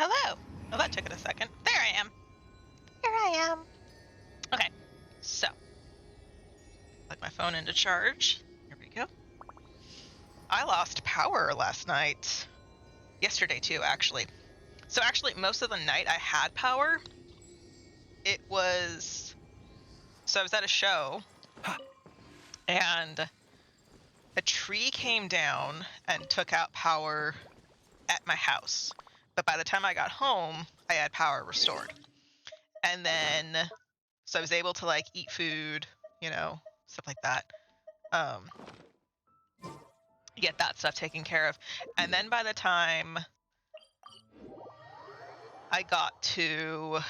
Hello. Well, that took it a second. There I am. Here I am. Okay, so plug my phone into charge. Here we go. I lost power last night. Yesterday too, actually. So actually, most of the night I had power. I was at a show, and a tree came down and took out power at my house. But by the time I got home, I had power restored. And then, so I was able to like eat food, stuff like that. Get that stuff taken care of. And then by the time I got to, I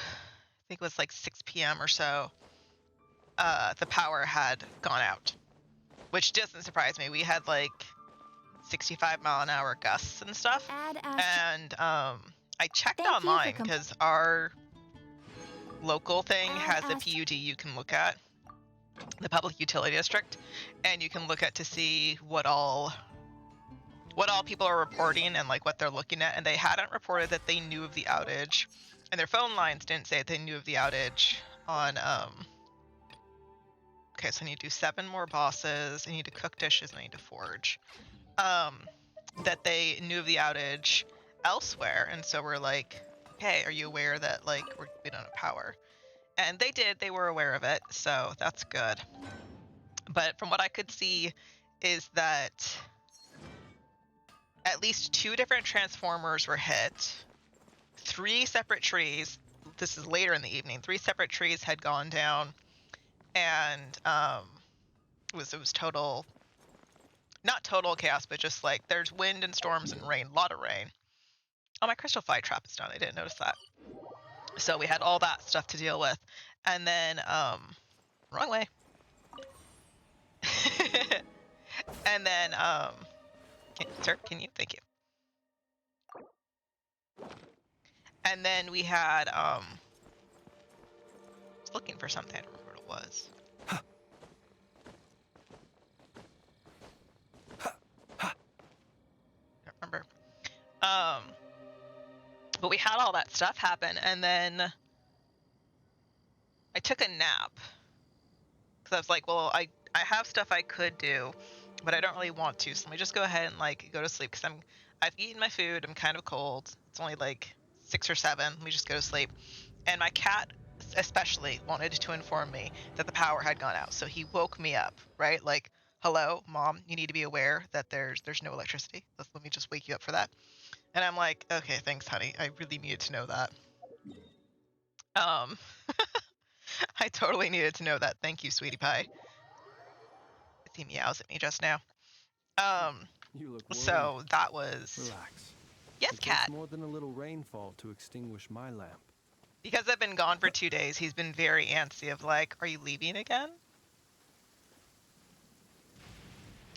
think it was like 6 p.m. or so, the power had gone out, which doesn't surprise me. We had like 65-mile-an-hour gusts and stuff. And I checked online because our local thing has a PUD you can look at, the public utility district, and you can look at to see what all people are reporting and like what they're looking at. And they hadn't reported that they knew of the outage, and their phone lines didn't say that they knew of the outage on okay, so I need to do 7 more bosses, I need to cook dishes, and I need to forge. That they knew of the outage elsewhere, and so we're like, hey, are you aware that like we don't have power? And they did, they were aware of it, so that's good. But from what I could see is that at least 2 different transformers were hit, 3 separate trees, this is later in the evening, 3 separate trees had gone down, and it was total, not total chaos, but just like there's wind and storms and rain, a lot of rain. Oh, my crystal fly trap is done, I didn't notice that. So we had all that stuff to deal with. And then, wrong way. And then, sir, can you? Thank you. And then we had, I was looking for something, I don't remember what it was. Don't remember. But we had all that stuff happen, and then I took a nap. Because I was like, well, I have stuff I could do, but I don't really want to, so let me just go ahead and like go to sleep, because I've eaten my food, I'm kind of cold, it's only like 6 or 7, let me just go to sleep. And my cat especially wanted to inform me that the power had gone out, so he woke me up, right? Like, hello, mom, you need to be aware that there's no electricity. Let me just wake you up for that. And I'm like, okay, thanks, honey, I really needed to know that. I totally needed to know that. Thank you, sweetie pie. He meows at me just now. You look worried. So that was... Relax. Yes, it cat. Takes more than a little rainfall to extinguish my lamp. Because I've been gone for 2 days, he's been very antsy of like, are you leaving again?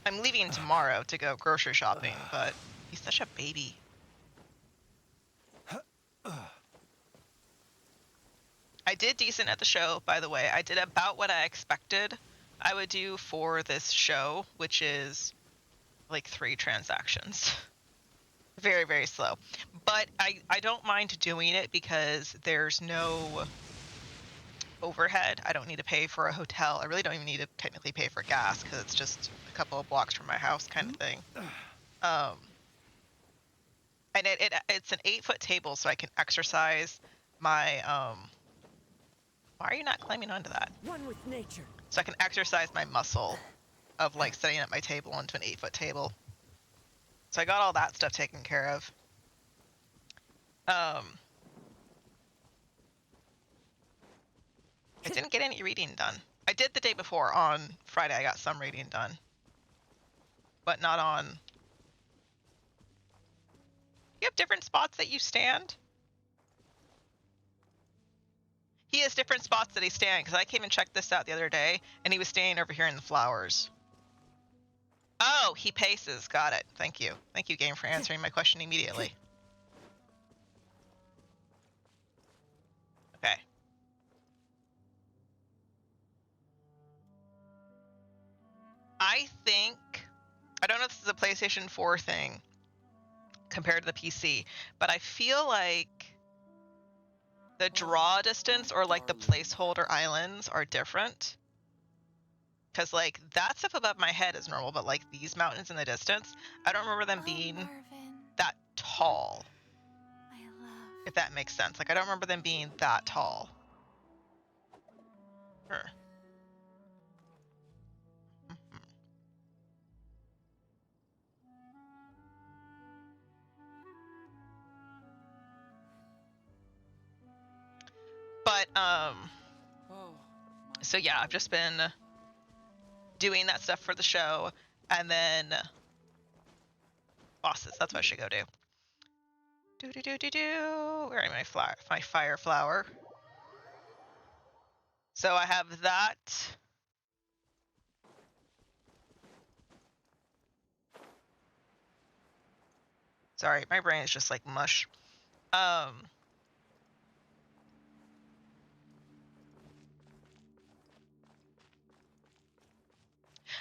I'm leaving tomorrow to go grocery shopping, but he's such a baby. I did decent at the show, by the way. I did about what I expected I would do for this show, which is like 3 transactions. Very, very slow. But I don't mind doing it because there's no overhead. I don't need to pay for a hotel. I really don't even need to technically pay for gas because it's just a couple of blocks from my house kind of thing. And it's an 8-foot table, so I can exercise my why are you not climbing onto that? One with nature. So I can exercise my muscle of like setting up my table onto an 8-foot table. So I got all that stuff taken care of. I didn't get any reading done. I did the day before. On Friday I got some reading done, but not on... You have different spots that you stand? He has different spots that he stands, because I came and checked this out the other day, and he was standing over here in the flowers. Oh, he paces. Got it. Thank you. Thank you, game, for answering my question immediately. Okay. I think... I don't know if this is a PlayStation 4 thing compared to the PC, but I feel like the draw distance or like the placeholder islands are different. Because like that stuff above my head is normal, but like these mountains in the distance, I don't remember them being that tall. If that makes sense. Like I don't remember them being that tall. Sure. But so yeah, I've just been doing that stuff for the show, and then bosses. That's what I should go do. Where am I? My fire flower. So I have that. Sorry, my brain is just like mush.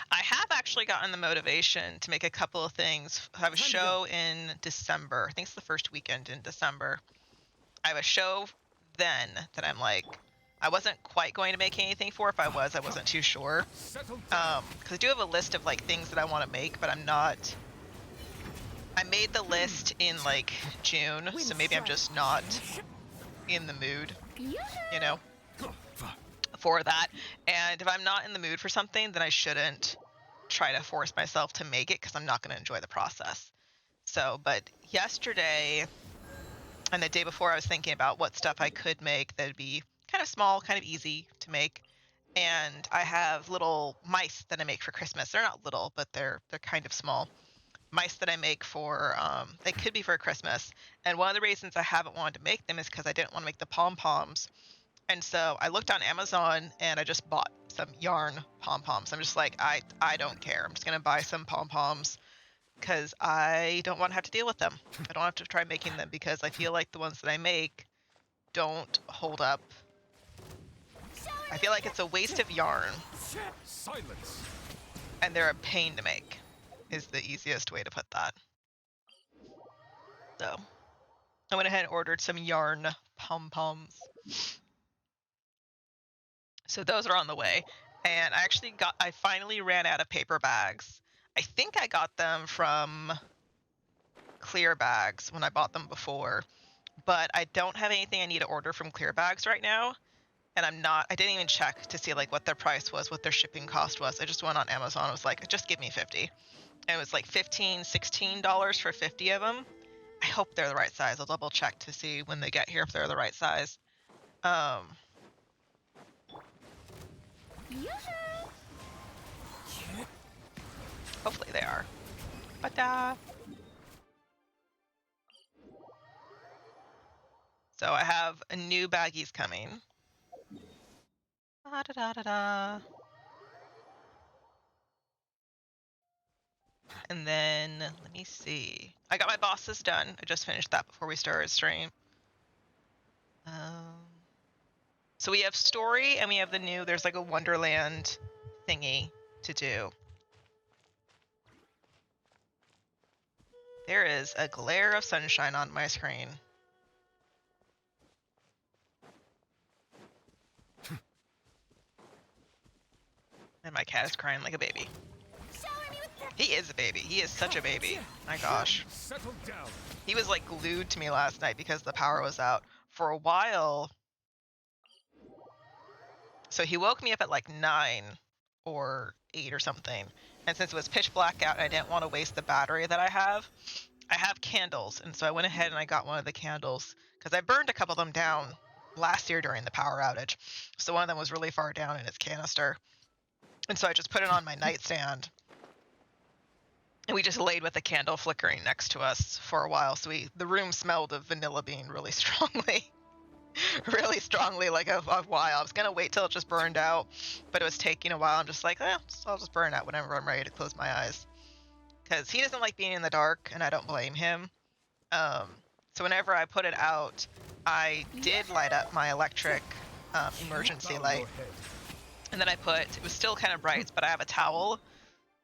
I have actually gotten the motivation to make a couple of things. I have a show in December. I think it's the first weekend in December. I have a show then that I'm like, I wasn't quite going to make anything for. If I was, I wasn't too sure. Because I do have a list of like things that I want to make, but I'm not. I made the list in like June, so maybe I'm just not in the mood, you know, for that. And if I'm not in the mood for something, then I shouldn't try to force myself to make it because I'm not going to enjoy the process. So, but yesterday and the day before, I was thinking about what stuff I could make that'd be kind of small, kind of easy to make. And I have little mice that I make for Christmas. They're not little, but they're kind of small mice that I make for, they could be for Christmas. And one of the reasons I haven't wanted to make them is because I didn't want to make the pom-poms. And so I looked on Amazon and I just bought some yarn pom-poms. I'm just like, I don't care. I'm just going to buy some pom-poms because I don't want to have to deal with them. I don't have to try making them because I feel like the ones that I make don't hold up. I feel like it's a waste of yarn. Silence. And they're a pain to make, is the easiest way to put that. So I went ahead and ordered some yarn pom-poms. So those are on the way. And I finally ran out of paper bags. I think I got them from Clear Bags when I bought them before, but I don't have anything I need to order from Clear Bags right now. And I didn't even check to see like what their price was, what their shipping cost was. I just went on Amazon. I was like, just give me 50. And it was like $15, $16 for 50 of them. I hope they're the right size. I'll double check to see when they get here if they're the right size. Hopefully they are. But so I have a new baggies coming. Da, da, da, da. And then let me see. I got my bosses done. I just finished that before we started stream. So we have story and we have the new, there's like a wonderland thingy to do. There is a glare of sunshine on my screen. And my cat is crying like a baby. He is a baby. He is such a baby. My gosh. He was like glued to me last night because the power was out for a while. So he woke me up at like 9 or 8 or something. And since it was pitch black out and I didn't want to waste the battery that I have candles. And so I went ahead and I got one of the candles because I burned a couple of them down last year during the power outage. So one of them was really far down in its canister. And so I just put it on my nightstand. And we just laid with the candle flickering next to us for a while. So the room smelled of vanilla bean really strongly. Really strongly, like a while. I was going to wait till it just burned out, but it was taking a while. I'm just like, I'll just burn out whenever I'm ready to close my eyes. Because he doesn't like being in the dark, and I don't blame him. So whenever I put it out, I did light up my electric emergency light. And then it was still kind of bright, but I have a towel,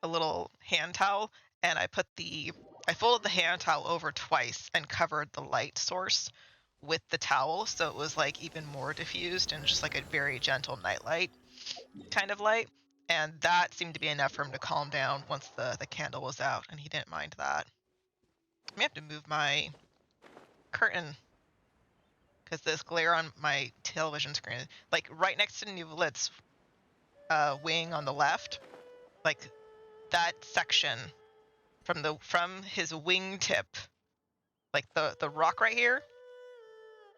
a little hand towel, and I folded the hand towel over twice and covered the light source with the towel, so it was like even more diffused and just like a very gentle nightlight kind of light. And that seemed to be enough for him to calm down once the candle was out, and he didn't mind that. I may have to move my curtain because this glare on my television screen, like right next to Nuvolit's wing on the left, like that section from his wingtip, like the rock right here,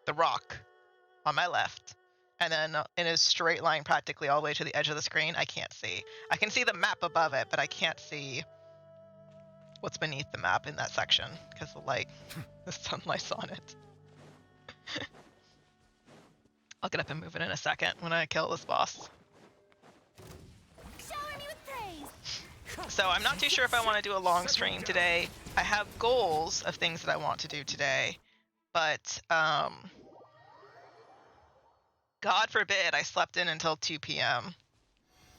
the rock on my left, and then in a straight line practically all the way to the edge of the screen, I can't see. I can see the map above it, but I can't see what's beneath the map in that section because the light, the sunlight's on it. I'll get up and move it in a second when I kill this boss. Shower me with praise. So I'm not too sure if I want to do a long stream today. I have goals of things that I want to do today, but God forbid I slept in until 2 p.m.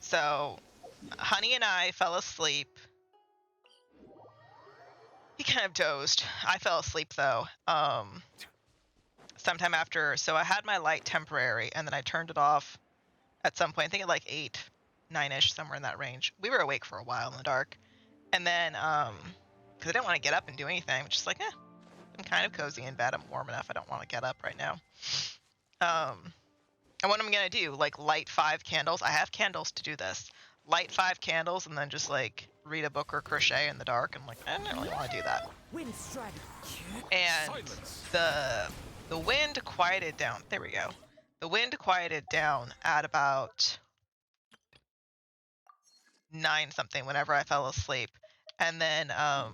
So Honey and I fell asleep. He kind of dozed. I fell asleep though. Sometime after, so I had my light temporary and then I turned it off at some point, I think at like 8, 9-ish, somewhere in that range. We were awake for a while in the dark. And then, because I didn't want to get up and do anything, I'm just like, I'm kind of cozy in bed. I'm warm enough. I don't want to get up right now. And what I'm going to do, like light 5 candles. I have candles to do this. Light 5 candles and then just like read a book or crochet in the dark. I'm like, I don't really want to do that. Wind strike. And the wind quieted down. There we go. The wind quieted down at about 9 something whenever I fell asleep. And then I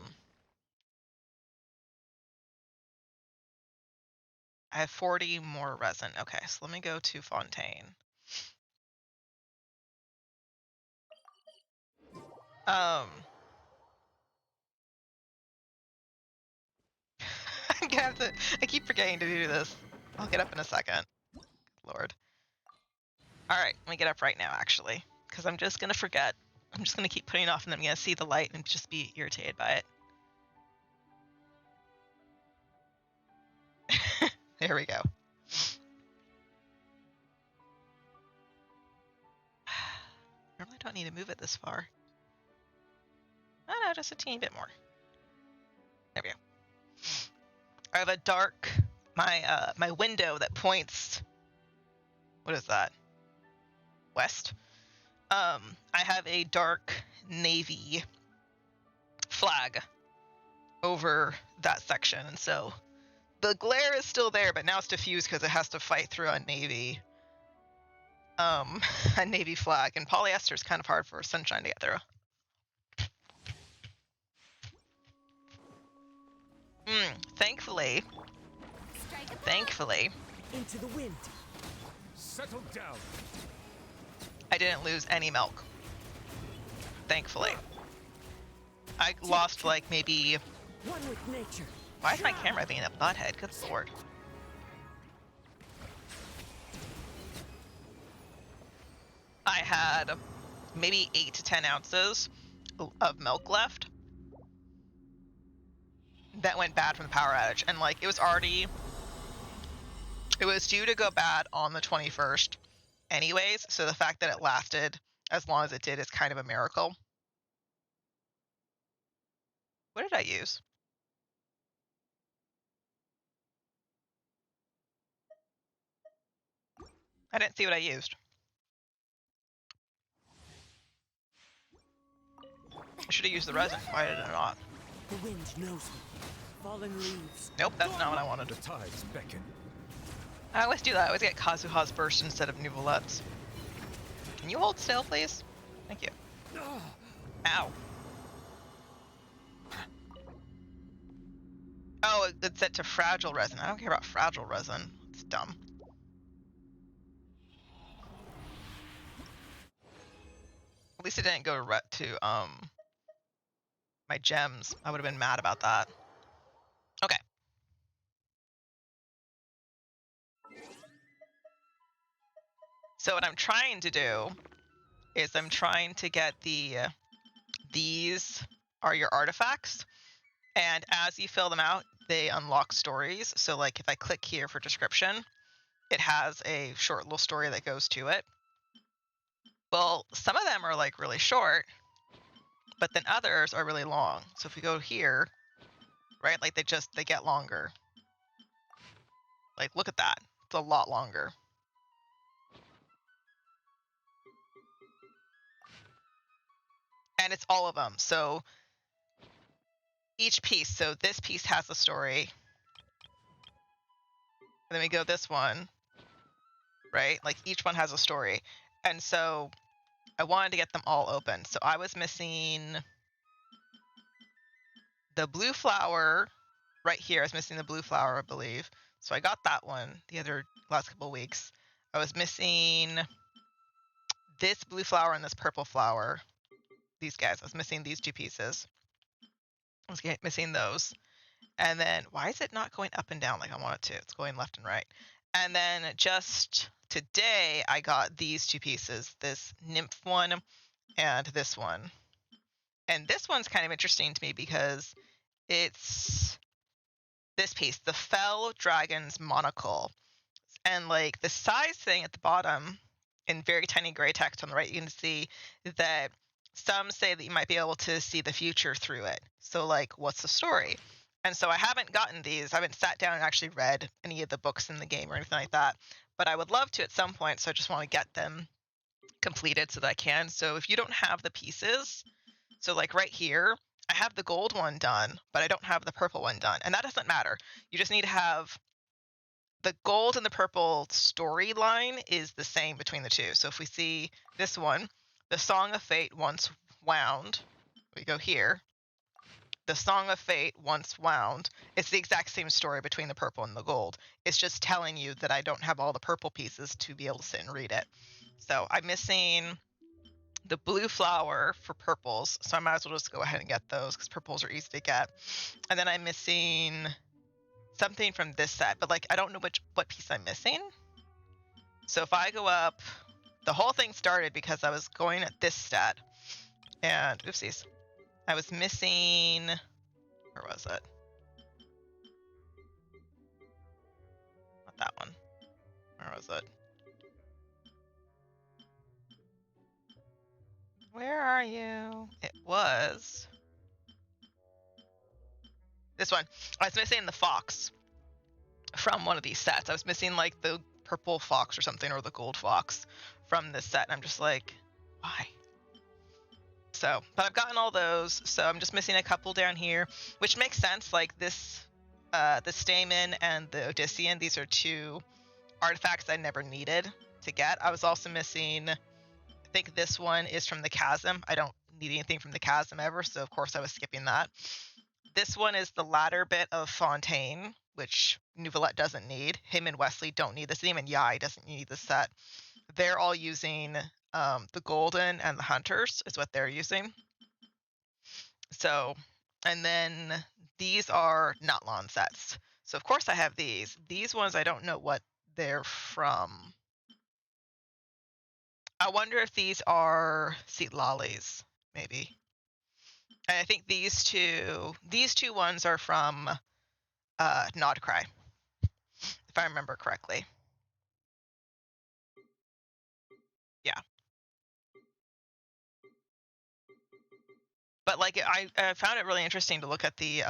have 40 more resin. Okay, so let me go to Fontaine. I'm gonna have to, I keep forgetting to do this. I'll get up in a second. Lord. Alright, let me get up right now actually, because I'm just gonna forget. I'm just gonna keep putting it off and then I'm gonna see the light and just be irritated by it. There we go. I really don't need to move it this far. Oh no, just a teeny bit more. There we go. I have a dark, my window that points, what is that? West. I have a dark navy flag over that section, and so the glare is still there, but now it's diffused because it has to fight through a navy flag, and polyester is kind of hard for sunshine to get through. Thankfully, Into the wind. Settle down. I didn't lose any milk. Thankfully. I lost like maybe, One with nature. why is my camera being a butthead? Good lord. I had maybe 8 to 10 ounces of milk left that went bad from the power outage, and like it was due to go bad on the 21st anyways, so the fact that it lasted as long as it did is kind of a miracle. What did I use? I didn't see what I used. I should have used the resin. Why did I not? The wind knows me. Fallen leaves. Nope, that's not what I wanted. The tides beckon. I always do that. I always get Kazuha's burst instead of Nuvolet's. Can you hold still, please? Thank you. Ow. Oh, it's set to fragile resin. I don't care about fragile resin. It's dumb. At least it didn't go to my gems. I would have been mad about that. Okay. So what I'm trying to do is I'm trying to get these are your artifacts, and as you fill them out, they unlock stories. So like if I click here for description, it has a short little story that goes to it. Well, some of them are like really short, but then others are really long. So if we go here, right, like they get longer. Like look at that. It's a lot longer. And it's all of them. So each piece, so this piece has a story. And then we go this one, right? Like each one has a story. And so I wanted to get them all open. So I was missing the blue flower right here. I was missing the blue flower, I believe. So I got that one the other last couple of weeks. I was missing this blue flower and this purple flower. These guys. I was missing these two pieces. I was missing those. And then why is it not going up and down like I want it to? It's going left and right. And then just today I got these two pieces, this nymph one and this one. And this one's kind of interesting to me because it's this piece, the Fell Dragon's Monocle. And like the size thing at the bottom in very tiny gray text on the right, you can see that some say that you might be able to see the future through it. So like, what's the story? And so I haven't gotten these. I haven't sat down and actually read any of the books in the game or anything like that. But I would love to at some point. So I just want to get them completed so that I can. So if you don't have the pieces, so like right here, I have the gold one done, but I don't have the purple one done. And that doesn't matter. You just need to have the gold and the purple storyline is the same between the two. So if we see this one, the Song of Fate once wound, we go here. The Song of Fate once wound. It's the exact same story between the purple and the gold. It's just telling you that I don't have all the purple pieces to be able to sit and read it. So I'm missing the blue flower for purples, so I might as well just go ahead and get those because purples are easy to get. And then I'm missing something from this set, but like I don't know what piece I'm missing. So if I go up, the whole thing started because I was going at this stat, and oopsies, I was missing, where was it? Not that one. Where was it? Where are you? It was this one. I was missing the fox from one of these sets. I was missing like the purple fox or something, or the gold fox from this set. And I'm just like, why? So, but I've gotten all those. So I'm just missing a couple down here, which makes sense. Like this, the Stamen and the Odyssean, these are two artifacts I never needed to get. I was also missing, I think this one is from the Chasm. I don't need anything from the Chasm ever, so of course I was skipping that. This one is the latter bit of Fontaine, which Nouvelette doesn't need. Him and Wesley don't need this. Even Yai doesn't need this set. They're all using the Golden and the Hunters is what they're using. So, and then these are Natlon sets. So of course I have these. These ones I don't know what they're from. I wonder if these are Seat Lollies, maybe. And I think these two ones are from Nodcry, if I remember correctly. Yeah. But like I found it really interesting to look at the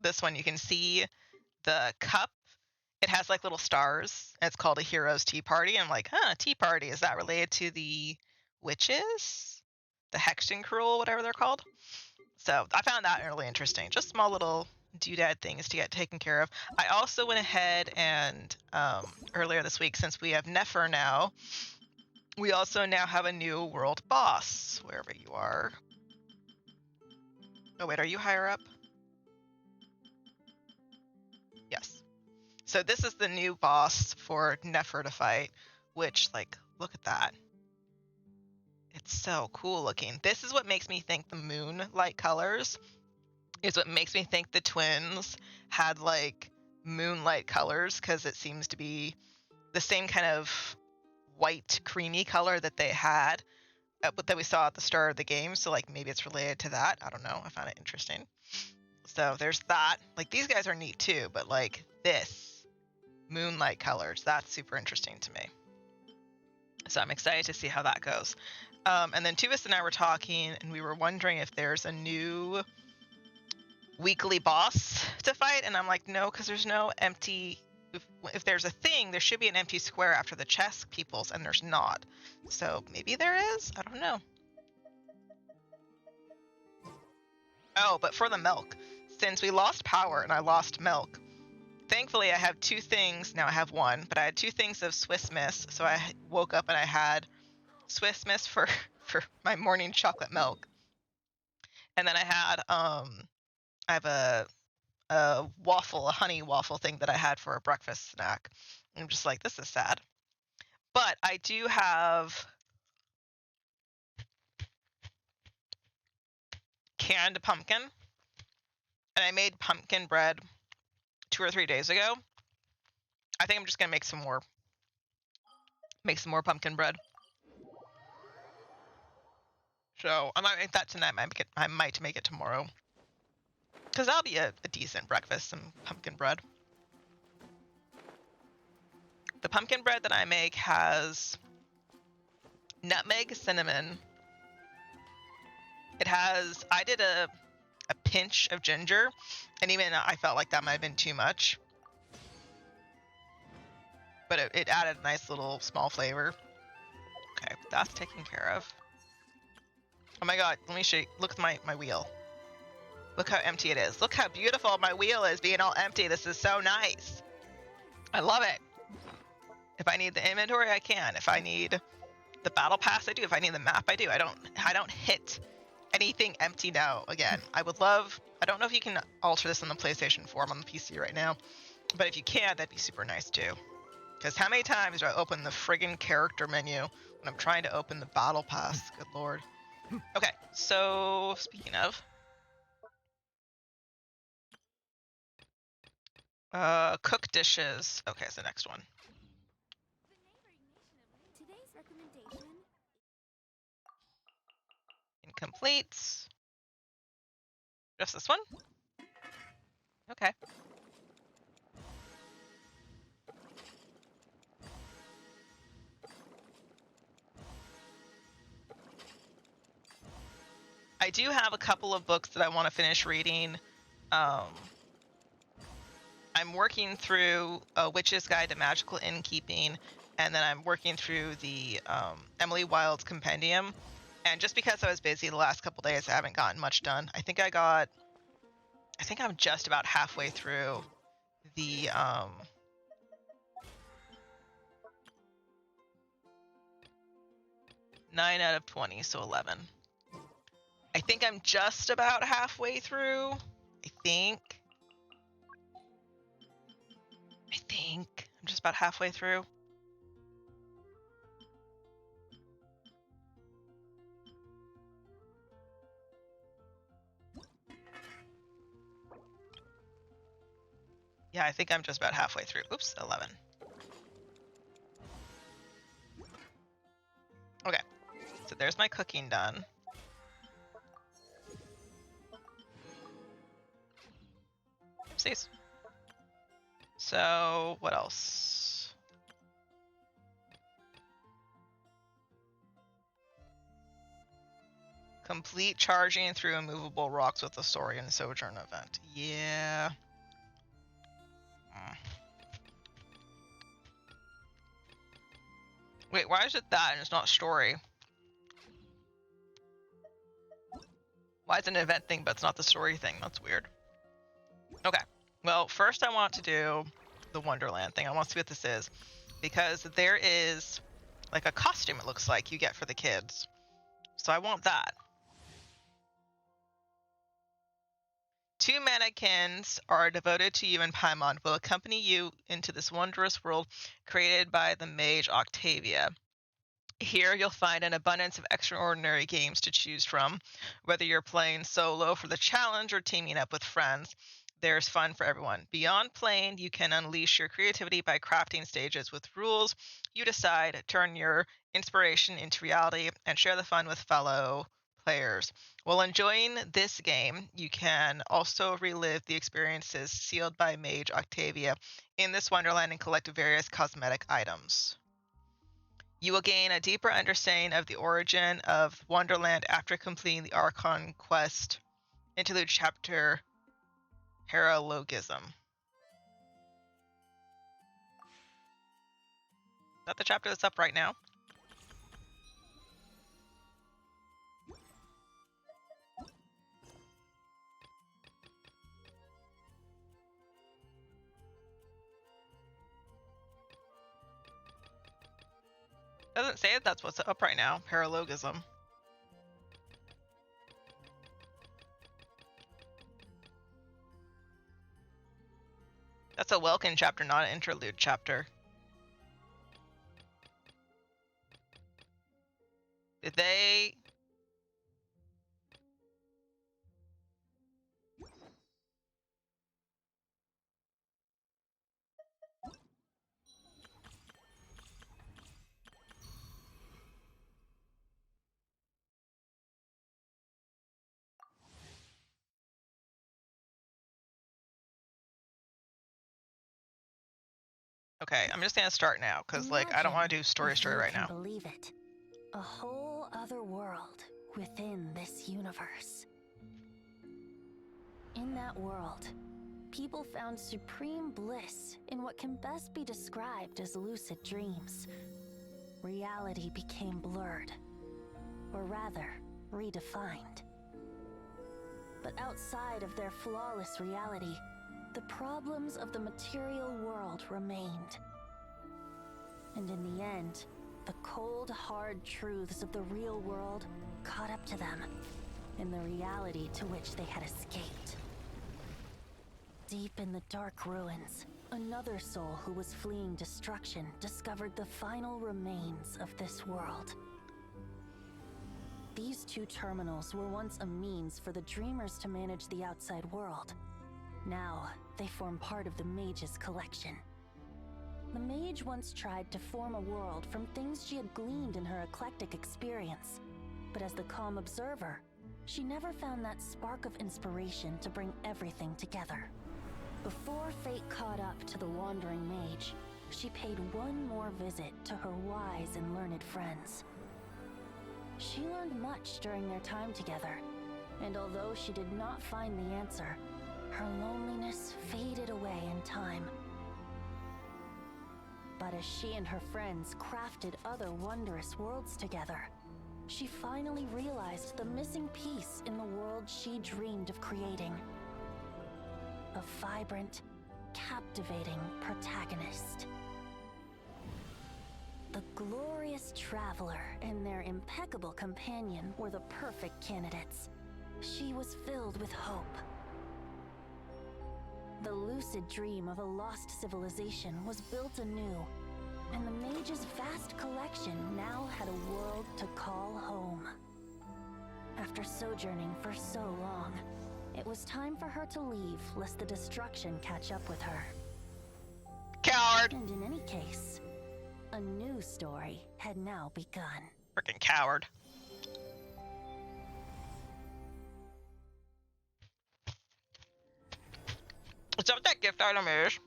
this one. You can see the cup. It has like little stars. And it's called a Heroes Tea Party. I'm like, tea party. Is that related to the witches? The Hexton Cruel, whatever they're called? So I found that really interesting. Just small little doodad things to get taken care of. I also went ahead and earlier this week, since we have Nefer now, we also now have a new world boss, wherever you are. Oh wait, are you higher up? Yes. So this is the new boss for Nefer to fight, which, like, look at that. It's so cool looking. This is what makes me think the moonlight colors is what makes me think the twins had like moonlight colors, because it seems to be the same kind of white creamy color that they had that we saw at the start of the game. So like maybe it's related to that. I don't know. I found it interesting. So there's that. Like these guys are neat too, but like this moonlight colors, that's super interesting to me. So I'm excited to see how that goes. And then Tuvus and I were talking, and we were wondering if there's a new weekly boss to fight. And I'm like, no, because there's no empty. If there's a thing, there should be an empty square after the chess peoples, and there's not. So maybe there is. I don't know. Oh, but for the milk, since we lost power and I lost milk, thankfully I have 2 things. Now I have 1, but I had 2 things of Swiss Miss. So I woke up and I had Swiss Miss for my morning chocolate milk. And then I have a waffle, a honey waffle thing that I had for a breakfast snack. I'm just like, this is sad. But I do have canned pumpkin, and I made pumpkin bread 2 or 3 days ago. I think I'm just gonna make some more pumpkin bread. So I might make that tonight. I might make it tomorrow, because that'll be a decent breakfast, some pumpkin bread. The pumpkin bread that I make has nutmeg, cinnamon. I did a pinch of ginger, and even I felt like that might have been too much. But it added a nice little small flavor. Okay, that's taken care of. Oh my god, let me show you. Look at my wheel. Look how empty it is. Look how beautiful my wheel is being all empty. This is so nice. I love it. If I need the inventory, I can. If I need the battle pass, I do. If I need the map, I do. I don't hit anything empty now again. I would love, I don't know if you can alter this on the PlayStation 4. I'm on the PC right now. But if you can, that'd be super nice too. Because how many times do I open the friggin' character menu when I'm trying to open the battle pass? Good lord. Okay, so speaking of, cook dishes. Okay, it's the next one. Today's recommendation. Incomplete. Just this one? Okay. I do have a couple of books that I want to finish reading. I'm working through A Witch's Guide to Magical Innkeeping, and then I'm working through the Emily Wilde's Compendium. And just because I was busy the last couple days, I haven't gotten much done. I think I'm just about halfway through the 9 out of 20, so 11. I think I'm just about halfway through. I think I'm just about halfway through. Yeah, I think I'm just about halfway through. Oops, 11. Okay, so there's my cooking done. Oopsies. So, what else? Complete charging through immovable rocks with the Saurian Sojourn event. Yeah. Wait, why is it that and it's not story? Why is it an event thing but it's not the story thing? That's weird. Okay. Well, first I want to do the Wonderland thing. I want to see what this is. Because there is like a costume, it looks like, you get for the kids. So I want that. 2 mannequins are devoted to you, and Paimon will accompany you into this wondrous world created by the mage Octavia. Here you'll find an abundance of extraordinary games to choose from, whether you're playing solo for the challenge or teaming up with friends. There's fun for everyone. Beyond playing, you can unleash your creativity by crafting stages with rules you decide, turn your inspiration into reality, and share the fun with fellow players. While enjoying this game, you can also relive the experiences sealed by Mage Octavia in this Wonderland and collect various cosmetic items. You will gain a deeper understanding of the origin of Wonderland after completing the Archon quest interlude chapter Paralogism. Is that the chapter that's up right now? Doesn't say that's what's up right now. Paralogism. That's a Welkin chapter, not an interlude chapter. Did they... Okay, I'm just gonna start now, because, like, I don't want to do story if you right can now. Believe it. A whole other world within this universe. In that world, people found supreme bliss in what can best be described as lucid dreams. Reality became blurred, or rather, redefined. But outside of their flawless reality, the problems of the material world remained. And in the end, the cold, hard truths of the real world caught up to them in the reality to which they had escaped. Deep in the dark ruins, another soul who was fleeing destruction discovered the final remains of this world. These two terminals were once a means for the dreamers to manage the outside world. Now, they form part of the Mage's collection. The Mage once tried to form a world from things she had gleaned in her eclectic experience. But as the calm observer, she never found that spark of inspiration to bring everything together. Before fate caught up to the wandering Mage, she paid one more visit to her wise and learned friends. She learned much during their time together, and although she did not find the answer, her loneliness faded away in time. But as she and her friends crafted other wondrous worlds together, she finally realized the missing piece in the world she dreamed of creating. A vibrant, captivating protagonist. The glorious traveler and their impeccable companion were the perfect candidates. She was filled with hope. The lucid dream of a lost civilization was built anew, and the Mage's vast collection now had a world to call home. After sojourning for so long, it was time for her to leave lest the destruction catch up with her. Coward! And in any case, a new story had now begun. Freaking coward. Is that what that gift item is?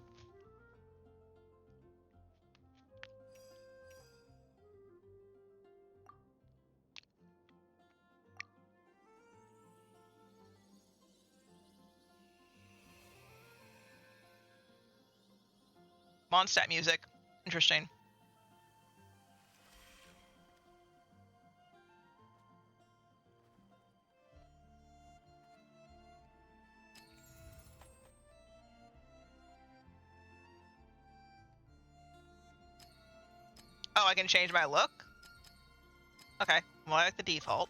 Mondstadt music. Interesting. Oh, I can change my look? Okay, well, I like the default.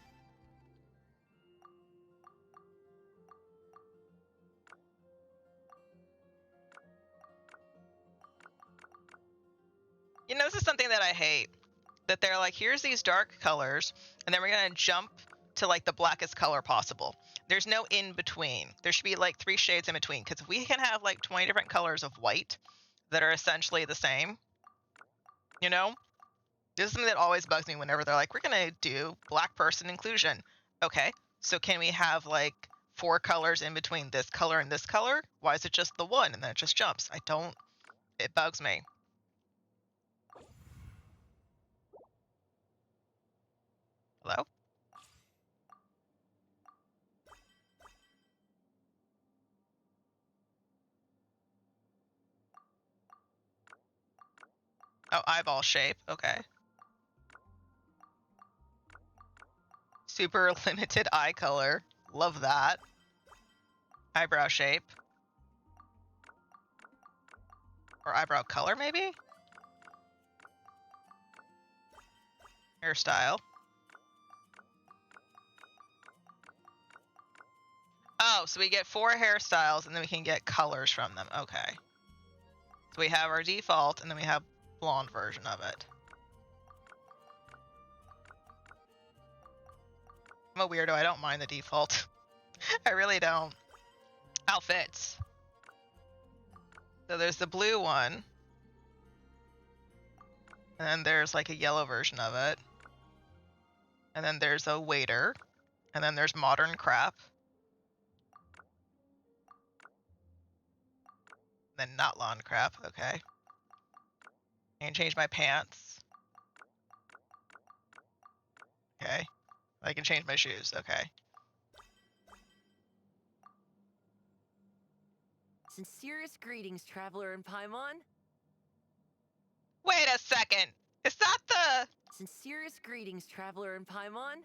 You know, this is something that I hate. That they're like, here's these dark colors, and then we're gonna jump to like the blackest color possible. There's no in between. There should be like 3 shades in between, because if we can have like 20 different colors of white that are essentially the same, you know, this is something that always bugs me whenever they're like, we're gonna do black person inclusion. Okay, so can we have like 4 colors in between this color and this color? Why is it just the one and then it just jumps? It bugs me. Hello? Oh, eyeball shape, okay. Super limited eye color, love that. Eyebrow shape. Or eyebrow color, maybe? Hairstyle. Oh, so we get 4 hairstyles and then we can get colors from them. Okay. So we have our default and then we have blonde version of it. I'm a weirdo. I don't mind the default. I really don't. Outfits. So there's the blue one. And then there's like a yellow version of it. And then there's a waiter. And then there's modern crap. Then not lawn crap. Okay. And change my pants. Okay. I can change my shoes. Okay. Sincerest greetings, traveler in Paimon. Wait a second. Is that the... Sincerest greetings, traveler in Paimon.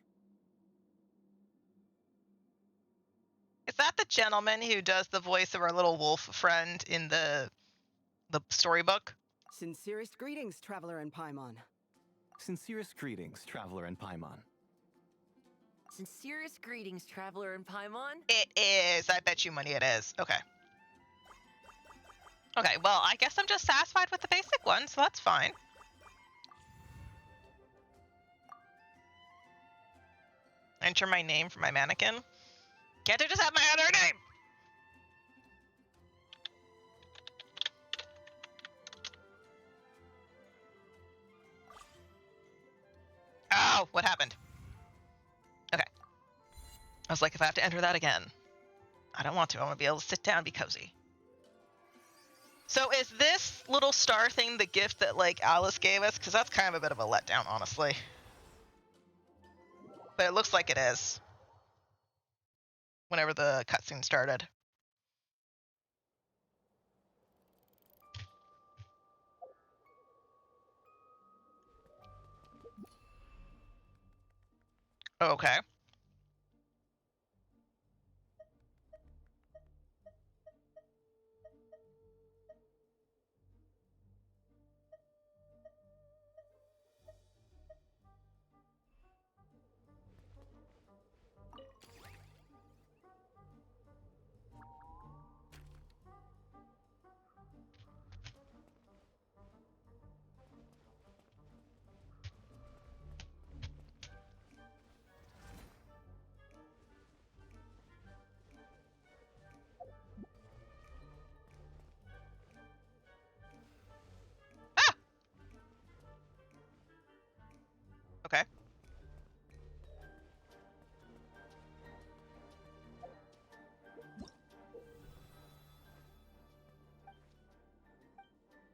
Is that the gentleman who does the voice of our little wolf friend in the storybook? Sincerest greetings, traveler in Paimon. Sincerest greetings, traveler in Paimon. Sincerest greetings, traveler in Paimon. It is. I bet you money it is. Okay. Okay, well, I guess I'm just satisfied with the basic one, so that's fine. Enter my name for my mannequin. Can't I just have my other name? Oh, what happened? Okay. I was like, if I have to enter that again. I don't want to. I want to be able to sit down and be cozy. So is this little star thing the gift that, like, Alice gave us? Because that's kind of a bit of a letdown, honestly. But it looks like it is. Whenever the cutscene started. Okay. Ah! Okay.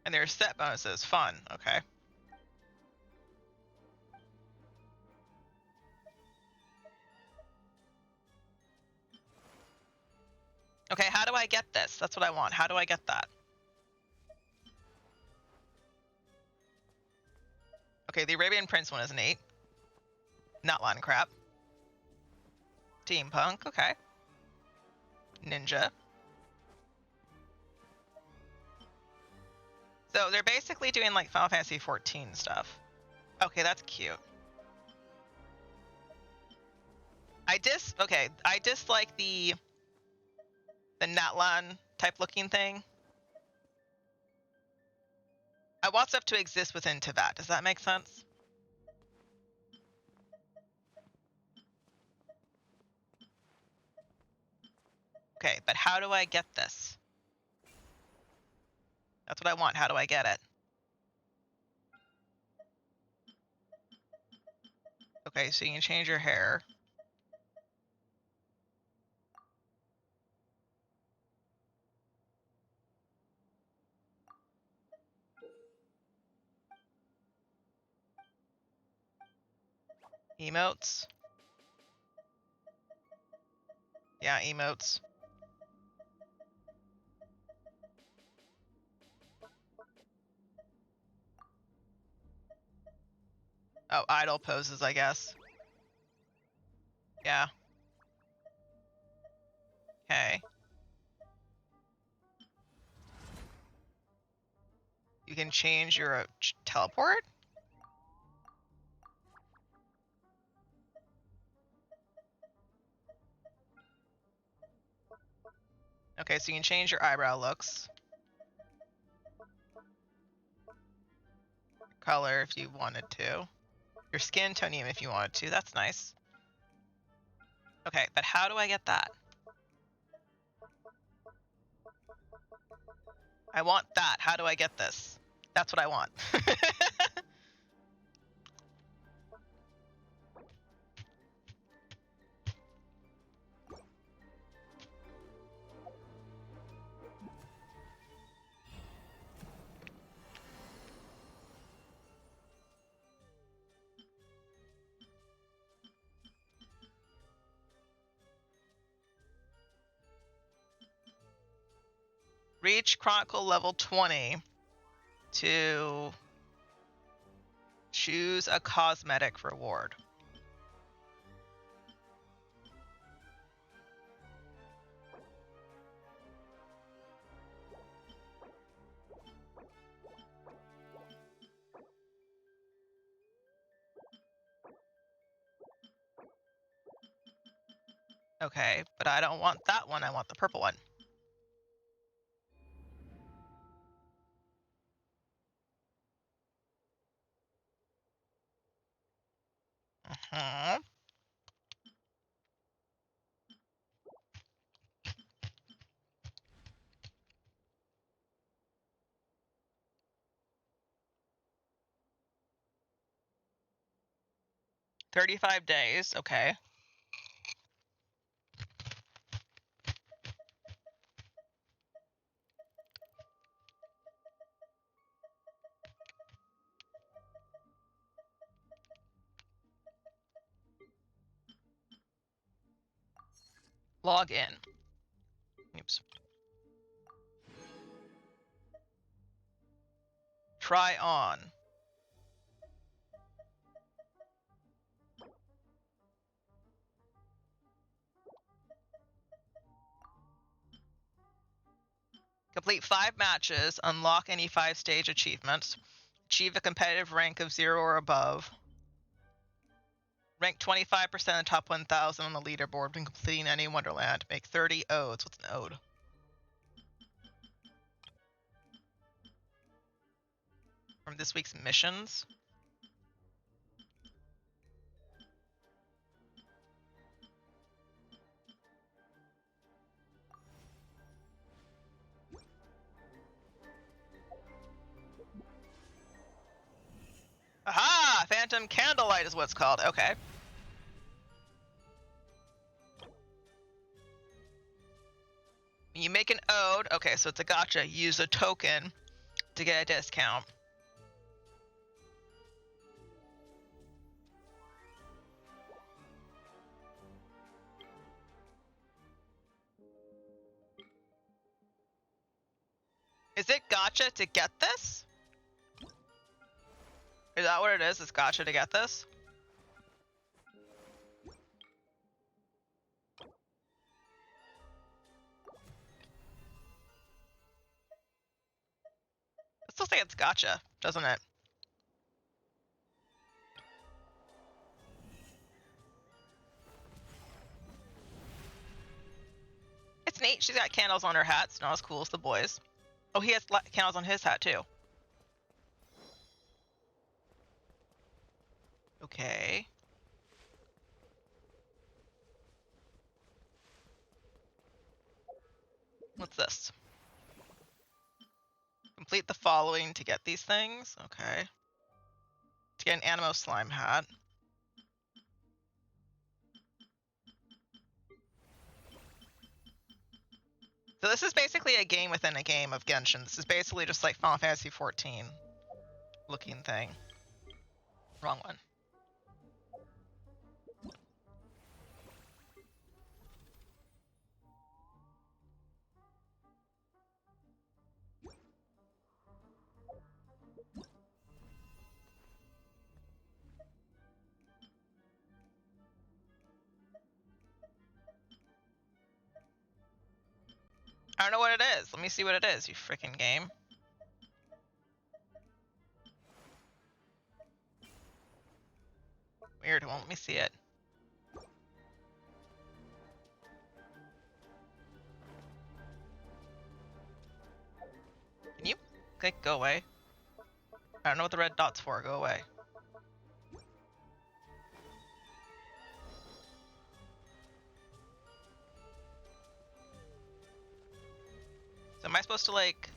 And there's set bonuses. Fun. Okay. Okay, how do I get this? That's what I want. How do I get that? Okay, the Arabian Prince one is neat. Not line crap. Steampunk, okay. Ninja. So they're basically doing like Final Fantasy 14 stuff. Okay, that's cute. I dislike the Natlan type looking thing. I want stuff to exist within Teyvat. Does that make sense? Okay, but how do I get this? That's what I want. How do I get it? Okay, so you can change your hair. Emotes. Yeah, emotes. Oh, idle poses, I guess. Yeah. Okay. You can change your teleport? Okay, so you can change your eyebrow looks. Color if you wanted to. Your skin tone even if you wanted to. That's nice. Okay, but how do I get that? I want that. How do I get this? That's what I want. Reach Chronicle level 20 to choose a cosmetic reward. Okay, but I don't want that one. I want the purple one. Uh-huh. $35 days. Okay. Log in. Oops. Try on. Complete 5 matches. Unlock any 5-stage achievements. Achieve a competitive rank of 0 or above. Rank 25% in the top 1,000 on the leaderboard when completing any Wonderland. Make 30 odes. What's an ode? From this week's missions. Aha! Phantom Candlelight is what it's called. Okay. You make an ode. Okay, so it's a gotcha. Use a token to get a discount. Is it gotcha to get this? Is that what it is? It's gotcha to get this? It still say it's gotcha, doesn't it? It's neat. She's got candles on her hat. It's not as cool as the boys. Oh, he has candles on his hat too. Okay. What's this? Complete the following to get these things. Okay. To get an Animo slime hat. So this is basically a game within a game of Genshin. This is basically just like Final Fantasy 14 looking thing. Wrong one. I don't know what it is. Let me see what it is, you freaking game. Weird, it won't let me see it. Can you click go away? I don't know what the red dot's for. Go away. So am I supposed to like...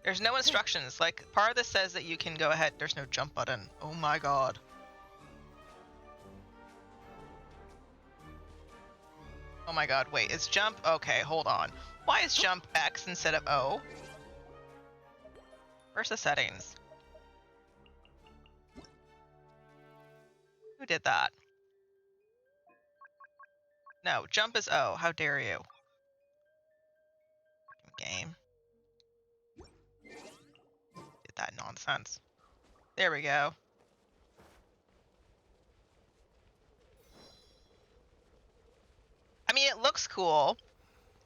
There's no instructions. Like, part of this says that you can go ahead. There's no jump button. Oh my god. Oh my god, wait, is jump? Okay, hold on. Why is jump X instead of O? Where's the settings? Who did that? No, jump is O. How dare you? Game. Did that nonsense. There we go. I mean, it looks cool.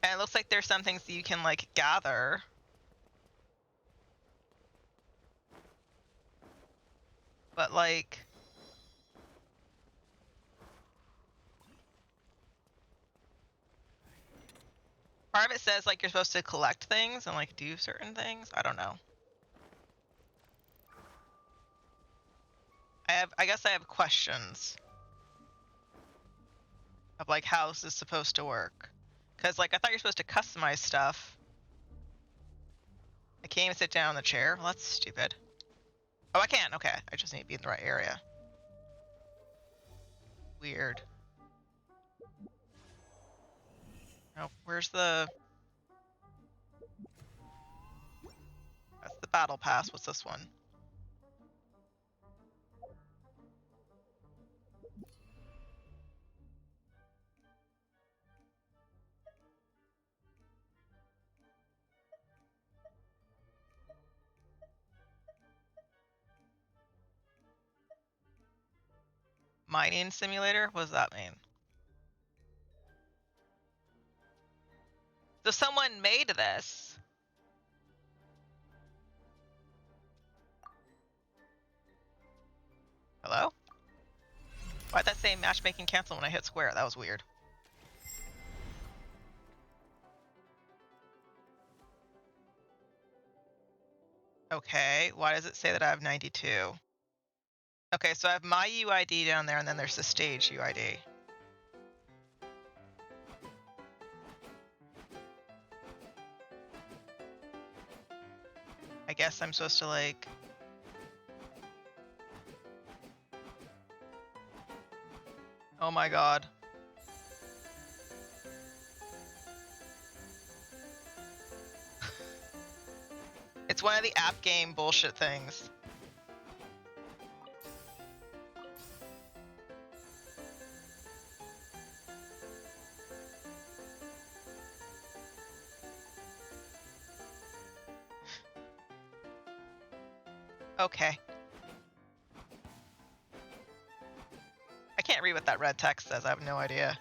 And it looks like there's some things that you can, like, gather. But, like... Part of it says, like, you're supposed to collect things and, like, do certain things. I don't know. I guess I have questions. Of, like, how this is supposed to work. Because, like, I thought you're supposed to customize stuff. I can't even sit down in the chair. Well, that's stupid. Oh, I can. Okay. I just need to be in the right area. Weird. Oh, where's the... That's the battle pass. What's this one? Mining simulator? What does that mean? So someone made this. Hello? Why'd that say matchmaking cancel when I hit square? That was weird. Okay, why does it say that I have 92? Okay, so I have my UID down there, and then there's the stage UID. I guess I'm supposed to, like... Oh my god. It's one of the app game bullshit things. Okay. I can't read what that red text says. I have no idea.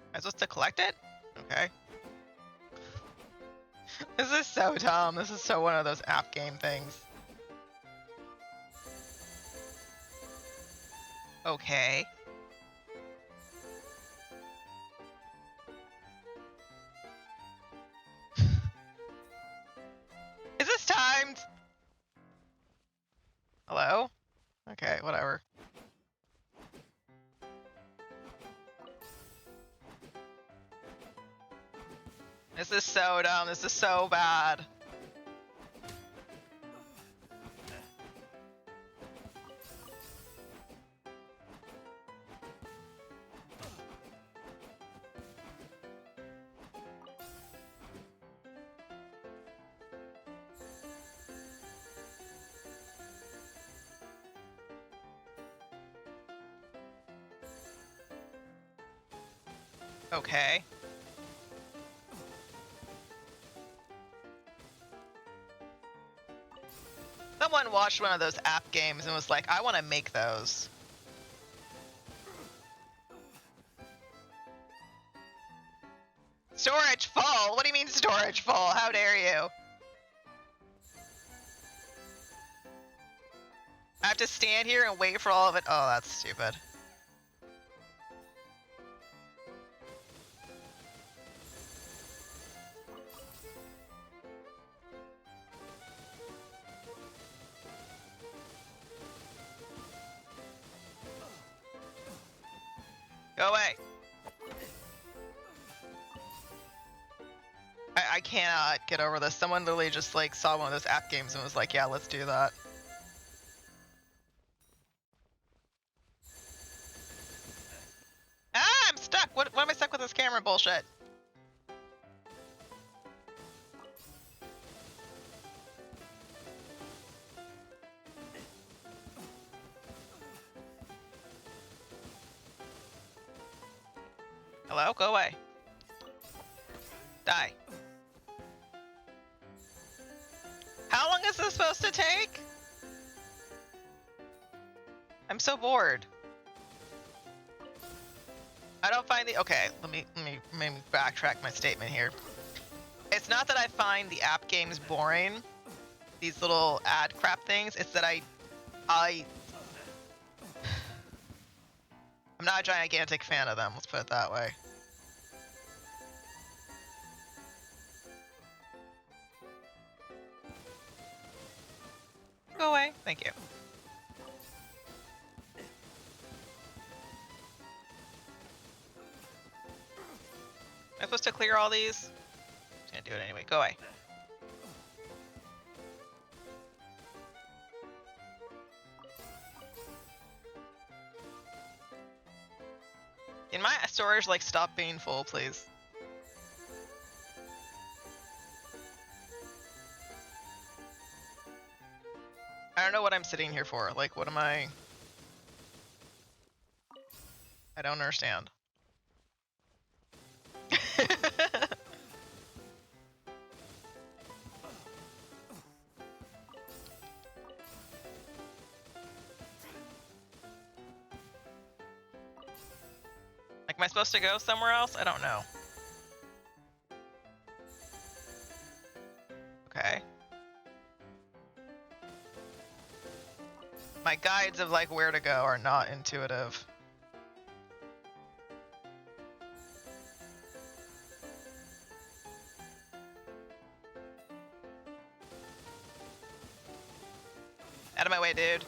Am I supposed to collect it? Okay. This is so dumb. This is so one of those app game things. Okay. This is so dumb. This is so bad. Okay. Someone watched one of those app games and was like, I want to make those. Storage full? What do you mean storage full? How dare you? I have to stand here and wait for all of it? Oh, that's stupid. Go away. I cannot get over this. Someone literally just like saw one of those app games and was like, yeah, let's do that. Ah, I'm stuck. What am I stuck with this camera bullshit? Hello? Go away. Die. How long is this supposed to take? I'm so bored. I don't find the... Okay, let me backtrack my statement here. It's not that I find the app games boring, these little ad crap things. It's that I'm not a gigantic fan of them, let's put it that way. Go away. Thank you. Am I supposed to clear all these? I'm just gonna do it anyway. Go away. Can my storage like stop being full, please? I don't know what I'm sitting here for. Like, what am I don't understand. Like, am I supposed to go somewhere else? I don't know. Okay. My guides of like where to go are not intuitive. Out of my way, dude.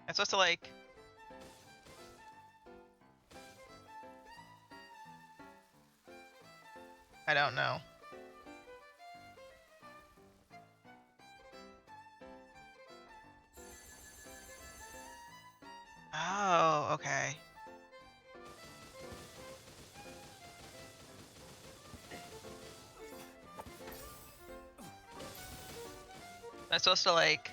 I'm supposed to like... I don't know. Oh, okay. I'm supposed to like...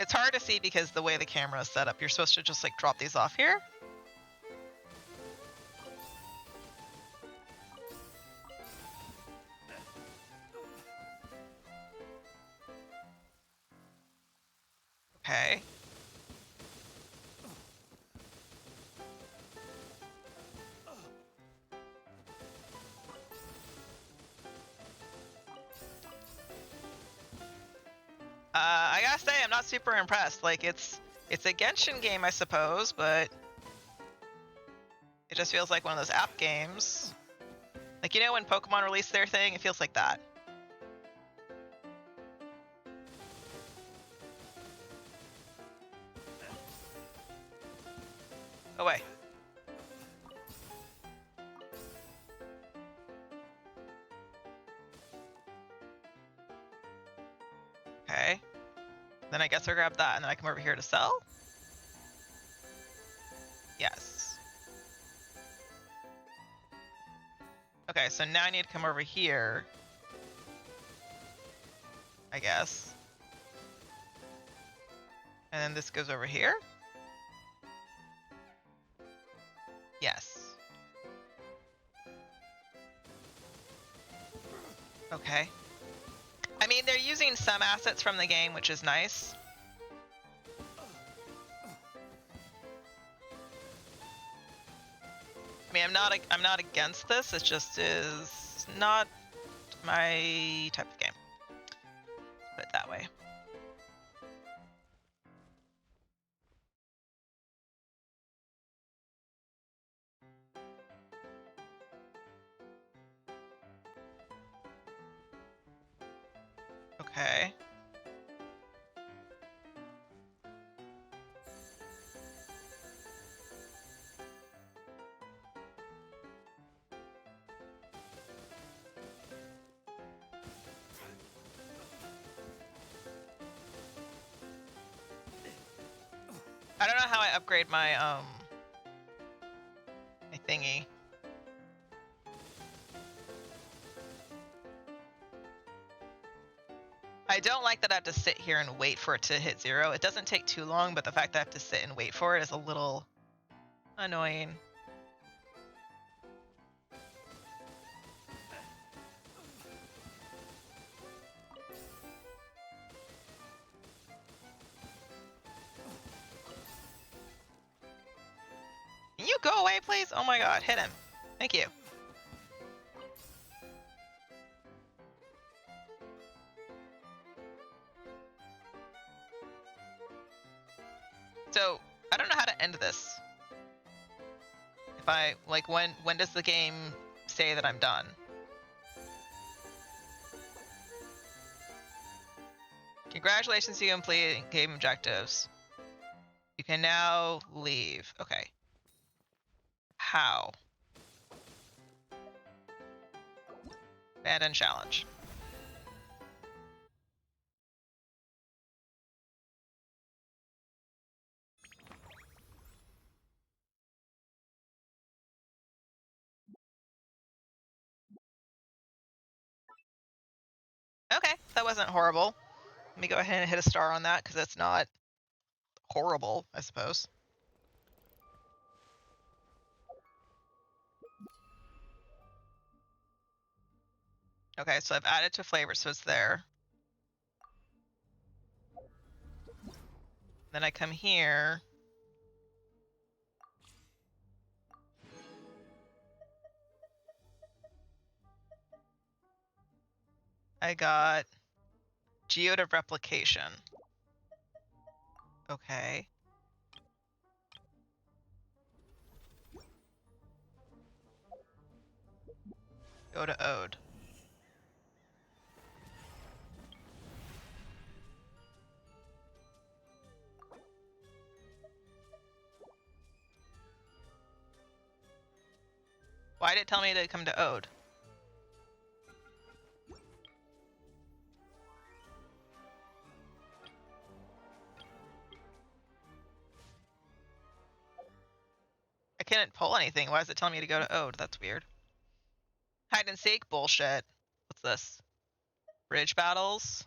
It's hard to see because the way the camera is set up. You're supposed to just like drop these off here. Okay. I gotta say, I'm not super impressed. Like, it's a Genshin game, I suppose, but it just feels like one of those app games. Like, you know when Pokemon released their thing? It feels like that. Away. Then I guess I grab that, and then I come over here to sell? Yes. Okay, so now I need to come over here. I guess. And then this goes over here? Yes. Okay. I mean, they're using some assets from the game, which is nice. I mean, I'm not against this. It just is not my type of game. Put it that way. Okay. I don't know how I upgrade my my thingy. I don't like that I have to sit here and wait for it to hit 0. It doesn't take too long, but the fact that I have to sit and wait for it is a little annoying. Can you go away, please? Oh my god, hit him. Thank you. So, I don't know how to end this. If I, like, when does the game say that I'm done? Congratulations, you completed game objectives. You can now leave. Okay. How? Abandon challenge. Okay, that wasn't horrible. Let me go ahead and hit a star on that because it's not horrible, I suppose. Okay, so I've added to flavor, so it's there. Then I come here. I got geode of replication. Okay. Go to Ode. Why did it tell me to come to Ode? I couldn't pull anything. Why is it telling me to go to Ode? That's weird. Hide and seek? Bullshit. What's this? Bridge battles?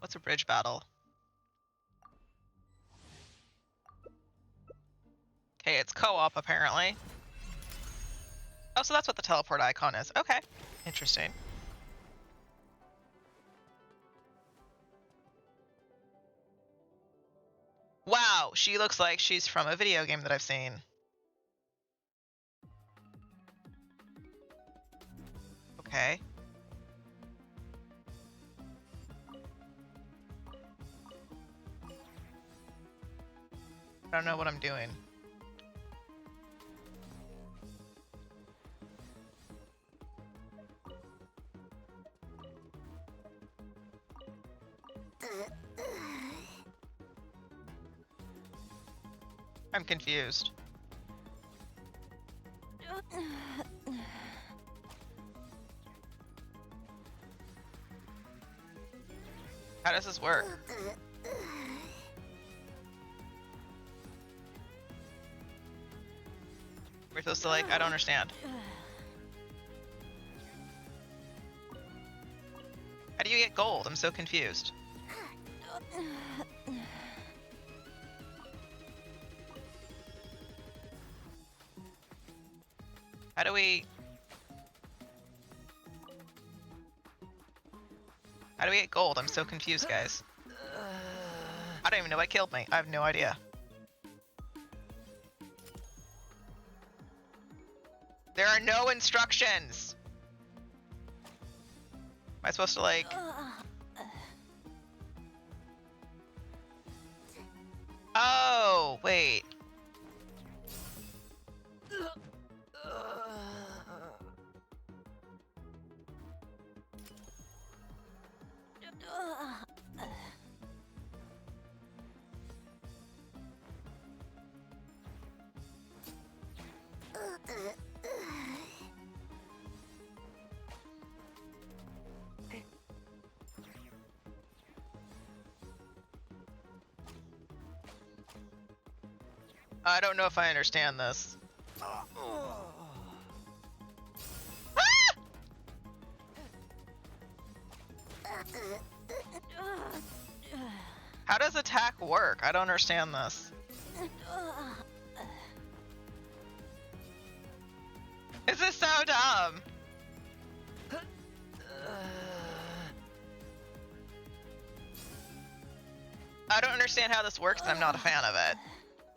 What's a bridge battle? Okay, it's co-op apparently. Oh, so that's what the teleport icon is. Okay, interesting. Wow, she looks like she's from a video game that I've seen. Okay. I don't know what I'm doing. I'm confused. How does this work? We're supposed to like, I don't understand. How do you get gold? I'm so confused. How do we... How do we get gold? I'm so confused, guys. I don't even know what killed me. I have no idea. There are no instructions! Am I supposed to like... Oh, wait. I don't know if I understand this. Ah! How does attack work? I don't understand this. This is so dumb. I don't understand how this works, and I'm not a fan of it.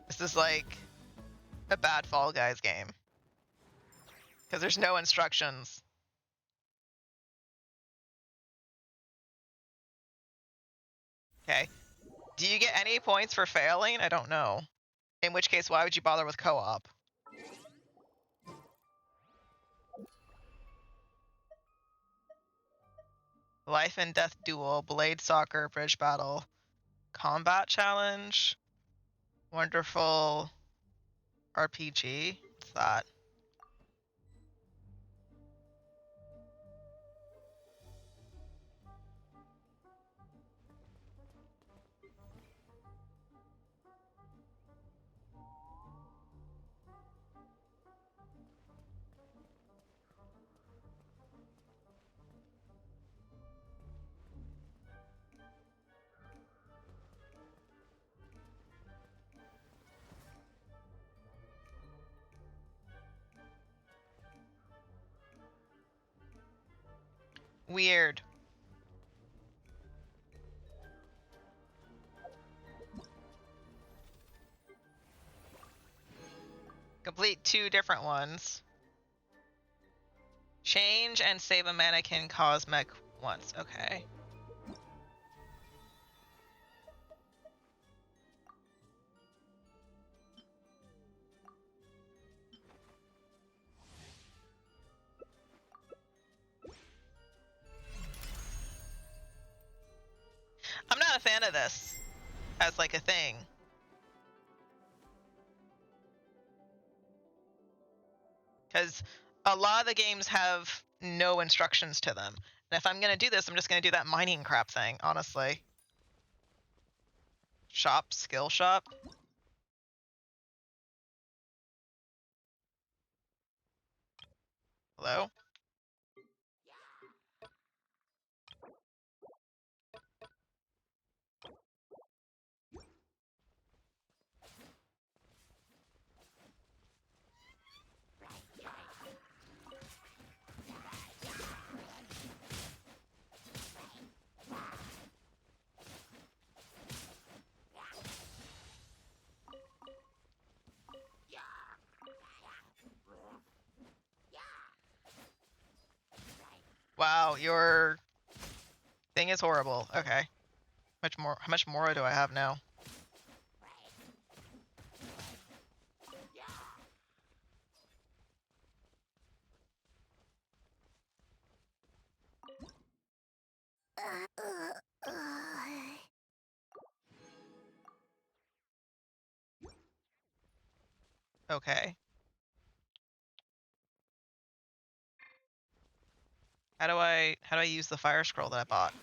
This is like a bad Fall Guys game. Because there's no instructions. Okay. Do you get any points for failing? I don't know. In which case, why would you bother with co-op? Life and Death Duel, Blade Soccer, Bridge Battle, Combat Challenge, Wonderful RPG. What's that? Weird. Complete 2 different ones. Change and save a mannequin cosmic once. Okay. I'm not a fan of this as like a thing. Because a lot of the games have no instructions to them. And if I'm going to do this, I'm just going to do that mining crap thing, honestly. Shop, skill shop. Hello? Wow, your thing is horrible. Okay. How much more do I have now? Okay. How do I use the fire scroll that I bought?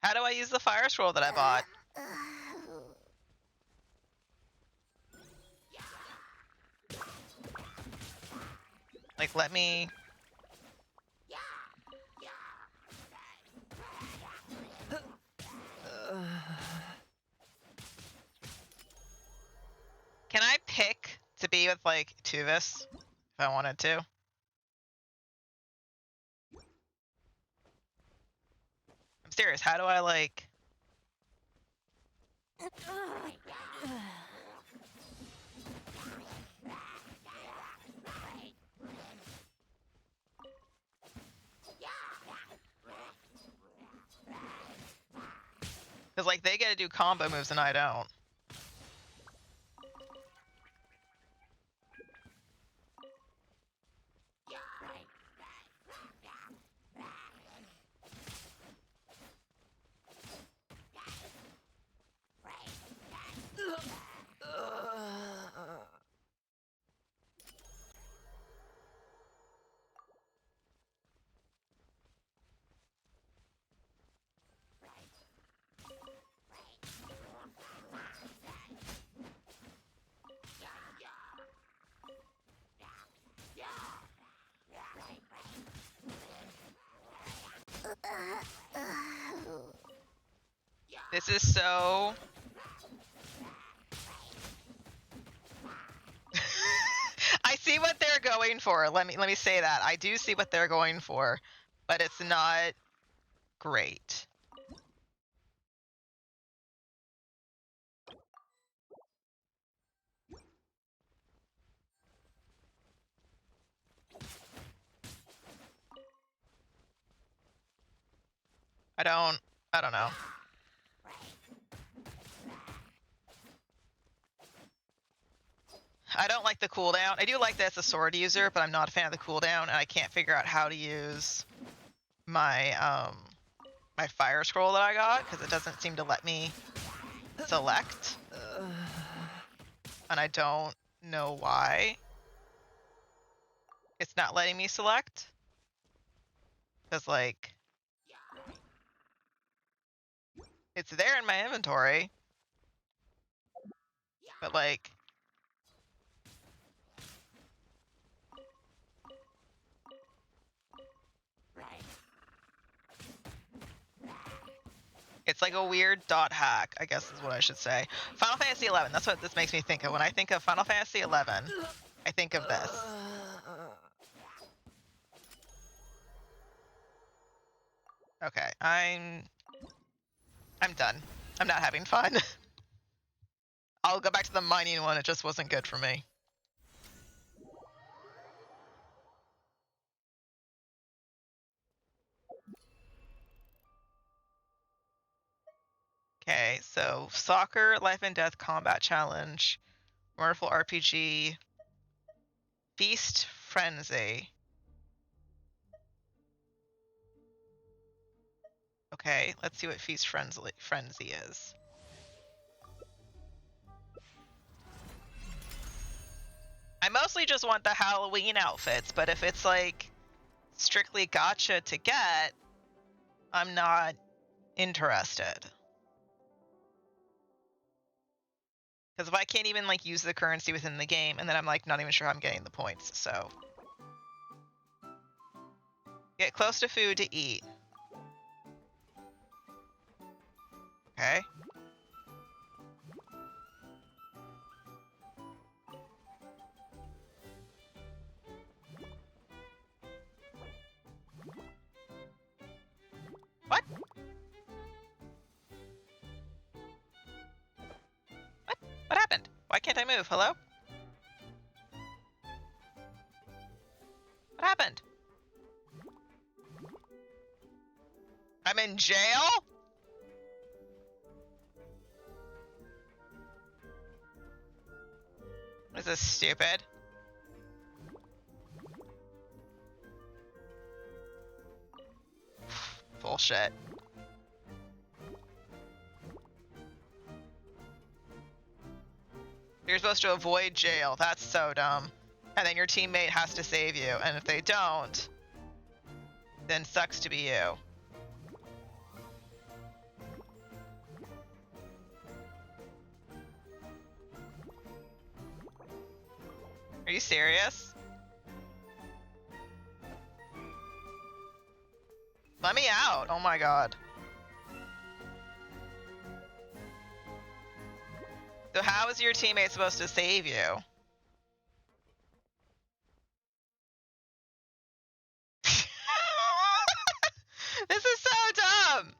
How do I use the fire scroll that I bought? Like, let me... Can I pick to be with, like, Tuvis if I wanted to? I'm serious, how do I, like... Because, like, they get to do combo moves and I don't. This is so... I see what they're going for. Let me say that. I do see what they're going for, but it's not great. I don't know. I don't like the cooldown. I do like that as a sword user, but I'm not a fan of the cooldown, and I can't figure out how to use my my fire scroll that I got because it doesn't seem to let me select, and I don't know why it's not letting me select. Because, like, it's there in my inventory, but, like, it's like a weird dot hack, I guess is what I should say. Final Fantasy 11, that's what this makes me think of. When I think of Final Fantasy 11, I think of this. Okay, I'm done. I'm not having fun. I'll go back to the mining one, it just wasn't good for me. Okay, so soccer, life and death combat challenge, wonderful RPG, feast frenzy. Okay, let's see what feast frenzy is. I mostly just want the Halloween outfits, but if it's like strictly gacha to get, I'm not interested. Because if I can't even like use the currency within the game, and then I'm like not even sure how I'm getting the points, so. Get close to food to eat. Okay. What? What happened? Why can't I move? Hello? What happened? I'm in jail? Is this stupid? Bullshit. You're supposed to avoid jail. That's so dumb. And then your teammate has to save you. And if they don't, then sucks to be you. Are you serious? Let me out. Oh my god. So how is your teammate supposed to save you? This is so dumb.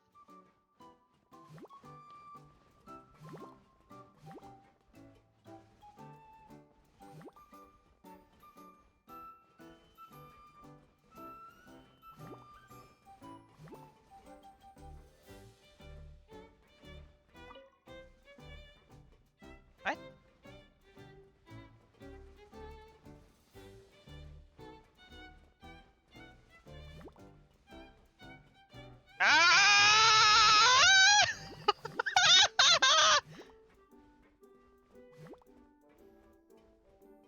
What? Ah!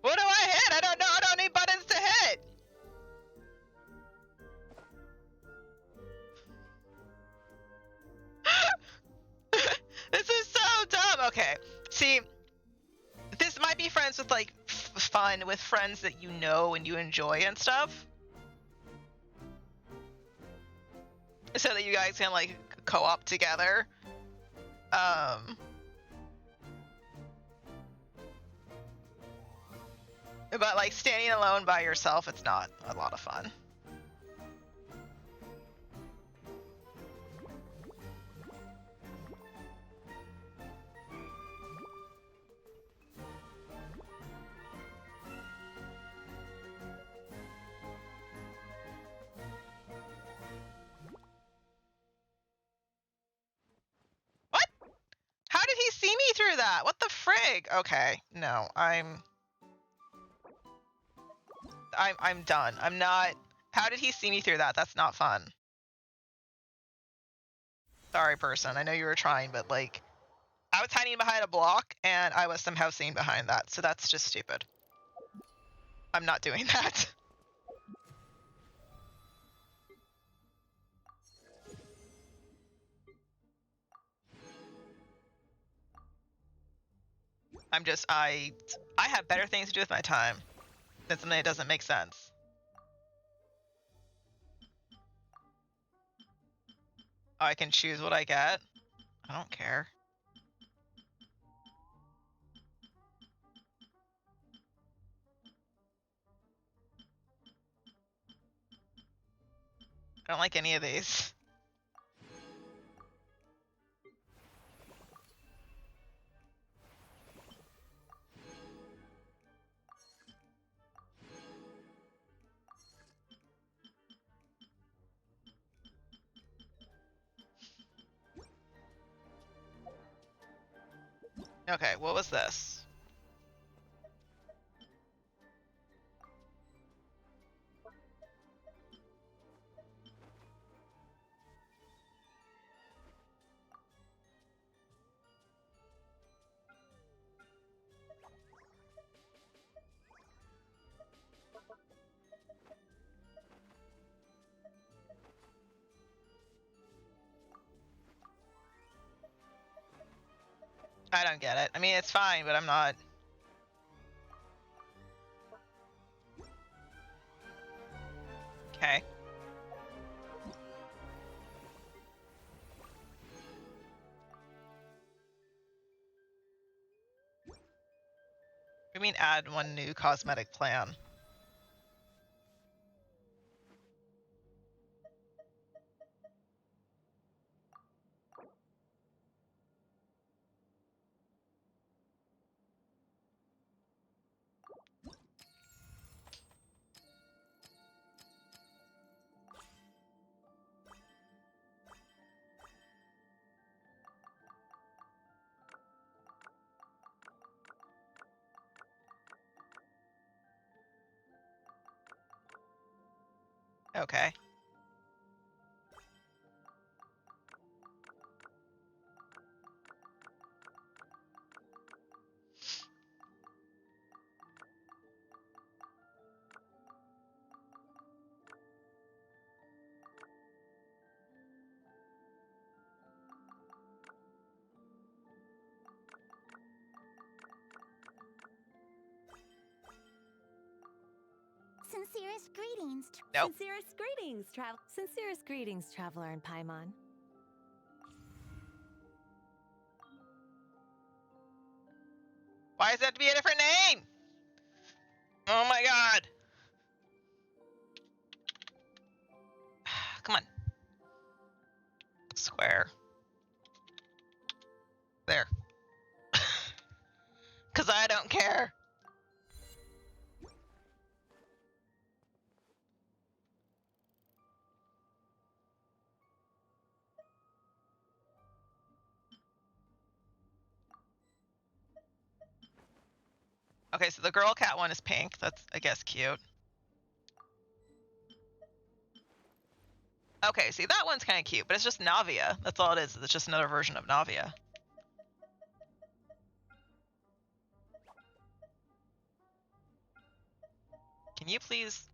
What do I hit? I don't know. I don't need buttons to hit. This is so dumb. Okay. See, this might be friends with like fun with friends that you know and you enjoy and stuff. So that you guys can like co-op together. But like standing alone by yourself, it's not a lot of fun. What? How did he see me through that? What the frig? Okay, no, I'm done. I'm not. How did he see me through that? That's not fun. Sorry, person. I know you were trying, but like, I was hiding behind a block and I was somehow seen behind that. So that's just stupid. I'm not doing that. I have better things to do with my time than something that doesn't make sense. Oh, I can choose what I get? I don't care. I don't like any of these. Okay, what was this? I don't get it. I mean, it's fine, but I'm not. Okay. I mean, add one new cosmetic plan. Okay. Sincerest greetings. Nope. Sincerest greetings, traveler in Paimon. Why does it have to be a different name? Oh my god. Come on. Square. There. Because I don't care. Okay, so the girl cat one is pink. That's, I guess, cute. Okay, see, that one's kind of cute, but it's just Navia. That's all it is. It's just another version of Navia. Can you please...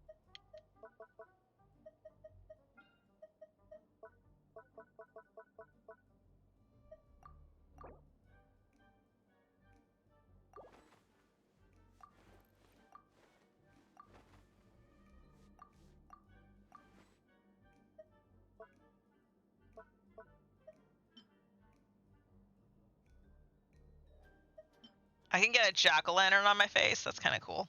I can get a jack-o'-lantern on my face. That's kind of cool.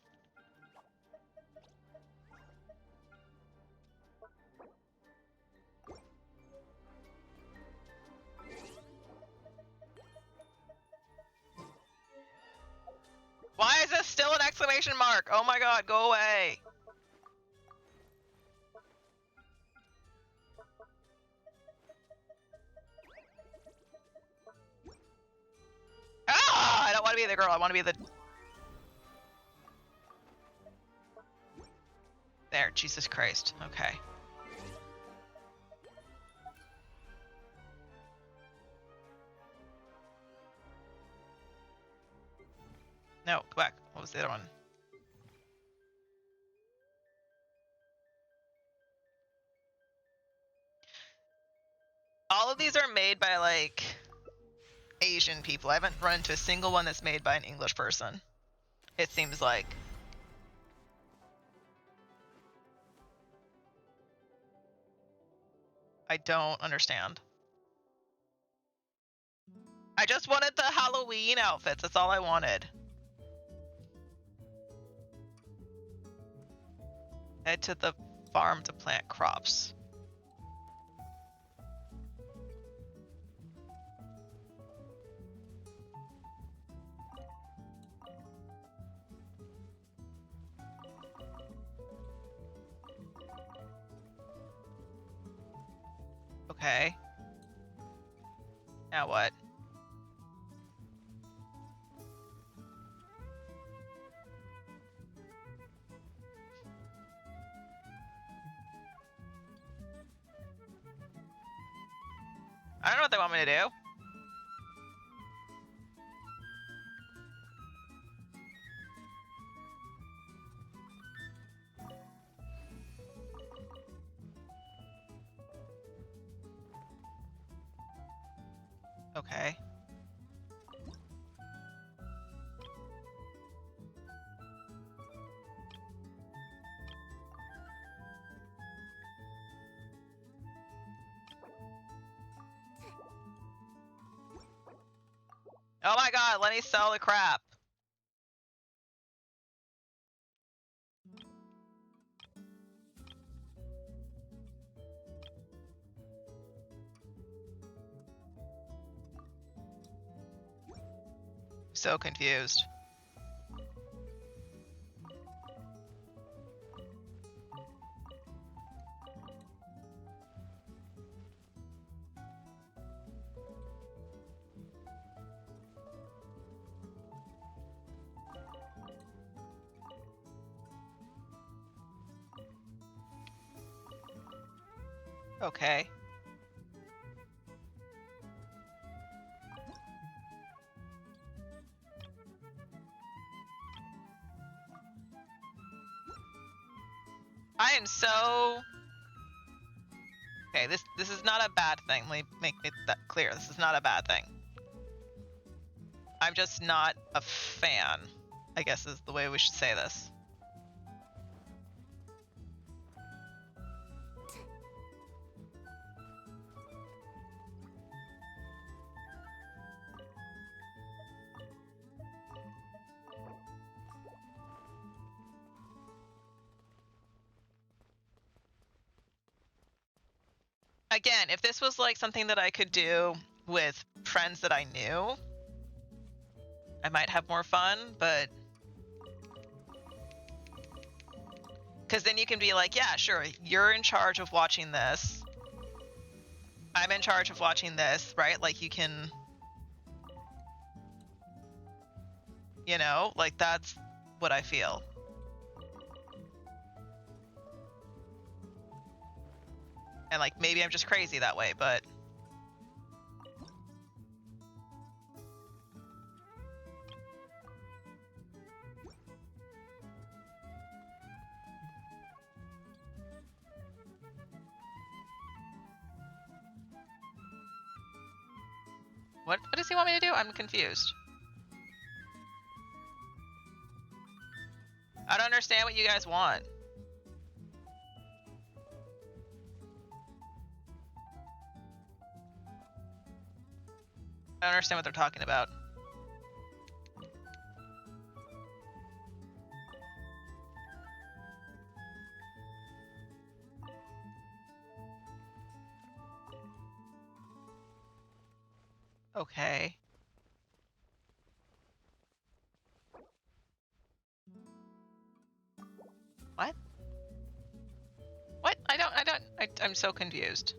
Why is this still an exclamation mark? Oh my god, go away. Ah! I don't want to be the girl. I want to be the... There, Jesus Christ. Okay. No, go back. What was the other one? All of these are made by, like, Asian people. I haven't run into a single one that's made by an English person. It seems like. I don't understand. I just wanted the Halloween outfits. That's all I wanted. Head to the farm to plant crops. Okay. Now what? I don't know what they want me to do. Okay. Oh my god, let me sell the crap. So confused. Okay. I am so... Okay, this is not a bad thing. Let me make it that clear. This is not a bad thing. I'm just not a fan, I guess is the way we should say this. Again, if this was like something that I could do with friends that I knew, I might have more fun, but because then you can be like, yeah, sure, you're in charge of watching this. I'm in charge of watching this, right? Like you can, you know, like that's what I feel. And like maybe I'm just crazy that way, but what does he want me to do? I'm confused. I don't understand what you guys want. I don't understand what they're talking about. Okay. What? What? I'm so confused.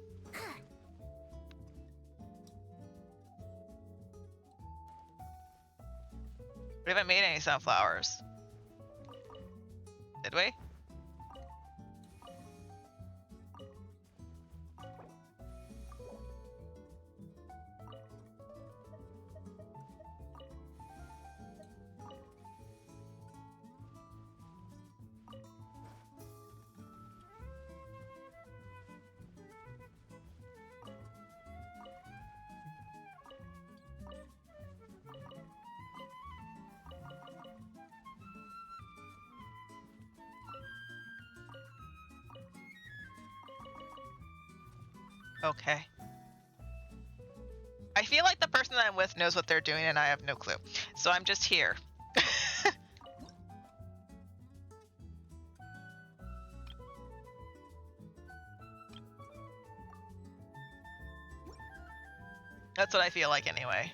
We haven't made any sunflowers. Did we? Okay. I feel like the person that I'm with knows what they're doing and I have no clue. So I'm just here. That's what I feel like anyway.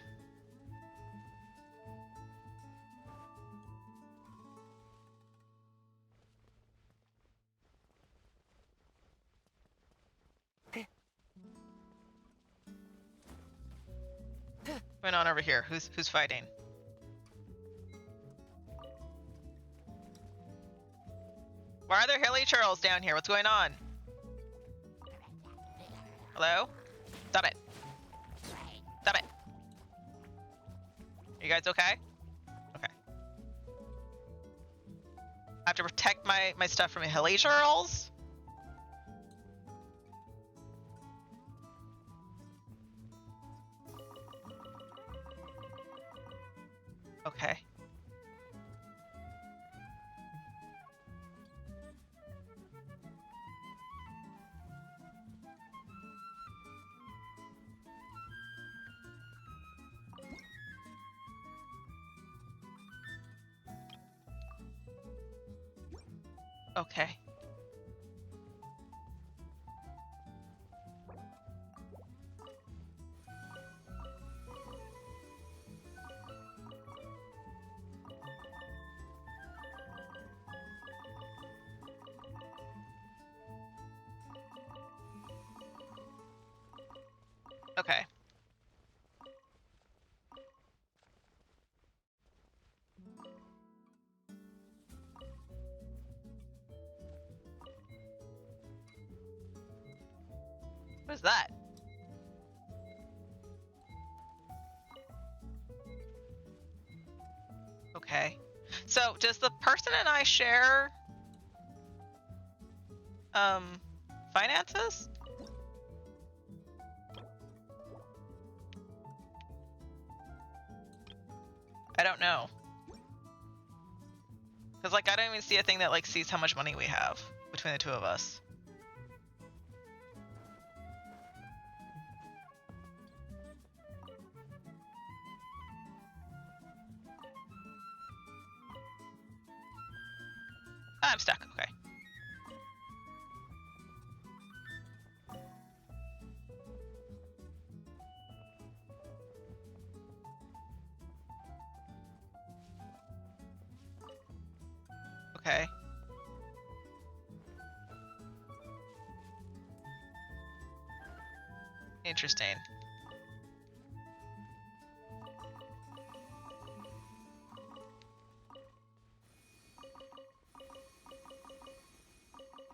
What's going on over here? Who's fighting? Why are there hilly churls down here? What's going on? Hello? Stop it. Stop it. Are you guys okay? Okay. I have to protect my stuff from hilly churls? Okay. Okay. Okay. What is that? Okay. So does the person and I share finances? I don't know. Cause like I don't even see a thing that like sees how much money we have between the two of us. I'm stuck, okay. Okay. Interesting.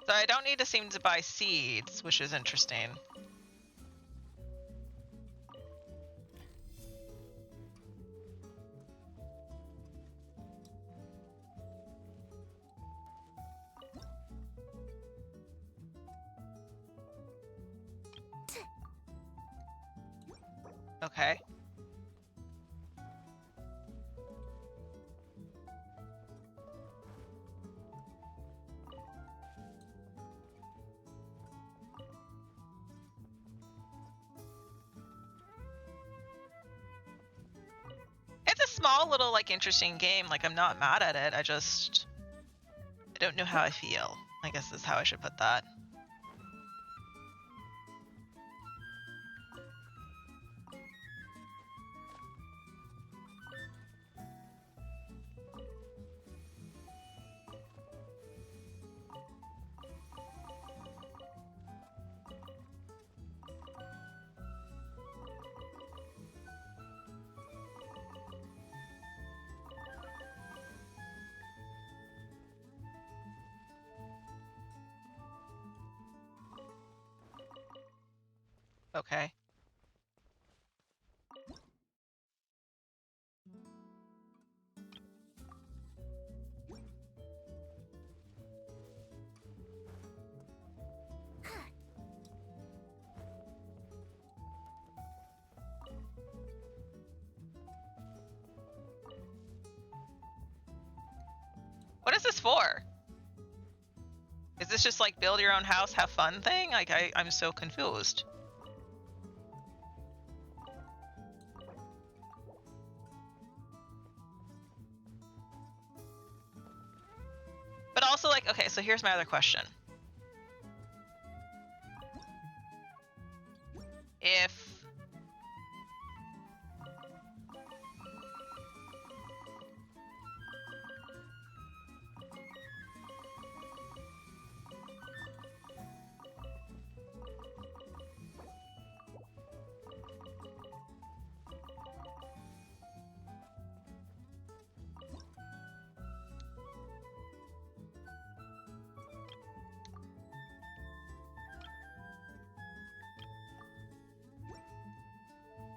So I don't need to seem to buy seeds, which is interesting. Okay. It's a small little like interesting game. Like I'm not mad at it. I don't know how I feel. I guess is how I should put that. Okay. What is this for? Is this just like build your own house, have fun thing? Like I'm so confused. But also like, okay, so here's my other question. If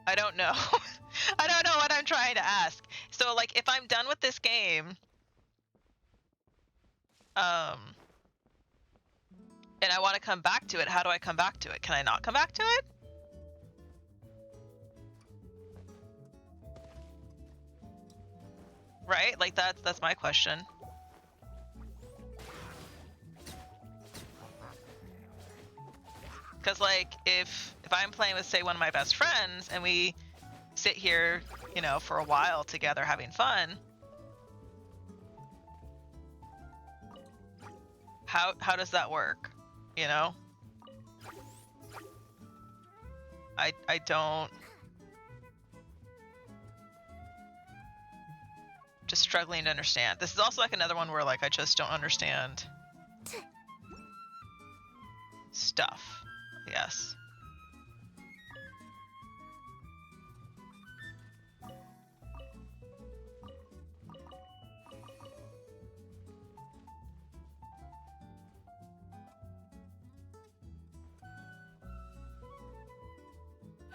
I don't know. I don't know what I'm trying to ask. So like if I'm done with this game, and I want to come back to it, how do I come back to it? Can I not come back to it? Right? Like that's my question. Cuz like if I'm playing with say one of my best friends and we sit here, you know, for a while together having fun, how does that work? You know? I don't, just struggling to understand. This is also like another one where like I just don't understand stuff. Yes.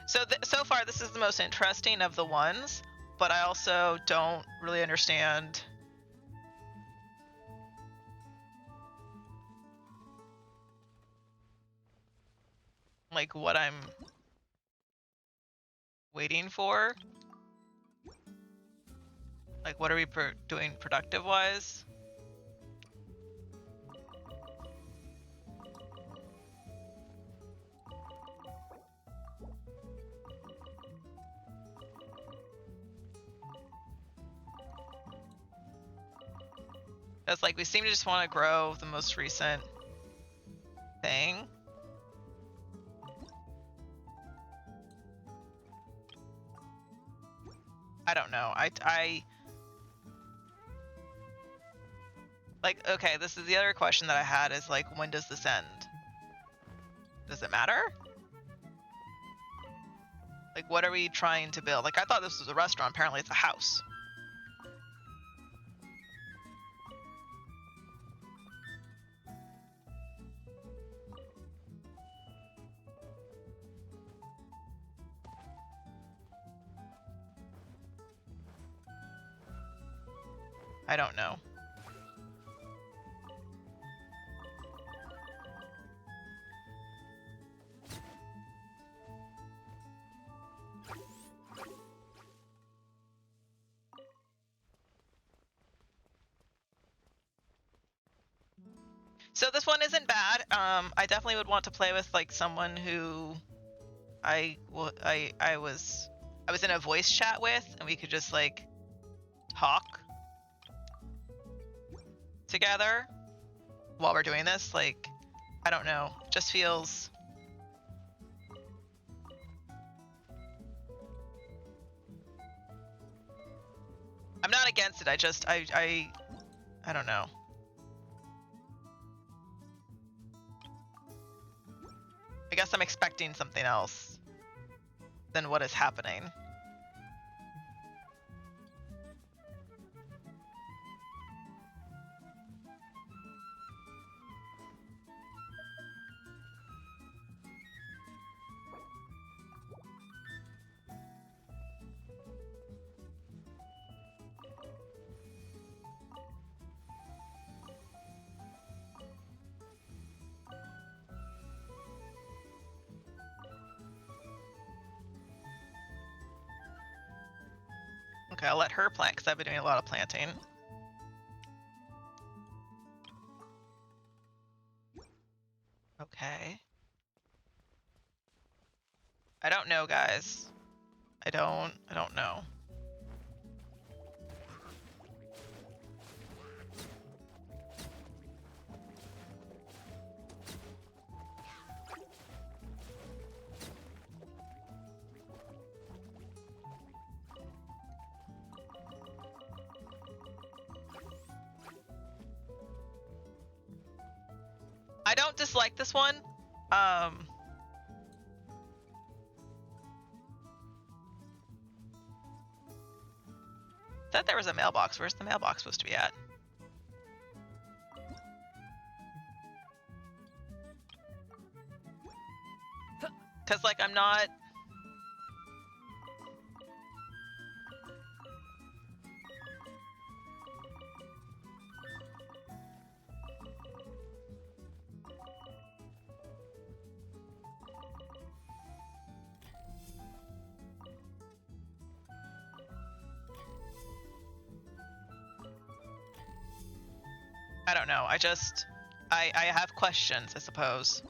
So so far this is the most interesting of the ones, but I also don't really understand like what I'm waiting for. Like what are we doing productive wise? It's like we seem to just want to grow the most recent thing. I don't know. Like, okay, this is the other question that I had is like, when does this end? Does it matter? Like, what are we trying to build? Like, I thought this was a restaurant. Apparently it's a house. I don't know. So this one isn't bad. I definitely would want to play with like someone who I was in a voice chat with, and we could just like talk together while we're doing this. Like, I don't know, just feels. I'm not against it. I just I don't know. I guess I'm expecting something else than what is happening. Okay, I'll let her plant because I've been doing a lot of planting. Okay. I don't know, guys. I don't know. I don't dislike this one. Said there was a mailbox. Where's the mailbox supposed to be at? Cause like I'm not. I don't know. I have questions, I suppose.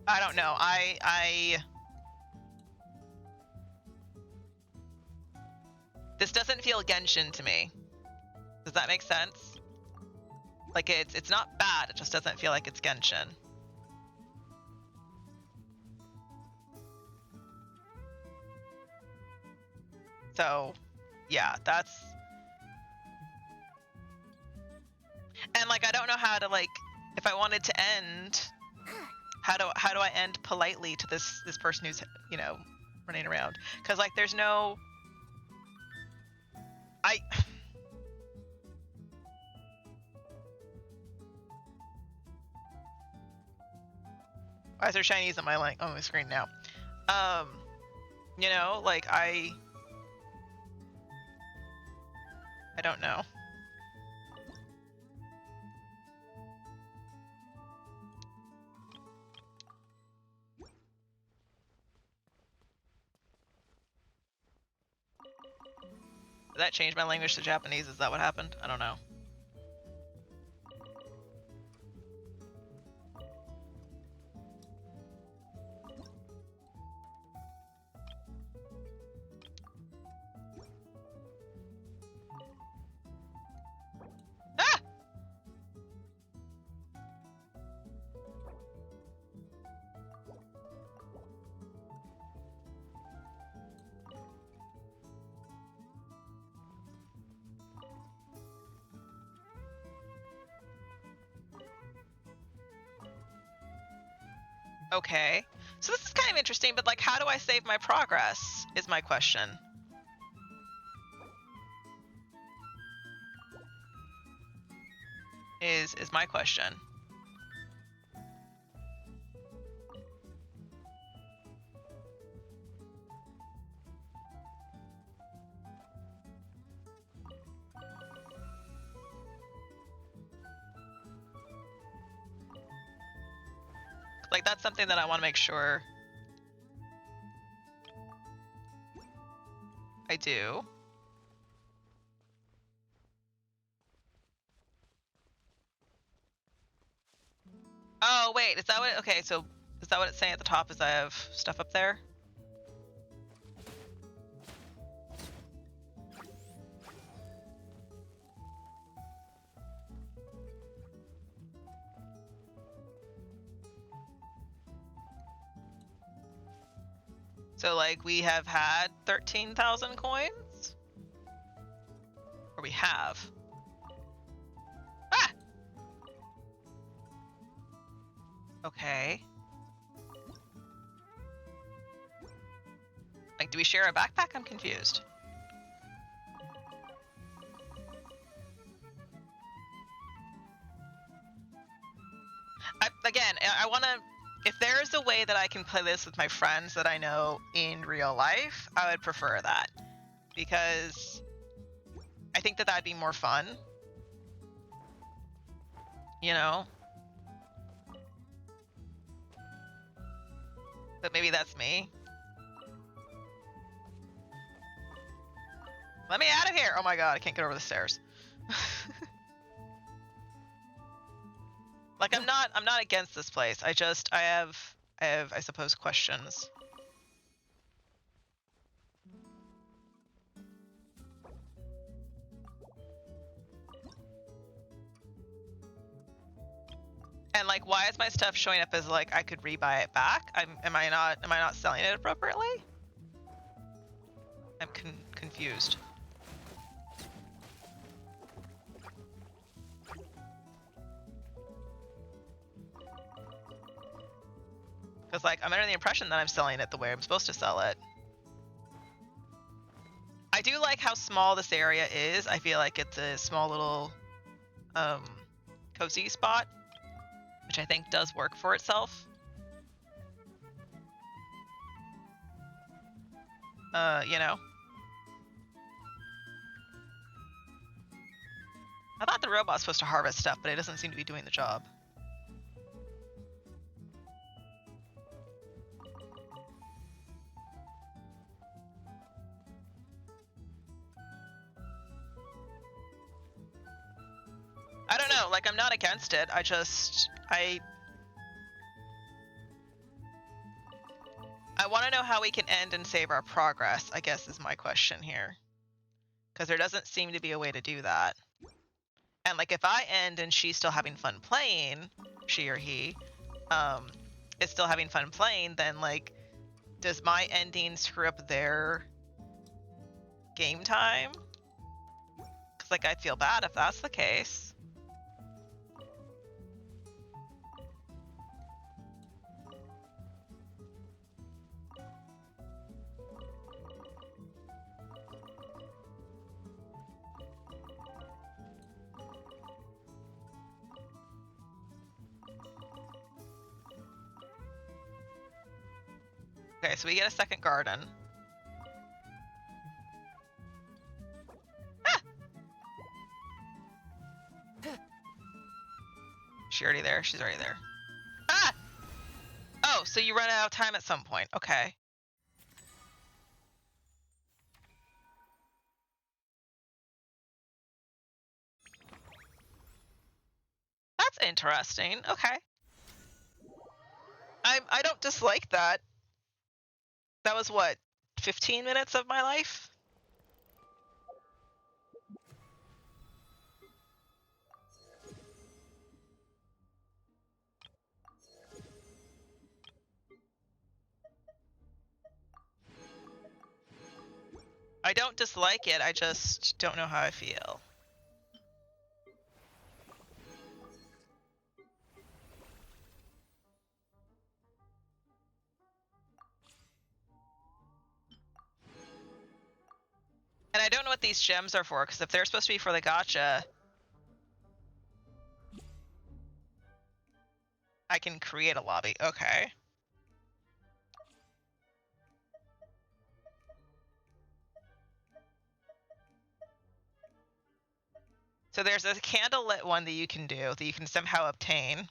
I don't know. This doesn't feel Genshin to me. Does that make sense? Like it's not bad, it just doesn't feel like it's Genshin. So, yeah, that's. And like I don't know how to like if I wanted to end how do I end politely to this person who's, you know, running around? Cuz like there's no Why is there Chinese on my on my screen now? You know, like I don't know. Did that change my language to Japanese? Is that what happened? I don't know. Okay. So this is kind of interesting, but like, how do I save my progress is my question. Is my question. Like, that's something that I want to make sure I do. Oh, wait, is that what okay, so is that what it's saying at the top, is I have stuff up there? So, like, we have had 13,000 coins? Or we have? Ah! Okay. Like, do we share a backpack? I'm confused. I want to... If there's a way that I can play this with my friends that I know in real life, I would prefer that. Because I think that that'd be more fun. You know? But maybe that's me. Let me out of here! Oh my god, I can't get over the stairs. Like, I'm not against this place. I have, I suppose, questions. And like, why is my stuff showing up as like I could rebuy it back? Am I not selling it appropriately? I'm confused. Because, like, I'm under the impression that I'm selling it the way I'm supposed to sell it. I do like how small this area is. I feel like it's a small little cozy spot, which I think does work for itself. You know. I thought the robot's supposed to harvest stuff, but it doesn't seem to be doing the job. I don't know, like, I'm not against it. I want to know how we can end and save our progress, I guess is my question here. Because there doesn't seem to be a way to do that. And, like, if I end and she's still having fun playing, she or he, is still having fun playing, then, like, does my ending screw up their game time? Because, like, I'd feel bad if that's the case. Okay, so we get a second garden. Ah! She already there? She's already there. Ah! Oh, so you run out of time at some point. Okay. That's interesting. Okay. I don't dislike that. That was what, 15 minutes of my life? I don't dislike it, I just don't know how I feel. And I don't know what these gems are for, because if they're supposed to be for the gacha, I can create a lobby. Okay. So there's a candlelit one that you can do, that you can somehow obtain.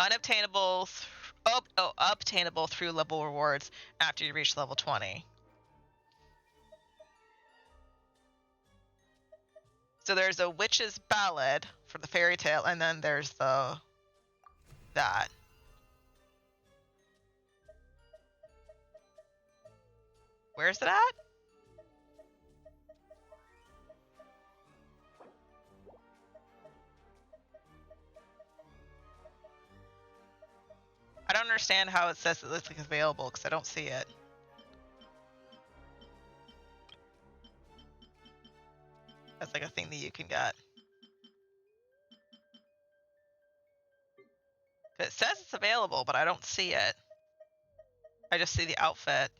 Unobtainable, obtainable through level rewards after you reach level 20. So there's a witch's ballad for the fairy tale, and then there's that. Where's it at? I don't understand how it says it's like available, because I don't see it. That's like a thing that you can get. It says it's available, but I don't see it. I just see the outfit.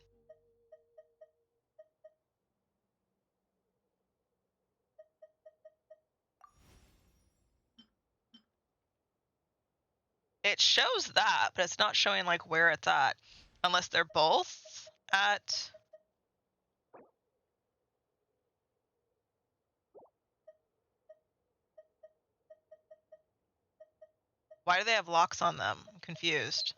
It shows that, but it's not showing like where it's at. Unless they're both at... Why do they have locks on them? I'm confused.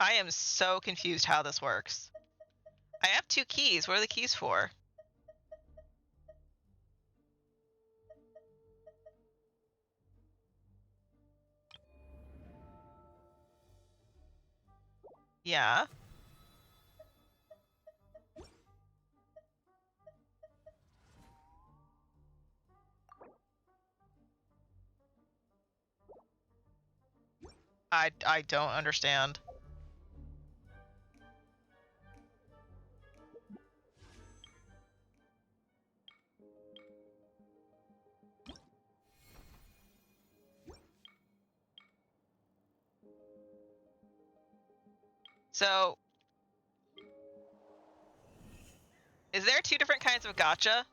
I am so confused how this works. I have 2 keys. What are the keys for? Yeah. I don't understand. So, is there 2 different kinds of gacha?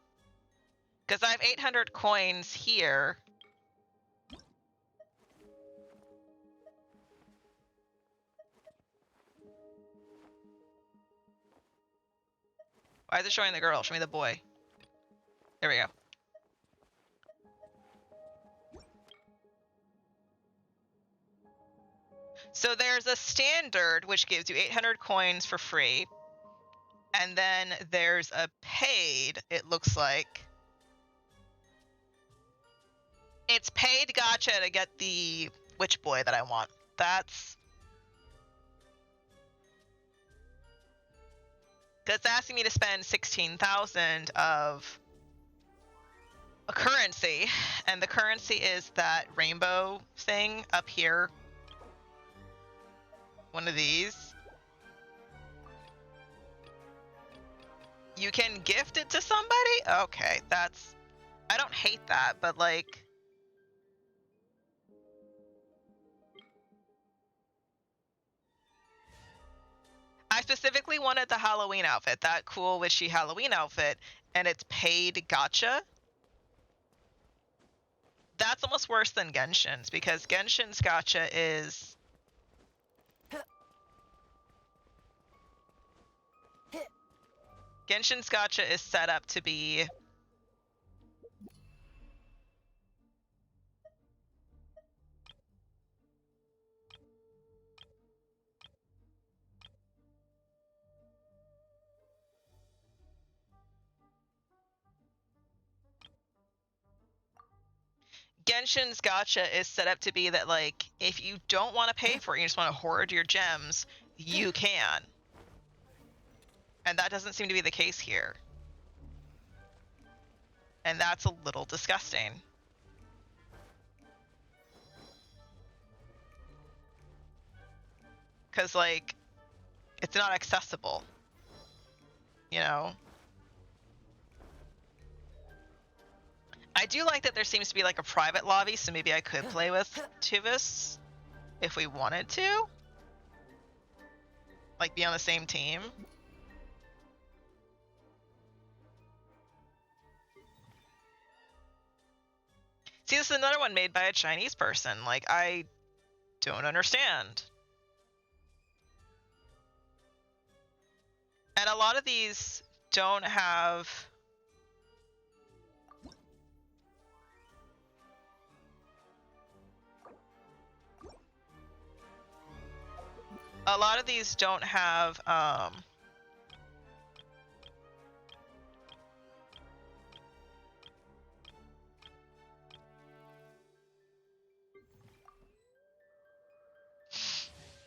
Because I have 800 coins here. Why is it showing the girl? Show me the boy. There we go. So there's a standard, which gives you 800 coins for free. And then there's a paid, it looks like. It's paid gacha to get the witch boy that I want. That's asking me to spend 16,000 of a currency, and the currency is that rainbow thing up here. One of these. You can gift it to somebody? Okay, that's... I don't hate that, but like... I specifically wanted the Halloween outfit, that cool witchy Halloween outfit, and it's paid gacha. That's almost worse than Genshin's, because Genshin's gacha is... Genshin's gacha is set up to be... Genshin's gacha is set up to be that, like, if you don't want to pay for it, you just want to hoard your gems, you can. And that doesn't seem to be the case here. And that's a little disgusting. Because, like, it's not accessible. you know. I do like that there seems to be like a private lobby, so maybe I could play with Tuvis if we wanted to. Like, be on the same team. See, this is another one made by a Chinese person. Like, I don't understand. And a lot of these don't have... A lot of these don't have,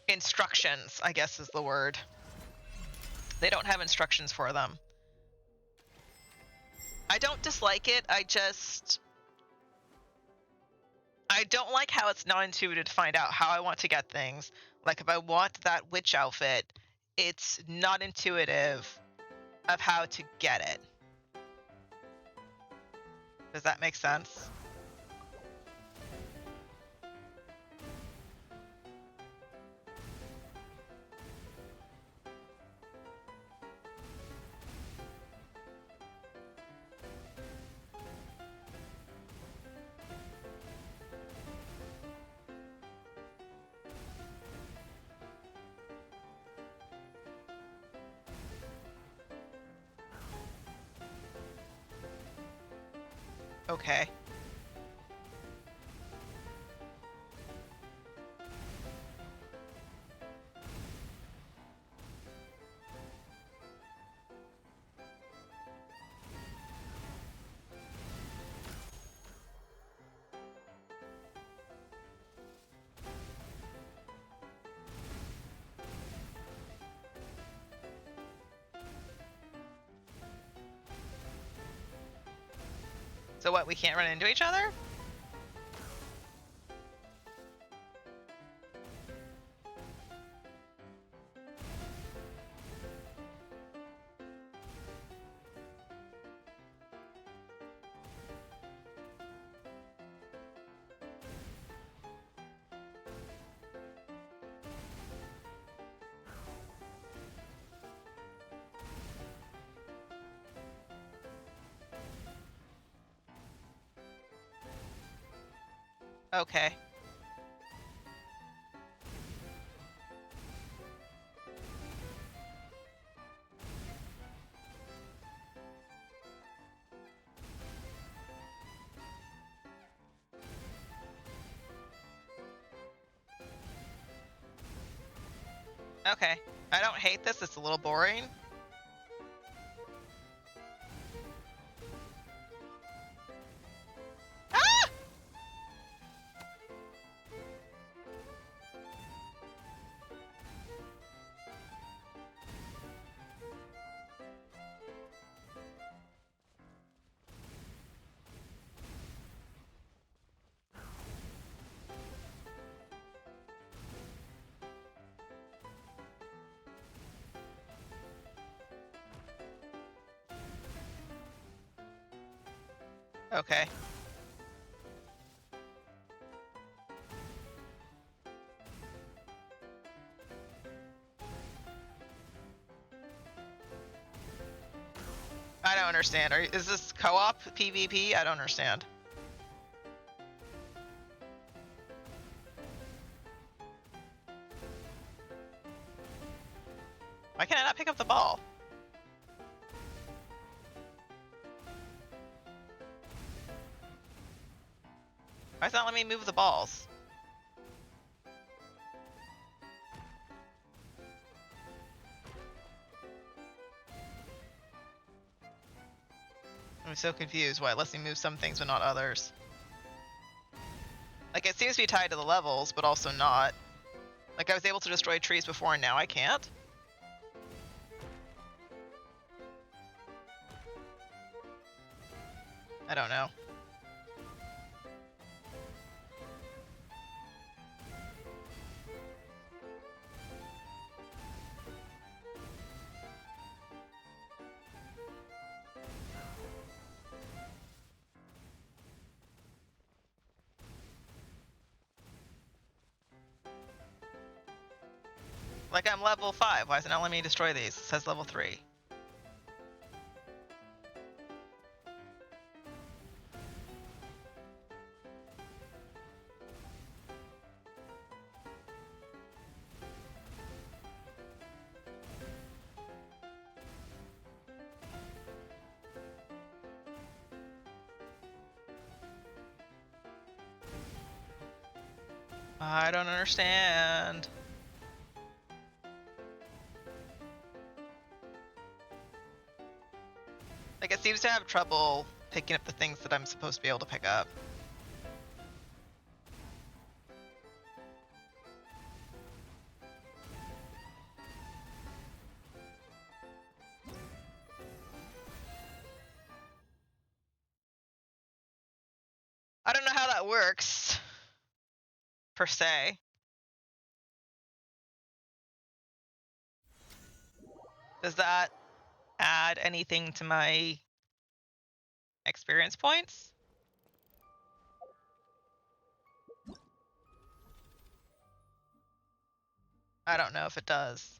instructions, I guess is the word. They don't have instructions for them. I don't dislike it, I don't like how it's not intuitive to find out how I want to get things. Like, if I want that witch outfit, it's not intuitive of how to get it. Does that make sense? Okay. So what, we can't run into each other? Okay. Okay. I don't hate this, it's a little boring. Ah! Okay. I don't understand. Is this co-op PvP? I don't understand. Why can I not pick up the ball? Why is it not letting me move the balls? I'm so confused why it lets me move some things but not others. Like, it seems to be tied to the levels, but also not. Like, I was able to destroy trees before and now I can't? I don't know. Like I'm level 5. Why is it not letting me destroy these? It says level 3. I don't understand. Like, it seems to have trouble picking up the things that I'm supposed to be able to pick up. I don't know how that works, per se. Does that add anything to my experience points? I don't know if it does.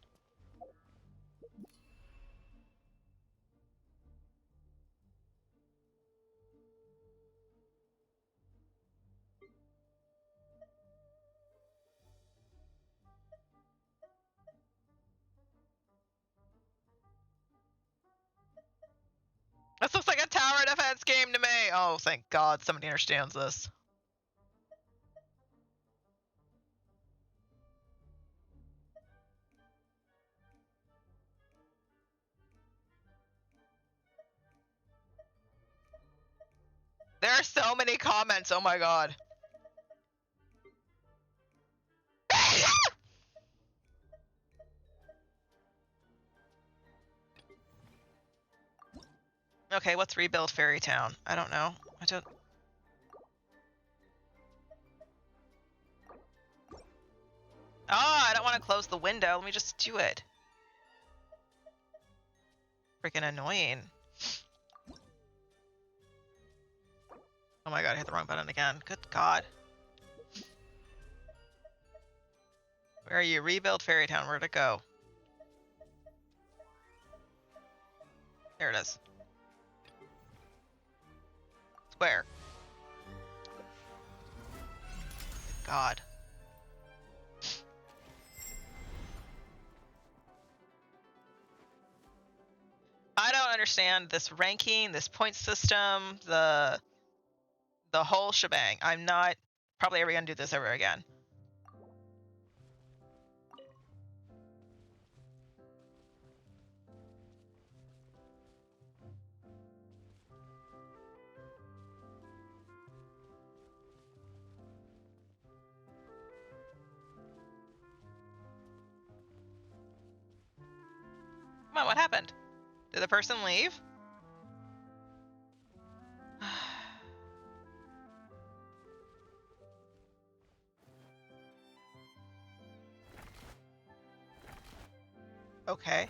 This looks like a tower defense game to me. Oh, thank God somebody understands this. There are so many comments. Oh my God. Okay, what's rebuild Fairy Town? I don't know. I don't. I don't want to close the window. Let me just do it. Freaking annoying. Oh my God, I hit the wrong button again. Good God. Where are you? Rebuild Fairy Town. Where'd it go? There it is. Where? God. I don't understand this ranking, this point system, the whole shebang. I'm not probably ever gonna do this ever again. Come on, what happened? Did the person leave? Okay.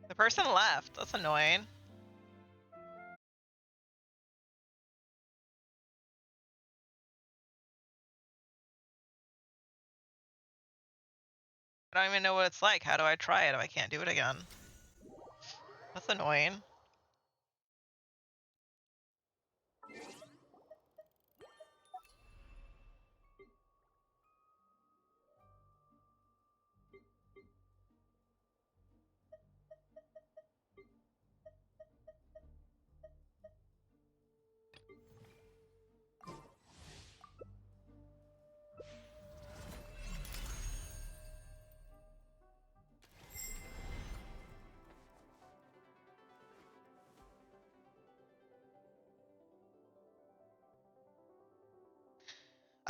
The person left. That's annoying. I don't even know what it's like. How do I try it if I can't do it again? That's annoying.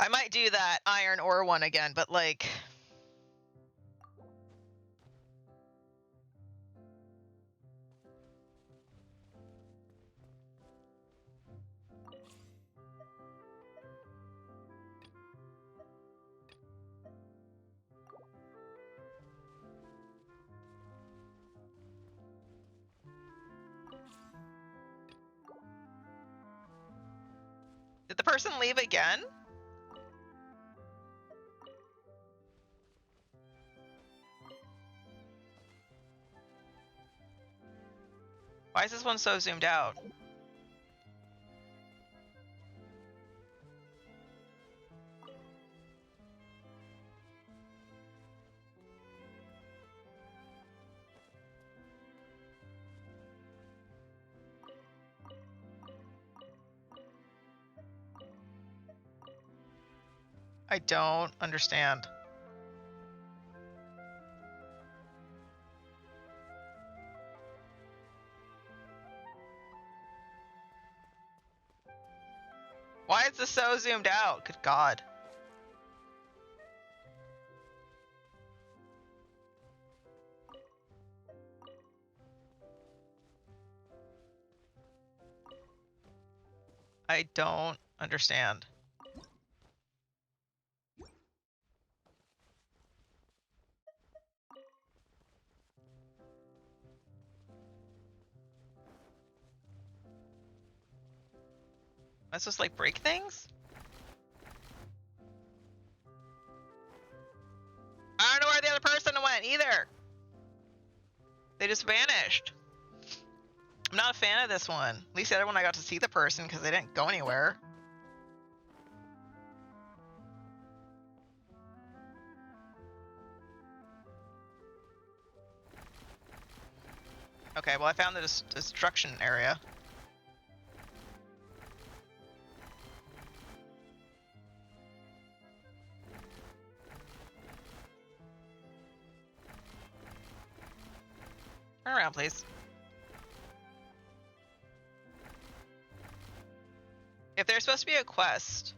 I might do that iron ore one again, but like... person leave again? Why is this one so zoomed out? I don't understand. Why is this so zoomed out? Good God. I don't understand. Am I supposed to like break things? I don't know where the other person went either. They just vanished. I'm not a fan of this one. At least the other one I got to see the person because they didn't go anywhere. Okay, well I found the destruction area. Turn around, please. If there's supposed to be a quest.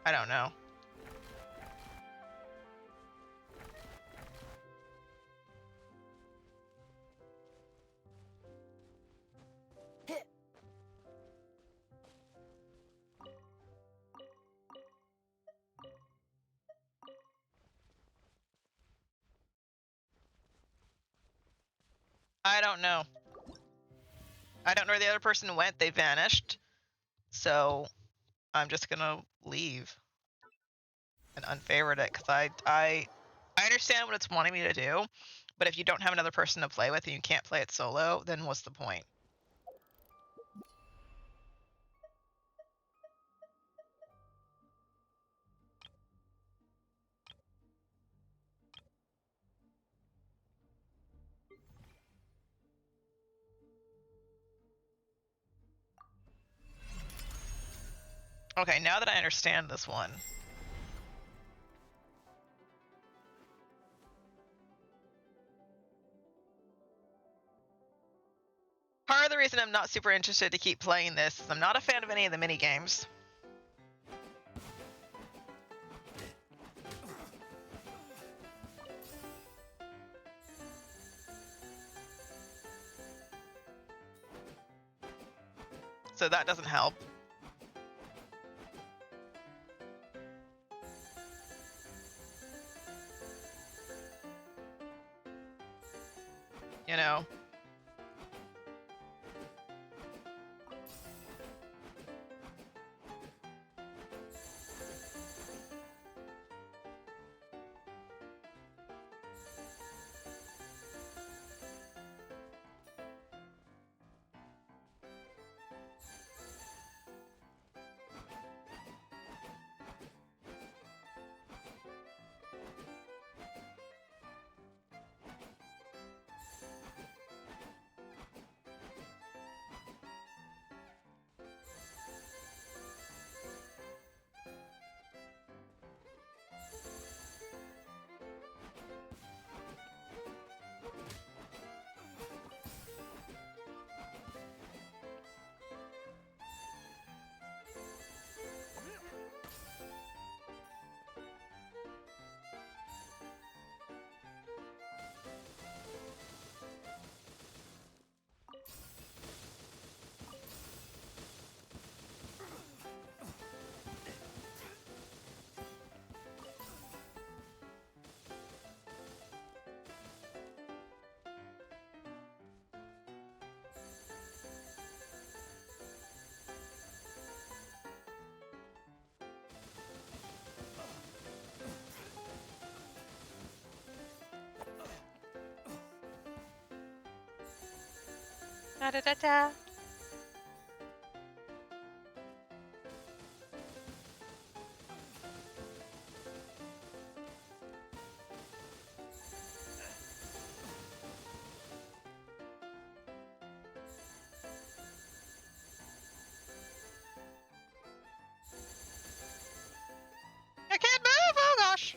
I don't know. I don't know. I don't know where the other person went. They vanished. So I'm just gonna leave and unfavorite it because I understand what it's wanting me to do, but if you don't have another person to play with and you can't play it solo, then what's the point? Okay, now that I understand this one. Part of the reason I'm not super interested to keep playing this is I'm not a fan of any of the mini games. So that doesn't help. You know? Da da da da. I can't move! Oh gosh!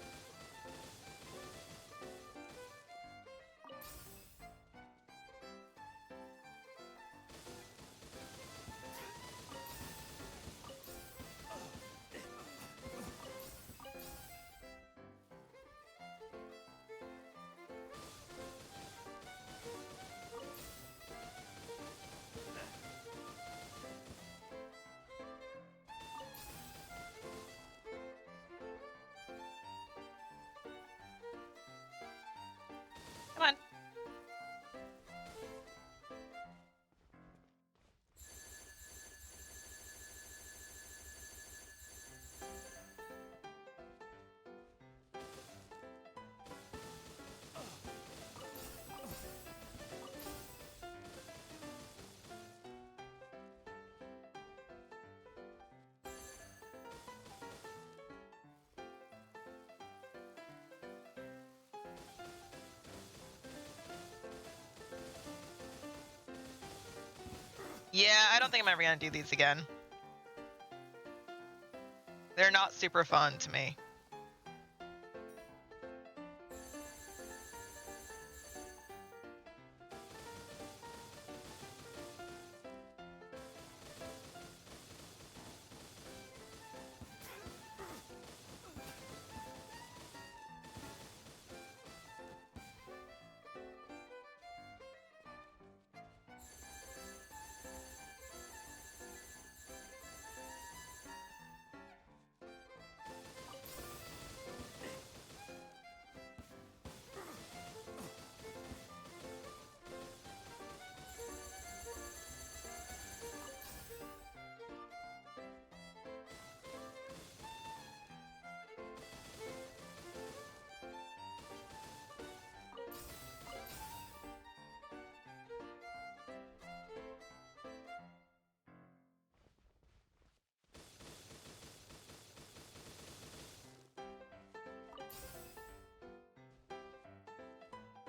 Come on. Yeah, I don't think I'm ever gonna do these again. They're not super fun to me.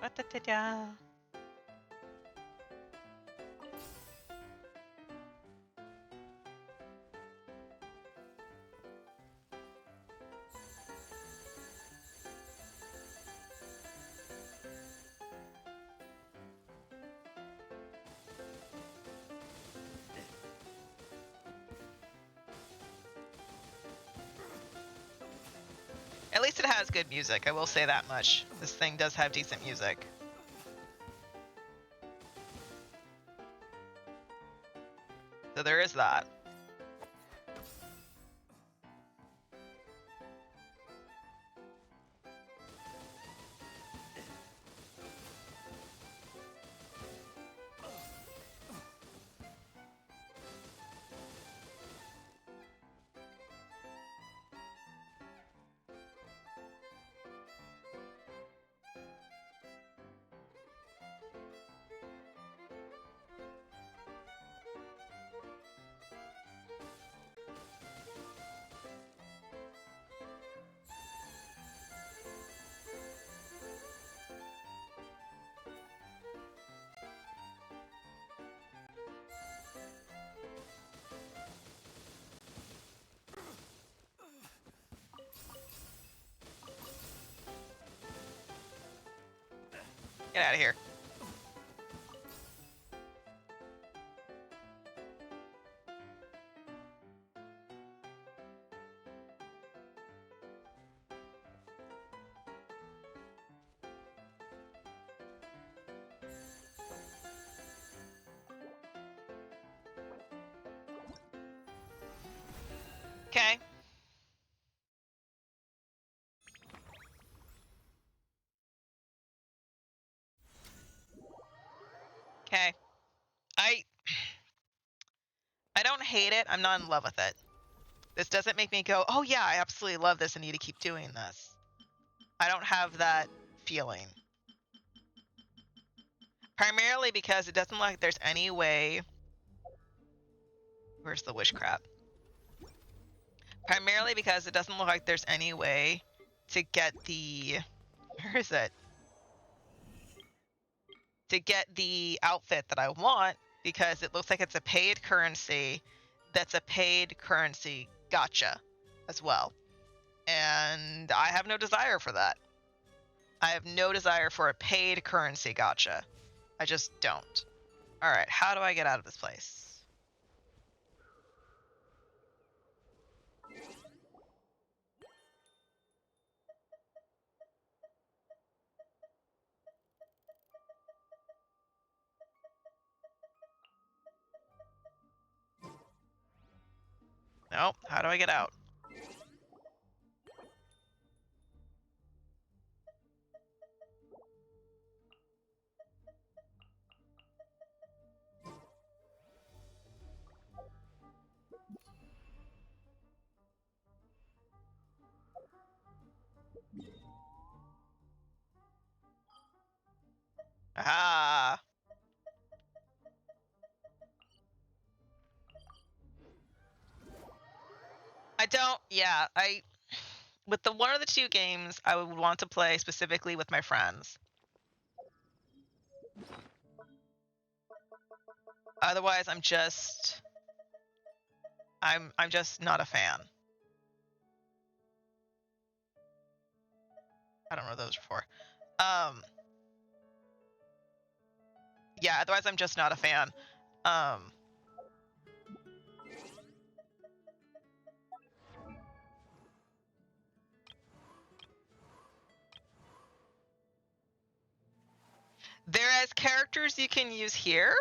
Da-da-da-da. At least it has good music, I will say that much. This thing does have decent music. So there is that. Get out of here. Okay. Okay. I don't hate it. I'm not in love with it. This doesn't make me go, oh yeah, I absolutely love this and need to keep doing this. I don't have that feeling. Primarily because it doesn't look like there's any way... Where's the wish crap? Primarily because it doesn't look like there's any way to get the... Where is it? To get the outfit that I want, because it looks like it's a paid currency that's a paid currency gacha as well. And I have no desire for that. I have no desire for a paid currency gacha. I just don't. Alright, how do I get out of this place? Nope, how do I get out? Ah. With the one of the two games, I would want to play specifically with my friends. Otherwise, I'm just not a fan. I don't know those before. Yeah, otherwise I'm just not a fan. There as characters you can use here.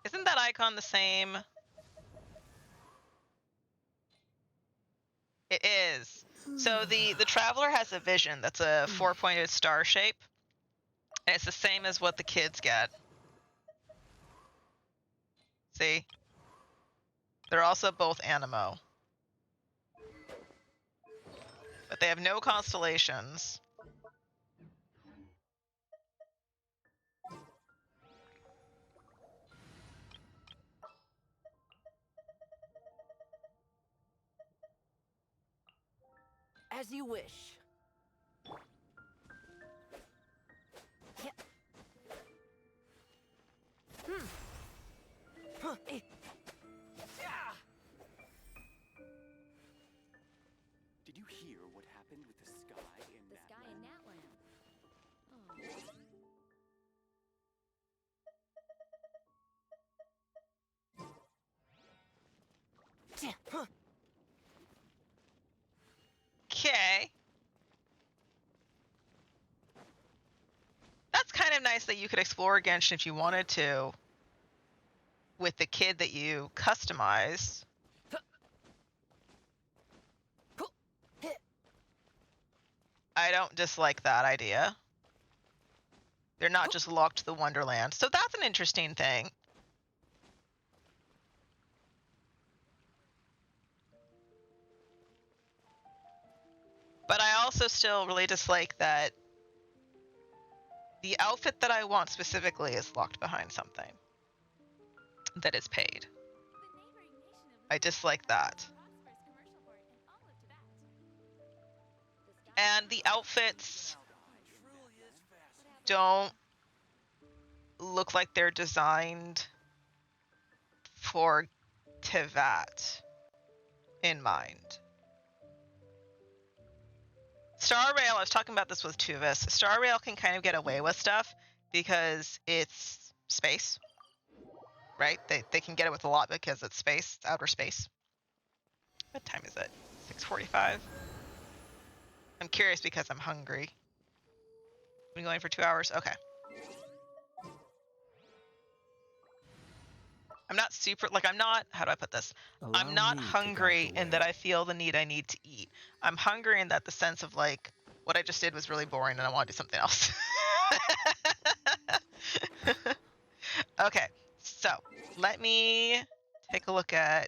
Isn't that icon the same? It is. So the Traveler has a vision that's a 4-pointed star shape. And it's the same as what the kids get. See? They're also both Animo. But they have no constellations. As you wish. Did you hear what happened with the sky in The sky in Natland. Okay. That's kind of nice that you could explore Genshin if you wanted to with the kid that you customized. I don't dislike that idea. They're not just locked to the Wonderland. So that's an interesting thing. But I also still really dislike that the outfit that I want specifically is locked behind something that is paid. I dislike that. And the outfits don't look like they're designed for Tevat in mind. Star Rail, I was talking about this with two of us. Star Rail can kind of get away with stuff because it's space, right? They can get it with a lot because it's space, it's outer space. What time is it? 6:45. I'm curious because I'm hungry. Been going for 2 hours? Okay. I'm not super, like, I'm not, how do I put this? Allow I'm not me to guide hungry the in way. that I feel the need I need to eat. I'm hungry in that the sense of, like, what I just did was really boring and I want to do something else. Okay, so let me take a look at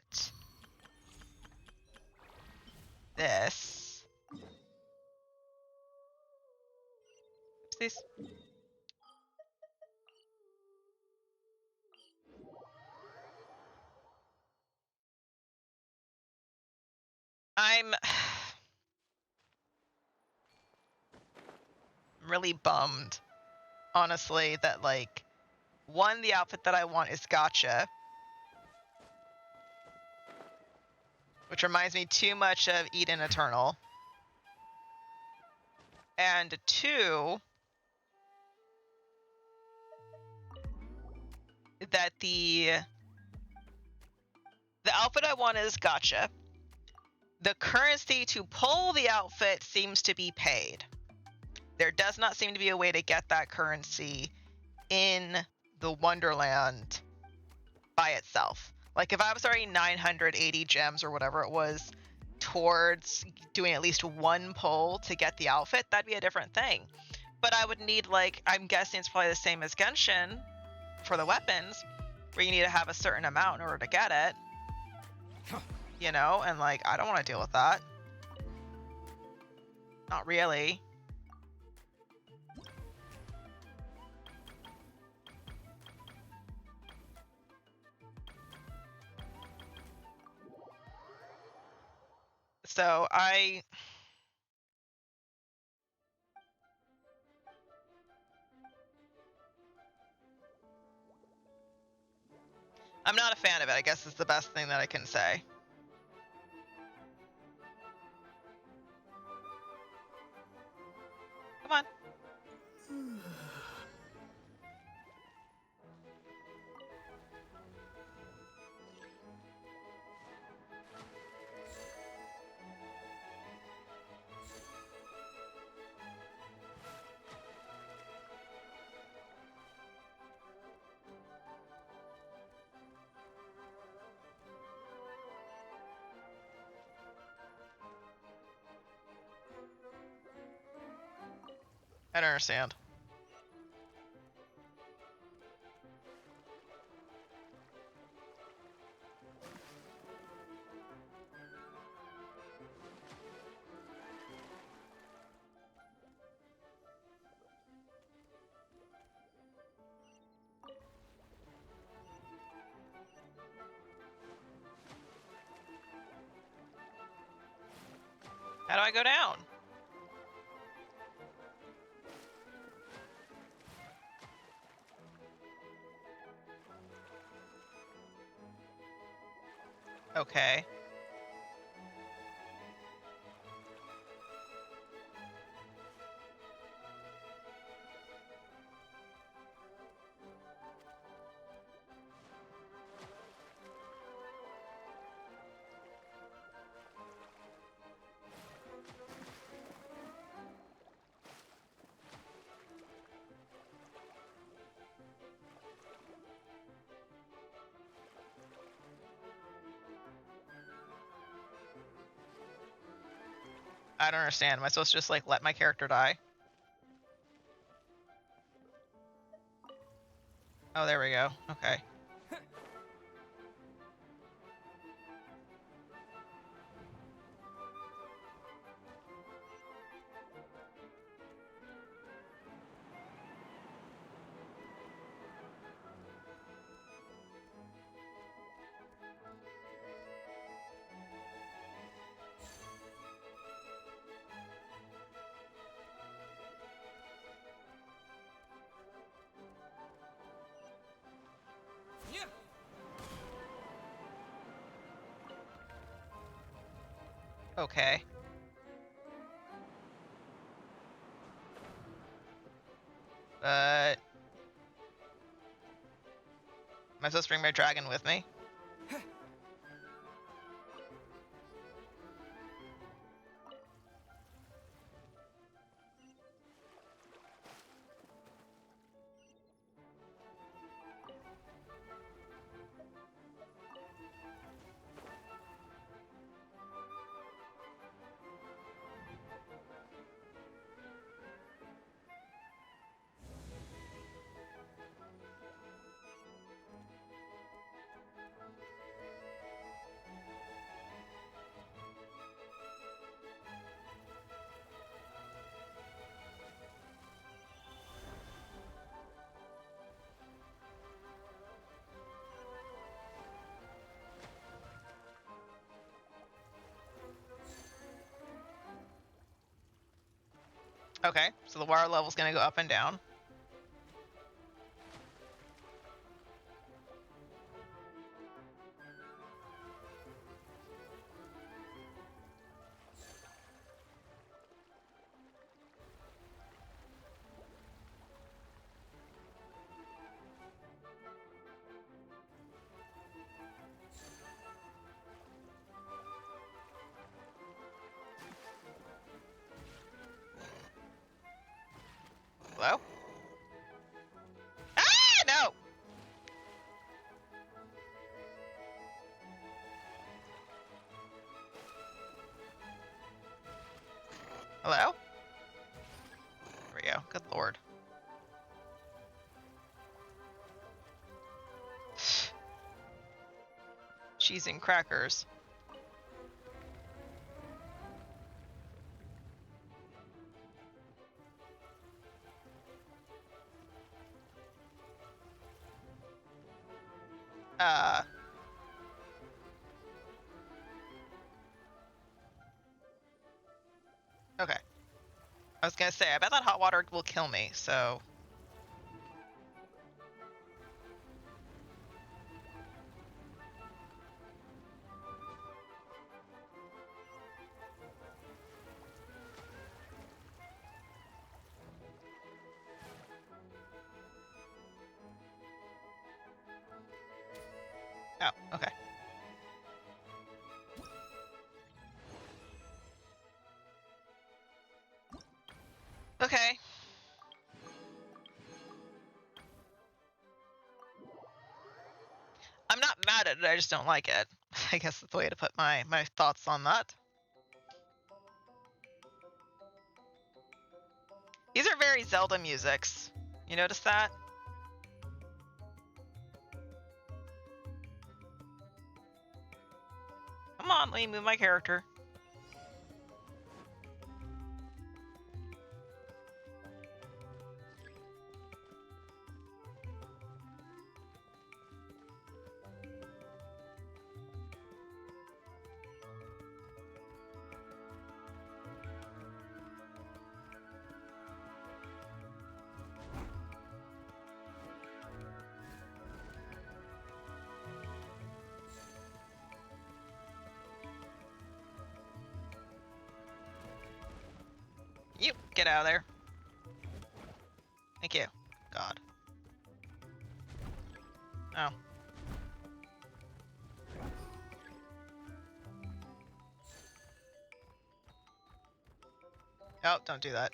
this. Oopsies. I'm really bummed, honestly, that, like, one, the outfit that I want is gotcha, which reminds me too much of Eden Eternal. And two, that the outfit I want is gotcha. The currency to pull the outfit seems to be paid. There does not seem to be a way to get that currency in the Wonderland by itself. Like, if I was already 980 gems or whatever it was towards doing at least one pull to get the outfit, that'd be a different thing. But I would need, like, I'm guessing it's probably the same as Genshin for the weapons, where you need to have a certain amount in order to get it. You know, and, like, I don't want to deal with that. Not really. So I'm not a fan of it, I guess is the best thing that I can say. Come on. I don't understand. How do I go down? Okay. I don't understand. Am I supposed to just, like, let my character die? Oh, there we go. Okay. Yeah. Okay. But am I supposed to bring my dragon with me? Okay, so the water level's gonna go up and down. Hello? Ah, no! Hello? There we go. Good lord. Cheese and crackers. Okay. I was gonna say, I bet that hot water will kill me, so... Oh, okay. Okay. I'm not mad at it, I just don't like it. I guess that's the way to put my thoughts on that. These are very Zelda musics. You notice that? Come on, let me move my character. You get out of there. Thank you. God. Oh. Oh, don't do that.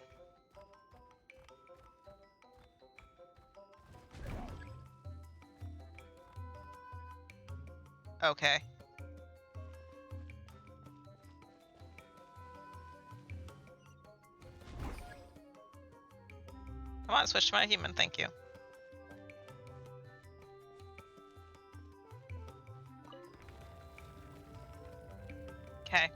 Okay. Come on, switch to my human, thank you. Okay.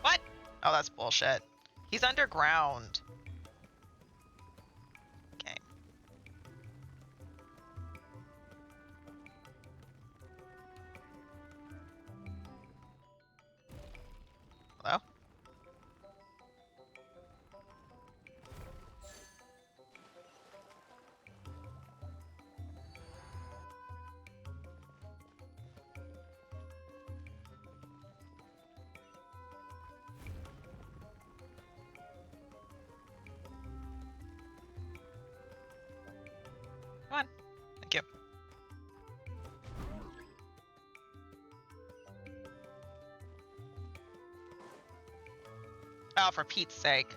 What? Oh, that's bullshit. He's underground. Okay. Hello? Come on. Thank you. Oh, for Pete's sake.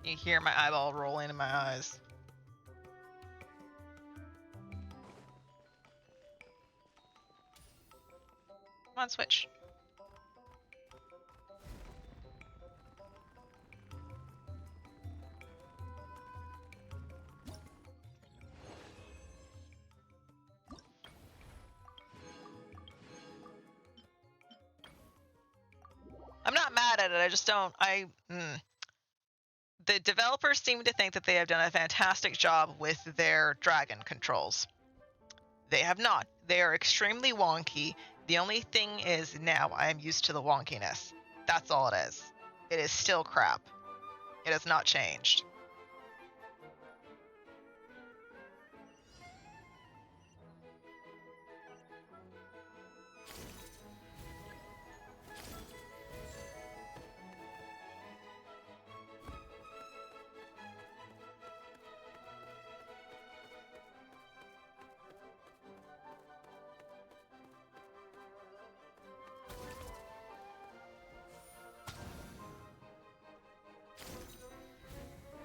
You hear my eyeball rolling in my eyes. on, switch. I'm not mad at it. I just don't. The developers seem to think that they have done a fantastic job with their dragon controls. They have not. They are extremely wonky. The only thing is now I am used to the wonkiness. That's all it is. It is still crap. It has not changed.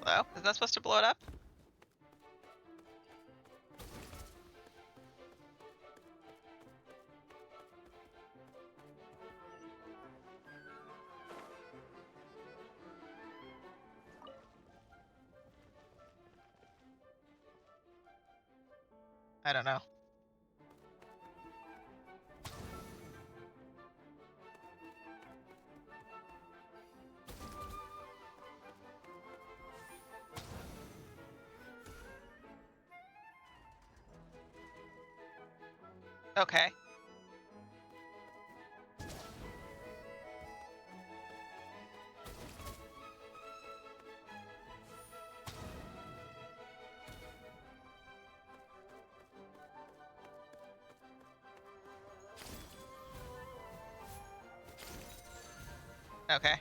Hello? Isn't that supposed to blow it up? I don't know. Okay. Okay.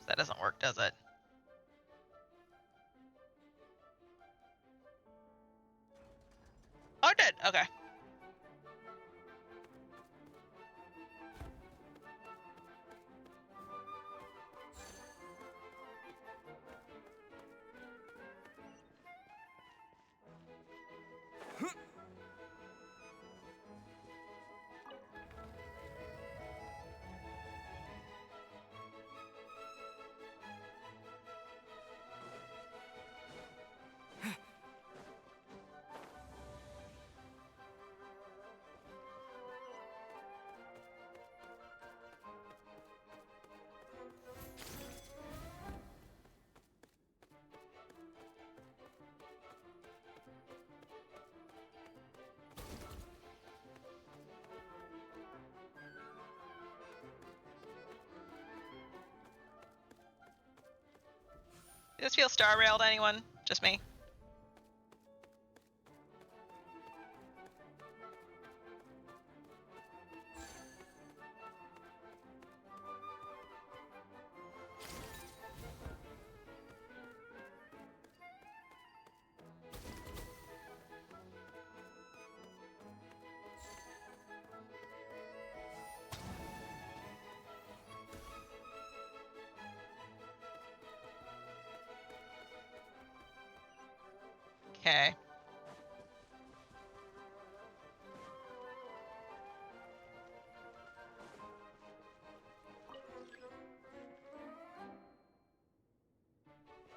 That doesn't work, does it? Oh, it did. Okay. Does this feel star railed, anyone? Just me? Okay.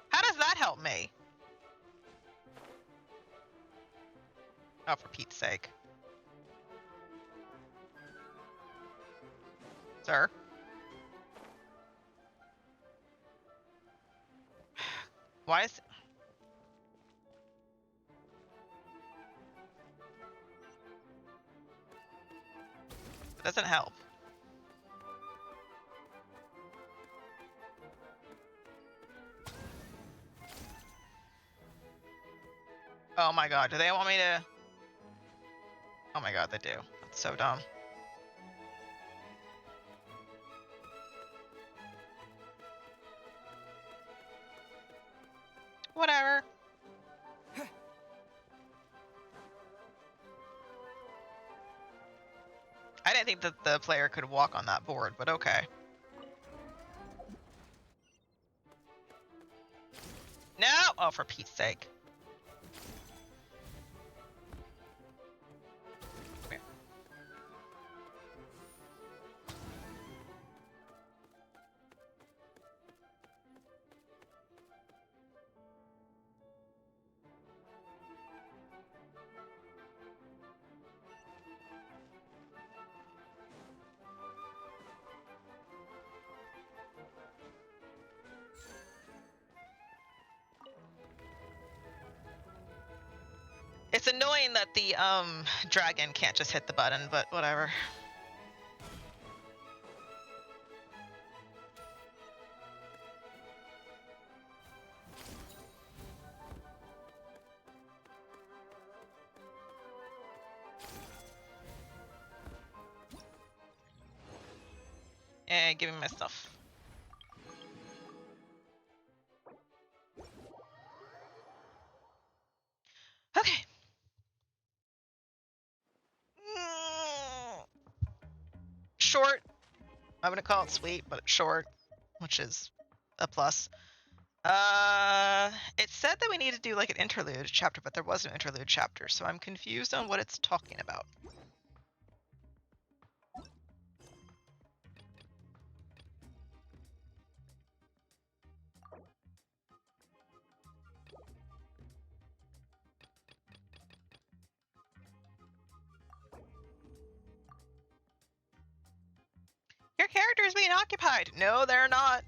How does that help me? Oh, for Pete's sake. Sir? Why is... It doesn't help. Oh my god, do they want me to... Oh my god, they do. That's so dumb. Whatever. I didn't think that the player could walk on that board, but okay. No! Oh, for Pete's sake. Come here. It's annoying that the dragon can't just hit the button, but whatever. And give me my stuff. Okay. Short. I'm gonna call it sweet, but it's short, which is a plus. It said that we need to do like an interlude chapter, but there was no interlude chapter, so I'm confused on what it's talking about. Your character is being occupied. No, they're not.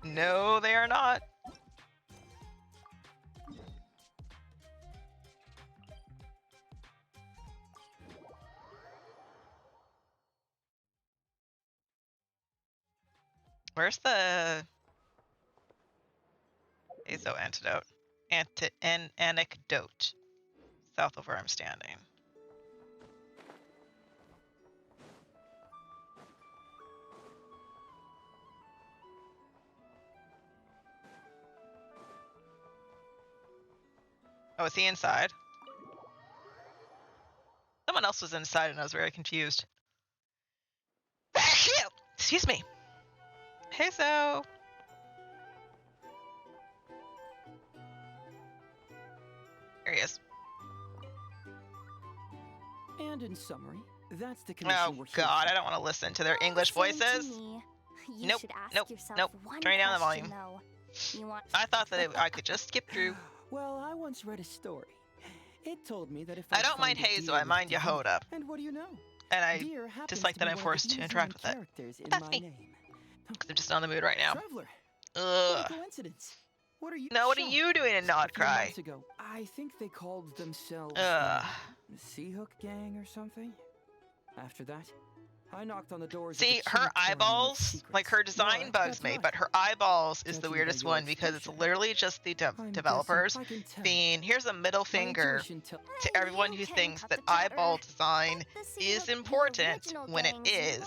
No, they are not. Where's the Azo antidote? Anecdote. South of where I'm standing. Oh, is he inside? Someone else was inside and I was very confused. Excuse me. Hey, Zo. Here he is. And in summary, that's the condition Oh we're here God, for. I don't want to listen to their English Listen to voices. me. You Nope, should ask nope, yourself nope. one Turn down the question, volume. though. You want I thought that I could just skip through. Well, I once read a story. It told me that if I don't mind found a Hazel, deer I mind with Yehoda. teeth- And what do you know? And I Deer happens dislike to that be I'm one of forced the to interact with easy it. characters in That's my me. name. Because I'm just on the mood right now. Traveler. Ugh. What a coincidence. What are you? No, what are So, you doing in a few Nodcry? months ago, I think they called themselves Ugh. the Sea Hook Gang or something. After that, I knocked on the doors. of See, the her Chinook Aquarium of eyeballs, Secrets. like her design But bugs that's me, right. but her eyeballs is the Judging by weirdest your one because it's expression, literally just the I'm guessing developers I can tell. being, here's a middle My finger intuition tell- to everyone who thinks that eyeball design is important when it is,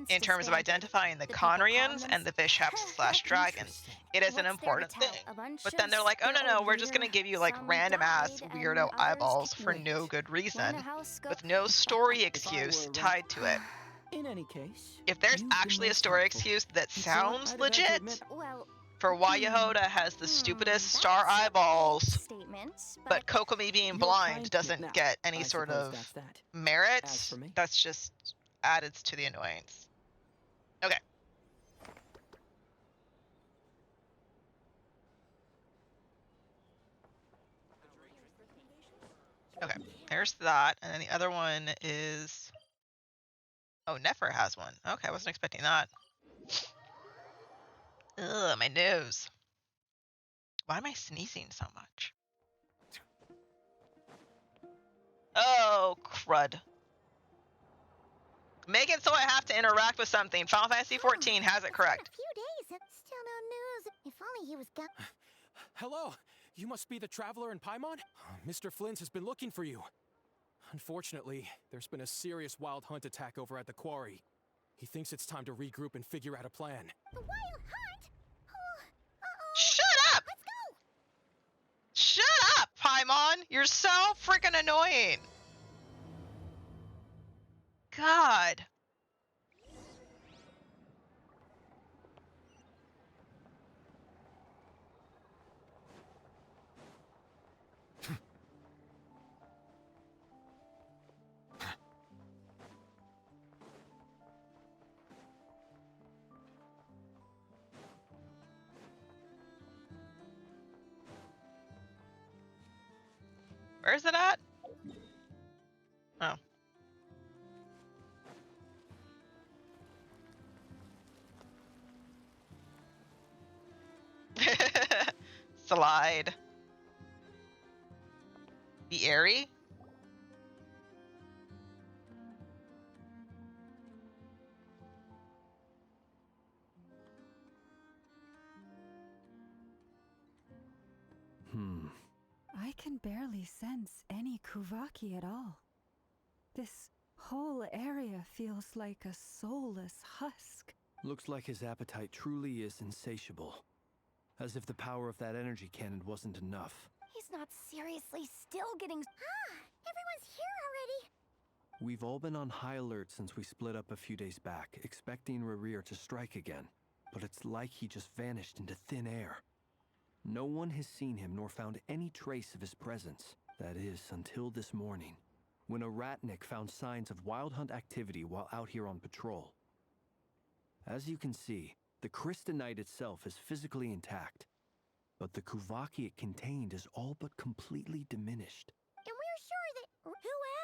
in terms of identifying the Conrians and the bishops slash dragons. It is an important thing. But then they're like, oh no, we're just gonna give you like random ass weirdo eyeballs for no good reason, with no story excuse tied to it. In any case, If there's you've been actually a most story helpful. excuse that And so sounds I'd have to legit admit- Well, for why Yehoda has the stupidest star eyeballs, but Kokomi being You're blind kind- doesn't now, get any I sort suppose of that's that. merit, As for me? that's just added to the annoyance. Okay. Okay, there's that, and then the other one is... Oh, Nefer has one. Okay, I wasn't expecting that. Ugh, my nose. Why am I sneezing so much? Oh, crud. Make it so I have to interact with something. Final Fantasy XIV has it correct. A few days and still no news. If only he was gone. Hello, you must be the traveler in Paimon? Mr. Flint has been looking for you. Unfortunately, there's been a serious wild hunt attack over at the quarry. He thinks it's time to regroup and figure out a plan. The wild hunt? Oh, Shut up! let's go. Shut up, Paimon. You're so freaking annoying. God. Where's it at? Oh. Slide. Be airy? I can barely sense any Kuvaki at all. This whole area feels like a soulless husk. Looks like his appetite truly is insatiable. As if the power of that energy cannon wasn't enough. He's not seriously still getting... everyone's here already. We've all been on high alert since we split up a few days back, expecting Rerir to strike again. But it's like he just vanished into thin air. No one has seen him nor found any trace of his presence. That is, until this morning, when a ratnik found signs of wild hunt activity while out here on patrol. As you can see, the crystalline itself is physically intact, but the Kuvaki it contained is all but completely diminished. And we're sure that... Who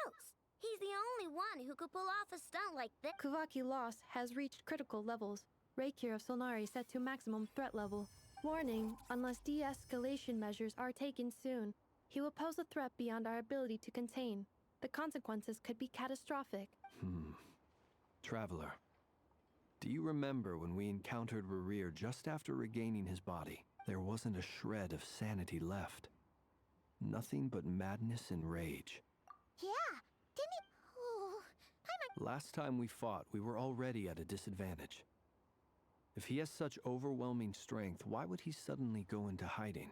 else? He's the only one who could pull off a stunt like this. Kuvaki loss has reached critical levels. Reikir of Solnari set to maximum threat level. Warning, unless de-escalation measures are taken soon, he will pose a threat beyond our ability to contain. The consequences could be catastrophic. Traveler, do you remember when we encountered Rerir just after regaining his body? There wasn't a shred of sanity left. Nothing but madness and rage. Yeah, didn't he... Oh, Last time we fought, we were already at a disadvantage. If he has such overwhelming strength, why would he suddenly go into hiding?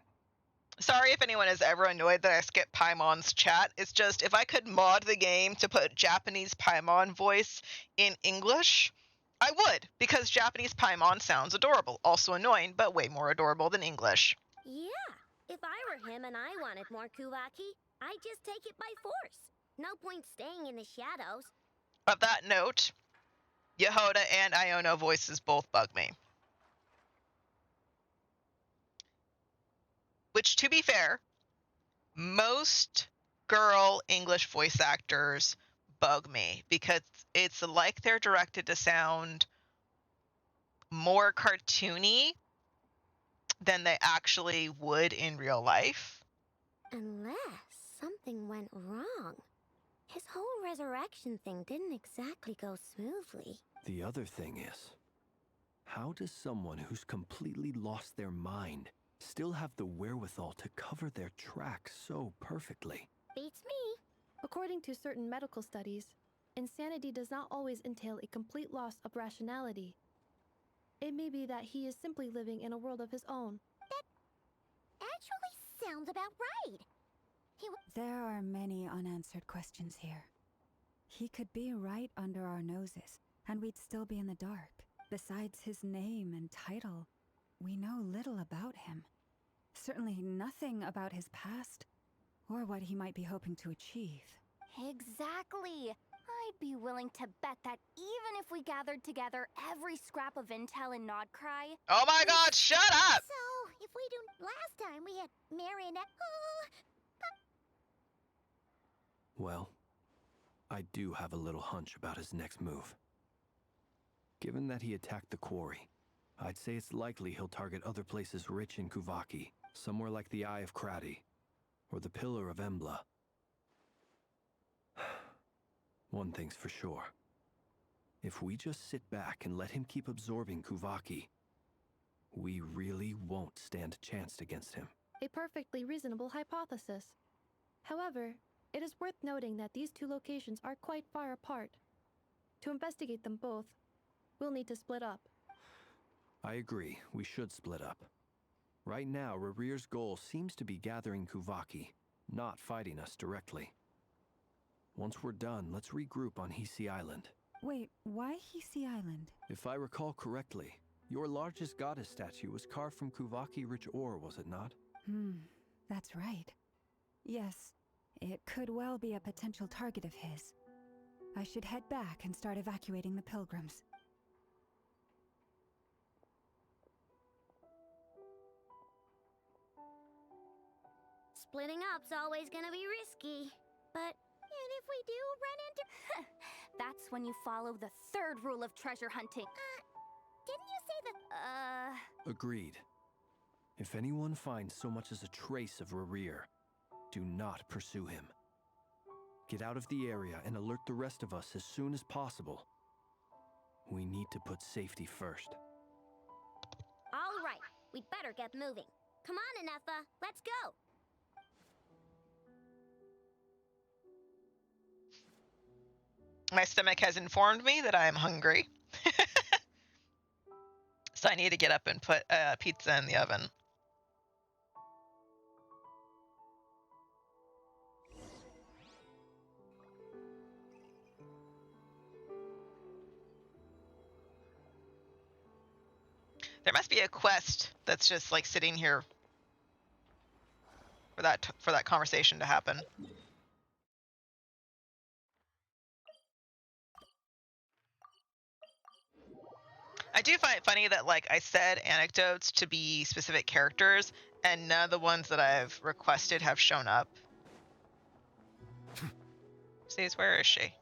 Sorry if anyone is ever annoyed that I skip Paimon's chat. It's just, if I could mod the game to put Japanese Paimon voice in English, I would, because Japanese Paimon sounds adorable. Also annoying, but way more adorable than English. Yeah, if I were him and I wanted more Kuvaki, I'd just take it by force. No point staying in the shadows. Of that note, Yehoda and Iono voices both bug me. Which, to be fair, most girl English voice actors bug me because it's like they're directed to sound more cartoony than they actually would in real life. Unless something went wrong. His whole resurrection thing didn't exactly go smoothly. The other thing is, how does someone who's completely lost their mind still have the wherewithal to cover their tracks so perfectly? Beats me. According to certain medical studies, insanity does not always entail a complete loss of rationality. It may be that he is simply living in a world of his own. That actually sounds about right. There are many unanswered questions here. He could be right under our noses, and we'd still be in the dark. Besides his name and title, we know little about him. Certainly nothing about his past, or what he might be hoping to achieve. Exactly. I'd be willing to bet that even if we gathered together every scrap of intel in Nodcry... Oh my god, shut up! So, if we do... Last time we had Marionette... Well, I do have a little hunch about his next move. Given that he attacked the quarry, I'd say it's likely he'll target other places rich in Kuvaki, somewhere like the Eye of Krati, or the Pillar of Embla. One thing's for sure. If we just sit back and let him keep absorbing Kuvaki, we really won't stand a chance against him. A perfectly reasonable hypothesis. However, it is worth noting that these two locations are quite far apart. To investigate them both, we'll need to split up. I agree, we should split up. Right now, Rerir's goal seems to be gathering Kuvaki, not fighting us directly. Once we're done, let's regroup on Hisi Island. Wait, why Hisi Island? If I recall correctly, your largest goddess statue was carved from Kuvaki-rich ore, was it not? That's right. Yes, it could well be a potential target of his. I should head back and start evacuating the pilgrims. Splitting up's always gonna be risky. But, and if we do run into... That's when you follow the third rule of treasure hunting. Didn't you say the... Agreed. If anyone finds so much as a trace of Rerir, do not pursue him. Get out of the area and alert the rest of us as soon as possible. We need to put safety first. All right, we'd better get moving. Come on, Anetha, let's go. My stomach has informed me that I am hungry. So I need to get up and put pizza in the oven. There must be a quest that's just like sitting here for that conversation to happen. I do find it funny that like I said anecdotes to be specific characters, and none of the ones that I've requested have shown up. Says, where is she?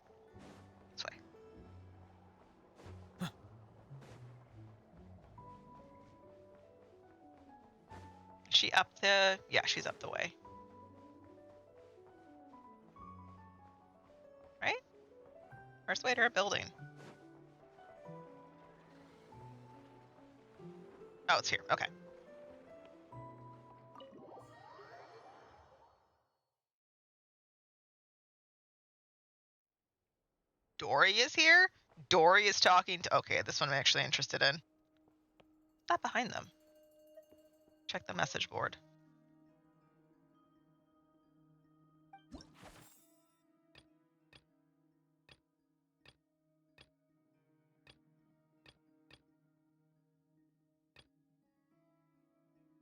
This way. Is she up the... Yeah, she's up the way. Right? Where's the way to our building? Oh, it's here. Okay. Dory is here? Dory is talking to... Okay, this one I'm actually interested in. Not behind them. Check the message board.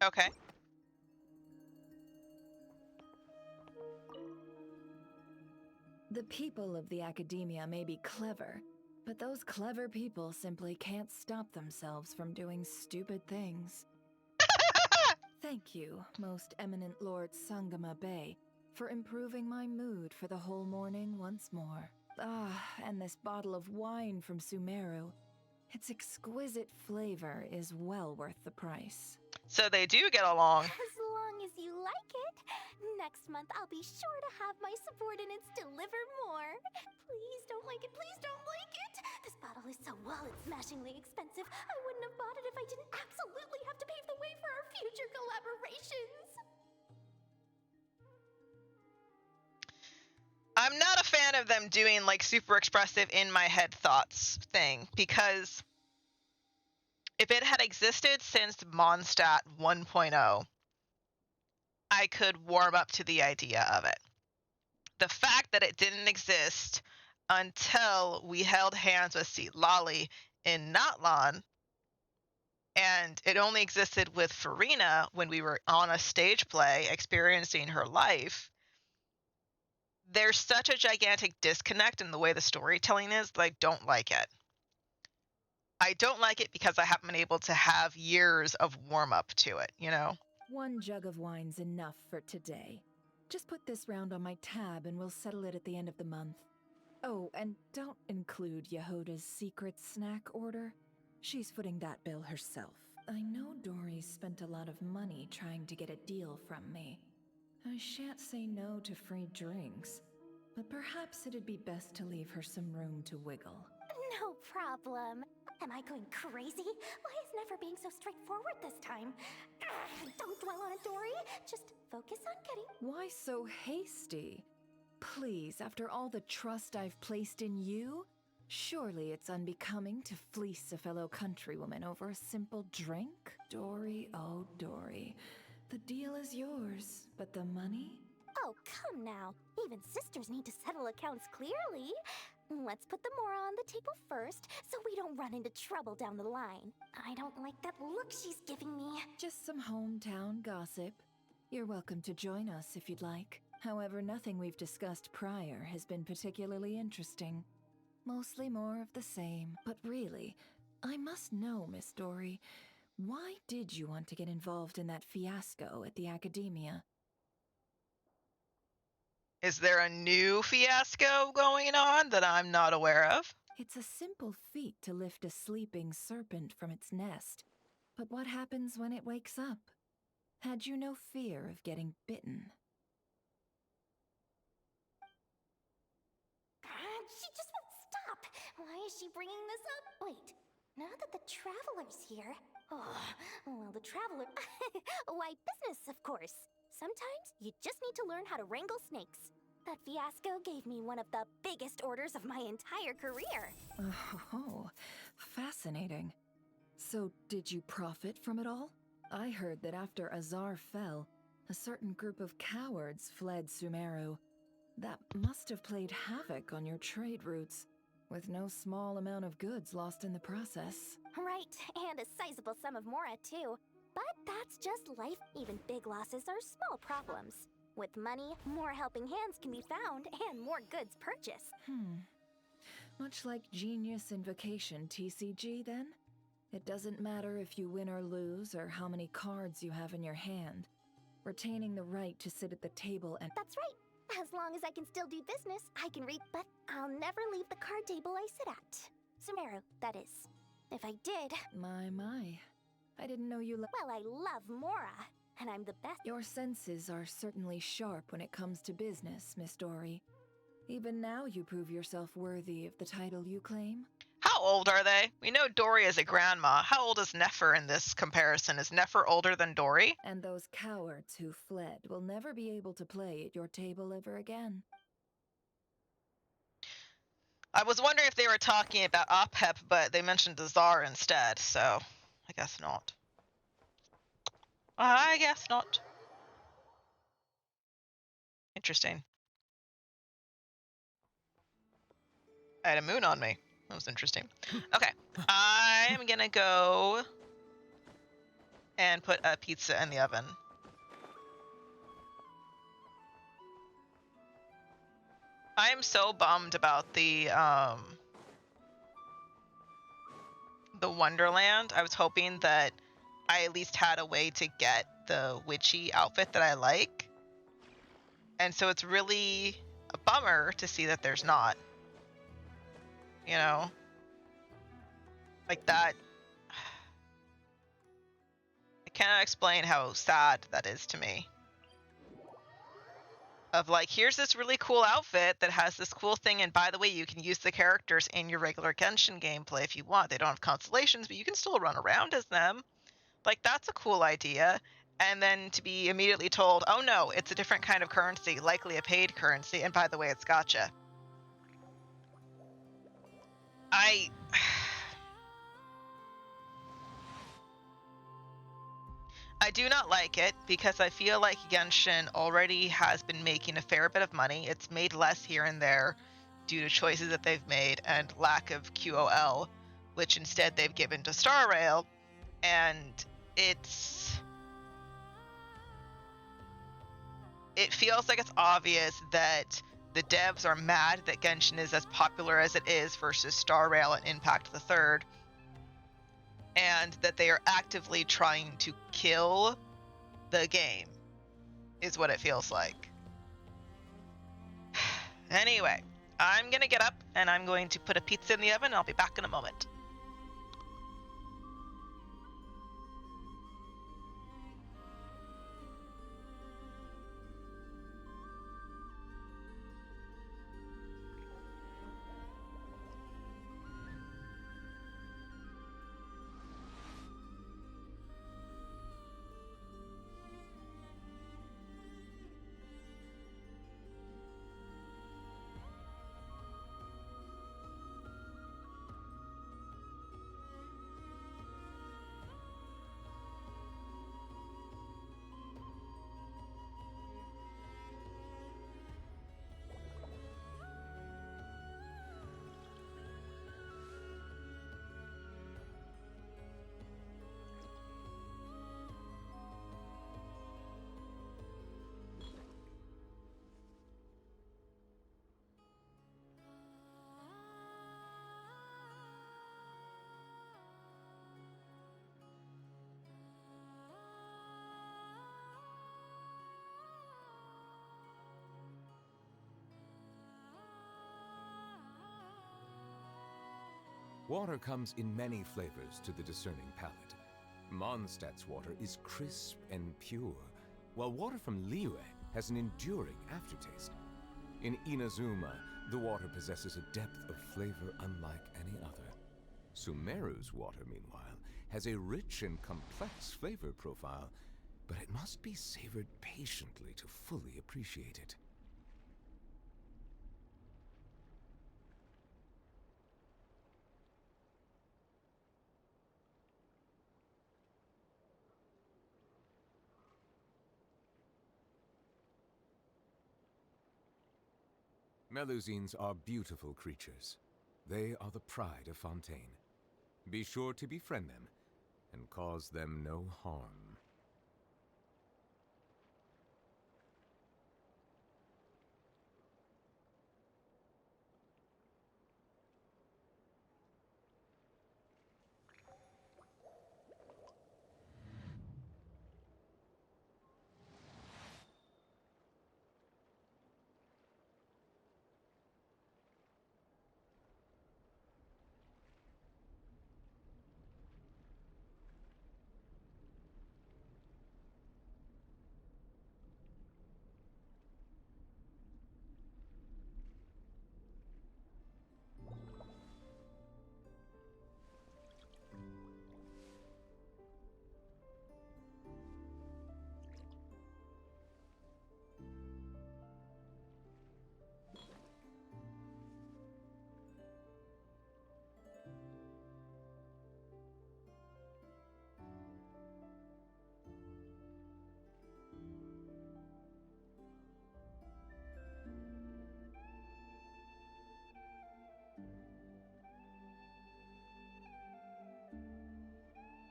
Okay. The people of the academia may be clever, but those clever people simply can't stop themselves from doing stupid things. Thank you, most eminent Lord Sangama Bey, for improving my mood for the whole morning once more. Ah, and this bottle of wine from Sumeru. Its exquisite flavor is well worth the price. So they do get along. As long as you like it. Next month, I'll be sure to have my subordinates deliver more. Please don't like it. Please don't like it. This bottle is so wallet-smashingly expensive. I wouldn't have bought it if I didn't absolutely have to pave the way for our future collaborations. I'm not a fan of them doing like super expressive in my head thoughts thing, because if it had existed since Mondstadt 1.0, I could warm up to the idea of it. The fact that it didn't exist until we held hands with Lolly in Natlan, and it only existed with Farina when we were on a stage play experiencing her life, there's such a gigantic disconnect in the way the storytelling is that I don't like it. I don't like it because I haven't been able to have years of warm-up to it, you know? One jug of wine's enough for today. Just put this round on my tab and we'll settle it at the end of the month. Oh, and don't include Yehoda's secret snack order. She's footing that bill herself. I know Dory spent a lot of money trying to get a deal from me. I shan't say no to free drinks, but perhaps it'd be best to leave her some room to wiggle. No problem. Am I going crazy? Why is Never being so straightforward this time? Don't dwell on it, Dory. Just focus on getting... Why so hasty? Please, after all the trust I've placed in you, surely it's unbecoming to fleece a fellow countrywoman over a simple drink? Dory, oh Dory, the deal is yours, but the money? Oh, come now. Even sisters need to settle accounts clearly. Let's put the Mora on the table first, so we don't run into trouble down the line. I don't like that look she's giving me. Just some hometown gossip. You're welcome to join us if you'd like. However, nothing we've discussed prior has been particularly interesting. Mostly more of the same. But really, I must know, Miss Dory, why did you want to get involved in that fiasco at the Academia? Is there a new fiasco going on that I'm not aware of? It's a simple feat to lift a sleeping serpent from its nest. But what happens when it wakes up? Had you no fear of getting bitten? She just won't stop. Why is she bringing this up? Wait, now that the Traveler's here... Oh, well, the Traveler... Why, business, of course. Sometimes you just need to learn how to wrangle snakes. That fiasco gave me one of the biggest orders of my entire career. Oh, fascinating. So, did you profit from it all? I heard that after Azar fell, a certain group of cowards fled Sumeru. That must have played havoc on your trade routes, with no small amount of goods lost in the process. Right, and a sizable sum of Mora, too. But that's just life. Even big losses are small problems. With money, more helping hands can be found, and more goods purchased. Much like Genius Invocation TCG, then? It doesn't matter if you win or lose, or how many cards you have in your hand. Retaining the right to sit at the table and— That's right. As long as I can still do business, I can read, but I'll never leave the card table I sit at. Sumeru, that is. If I did... My. I didn't know you Well, I love Mora, and I'm the best. Your senses are certainly sharp when it comes to business, Miss Dory. Even now you prove yourself worthy of the title you claim. How old are they? We know Dory is a grandma. How old is Nefer in this comparison? Is Nefer older than Dory? And those cowards who fled will never be able to play at your table ever again. I was wondering if they were talking about Ophep, but they mentioned Azar instead, so I guess not. I guess not. Interesting. I had a moon on me. That was interesting. Okay, I'm gonna go and put a pizza in the oven. I am so bummed about the Wonderland. I was hoping that I at least had a way to get the witchy outfit that I like. And so it's really a bummer to see that there's not. You know? Like that. I cannot explain how sad that is to me. Of like, here's this really cool outfit that has this cool thing, and by the way, you can use the characters in your regular Genshin gameplay if you want. They don't have constellations, but you can still run around as them. Like, that's a cool idea. And then to be immediately told, oh no, it's a different kind of currency, likely a paid currency, and by the way, it's gacha. I do not like it because I feel like Genshin already has been making a fair bit of money. It's made less here and there due to choices that they've made and lack of QOL, which instead they've given to Star Rail. And it feels like it's obvious that the devs are mad that Genshin is as popular as it is versus Star Rail and Impact the Third, and that they are actively trying to kill the game, is what it feels like. Anyway, I'm gonna get up and I'm going to put a pizza in the oven. I'll be back in a moment. Water comes in many flavors to the discerning palate. Mondstadt's water is crisp and pure, while water from Liyue has an enduring aftertaste. In Inazuma, the water possesses a depth of flavor unlike any other. Sumeru's water, meanwhile, has a rich and complex flavor profile, but it must be savored patiently to fully appreciate it. Melusines are beautiful creatures. They are the pride of Fontaine. Be sure to befriend them and cause them no harm.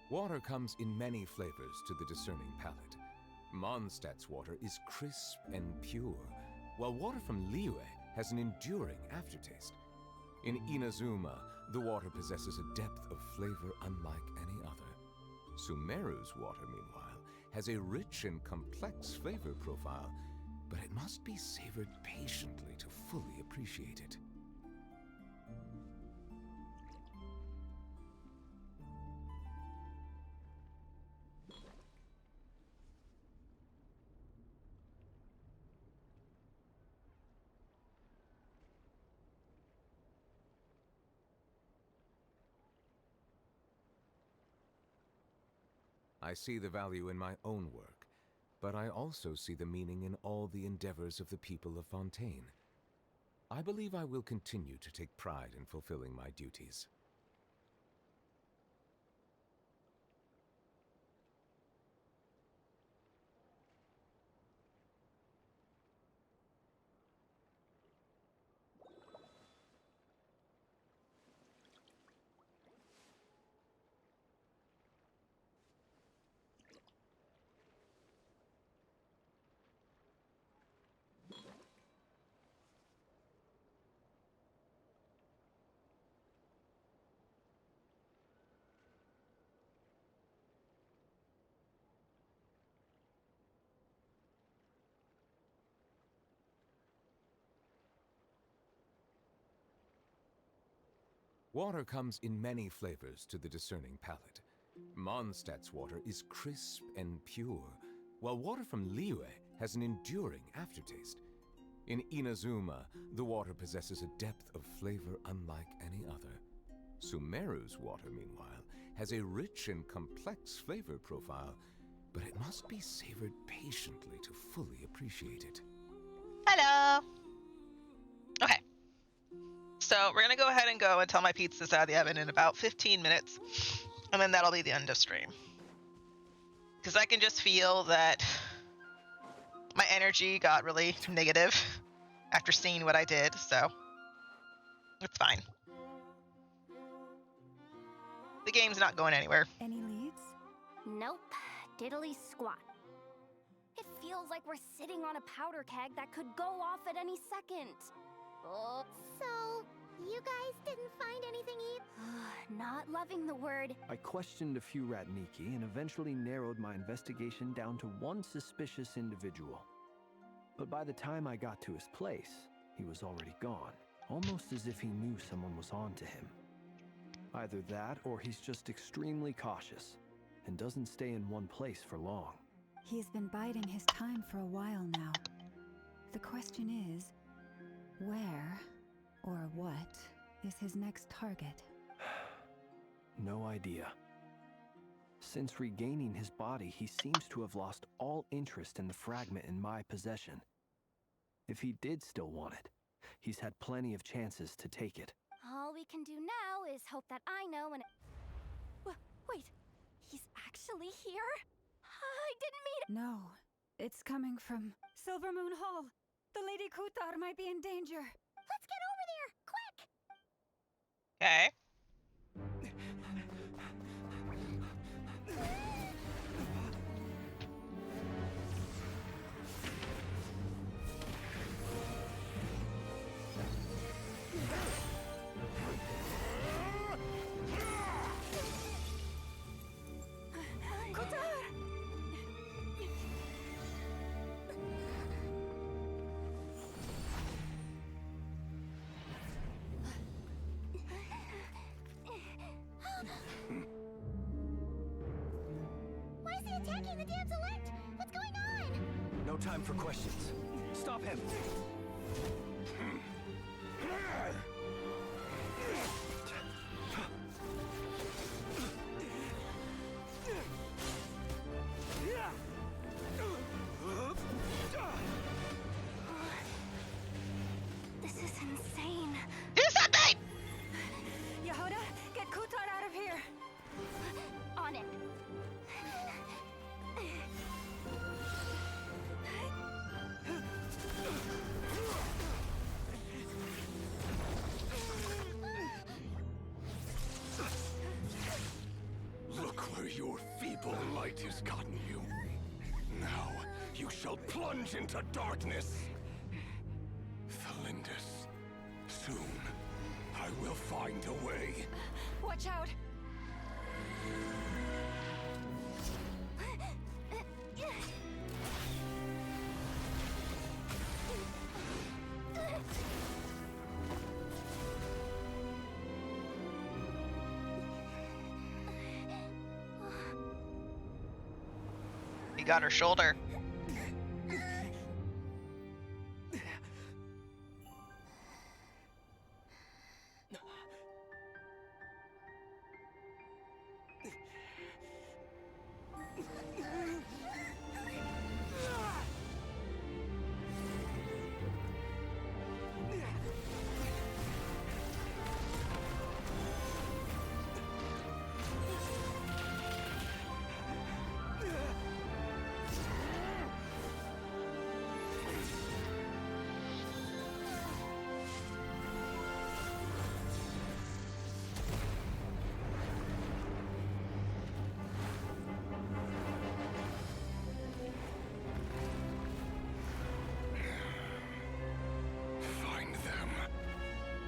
Water comes in many flavors to the discerning palate. Mondstadt's water is crisp and pure, while water from Liyue has an enduring aftertaste. In Inazuma, the water possesses a depth of flavor unlike any other. Sumeru's water, meanwhile, has a rich and complex flavor profile, but it must be savored patiently to fully appreciate it. I see the value in my own work, but I also see the meaning in all the endeavors of the people of Fontaine. I believe I will continue to take pride in fulfilling my duties. Water comes in many flavors to the discerning palate. Mondstadt's water is crisp and pure, while water from Liyue has an enduring aftertaste. In Inazuma, the water possesses a depth of flavor unlike any other. Sumeru's water, meanwhile, has a rich and complex flavor profile, but it must be savored patiently to fully appreciate it. Hello. Okay. So we're gonna go ahead and go until my pizza's out of the oven in about 15 minutes, and then that'll be the end of stream. Because I can just feel that my energy got really negative after seeing what I did, so it's fine. The game's not going anywhere. Any leads? Nope. Diddly squat. It feels like we're sitting on a powder keg that could go off at any second. Oh. So, you guys didn't find anything either? Not loving the word. I questioned a few Ratniki and eventually narrowed my investigation down to one suspicious individual. But by the time I got to his place, he was already gone, almost as if he knew someone was on to him. Either that, or he's just extremely cautious and doesn't stay in one place for long. He's been biding his time for a while now. The question is, where or what is his next target? No idea. Since regaining his body, he seems to have lost all interest in the fragment in my possession. If he did still want it, he's had plenty of chances to take it. All we can do now is hope that I know when. Wait, he's actually here? I didn't mean. No, it's coming from Silver Moon Hall. The Lady Kutar might be in danger. Let's get over there, quick! Okay. Why is he attacking the damselette? What's going on? No time for questions. Stop him! This is insane. Do something! Yehuda, get Kutar out of here! On it. Look where your feeble light has gotten you. Now you shall plunge into darkness. Thalindus, soon I will find a way. Watch out! He got her shoulder. Find them.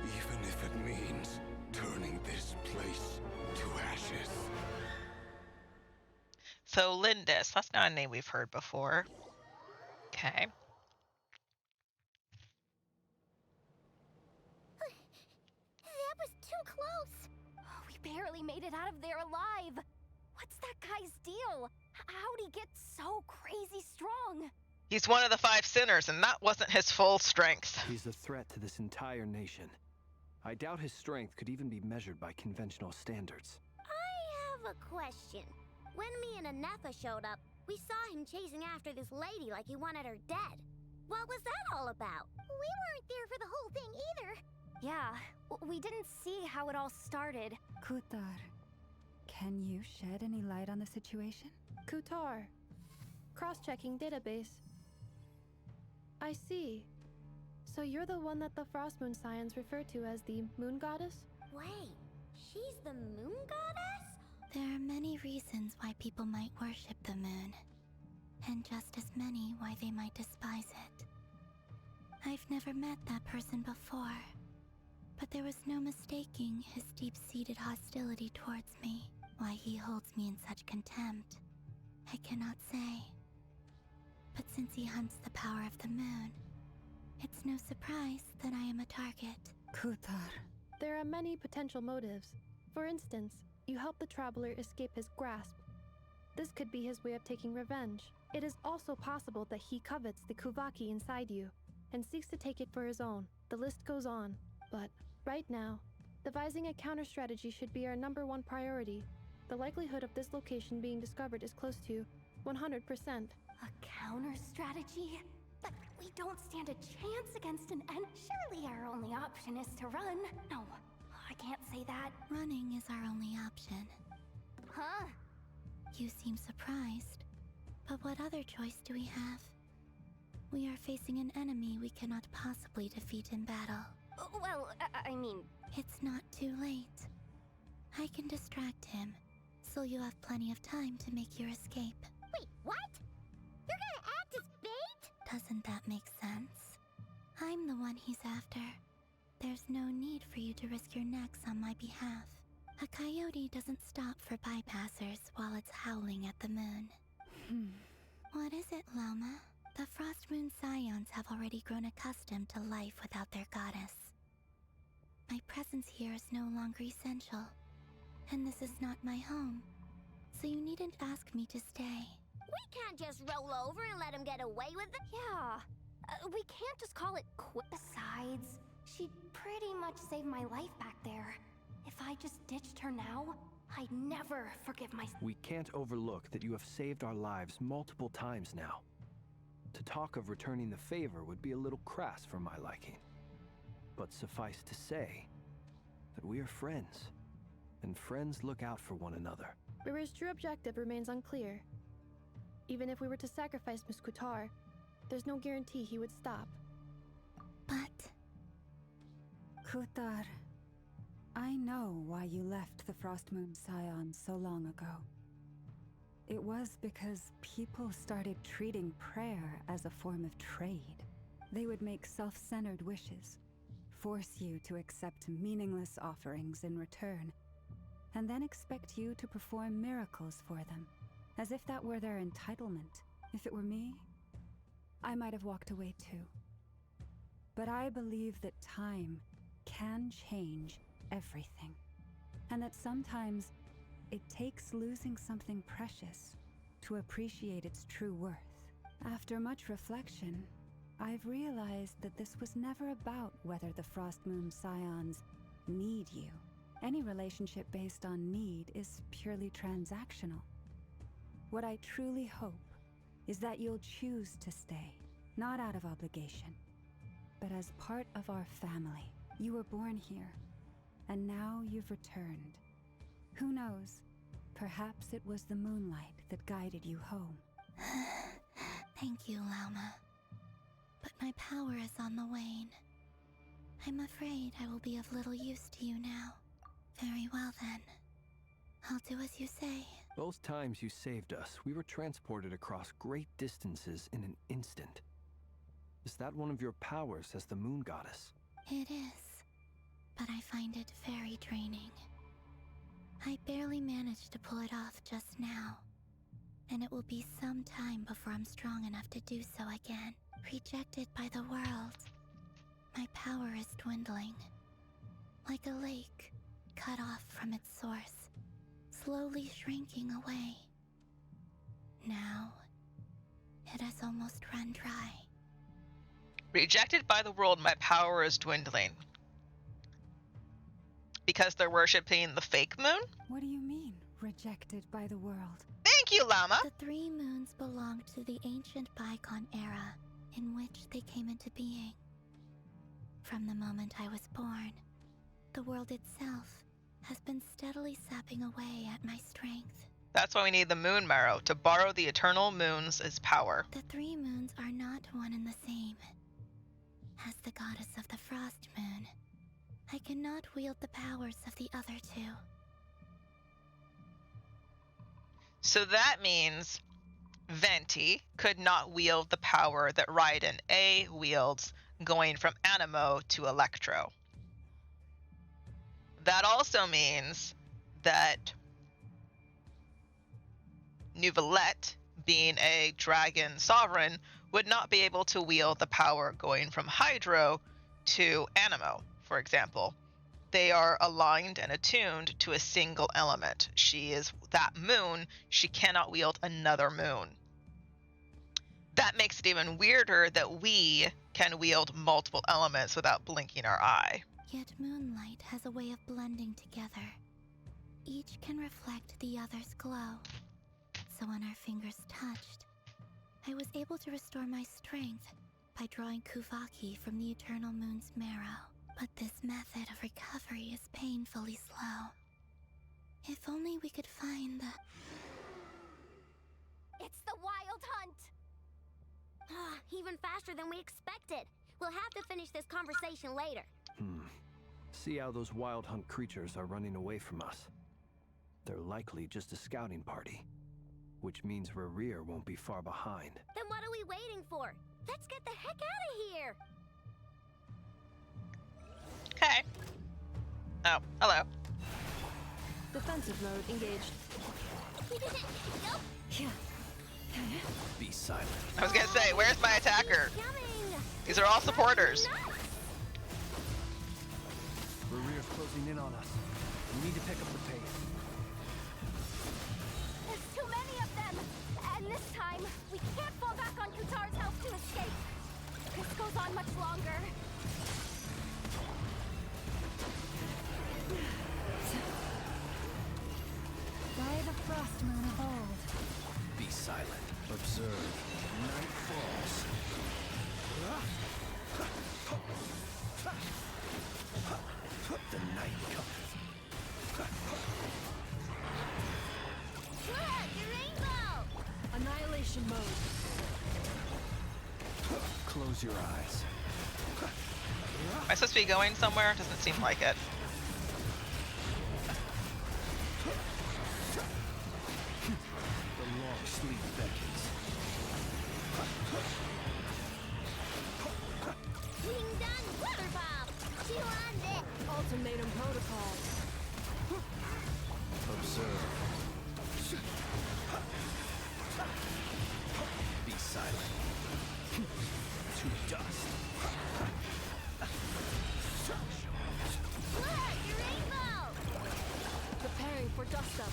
Even if it means turning this place to ashes. So Lindis, that's not a name we've heard before. Okay. That was too close. We barely made it out of there alive. What's that guy's deal? How'd he get so crazy strong? He's one of the 5 sinners, and that wasn't his full strength. He's a threat to this entire nation. I doubt his strength could even be measured by conventional standards. I have a question. When me and Anefa showed up, we saw him chasing after this lady like he wanted her dead. What was that all about? We weren't there for the whole thing either. Yeah, we didn't see how it all started. Kutar, can you shed any light on the situation? Kutar. Cross-checking database. I see. So you're the one that the Frost Moon Scions refer to as the Moon Goddess? Wait, she's the moon goddess? There are many reasons why people might worship the moon, and just as many why they might despise it. I've never met that person before, but there was no mistaking his deep-seated hostility towards me. Why he holds me in such contempt, I cannot say. But since he hunts the power of the moon, it's no surprise that I am a target. Kutar. There are many potential motives. For instance, you help the traveler escape his grasp. This could be his way of taking revenge. It is also possible that he covets the Kuvaki inside you and seeks to take it for his own. The list goes on. But right now, devising a counter strategy should be our #1 priority. The likelihood of this location being discovered is close to 100%. A counter strategy? But we don't stand a chance against an enemy. Surely our only option is to run. No, I can't say that. Running is our only option. Huh? You seem surprised. But what other choice do we have? We are facing an enemy we cannot possibly defeat in battle. Well, I mean... It's not too late. I can distract him, so you have plenty of time to make your escape. Wait, what? You're gonna act as bait? Doesn't that make sense? I'm the one he's after. There's no need for you to risk your necks on my behalf. A coyote doesn't stop for bypassers while it's howling at the moon. What is it, Loma? The Frost Moon Scions have already grown accustomed to life without their goddess. My presence here is no longer essential, and this is not my home, so you needn't ask me to stay. We can't just roll over and let him get away with it. Yeah, we can't just call it quit. Besides, she pretty much saved my life back there. If I just ditched her now, I'd never forgive myself. We can't overlook that you have saved our lives multiple times now. To talk of returning the favor would be a little crass for my liking. But suffice to say that we are friends, and friends look out for one another. Rivers' true objective remains unclear. Even if we were to sacrifice Muskutar, there's no guarantee he would stop. But... Kutar, I know why you left the Frost Moon Scion so long ago. It was because people started treating prayer as a form of trade. They would make self-centered wishes, force you to accept meaningless offerings in return, and then expect you to perform miracles for them, as if that were their entitlement. If it were me, I might have walked away too. But I believe that time can change everything, and that sometimes it takes losing something precious to appreciate its true worth. After much reflection, I've realized that this was never about whether the Frost Moon Scions need you. Any relationship based on need is purely transactional. What I truly hope is that you'll choose to stay, not out of obligation, but as part of our family. You were born here, and now you've returned. Who knows? Perhaps it was the moonlight that guided you home. Thank you, Lauma. But my power is on the wane. I'm afraid I will be of little use to you now. Very well then. I'll do as you say. Both times you saved us, we were transported across great distances in an instant. Is that one of your powers as the moon goddess? It is, but I find it very draining. I barely managed to pull it off just now, and it will be some time before I'm strong enough to do so again. Rejected by the world, my power is dwindling. Like a lake cut off from its source, slowly shrinking away. Now, it has almost run dry. Rejected by the world, my power is dwindling. Because they're worshipping the fake moon? What do you mean, rejected by the world? Thank you, Llama! The 3 moons belonged to the ancient bygone era in which they came into being. From the moment I was born, the world itself has been steadily sapping away at my strength. That's why we need the moon marrow, to borrow the eternal moons as power. The 3 moons are not one and the same. As the goddess of the Frost Moon, I cannot wield the powers of the other 2. So that means Venti could not wield the power that Raiden A wields, going from Animo to Electro. That also means that Neuvillette, being a dragon sovereign, would not be able to wield the power going from Hydro to Animo, for example. they are aligned and attuned to a single element. She is that moon. She cannot wield another moon. That makes it even weirder that we can wield multiple elements without blinking our eye. Yet moonlight has a way of blending together. Each can reflect the other's glow. So when our fingers touched, I was able to restore my strength by drawing Kuvaki from the eternal moon's marrow. But this method of recovery is painfully slow. If only we could find the... It's the Wild Hunt! Even faster than we expected. We'll have to finish this conversation later. See how those Wild Hunt creatures are running away from us. They're likely just a scouting party, which means Rerir won't be far behind. Then what are we waiting for? Let's get the heck out of here! Okay. Oh, hello. Defensive mode engaged. Nope. Yeah. Be silent. I was gonna say, where's my attacker? These are all supporters. Rerir's closing in on us. We need to pick up the pace. There's too many of them! And this time, we can't fall back on Kutar's help to escape. This goes on much longer. By the frost moon of old. Be silent. Observe. Night falls. The night comes. Look, your rainbow! Annihilation mode. Close your eyes. Am I supposed to be going somewhere? Doesn't seem like it. The long sleep beckons. Ding dong, water bomb! Chilande! Ultimatum protocol. Observe. Be silent. To dust. Look, your rainbow! Preparing for dust up.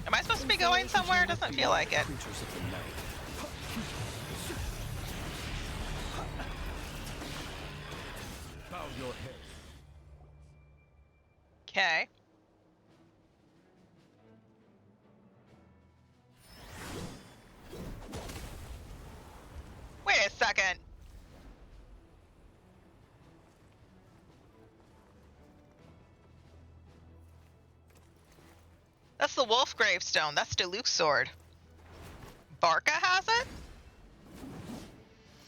Am I supposed to be going somewhere? Doesn't feel like it. Creatures of the night. Bow your head. Okay. Wait a second. That's the wolf gravestone. That's Diluc's sword. Barca has it?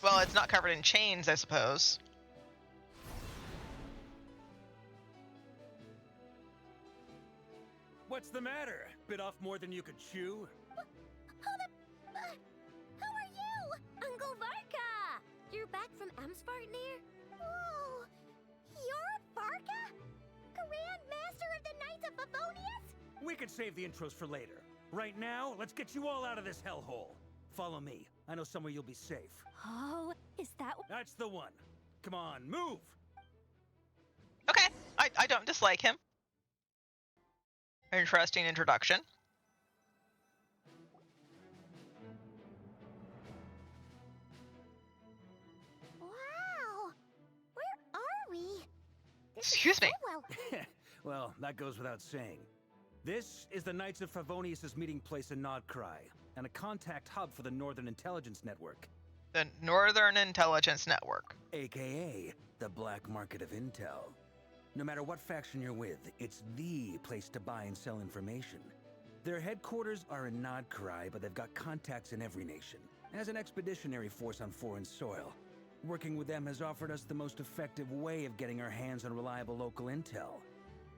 Well, it's not covered in chains, I suppose. What's the matter? Bit off more than you could chew? Hold up! Who are you? Uncle Varka! You're back from Amsvartnir? Whoa! You're Varka? Grand Master of the Knights of Favonius? We could save the intros for later. Right now, let's get you all out of this hellhole. Follow me. I know somewhere you'll be safe. Oh, is that... That's the one. Come on, move! Okay, I don't dislike him. Interesting introduction. Wow! Where are we? This is Excuse me. so well... Well, that goes without saying. This is the Knights of Favonius' meeting place in Nodcry, and a contact hub for the Northern Intelligence Network. The Northern Intelligence Network. AKA, the black market of intel. No matter what faction you're with, it's the place to buy and sell information. Their headquarters are in Nodcry, but they've got contacts in every nation. As an expeditionary force on foreign soil, working with them has offered us the most effective way of getting our hands on reliable local intel.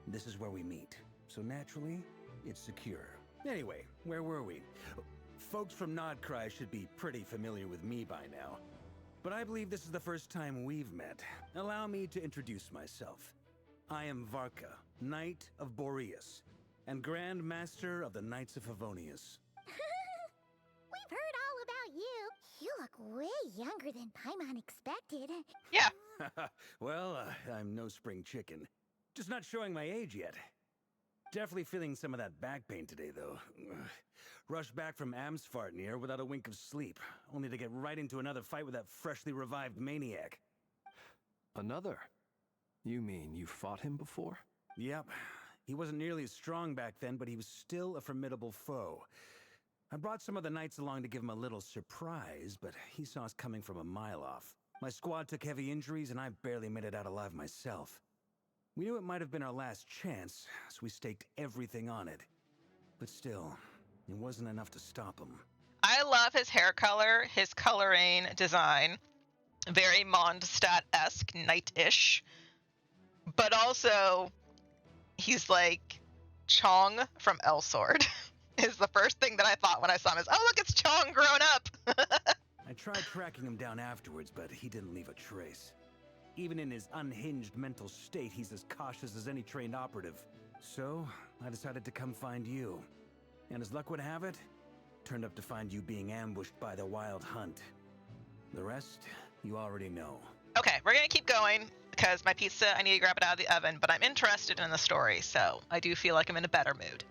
This is where we meet, so naturally, it's secure. Anyway, where were we? Folks from Nodcry should be pretty familiar with me by now. But I believe this is the first time we've met. Allow me to introduce myself. I am Varka, Knight of Boreas, and Grand Master of the Knights of Favonius. We've heard all about you. You look way younger than Paimon expected. Yeah. Well, I'm no spring chicken. Just not showing my age yet. Definitely feeling some of that back pain today, though. Rushed back from Amsfartnir without a wink of sleep, only to get right into another fight with that freshly revived maniac. Another? You mean you fought him before? Yep. He wasn't nearly as strong back then, but he was still a formidable foe. I brought some of the knights along to give him a little surprise, but he saw us coming from a mile off. My squad took heavy injuries, and I barely made it out alive myself. We knew it might have been our last chance, so we staked everything on it. But still, it wasn't enough to stop him. I love his hair color, his coloring design. Very Mondstadt-esque, knight-ish. But also, he's like Chong from Elsword. Is the first thing that I thought when I saw him is, oh look, it's Chong grown up. I tried tracking him down afterwards, but he didn't leave a trace. Even in his unhinged mental state, he's as cautious as any trained operative. So, I decided to come find you. And as luck would have it, turned up to find you being ambushed by the Wild Hunt. The rest, you already know. Okay, we're gonna keep going, because my pizza, I need to grab it out of the oven, but I'm interested in the story, so I do feel like I'm in a better mood.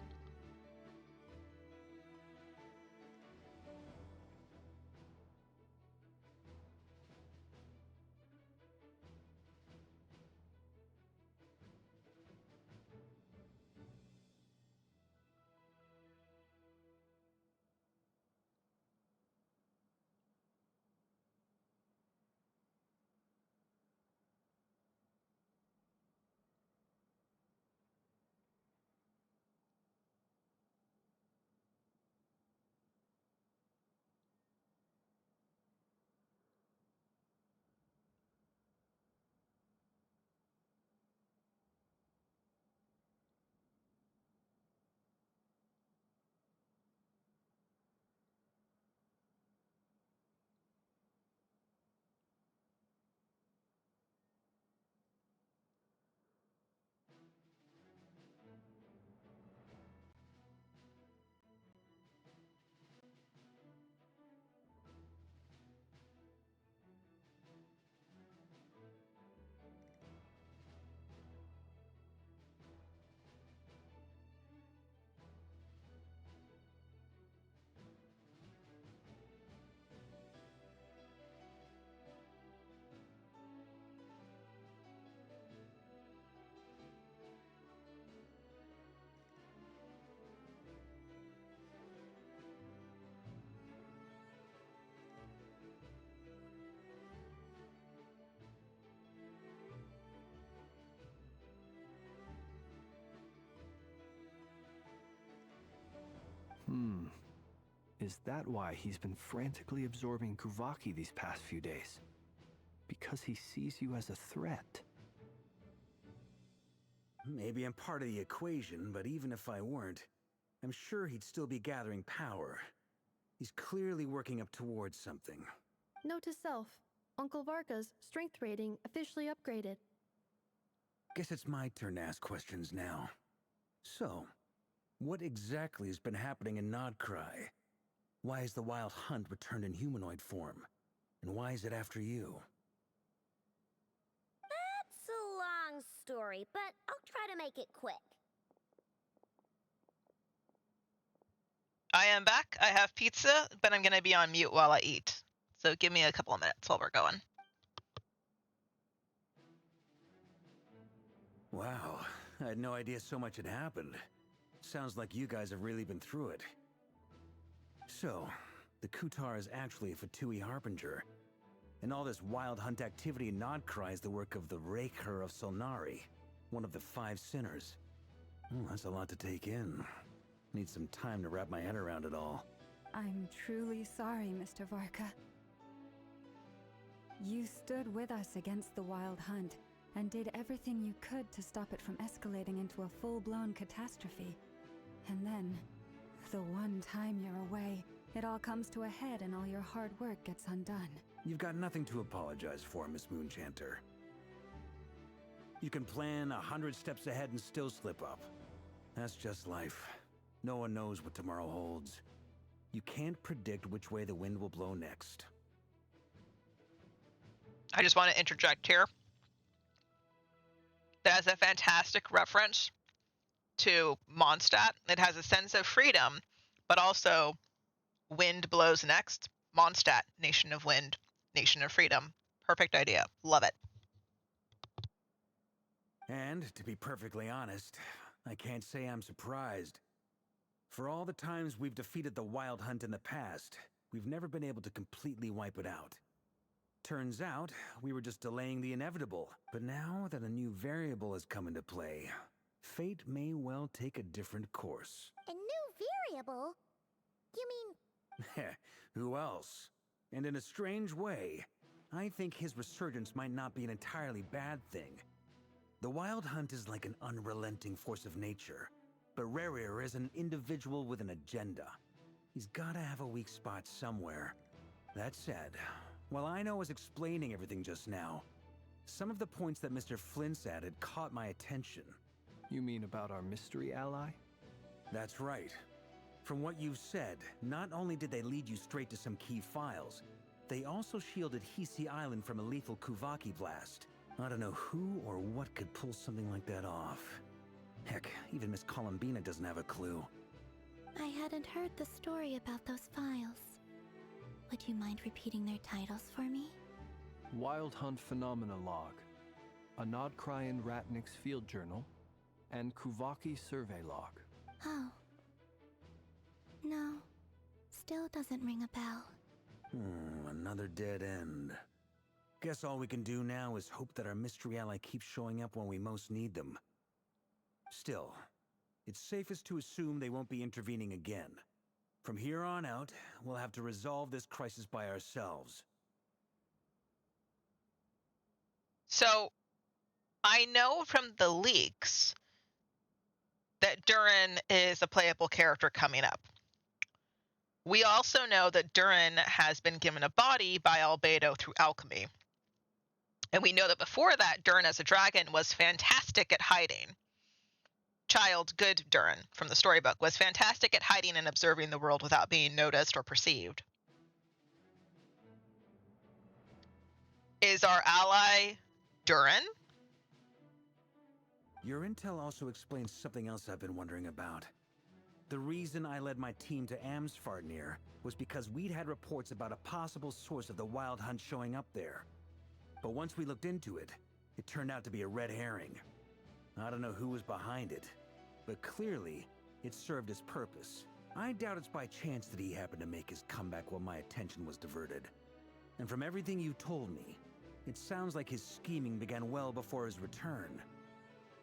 Is that why he's been frantically absorbing Kuvaki these past few days? Because he sees you as a threat? Maybe I'm part of the equation, but even if I weren't, I'm sure he'd still be gathering power. He's clearly working up towards something. Note to self, Uncle Varka's strength rating officially upgraded. Guess it's my turn to ask questions now. So, what exactly has been happening in Nodcry? Why has the Wild Hunt returned in humanoid form? And why is it after you? That's a long story, but I'll try to make it quick. I am back. I have pizza, but I'm gonna be on mute while I eat. So give me a couple of minutes while we're going. Wow, I had no idea so much had happened. Sounds like you guys have really been through it. So, the Kutar is actually a Fatui Harbinger. And all this Wild Hunt activity in Nodcry is the work of the Raker of Solnari, one of the 5 sinners. That's a lot to take in. Need some time to wrap my head around it all. I'm truly sorry, Mr. Varka. You stood with us against the Wild Hunt and did everything you could to stop it from escalating into a full-blown catastrophe. And then, the one time you're away, it all comes to a head and all your hard work gets undone. You've got nothing to apologize for, Miss Moonchanter. You can plan 100 steps ahead and still slip up. That's just life. No one knows what tomorrow holds. You can't predict which way the wind will blow next. I just want to interject here that has a fantastic reference to Mondstadt. It has a sense of freedom, but also wind blows next. Mondstadt, nation of wind, nation of freedom. Perfect idea. Love it. And to be perfectly honest, I can't say I'm surprised. For all the times we've defeated the Wild Hunt in the past, we've never been able to completely wipe it out. Turns out, we were just delaying the inevitable. But now that a new variable has come into play, fate may well take a different course. A new variable? You mean... Who else? And in a strange way, I think his resurgence might not be an entirely bad thing. The Wild Hunt is like an unrelenting force of nature, but Rerir is an individual with an agenda. He's gotta have a weak spot somewhere. That said, while I was explaining everything just now, some of the points that Mr. Flint's added caught my attention. You mean about our mystery ally? That's right. From what you've said, not only did they lead you straight to some key files, they also shielded Hisi Island from a lethal Kuvaki blast. I don't know who or what could pull something like that off. Heck, even Miss Columbina doesn't have a clue. I hadn't heard the story about those files. Would you mind repeating their titles for me? Wild Hunt Phenomena Log, a Nodkryan Ratnik's Field Journal, and Kuvaki Survey Log. Oh. No. Still doesn't ring a bell. Another dead end. Guess all we can do now is hope that our mystery ally keeps showing up when we most need them. Still, it's safest to assume they won't be intervening again. From here on out, we'll have to resolve this crisis by ourselves. So, I know from the leaks that Durin is a playable character coming up. We also know that Durin has been given a body by Albedo through alchemy. And we know that before that, Durin as a dragon was fantastic at hiding. Child, good Durin from the storybook, was fantastic at hiding and observing the world without being noticed or perceived. Is our ally Durin? Your intel also explains something else I've been wondering about. The reason I led my team to Amsfarnir was because we'd had reports about a possible source of the Wild Hunt showing up there. But once we looked into it, it turned out to be a red herring. I don't know who was behind it, but clearly, it served its purpose. I doubt it's by chance that he happened to make his comeback while my attention was diverted. And from everything you told me, it sounds like his scheming began well before his return.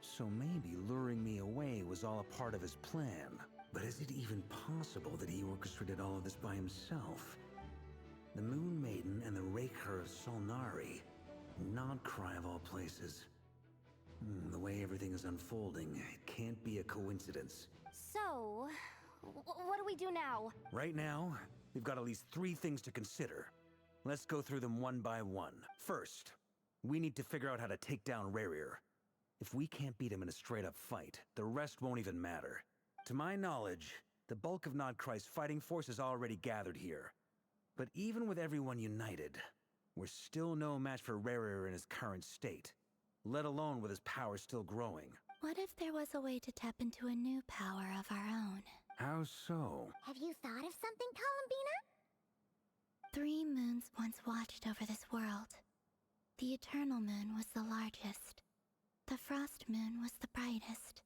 So maybe luring me away was all a part of his plan. But is it even possible that he orchestrated all of this by himself? The Moon Maiden and the Raker of Solnari. Nodcry of all places. The way everything is unfolding, it can't be a coincidence. So, what do we do now? Right now, we've got at least 3 things to consider. Let's go through them one by one. First, we need to figure out how to take down Rerir. If we can't beat him in a straight-up fight, the rest won't even matter. To my knowledge, the bulk of Nodcry's fighting force is already gathered here. But even with everyone united, we're still no match for Rerir in his current state, let alone with his power still growing. What if there was a way to tap into a new power of our own? How so? Have you thought of something, Columbina? 3 moons once watched over this world. The Eternal Moon was the largest. The Frost Moon was the brightest.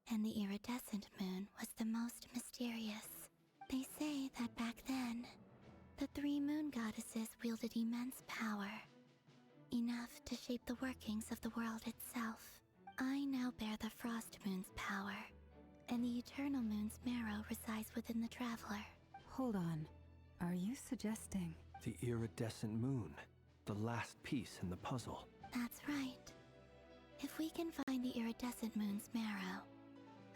And the Iridescent Moon was the most mysterious. They say that back then, the 3 moon goddesses wielded immense power. Enough to shape the workings of the world itself. I now bear the Frost Moon's power, and the Eternal Moon's marrow resides within the Traveler. Hold on. Are you suggesting... The iridescent moon. The last piece in the puzzle. That's right. If we can find the Iridescent Moon's marrow,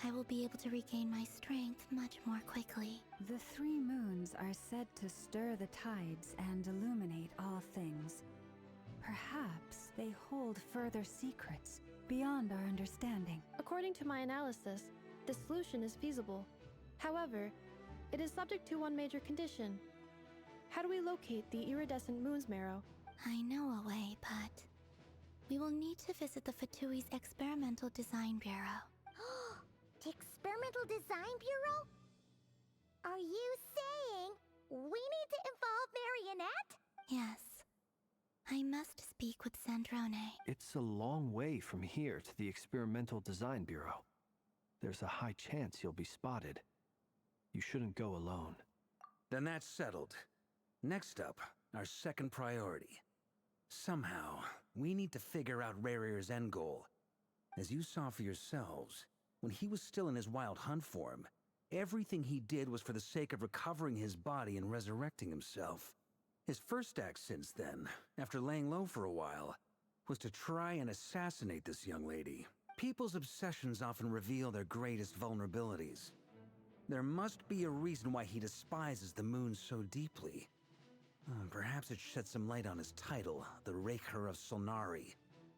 I will be able to regain my strength much more quickly. The 3 moons are said to stir the tides and illuminate all things. Perhaps they hold further secrets beyond our understanding. According to my analysis, this solution is feasible. However, it is subject to one major condition. How do we locate the iridescent moon's marrow? I know a way, but We will need to visit the Fatui's Experimental Design Bureau. The Experimental Design Bureau? Are you saying we need to involve Marionette? Yes. I must speak with Sandrone. It's a long way from here to the Experimental Design Bureau. There's a high chance you'll be spotted. You shouldn't go alone. Then that's settled. Next up, our second priority. Somehow, we need to figure out Rarear's end goal. As you saw for yourselves, when he was still in his wild hunt form, everything he did was for the sake of recovering his body and resurrecting himself. His first act since then, after laying low for a while, was to try and assassinate this young lady. People's obsessions often reveal their greatest vulnerabilities. There must be a reason why he despises the moon so deeply. Perhaps it sheds some light on his title, the Raker of Solnari.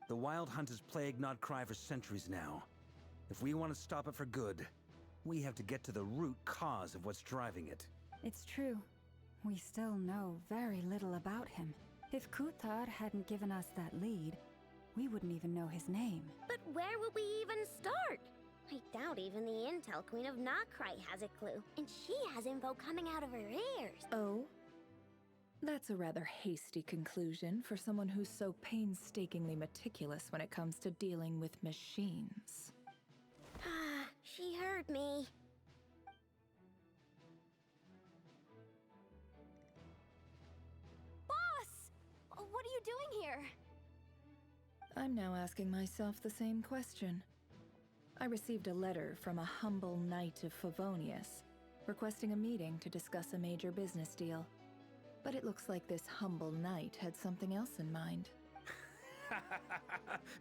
The Wild Hunt has plagued Notcry for centuries now. If we want to stop it for good, we have to get to the root cause of what's driving it. It's true. We still know very little about him. If Kuthar hadn't given us that lead, we wouldn't even know his name. But where would we even start? I doubt even the Intel Queen of Notcry has a clue, and she has info coming out of her ears. Oh? That's a rather hasty conclusion for someone who's so painstakingly meticulous when it comes to dealing with machines. Ah, she heard me. Boss! What are you doing here? I'm now asking myself the same question. I received a letter from a humble knight of Favonius, requesting a meeting to discuss a major business deal. But it looks like this humble knight had something else in mind.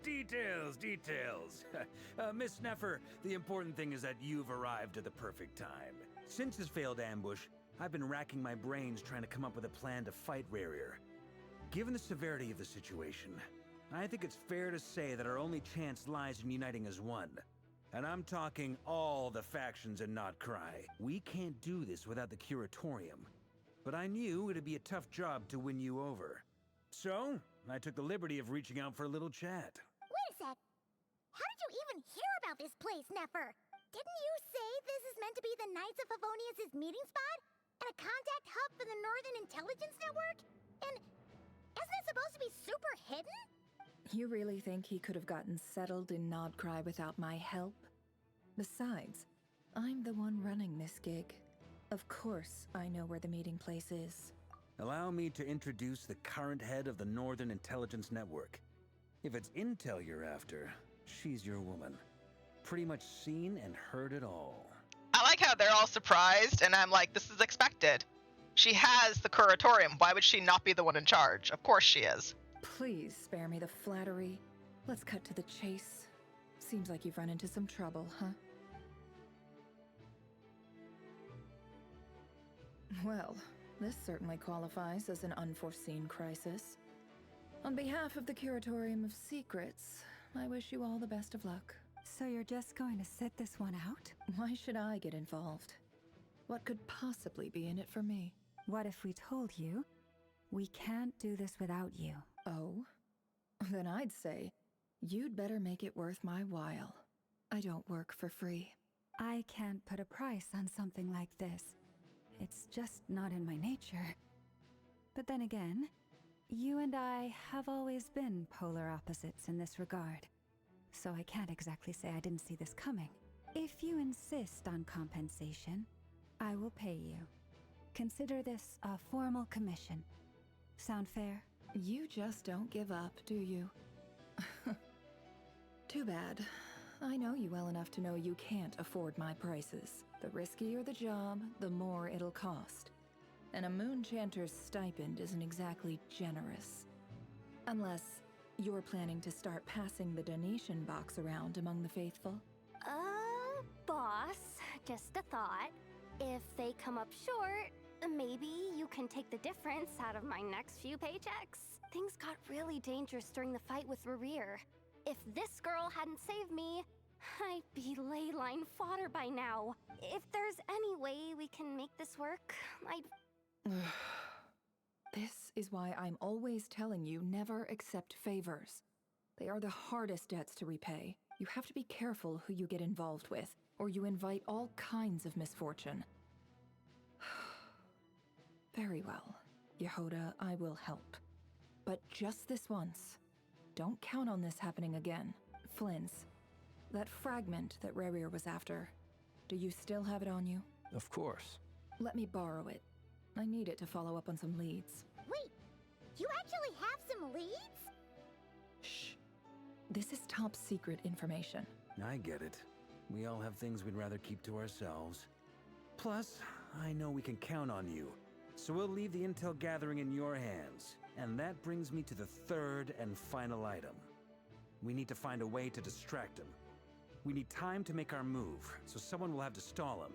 Details, details. Miss Neffer, the important thing is that you've arrived at the perfect time. Since his failed ambush, I've been racking my brains trying to come up with a plan to fight Rarear. Given the severity of the situation, I think it's fair to say that our only chance lies in uniting as one. And I'm talking all the factions in Notcry. We can't do this without the Curatorium. But I knew it'd be a tough job to win you over. So, I took the liberty of reaching out for a little chat. Wait a sec. How did you even hear about this place, Neffer? Didn't you say this is meant to be the Knights of Favonius' meeting spot? And a contact hub for the Northern Intelligence Network? And isn't it supposed to be super hidden? You really think he could have gotten settled in Nodcry without my help? Besides, I'm the one running this gig. Of course I know where the meeting place is. Allow me to introduce the current head of the Northern Intelligence Network. If it's intel you're after, she's your woman. Pretty much seen and heard it all. I like how they're all surprised, and I'm like, this is expected. She has the Curatorium. Why would she not be the one in charge? Of course she is. Please spare me the flattery. Let's cut to the chase. Seems like you've run into some trouble, huh? Well, this certainly qualifies as an unforeseen crisis. On behalf of the Curatorium of Secrets, I wish you all the best of luck. So you're just going to sit this one out? Why should I get involved? What could possibly be in it for me? What if we told you we can't do this without you? Oh? Then I'd say you'd better make it worth my while. I don't work for free. I can't put a price on something like this. It's just not in my nature. But then again, you and I have always been polar opposites in this regard. So I can't exactly say I didn't see this coming. If you insist on compensation, I will pay you. Consider this a formal commission. Sound fair? You just don't give up, do you? Too bad. I know you well enough to know you can't afford my prices. The riskier the job, the more it'll cost. And a Moonchanter's stipend isn't exactly generous. Unless you're planning to start passing the donation box around among the faithful. Boss, just a thought. If they come up short, maybe you can take the difference out of my next few paychecks. Things got really dangerous during the fight with Rarear. If this girl hadn't saved me, I'd be ley line fodder by now. If there's any way we can make this work, I'd... This is why I'm always telling you never accept favors. They are the hardest debts to repay. You have to be careful who you get involved with, or you invite all kinds of misfortune. Very well. Yehoda, I will help. But just this once. Don't count on this happening again. Flynn's. That fragment that Rerir was after. Do you still have it on you? Of course. Let me borrow it. I need it to follow up on some leads. Wait, you actually have some leads? Shh. This is top secret information. I get it. We all have things we'd rather keep to ourselves. Plus, I know we can count on you. So we'll leave the intel gathering in your hands. And that brings me to the third and final item. We need to find a way to distract him. We need time to make our move, so someone will have to stall him.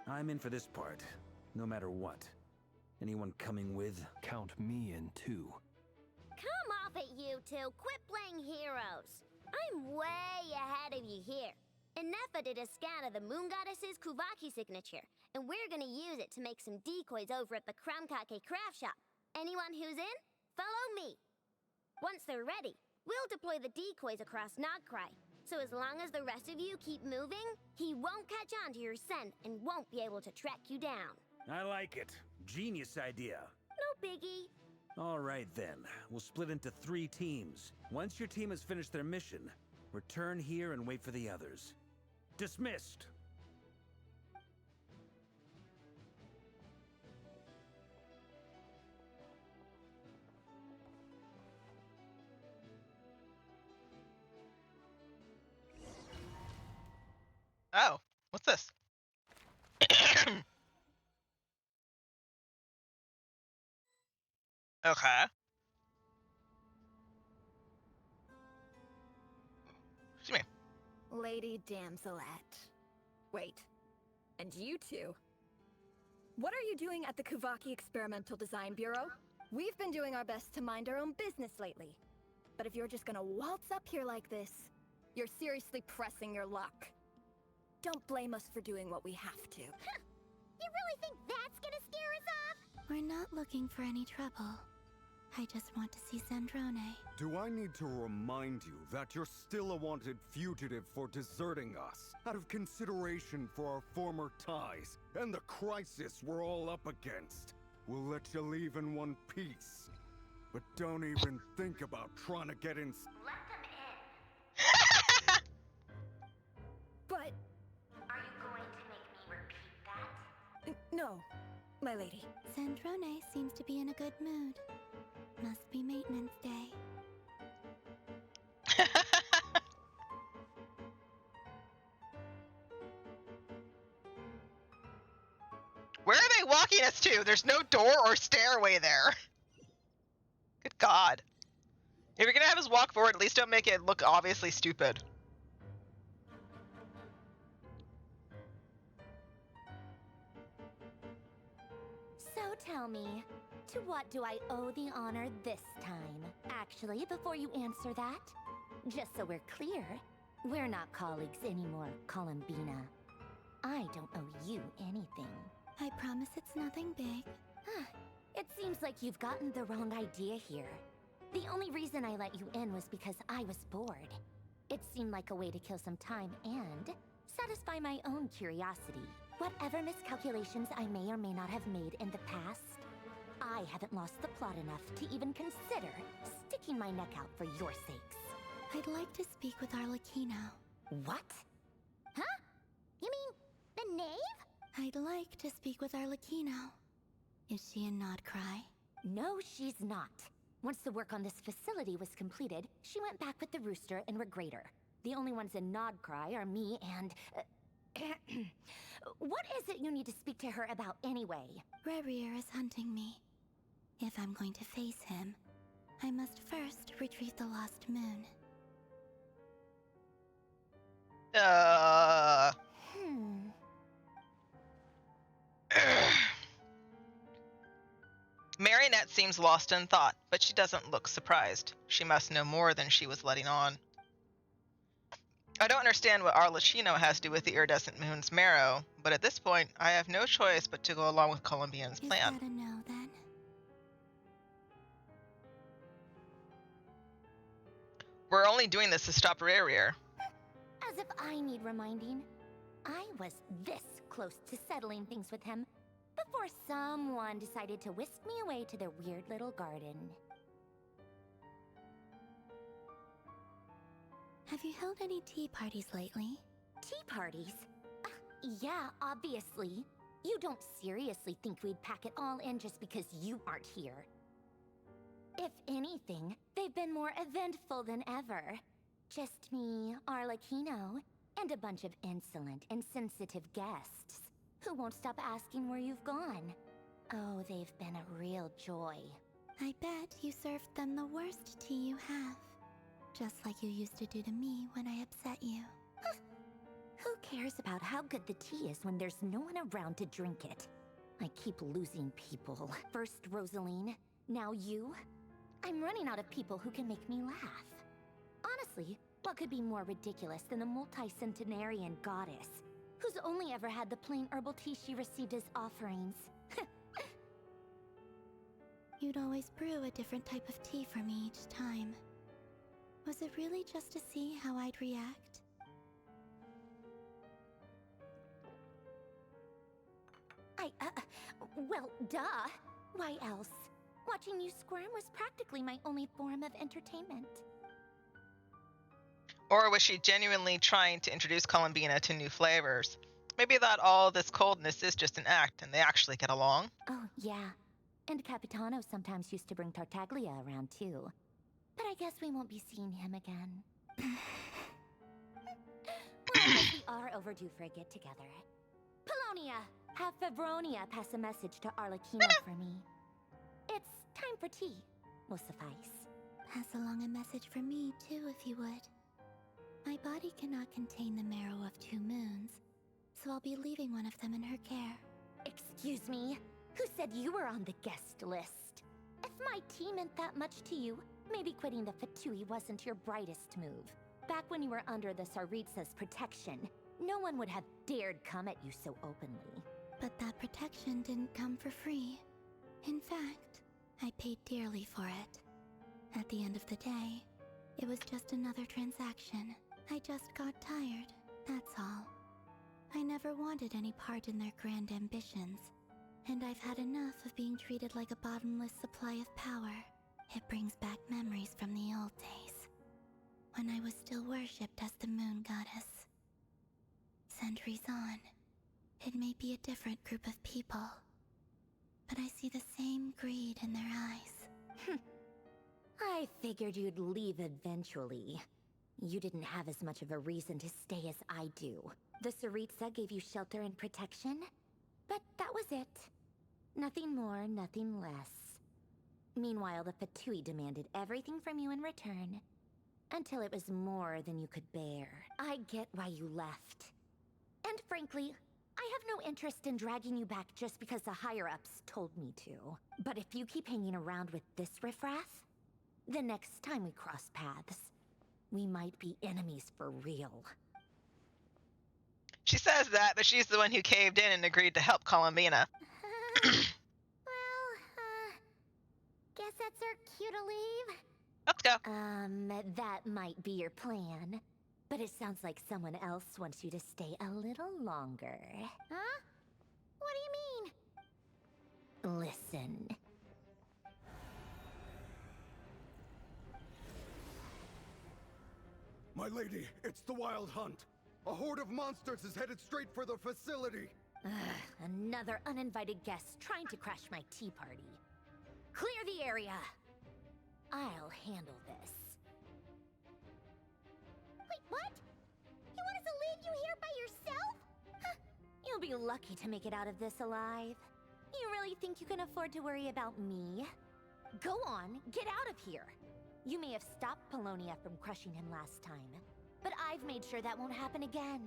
I'm in for this part, no matter what. Anyone coming with? Count me in too. Come off it, you two. Quit playing heroes. I'm way ahead of you here. Nefa did a scan of the Moon Goddess's Kuvaki signature, and we're gonna use it to make some decoys over at the Kramkake craft shop. Anyone who's in, follow me. Once they're ready, we'll deploy the decoys across Nogcry. So as long as the rest of you keep moving, he won't catch on to your scent and won't be able to track you down. I like it. Genius idea. No biggie. All right then, we'll split into 3 teams. Once your team has finished their mission, return here and wait for the others. Dismissed! Oh, what's this? Okay. Excuse me. Lady Damselette. Wait, and you two? What are you doing at the Kuvaki Experimental Design Bureau? We've been doing our best to mind our own business lately. But if you're just gonna waltz up here like this, you're seriously pressing your luck. Don't blame us for doing what we have to. Huh. You really think that's gonna scare us off? We're not looking for any trouble. I just want to see Zandrone. Do I need to remind you that you're still a wanted fugitive for deserting us, out of consideration for our former ties and the crisis we're all up against? We'll let you leave in one piece, but don't even think about trying to get in. Let them in. But... Are you going to make me repeat that? No, my lady. Zandrone seems to be in a good mood. Must be maintenance day. Where are they walking us to? There's no door or stairway there. Good God. If you're gonna have us walk forward, at least don't make it look obviously stupid. So tell me, to what do I owe the honor this time? Actually, before you answer that, just so we're clear, we're not colleagues anymore, Columbina. I don't owe you anything. I promise it's nothing big. It seems like you've gotten the wrong idea here. The only reason I let you in was because I was bored. It seemed like a way to kill some time and satisfy my own curiosity. Whatever miscalculations I may or may not have made in the past, I haven't lost the plot enough to even consider sticking my neck out for your sakes. I'd like to speak with Arlecchino. What? Huh? You mean the knave? I'd like to speak with Arlecchino. Is she in Nodcry? No, she's not. Once the work on this facility was completed, she went back with the Rooster and Regrator. The only ones in Nodcry are me and... What is it you need to speak to her about anyway? Rerir is hunting me. If I'm going to face him, I must first retrieve the lost moon. Marionette seems lost in thought, but she doesn't look surprised. She must know more than she was letting on. I don't understand what Arlecchino has to do with the iridescent moon's marrow, but at this point, I have no choice but to go along with Columbian's plan. Is that a no, then? We're only doing this to stop Rear. As if I need reminding. I was this close to settling things with him before someone decided to whisk me away to their weird little garden. Have you held any tea parties lately? Tea parties? Yeah, obviously. You don't seriously think we'd pack it all in just because you aren't here. If anything, they've been more eventful than ever. Just me, Arlecchino, and a bunch of insolent, insensitive guests who won't stop asking where you've gone. Oh, they've been a real joy. I bet you served them the worst tea you have. Just like you used to do to me when I upset you. Who cares about how good the tea is when there's no one around to drink it? I keep losing people. First Rosaline, now you. I'm running out of people who can make me laugh. Honestly, what could be more ridiculous than the multi-centenarian goddess, who's only ever had the plain herbal tea she received as offerings? You'd always brew a different type of tea for me each time. Was it really just to see how I'd react? Well, duh. Why else? Watching you squirm was practically my only form of entertainment. Or was she genuinely trying to introduce Columbina to new flavors? Maybe that all this coldness is just an act and they actually get along? Oh, yeah. And Capitano sometimes used to bring Tartaglia around too. But I guess we won't be seeing him again. Well, I guess we are overdue for a get-together. Polonia, have Fevronia pass a message to Arlecchino for me. It's time for tea. Will suffice. Pass along a message for me, too, if you would. My body cannot contain the marrow of 2 moons, so I'll be leaving one of them in her care. Excuse me? Who said you were on the guest list? If my tea meant that much to you, maybe quitting the Fatui wasn't your brightest move. Back when you were under the Tsaritsa's protection, no one would have dared come at you so openly. But that protection didn't come for free. In fact, I paid dearly for it. At the end of the day, it was just another transaction. I just got tired, that's all. I never wanted any part in their grand ambitions, and I've had enough of being treated like a bottomless supply of power. It brings back memories from the old days, when I was still worshipped as the moon goddess. Centuries on, it may be a different group of people, but I see the same greed in their eyes. I figured you'd leave eventually. You didn't have as much of a reason to stay as I do. The Tsaritsa gave you shelter and protection, but that was it. Nothing more, nothing less. Meanwhile, the Fatui demanded everything from you in return, until it was more than you could bear. I get why you left. And frankly, I have no interest in dragging you back just because the higher-ups told me to. But if you keep hanging around with this riffraff, the next time we cross paths, we might be enemies for real. She says that, but she's the one who caved in and agreed to help Columbina. Guess that's our cue to leave. Let's go. That might be your plan. But it sounds like someone else wants you to stay a little longer. Huh? What do you mean? Listen. My lady, it's the Wild Hunt. A horde of monsters is headed straight for the facility. Another uninvited guest trying to crash my tea party. Clear the area. I'll handle this. Wait, what? You want us to leave you here by yourself? Huh. You'll be lucky to make it out of this alive. You really think you can afford to worry about me? Go on, get out of here. You may have stopped Polonia from crushing him last time, but I've made sure that won't happen again.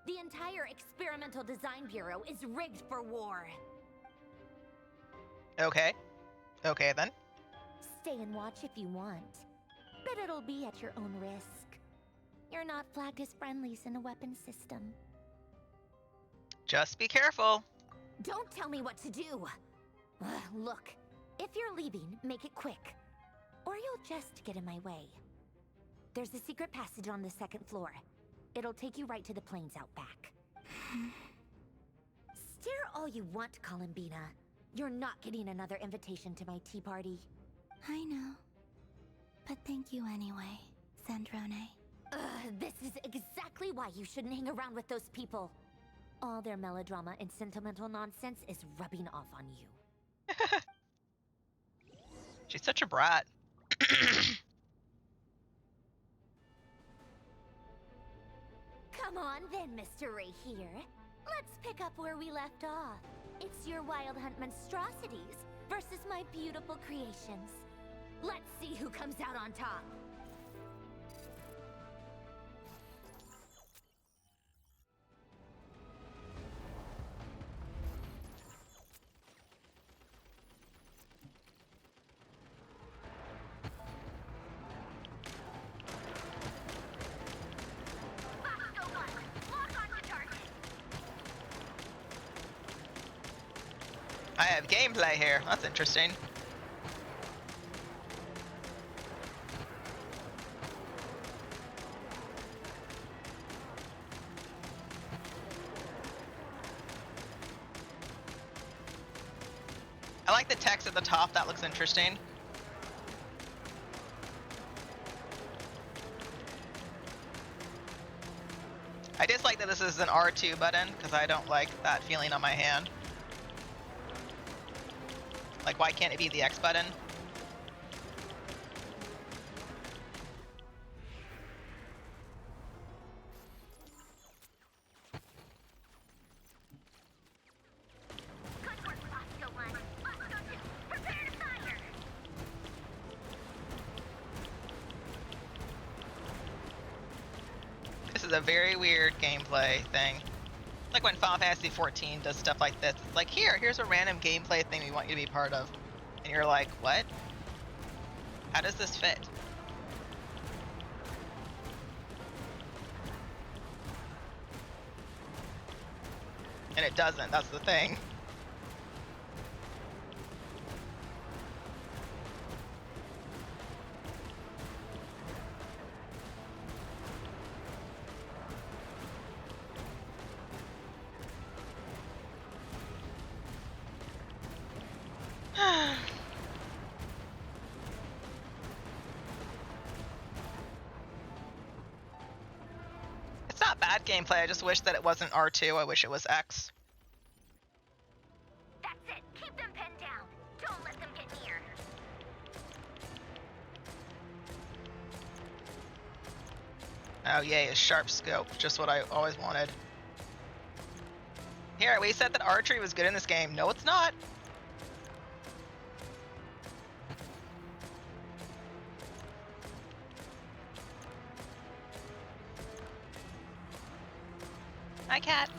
The entire Experimental Design Bureau is rigged for war. Okay. Okay, then. Stay and watch if you want, but it'll be at your own risk. You're not flagged as friendlies in the weapon system. Just be careful. Don't tell me what to do. Look, if you're leaving, make it quick, or you'll just get in my way. There's a secret passage on the second floor. It'll take you right to the plains out back. Stare all you want, Columbina. You're not getting another invitation to my tea party. I know. But thank you anyway, Sandrone. This is exactly why you shouldn't hang around with those people. All their melodrama and sentimental nonsense is rubbing off on you. She's such a brat. Come on then, Mr. Ray here. Let's pick up where we left off. It's your Wild Hunt monstrosities versus my beautiful creations. Let's see who comes out on top. I have gameplay here. That's interesting. I like the text at the top. That looks interesting. I dislike that this is an R2 button because I don't like that feeling on my hand. Like, why can't it be the X button? Good work, Bosco 1. Bosco 2, prepare to fire! This is a very weird gameplay thing. Like when Final Fantasy 14 does stuff like this. It's like, here's a random gameplay thing we want you to be part of. And you're like, what? How does this fit? And it doesn't, that's the thing. It's not bad gameplay, I just wish that it wasn't R2, I wish it was X. That's it. Keep them pinned down. Don't let them get near. Oh yay, a sharp scope, just what I always wanted. Here, we said that archery was good in this game. No, it's not. Hi, cat.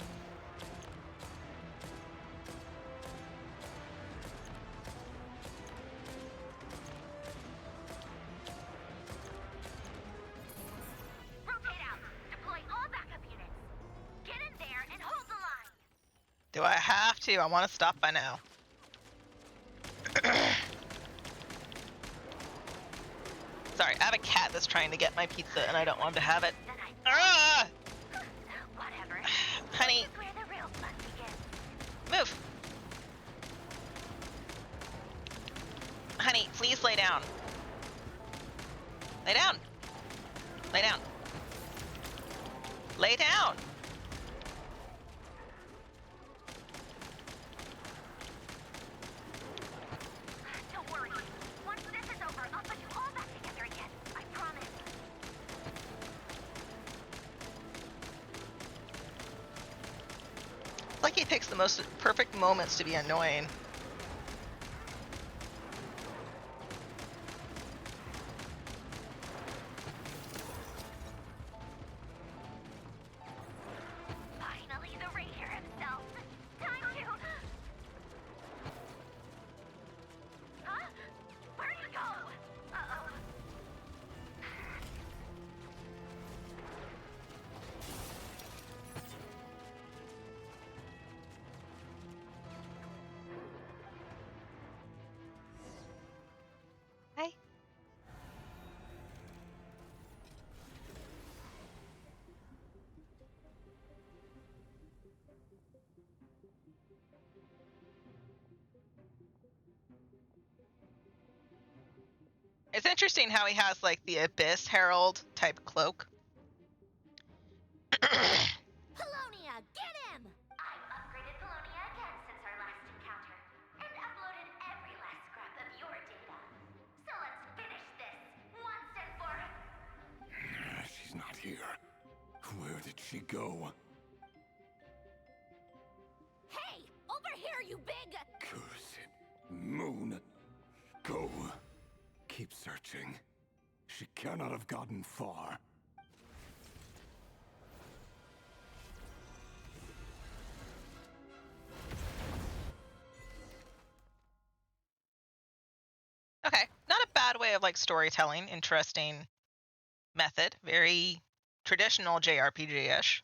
Rotate out. Deploy all backup units. Get in there and hold the line. Do I have to? I want to stop by now. Sorry, I have a cat that's trying to get my pizza and I don't want him to have it. Ah! Whatever. Honey, This is where the real fun begins. move. Honey, please lay down. Lay down. Lay down. Lay down. Don't worry. Once this is over, I'll put you all back together again. I promise. It's like he picks the most perfect moments to be annoying. Finally, the Ranger himself. Time to... Huh? Where'd he go? Uh-oh. interesting how he has like the Abyss Herald type cloak. Polonia, get him! I've upgraded Polonia again since our last encounter, and uploaded every last scrap of your data. So let's finish this once and for... She's not here. Where did she go? Hey! Over here, you big... Cursed moon. Go. Keep searching. She cannot have gotten far. Okay, not a bad way of like storytelling. Interesting method. Very traditional JRPG-ish.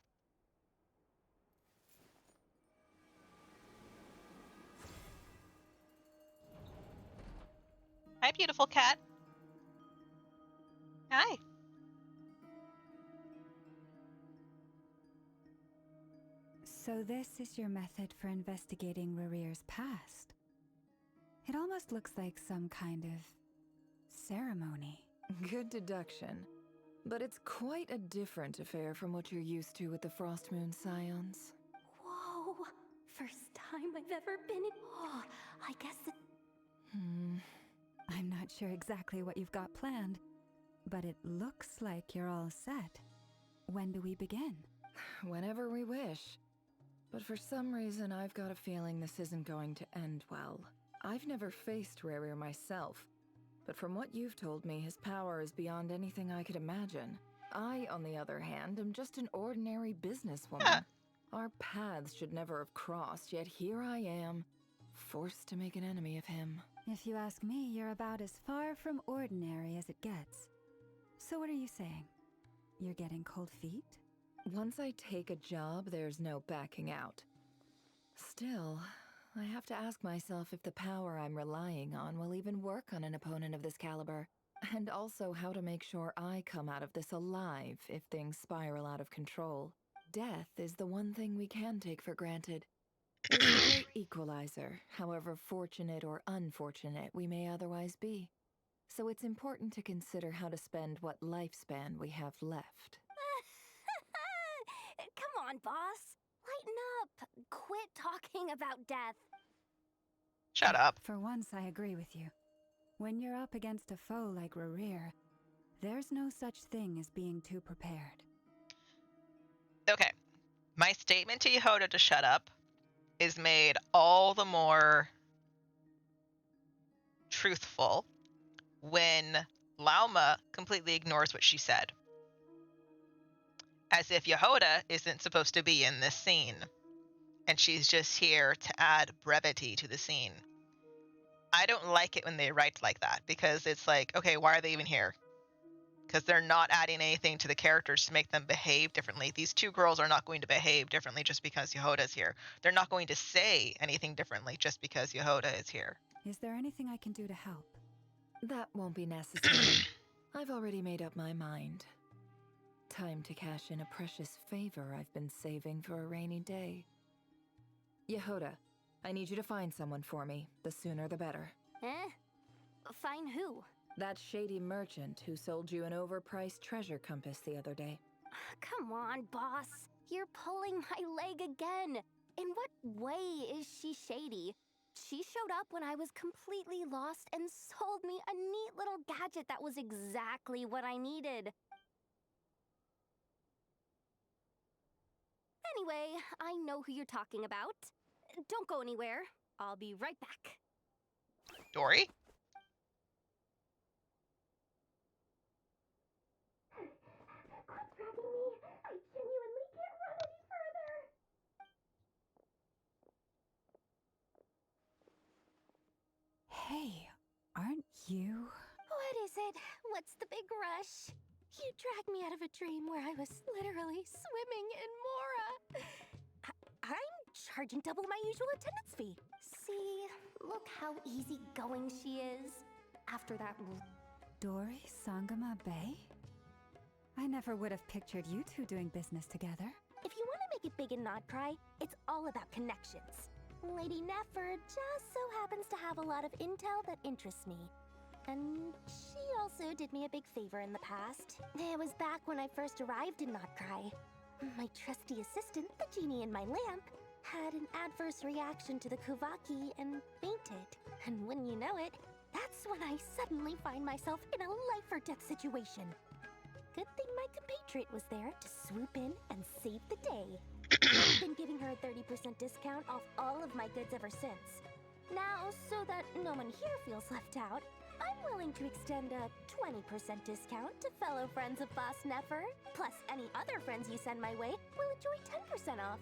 Hi, beautiful cat. Hi. So this is your method for investigating Rarir's past. It almost looks like some kind of ceremony. Good deduction. But it's quite a different affair from what you're used to with the Frost Moon Scions. Whoa! First time I've ever been in... Oh, I guess it... I'm not sure exactly what you've got planned, but it looks like you're all set. When do we begin? Whenever we wish. But for some reason, I've got a feeling this isn't going to end well. I've never faced Rarir myself, but from what you've told me, his power is beyond anything I could imagine. I, on the other hand, am just an ordinary businesswoman. Our paths should never have crossed, yet here I am, forced to make an enemy of him. If you ask me, you're about as far from ordinary as it gets. So what are you saying? You're getting cold feet? Once I take a job, there's no backing out. Still, I have to ask myself if the power I'm relying on will even work on an opponent of this caliber. And also how to make sure I come out of this alive if things spiral out of control. Death is the one thing we can take for granted. It's a great equalizer, however fortunate or unfortunate we may otherwise be. So it's important to consider how to spend what lifespan we have left. Come on, boss. Lighten up. Quit talking about death. Shut up. For once, I agree with you. When you're up against a foe like Rarir, there's no such thing as being too prepared. Okay. My statement to Yehoda to shut up is made all the more truthful when Lauma completely ignores what she said. As if Yehoda isn't supposed to be in this scene. And she's just here to add brevity to the scene. I don't like it when they write like that, because it's like, okay, why are they even here? Because they're not adding anything to the characters to make them behave differently. These two girls are not going to behave differently just because Yehoda's here. They're not going to say anything differently just because Yehoda is here. Is there anything I can do to help? That won't be necessary. I've already made up my mind. Time to cash in a precious favor I've been saving for a rainy day. Yehoda, I need you to find someone for me. The sooner the better. Eh? Find who? That shady merchant who sold you an overpriced treasure compass the other day. Come on, boss. You're pulling my leg again. In what way is she shady? She showed up when I was completely lost and sold me a neat little gadget that was exactly what I needed. Anyway, I know who you're talking about. Don't go anywhere. I'll be right back. Dory? Quit dragging me. I genuinely can't run any further. Hey, aren't you? What is it? What's the big rush? You dragged me out of a dream where I was literally swimming in Mora. I'm charging double my usual attendance fee. See, look how easygoing she is. After that... Dory Sangama Bay? I never would have pictured you two doing business together. If you want to make it big and not cry, it's all about connections. Lady Nefer just so happens to have a lot of intel that interests me. And she also did me a big favor in the past. It was back when I first arrived in Notcry. My trusty assistant, the genie in my lamp, had an adverse reaction to the Kuvaki and fainted. And wouldn't you know it, that's when I suddenly find myself in a life-or-death situation. Good thing my compatriot was there to swoop in and save the day. I've been giving her a 30% discount off all of my goods ever since. Now, so that no one here feels left out, I'm willing to extend a 20% discount to fellow friends of Boss Nefer. Plus, any other friends you send my way will enjoy 10% off.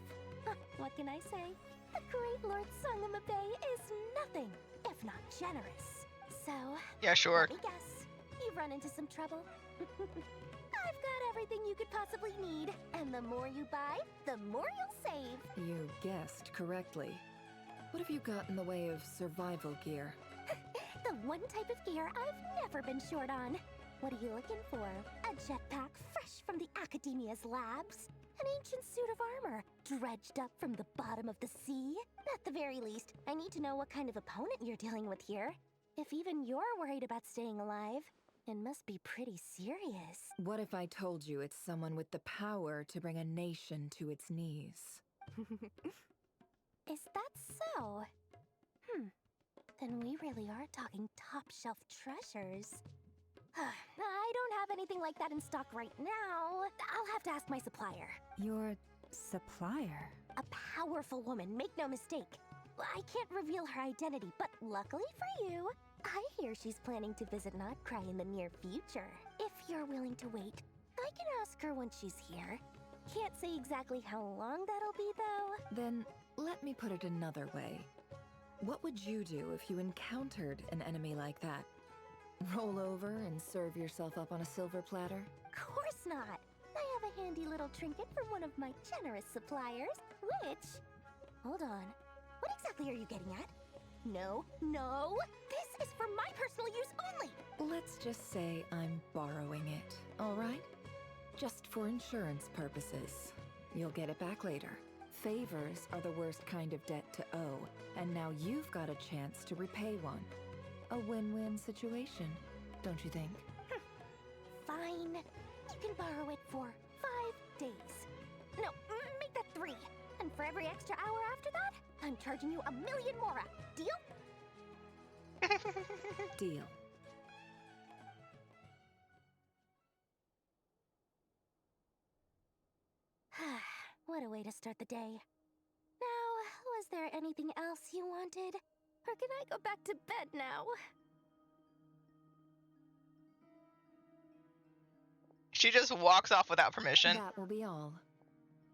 What can I say? The great Lord Sangama Bay is nothing if not generous. So, Yeah, sure. let me guess. You've run into some trouble? I've got everything you could possibly need. And the more you buy, the more you'll save. You guessed correctly. What have you got in the way of survival gear? The one type of gear I've never been short on. What are you looking for? A jetpack fresh from the Academia's labs? An ancient suit of armor dredged up from the bottom of the sea? At the very least, I need to know what kind of opponent you're dealing with here. If even you're worried about staying alive, it must be pretty serious. What if I told you it's someone with the power to bring a nation to its knees? Is that so? Then we really are talking top-shelf treasures. I don't have anything like that in stock right now. I'll have to ask my supplier. Your supplier? A powerful woman, make no mistake. I can't reveal her identity, but luckily for you, I hear she's planning to visit Notcry in the near future. If you're willing to wait, I can ask her when she's here. Can't say exactly how long that'll be, though. Then let me put it another way. What would you do if you encountered an enemy like that? Roll over and serve yourself up on a silver platter? Course not. I have a handy little trinket from one of my generous suppliers, which... Hold on. What exactly are you getting at? No, no! This is for my personal use only! Let's just say I'm borrowing it, all right? Just for insurance purposes. You'll get it back later. Favors are the worst kind of debt to owe, and now you've got a chance to repay one. A win-win situation, don't you think? Fine. You can borrow it for 5 days. No, make that 3. And for every extra hour after that, I'm charging you 1,000,000 more. Deal? Deal. What a way to start the day. Now, was there anything else you wanted? Or can I go back to bed now? She just walks off without permission. That will be all.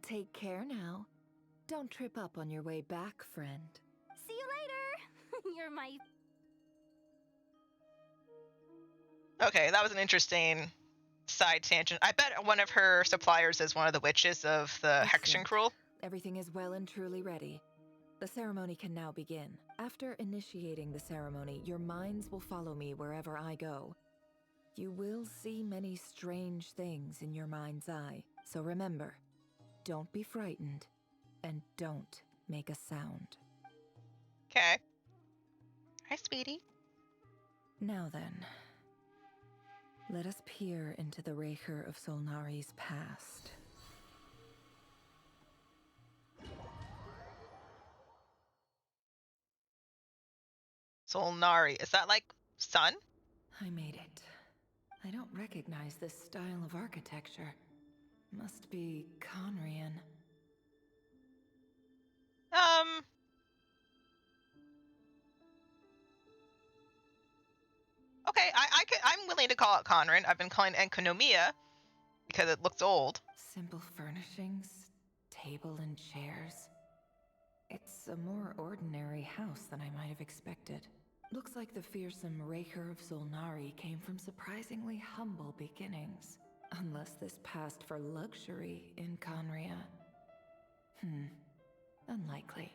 Take care now. Don't trip up on your way back, friend. See you later! You're my... Okay, that was an interesting side tangent. I bet one of her suppliers is one of the witches of the Hexen Cruel. Everything is well and truly ready. The ceremony can now begin. After initiating the ceremony, your minds will follow me wherever I go. You will see many strange things in your mind's eye. So remember, don't be frightened, and don't make a sound. Okay. Hi, sweetie. Now then, let us peer into the Raker of Solnari's past. Solnari. Is that like sun? I made it. I don't recognize this style of architecture. Must be Conrian. Okay, I'm willing to call it Conran. I've been calling it Enconomia because it looks old. Simple furnishings, table and chairs. It's a more ordinary house than I might have expected. Looks like the fearsome Raker of Solnari came from surprisingly humble beginnings. Unless this passed for luxury in Conria. Unlikely.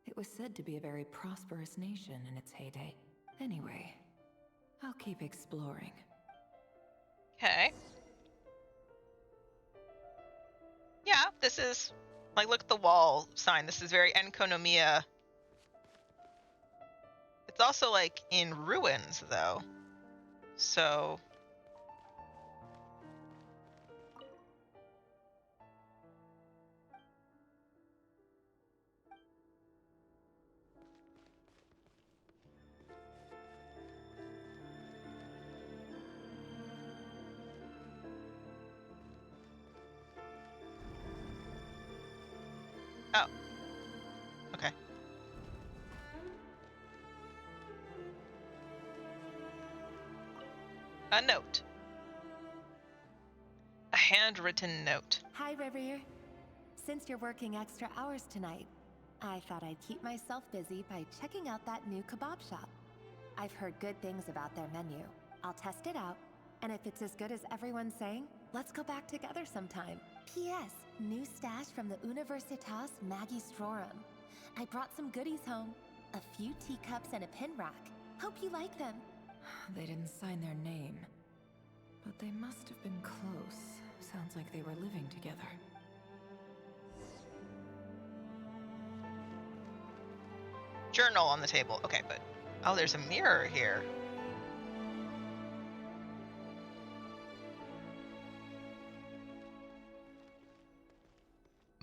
It was said to be a very prosperous nation in its heyday. Anyway, I'll keep exploring. Okay. Yeah, this is... Like, look at the wall sign. This is very Enconomia. It's also like in ruins though. So oh. Okay. A note. A handwritten note. Hi, Rivier. Since you're working extra hours tonight, I thought I'd keep myself busy by checking out that new kebab shop. I've heard good things about their menu. I'll test it out, and if it's as good as everyone's saying, let's go back together sometime. P.S. New stash from the Universitas Magistrorum. I brought some goodies home. A few teacups and a pin rack. Hope you like them. They didn't sign their name. But they must have been close. Sounds like they were living together. Journal on the table. Okay, but oh, there's a mirror here.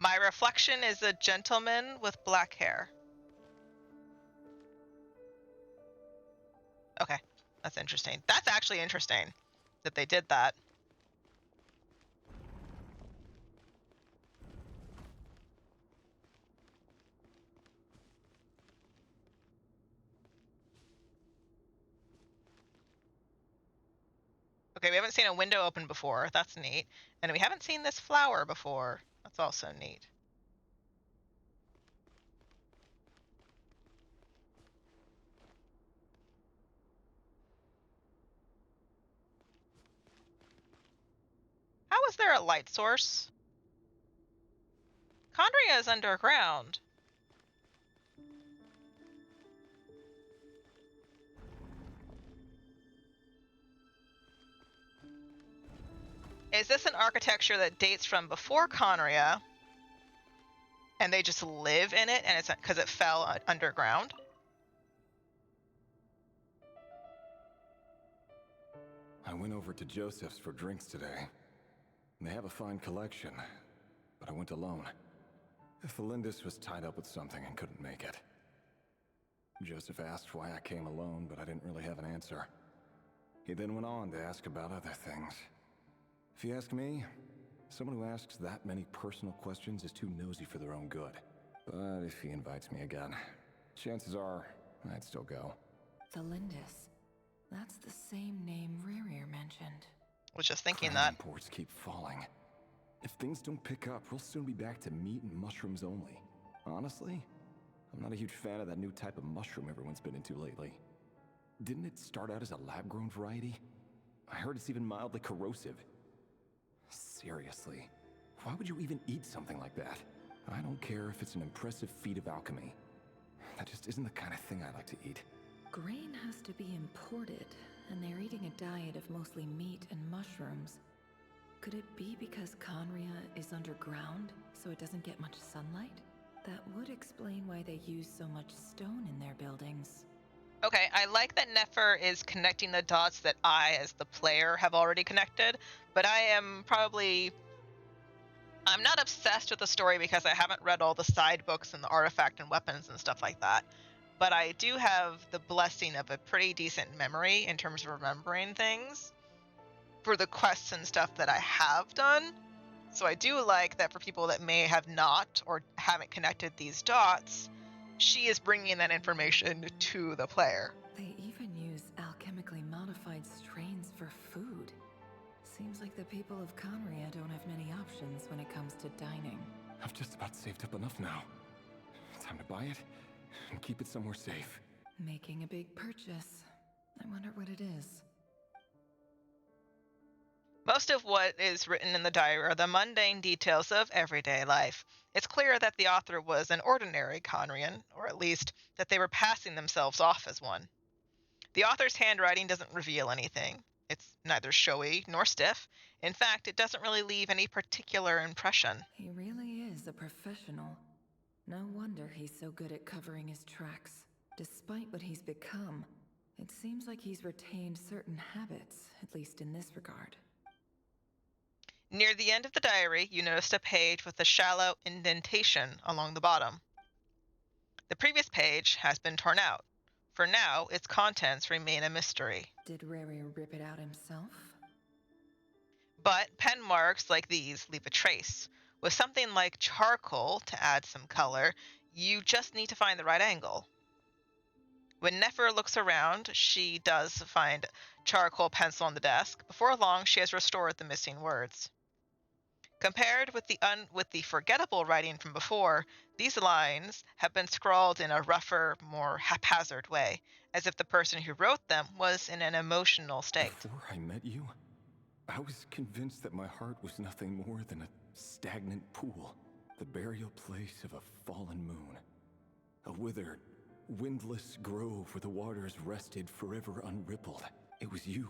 My reflection is a gentleman with black hair. Okay, that's interesting. That's actually interesting that they did that. Okay, we haven't seen a window open before. That's neat. And we haven't seen this flower before. That's also neat. How is there a light source? Condria is underground. Is this an architecture that dates from before Conria, and they just live in it, and it's because it fell underground? I went over to Joseph's for drinks today. They have a fine collection, but I went alone. Felindis was tied up with something and couldn't make it. Joseph asked why I came alone, but I didn't really have an answer. He then went on to ask about other things. If you ask me, someone who asks that many personal questions is too nosy for their own good. But if he invites me again, chances are I'd still go. Felindis. That's the same name Ririr mentioned. Was just thinking Crime that. reports keep falling. If things don't pick up, we'll soon be back to meat and mushrooms only. Honestly, I'm not a huge fan of that new type of mushroom everyone's been into lately. Didn't it start out as a lab-grown variety? I heard it's even mildly corrosive. Seriously, why would you even eat something like that? I don't care if it's an impressive feat of alchemy. That just isn't the kind of thing I like to eat. Grain has to be imported, and they're eating a diet of mostly meat and mushrooms. Could it be because Conria is underground, so it doesn't get much sunlight? That would explain why they use so much stone in their buildings. Okay, I like that Nefer is connecting the dots that I, as the player, have already connected, but I'm not obsessed with the story because I haven't read all the side books and the artifact and weapons and stuff like that. But I do have the blessing of a pretty decent memory in terms of remembering things for the quests and stuff that I have done. So I do like that for people that may have not or haven't connected these dots, she is bringing that information to the player. They even use alchemically modified strains for food. Seems like the people of Conria don't have many options when it comes to dining. I've just about saved up enough now. Time to buy it and keep it somewhere safe. Making a big purchase. I wonder what it is. Most of what is written in the diary are the mundane details of everyday life. It's clear that the author was an ordinary Conrian, or at least that they were passing themselves off as one. The author's handwriting doesn't reveal anything. It's neither showy nor stiff. In fact, it doesn't really leave any particular impression. He really is a professional. No wonder he's so good at covering his tracks. Despite what he's become, it seems like he's retained certain habits, at least in this regard. Near the end of the diary, you noticed a page with a shallow indentation along the bottom. The previous page has been torn out. For now, its contents remain a mystery. Did Rary rip it out himself? But pen marks like these leave a trace. With something like charcoal to add some color, you just need to find the right angle. When Nefer looks around, she does find charcoal pencil on the desk. Before long, she has restored the missing words. Compared with the forgettable writing from before, these lines have been scrawled in a rougher, more haphazard way, as if the person who wrote them was in an emotional state. Before I met you, I was convinced that my heart was nothing more than a stagnant pool, the burial place of a fallen moon, a withered, windless grove where the waters rested forever unrippled. It was you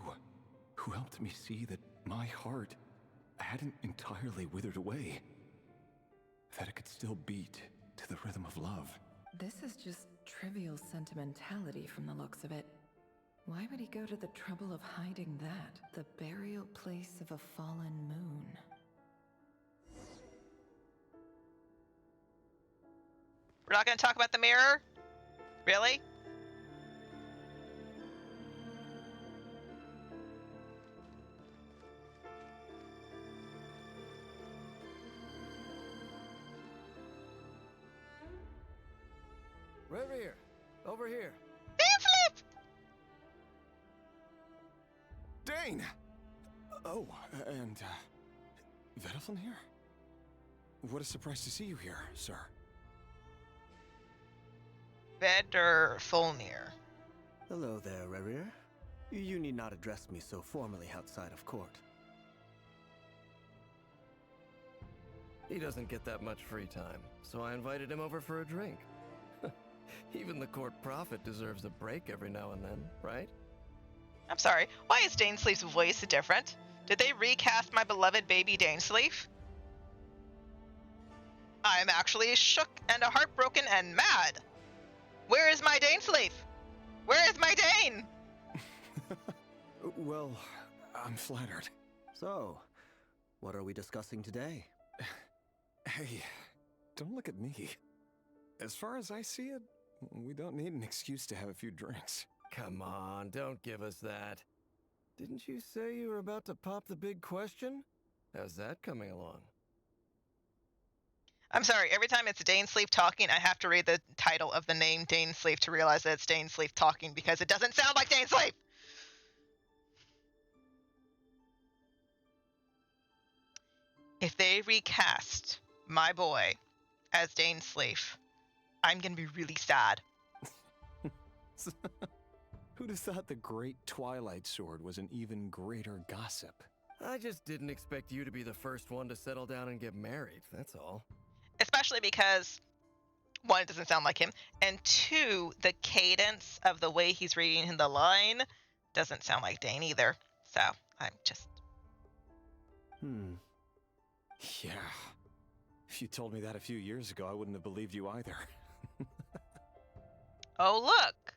who helped me see that my heart hadn't entirely withered away, that it could still beat to the rhythm of love. This is just trivial sentimentality from the looks of it. Why would he go to the trouble of hiding that? The burial place of a fallen moon. We're not going to talk about the mirror? Really? Revere, over here. Dainslip! Dane! Oh, and, Vedaflin here? What a surprise to see you here, sir. Vedaflnir. Hello there, Revere. You need not address me so formally outside of court. He doesn't get that much free time, so I invited him over for a drink. Even the court prophet deserves a break every now and then, right? I'm sorry, why is Dainsleif's voice different? Did they recast my beloved baby Dainsleif? I'm actually shook and heartbroken and mad. Where is my Dainsleif? Where is my Dane? Well, I'm flattered. So, what are we discussing today? Hey, don't look at me. As far as I see it, we don't need an excuse to have a few drinks. Come on, don't give us that. Didn't you say you were about to pop the big question? How's that coming along? I'm sorry, every time it's Dainsleif talking, I have to read the title of the name Dainsleif to realize that it's Dainsleif talking because it doesn't sound like Dainsleif! If they recast my boy as Dainsleif, I'm gonna be really sad. Who'd have thought the great Twilight Sword was an even greater gossip? I just didn't expect you to be the first one to settle down and get married, that's all. Especially because, one, it doesn't sound like him, and two, the cadence of the way he's reading the line doesn't sound like Dane either. So, I'm just... Yeah. If you told me that a few years ago, I wouldn't have believed you either. Oh, look!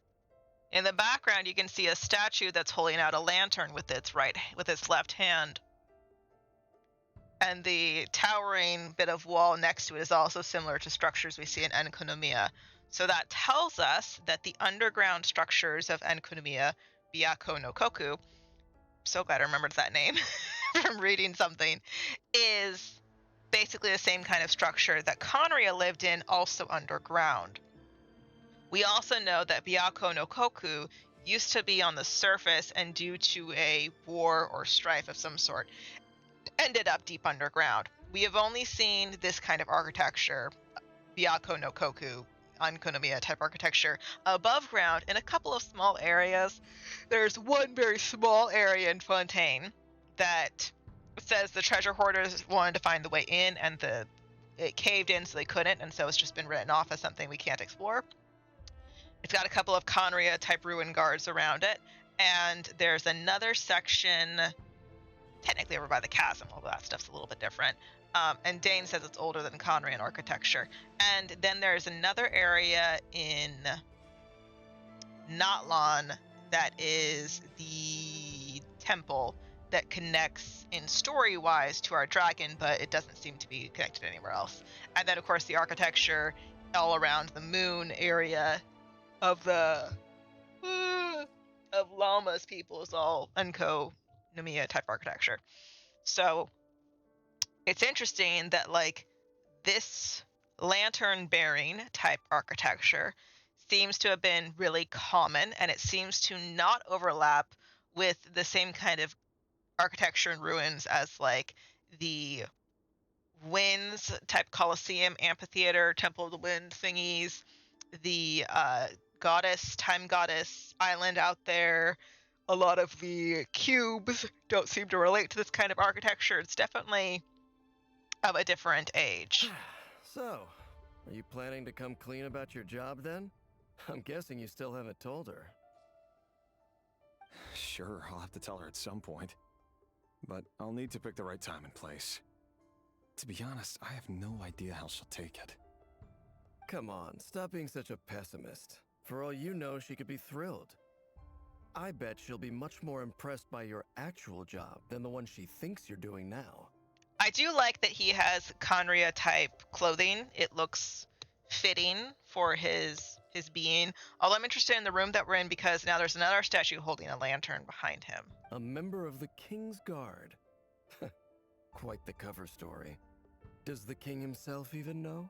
In the background, you can see a statue that's holding out a lantern with its left hand. And the towering bit of wall next to it is also similar to structures we see in Enkonomiya. So that tells us that the underground structures of Enkonomiya, Byakko no Koku, so glad I remembered that name from reading something, is basically the same kind of structure that Conria lived in, also underground. We also know that Byakko no Koku used to be on the surface and due to a war or strife of some sort, ended up deep underground. We have only seen this kind of architecture, Byakko no Koku, Enkonomiya type architecture, above ground in a couple of small areas. There's one very small area in Fontaine that says the treasure hoarders wanted to find the way in and it caved in so they couldn't, and so it's just been written off as something we can't explore. It's got a couple of Conria type ruin guards around it, and there's another section technically over by the chasm, although that stuff's a little bit different. And Dane says it's older than Conrian architecture. And then there's another area in Notlon that is the temple that connects in story-wise to our dragon, but it doesn't seem to be connected anywhere else. And then, of course, the architecture all around the moon area of the of Llama's people is all Enko Nomiya type architecture. So it's interesting that like this lantern bearing type architecture seems to have been really common, and it seems to not overlap with the same kind of architecture and ruins as like the winds type Colosseum, amphitheater, Temple of the Wind thingies, the time goddess island out there. A lot of the cubes don't seem to relate to this kind of architecture. It's definitely of a different age. So, are you planning to come clean about your job then? I'm guessing you still haven't told her. Sure, I'll have to tell her at some point. But I'll need to pick the right time and place. To be honest, I have no idea how she'll take it. Come on, stop being such a pessimist. For all you know, she could be thrilled. I bet she'll be much more impressed by your actual job than the one she thinks you're doing now. I do like that he has Conria type clothing. It looks fitting for his being. Although I'm interested in the room that we're in because now there's another statue holding a lantern behind him. A member of the King's Guard. Quite the cover story. Does the king himself even know?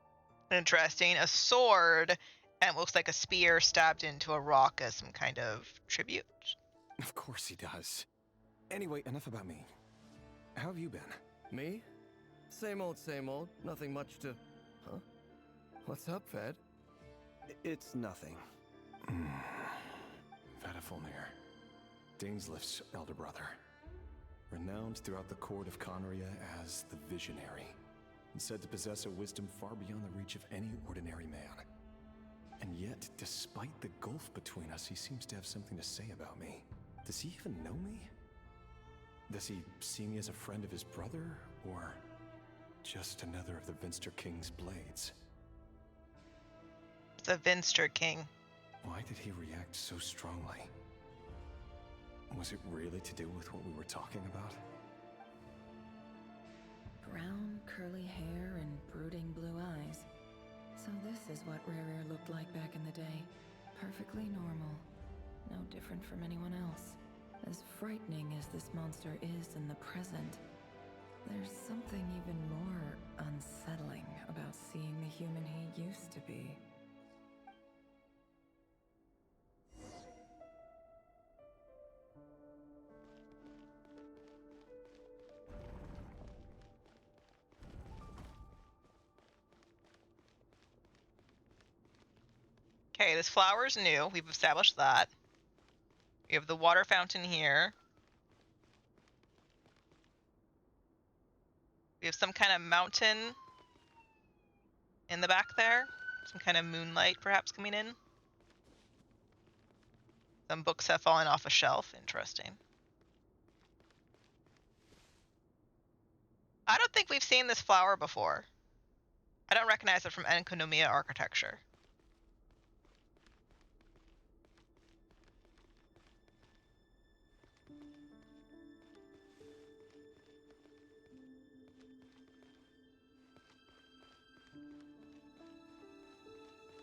Interesting. A sword, and it looks like a spear stabbed into a rock as some kind of tribute. Of course he does. Anyway, enough about me. How have you been? Me? Same old, same old. Nothing much to... Huh? What's up, Fed? It's nothing. Vadafulnir, Daneslif's elder brother. Renowned throughout the court of Conria as the Visionary, and said to possess a wisdom far beyond the reach of any ordinary man. And yet, despite the gulf between us, he seems to have something to say about me. Does he even know me? Does he see me as a friend of his brother, or just another of the Vinster King's blades? The Vinster King. Why did he react so strongly? Was it really to do with what we were talking about? Brown, curly hair and brooding blue eyes. So this is what Rere looked like back in the day. Perfectly normal. No different from anyone else. As frightening as this monster is in the present, there's something even more unsettling about seeing the human he used to be. Okay, this flower's new. We've established that. We have the water fountain here. We have some kind of mountain in the back there. Some kind of moonlight perhaps coming in. Some books have fallen off a shelf. Interesting. I don't think we've seen this flower before. I don't recognize it from Enkonomiya architecture.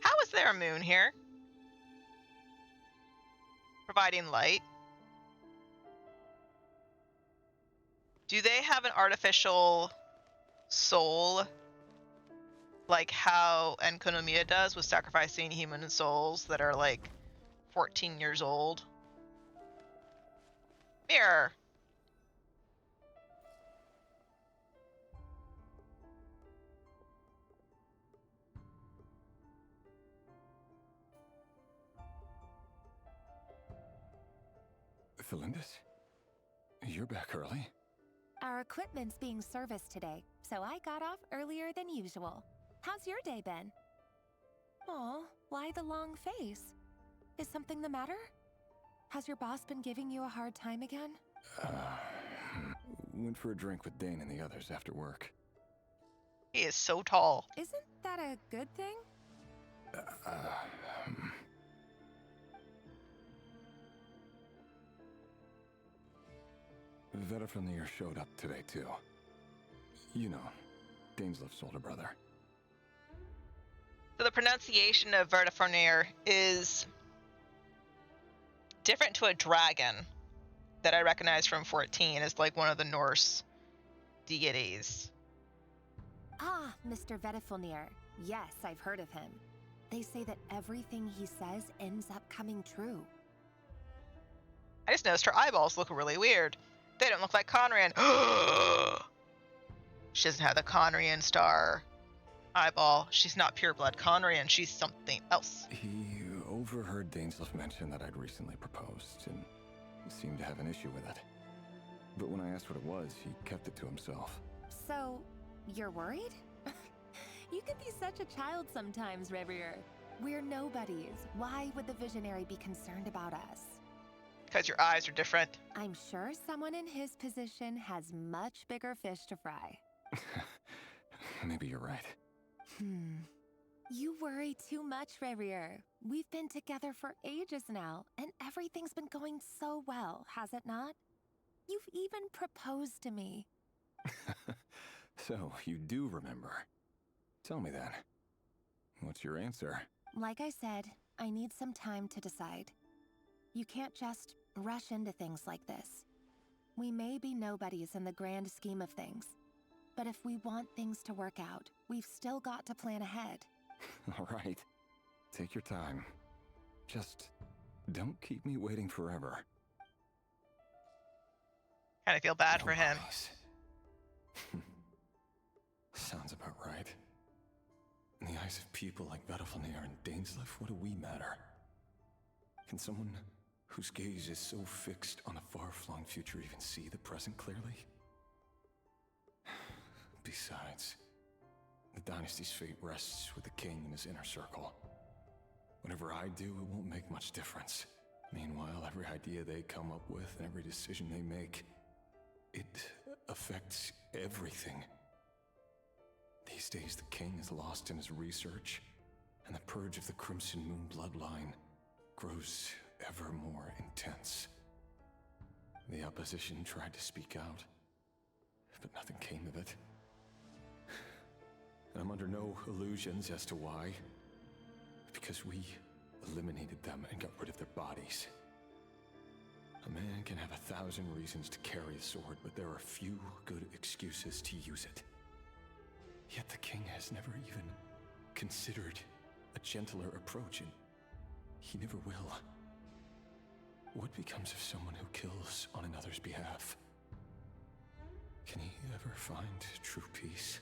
How is there a moon here? Providing light. Do they have an artificial soul like how Enkonomiya does with sacrificing human souls that are like 14 years old? Mirror. Felindis? You're back early? Our equipment's being serviced today, so I got off earlier than usual. How's your day been? Aw, why the long face? Is something the matter? Has your boss been giving you a hard time again? Went for a drink with Dane and the others after work. He is so tall. Isn't that a good thing? Vedaframnir showed up today, too. You know, Dainslif's older brother. So the pronunciation of Vertifornir is different to a dragon that I recognize from 14 as like one of the Norse deities. Ah, Mr. Vedifilnir. Yes, I've heard of him. They say that everything he says ends up coming true. I just noticed her eyeballs look really weird. They don't look like Conrian. She doesn't have the Conrian star eyeball. She's not pureblood Conrian. She's something else. He overheard Dainslif mention that I'd recently proposed and seemed to have an issue with it. But when I asked what it was, he kept it to himself. So, you're worried? You can be such a child sometimes, Revier. We're nobodies. Why would the Visionary be concerned about us? Because your eyes are different. I'm sure someone in his position has much bigger fish to fry. Maybe you're right. You worry too much, Revier. We've been together for ages now, and everything's been going so well, has it not? You've even proposed to me. So, you do remember. Tell me then. What's your answer? Like I said, I need some time to decide. You can't just rush into things like this. We may be nobodies in the grand scheme of things, but if we want things to work out, we've still got to plan ahead. All right. Take your time. Just don't keep me waiting forever. Kind of feel bad for him. Sounds about right. In the eyes of people like Vedifilnir and Dainslif, what do we matter? Can someone whose gaze is so fixed on a far-flung future even see the present clearly? Besides, the dynasty's fate rests with the king and his inner circle. Whatever I do, it won't make much difference. Meanwhile, every idea they come up with and every decision they make, it affects everything. These days, the king is lost in his research, and the purge of the Crimson Moon bloodline grows ever more intense. The opposition tried to speak out, but nothing came of it. And I'm under no illusions as to why. Because we eliminated them and got rid of their bodies. A man can have 1,000 reasons to carry a sword, but there are few good excuses to use it. Yet the king has never even considered a gentler approach, and he never will. What becomes of someone who kills on another's behalf? Can he ever find true peace?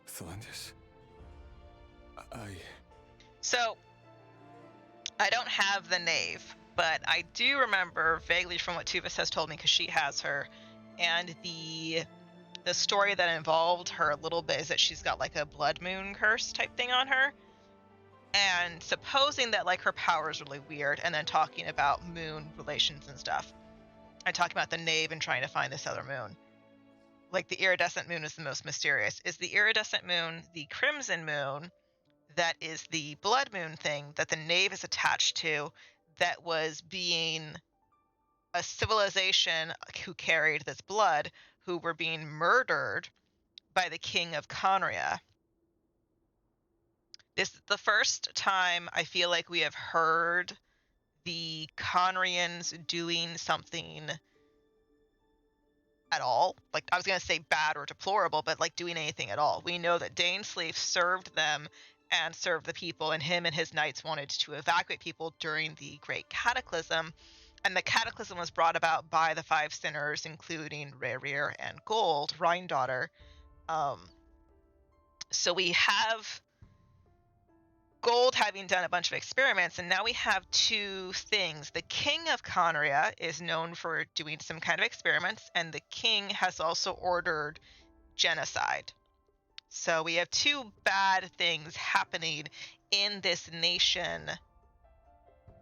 Thelendis? So, I don't have the Knave, but I do remember vaguely from what Tuvas has told me, because she has her, and the story that involved her a little bit is that she's got like a blood moon curse type thing on her. And supposing that like her power is really weird, and then talking about moon relations and stuff, and talking about the Knave and trying to find this other moon. Like the iridescent moon is the most mysterious. Is the iridescent moon the crimson moon that is the blood moon thing that the Knave is attached to, that was being a civilization who carried this blood, who were being murdered by the king of Conria? This is the first time I feel like we have heard the Conrians doing something at all. Like, I was going to say bad or deplorable, but like doing anything at all. We know that Dainsleif served them and served the people, and him and his knights wanted to evacuate people during the Great Cataclysm. And the Cataclysm was brought about by the five sinners, including Rerir and Gold, Rhine-daughter. So we have Gold having done a bunch of experiments, and now we have two things. The king of Conria is known for doing some kind of experiments, and the king has also ordered genocide. So we have two bad things happening in this nation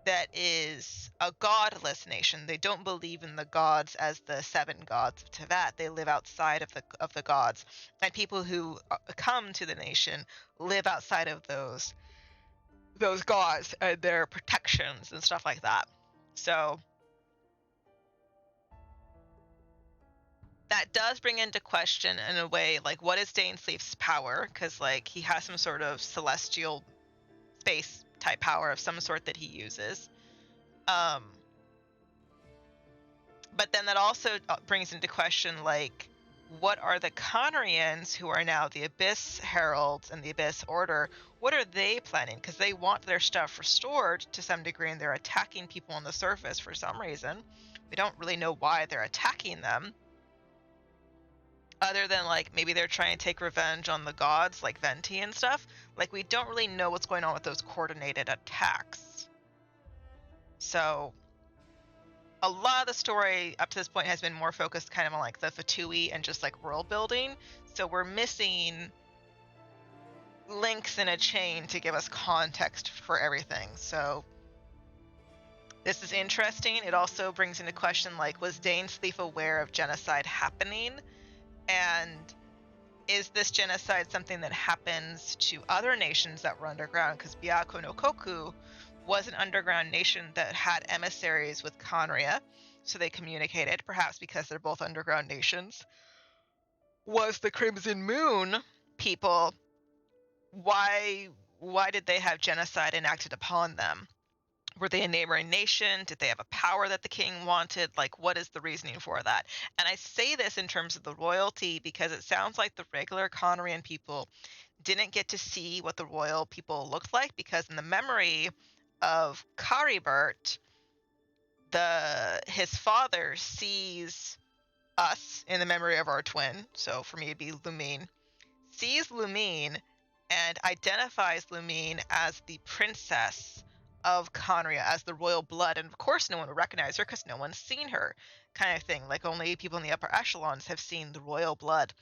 that is a godless nation. They don't believe in the gods as the 7 gods of Teyvat. They live outside of the gods, and people who come to the nation live outside of those gods and their protections and stuff like that. So that does bring into question, in a way, like, what is Dainsleif's power? Because, like, he has some sort of celestial space type power of some sort that he uses. But then that also brings into question, like, what are the Conrians, who are now the Abyss Heralds and the Abyss Order, what are they planning? Because they want their stuff restored to some degree, and they're attacking people on the surface for some reason. We don't really know why they're attacking them, other than, like, maybe they're trying to take revenge on the gods, like Venti and stuff. Like, we don't really know what's going on with those coordinated attacks. So a lot of the story up to this point has been more focused kind of on, like, the Fatui and just, like, world building. So we're missing links in a chain to give us context for everything. So this is interesting. It also brings into question, like, was Dainsleif aware of genocide happening? And is this genocide something that happens to other nations that were underground? Because Byakko no Koku was an underground nation that had emissaries with Conria, so they communicated, perhaps because they're both underground nations. Was the Crimson Moon people, why did they have genocide enacted upon them? Were they a neighboring nation? Did they have a power that the king wanted? Like, what is the reasoning for that? And I say this in terms of the royalty because it sounds like the regular Conrian people didn't get to see what the royal people looked like, because in the memory of Caribert, his father sees us in the memory of our twin, so for me it'd be Lumine, sees Lumine and identifies Lumine as the princess of Conria, as the royal blood, and of course no one would recognize her because no one's seen her, kind of thing. Like, only people in the upper echelons have seen the royal blood.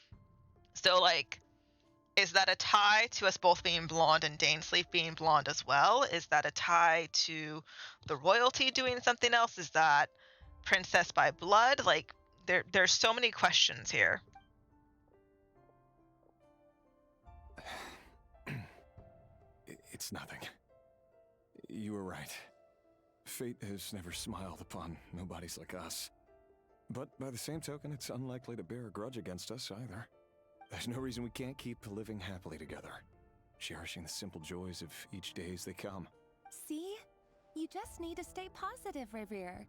So, like, is that a tie to us both being blonde and Dainsleif being blonde as well? Is that a tie to the royalty doing something else? Is that princess by blood? Like, there's so many questions here. It's nothing. You were right. Fate has never smiled upon nobodies like us. But by the same token, it's unlikely to bear a grudge against us either. There's no reason we can't keep living happily together, cherishing the simple joys of each day as they come. See? You just need to stay positive, Revere.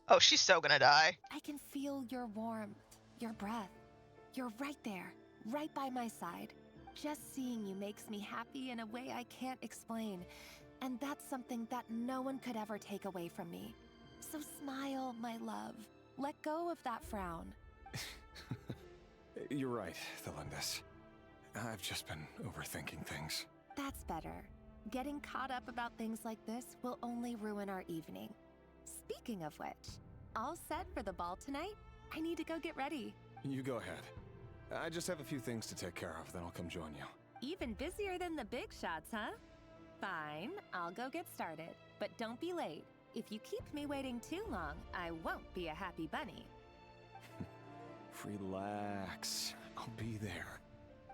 Oh, she's so gonna die. I can feel your warmth, your breath. You're right there, right by my side. Just seeing you makes me happy in a way I can't explain. And that's something that no one could ever take away from me. So smile, my love. Let go of that frown. You're right, Thelindis. I've just been overthinking things. That's better. Getting caught up about things like this will only ruin our evening. Speaking of which, all set for the ball tonight? I need to go get ready. You go ahead. I just have a few things to take care of, then I'll come join you. Even busier than the big shots, huh? Fine, I'll go get started. But don't be late. If you keep me waiting too long, I won't be a happy bunny. Relax. I'll be there.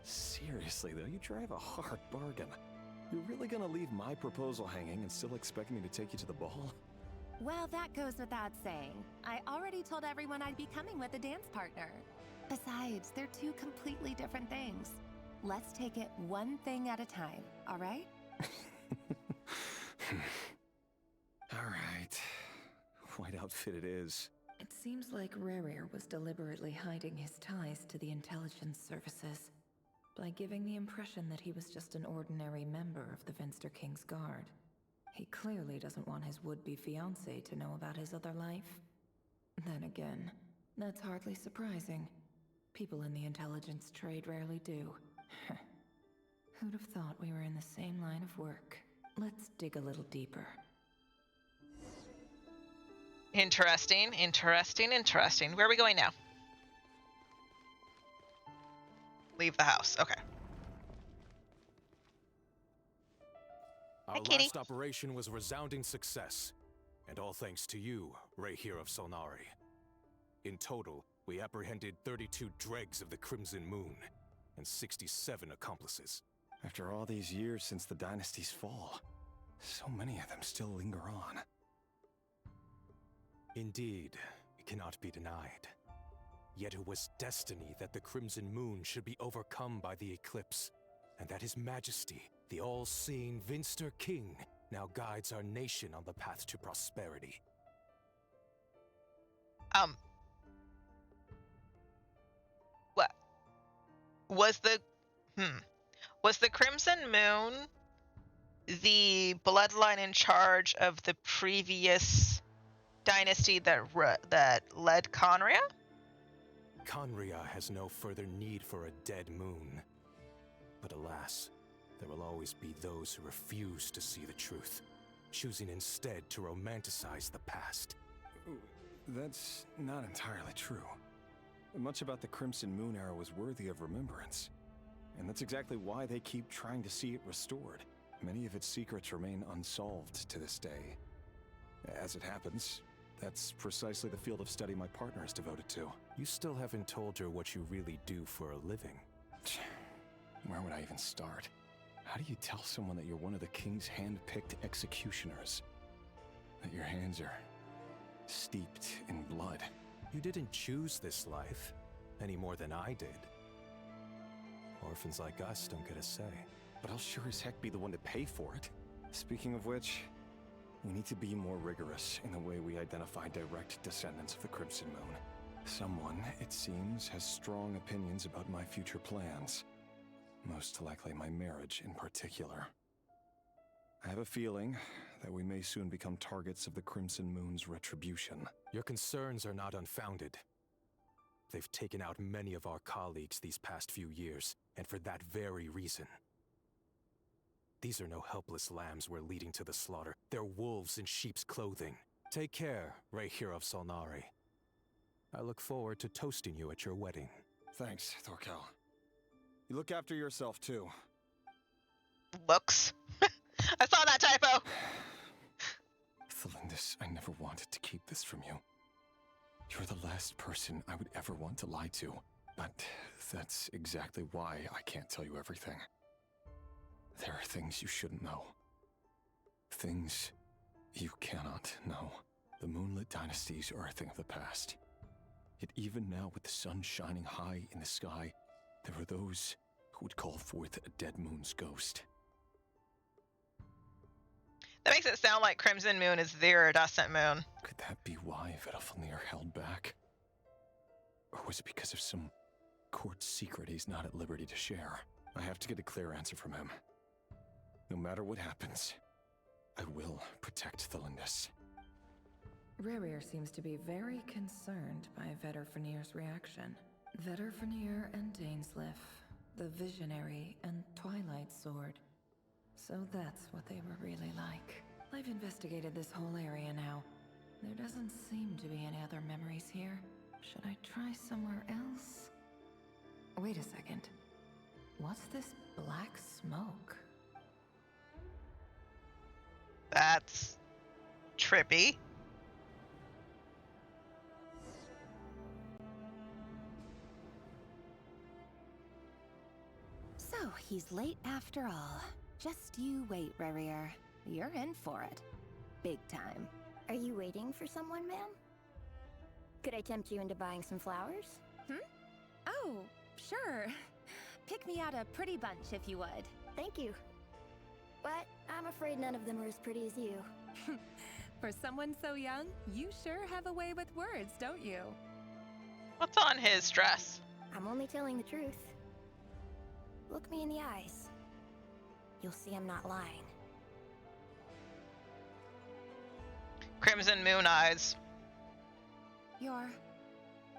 Seriously, though, you drive a hard bargain. You're really gonna leave my proposal hanging and still expect me to take you to the ball? Well, that goes without saying. I already told everyone I'd be coming with a dance partner. Besides, they're two completely different things. Let's take it one thing at a time, all right? All right. White outfit it is. It seems like Rerir was deliberately hiding his ties to the intelligence services by giving the impression that he was just an ordinary member of the Finster King's Guard. He clearly doesn't want his would-be fiancée to know about his other life. Then again, that's hardly surprising. People in the intelligence trade rarely do. Who'd have thought we were in the same line of work? Let's dig a little deeper. Interesting. Where are we going now? Leave the house. Okay. Our kitty. last operation was a resounding success, and all thanks to you, Ray here of Solnari. In total, we apprehended 32 dregs of the Crimson Moon, and 67 accomplices. After all these years since the dynasty's fall, so many of them still linger on. Indeed, it cannot be denied. Yet it was destiny that the Crimson Moon should be overcome by the eclipse, and that His Majesty, the all-seeing Vinster King, now guides our nation on the path to prosperity. What was the Crimson Moon the bloodline in charge of the previous dynasty that led Conria? Conria has no further need for a dead moon. But alas, there will always be those who refuse to see the truth, choosing instead to romanticize the past. That's not entirely true. Much about the Crimson Moon era was worthy of remembrance. And that's exactly why they keep trying to see it restored. Many of its secrets remain unsolved to this day. As it happens, that's precisely the field of study my partner is devoted to. You still haven't told her what you really do for a living. Where would I even start? How do you tell someone that you're one of the king's hand-picked executioners? That your hands are steeped in blood? You didn't choose this life, any more than I did. Orphans like us don't get a say. But I'll sure as heck be the one to pay for it. Speaking of which, we need to be more rigorous in the way we identify direct descendants of the Crimson Moon. Someone, it seems, has strong opinions about my future plans. Most likely my marriage in particular. I have a feeling that we may soon become targets of the Crimson Moon's retribution. Your concerns are not unfounded. They've taken out many of our colleagues these past few years, and for that very reason. These are no helpless lambs we're leading to the slaughter. They're wolves in sheep's clothing. Take care, Ray Hero of Solnari. I look forward to toasting you at your wedding. Thanks, Thorkel. You look after yourself, too. Looks. I saw that typo! Thelindis, I never wanted to keep this from you. You're the last person I would ever want to lie to. But that's exactly why I can't tell you everything. There are things you shouldn't know. Things you cannot know. The moonlit dynasties are a thing of the past. Yet even now, with the sun shining high in the sky, there are those who would call forth a dead moon's ghost. That makes it sound like Crimson Moon is the iridescent moon. Could that be why Vedalfnir held back? Or was it because of some court secret he's not at liberty to share? I have to get a clear answer from him. No matter what happens, I will protect Thelindis. Rerir seems to be very concerned by Vedalfnir's reaction. Vedalfnir and Dainsleif, the Visionary and Twilight Sword. So that's what they were really like. I've investigated this whole area now. There doesn't seem to be any other memories here. Should I try somewhere else? Wait a second. What's this black smoke? That's trippy. So, he's late after all. Just you wait, Rerir. You're in for it. Big time. Are you waiting for someone, ma'am? Could I tempt you into buying some flowers? Oh, sure. Pick me out a pretty bunch if you would. Thank you. But I'm afraid none of them are as pretty as you. For someone so young, you sure have a way with words, don't you? What's on his dress? I'm only telling the truth. Look me in the eyes. You'll see I'm not lying. Crimson Moon eyes.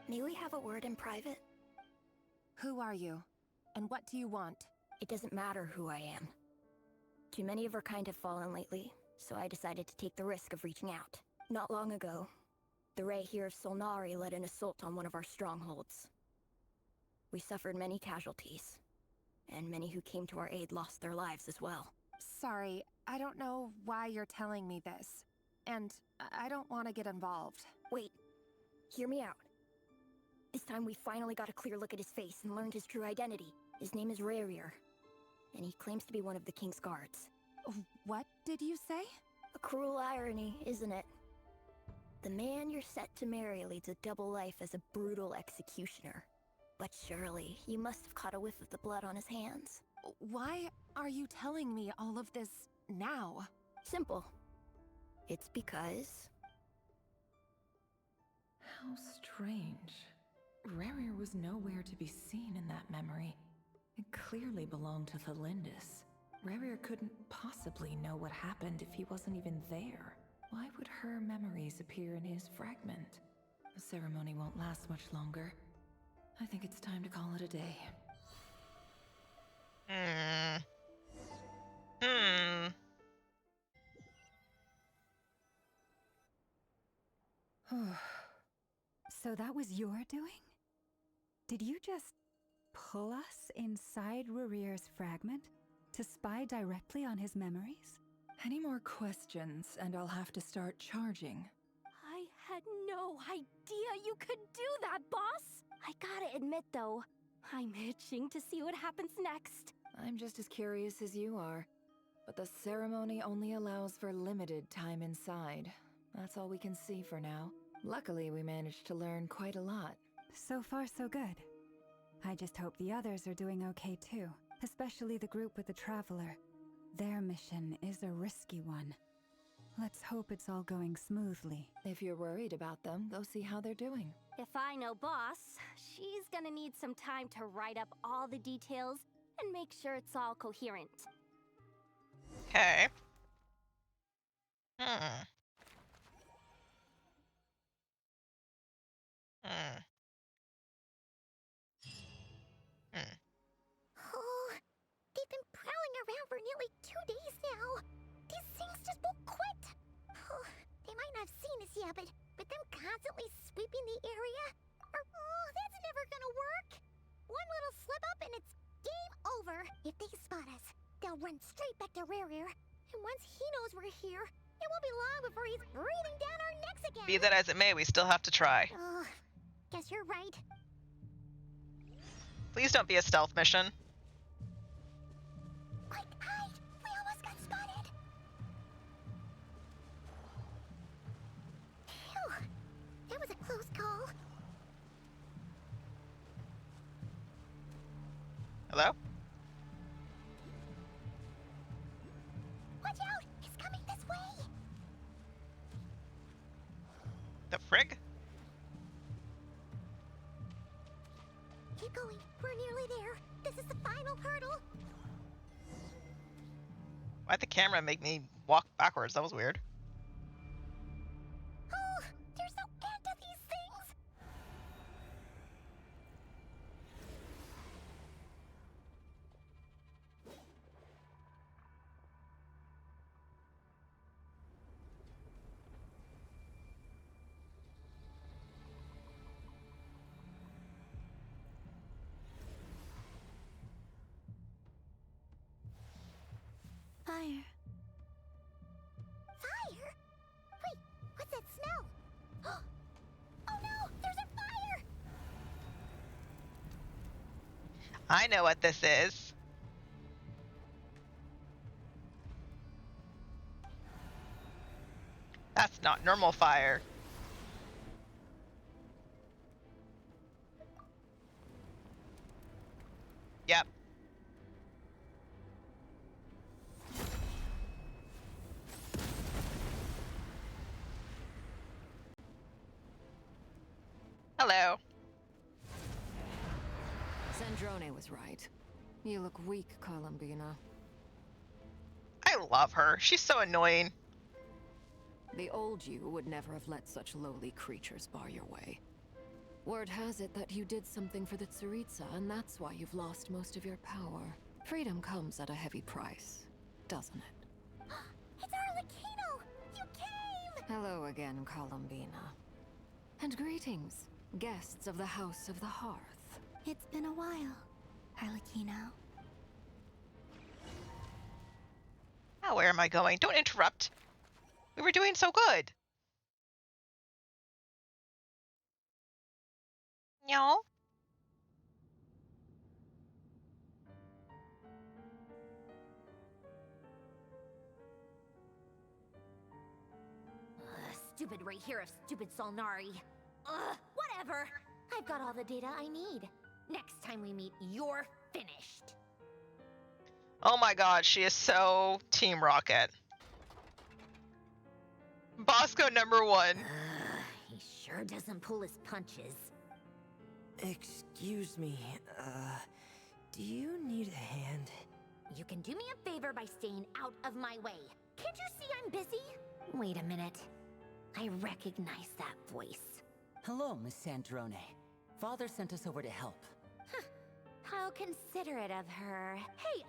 May we have a word in private? Who are you? And what do you want? It doesn't matter who I am. Too many of our kind have fallen lately, so I decided to take the risk of reaching out. Not long ago, the Ray here of Solnari led an assault on one of our strongholds. We suffered many casualties, and many who came to our aid lost their lives as well. Sorry, I don't know why you're telling me this. And I don't want to get involved. Wait. Hear me out. This time we finally got a clear look at his face and learned his true identity. His name is Rarier, and he claims to be one of the king's guards. What did you say? A cruel irony, isn't it? The man you're set to marry leads a double life as a brutal executioner. But surely, you must have caught a whiff of the blood on his hands. Why are you telling me all of this now? Simple. It's because... How strange. Rarier was nowhere to be seen in that memory. It clearly belonged to Thelindis. Rarier couldn't possibly know what happened if he wasn't even there. Why would her memories appear in his fragment? The ceremony won't last much longer. I think it's time to call it a day. So that was your doing? Did you just pull us inside Rarir's fragment to spy directly on his memories? Any more questions, and I'll have to start charging. I had no idea you could do that, boss! I gotta admit, though, I'm itching to see what happens next. I'm just as curious as you are. But the ceremony only allows for limited time inside. That's all we can see for now. Luckily, we managed to learn quite a lot. So far, so good. I just hope the others are doing okay too, especially the group with the Traveler. Their mission is a risky one. Let's hope it's all going smoothly. If you're worried about them, go see how they're doing. If I know boss, she's gonna need some time to write up all the details and make sure it's all coherent. Okay. Oh, they've been prowling around for nearly 2 days now. These things just won't quit. Oh, they might not have seen us yet, but them constantly sweeping the area? That's never gonna work. One little slip up and it's game over. If they spot us, they'll run straight back to Rarier. And once he knows we're here, it won't be long before he's breathing down our necks again. Be that as it may, we still have to try. Guess you're right. Please don't be a stealth mission. Quick, hide! We almost got spotted. Phew, that was a close call. Hello? Watch out! It's coming this way! The frig? Keep going. We're nearly there. This is the final hurdle. Why'd the camera make me walk backwards? That was weird. Oh, there's no end to these things. Fire. Fire? Wait, what's that smell? Oh no, there's a fire! I know what this is. That's not normal fire. Yep. Hello. Sandrone was right. You look weak, Columbina. I love her. She's so annoying. The old you would never have let such lowly creatures bar your way. Word has it that you did something for the Tsaritsa, and that's why you've lost most of your power. Freedom comes at a heavy price, doesn't it? It's Arlecchino! You came! Hello again, Columbina. And greetings, guests of the House of the Hearth. It's been a while, Arlecchino. Now where am I going? Don't interrupt. We were doing so good. No. Stupid right here of stupid Solnari. Ugh, whatever. I've got all the data I need. Next time we meet, you're finished. Oh my god, she is so Team Rocket. Bosco #1. He sure doesn't pull his punches. Excuse me, do you need a hand? You can do me a favor by staying out of my way. Can't you see I'm busy? Wait a minute. I recognize that voice. Hello, Miss Sandrone. Father sent us over to help. How considerate of her. Hey,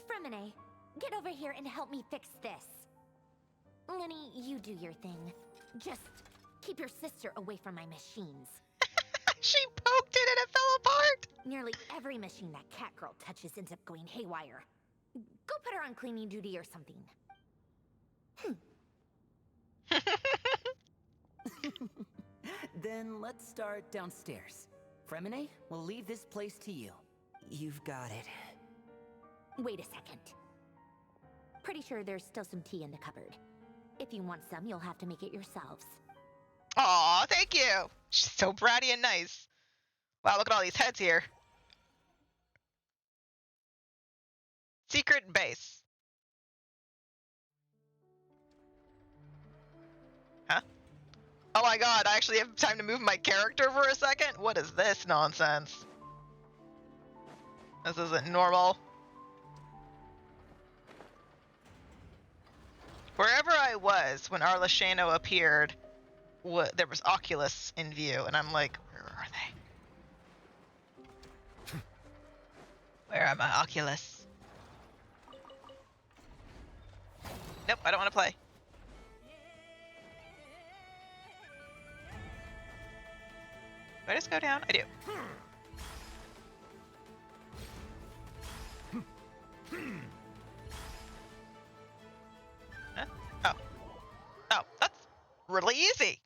Fremine, get over here and help me fix this. Lenny, you do your thing. Just keep your sister away from my machines. She poked it and it fell apart! Nearly every machine that Catgirl touches ends up going haywire. Go put her on cleaning duty or something. Then let's start downstairs. Fremine, we'll leave this place to you. You've got it. Wait a second. Pretty sure there's still some tea in the cupboard. If you want some, you'll have to make it yourselves. Aw, thank you! She's so bratty and nice. Wow, look at all these heads here. Secret base. Huh? Oh my god, I actually have time to move my character for a second? What is this nonsense? This isn't normal. Wherever I was when Arleshano appeared, there was Oculus in view, and I'm like, where are they? Where are my Oculus? Nope, I don't want to play. Do I just go down? I do. Huh? Oh. Oh, that's really easy.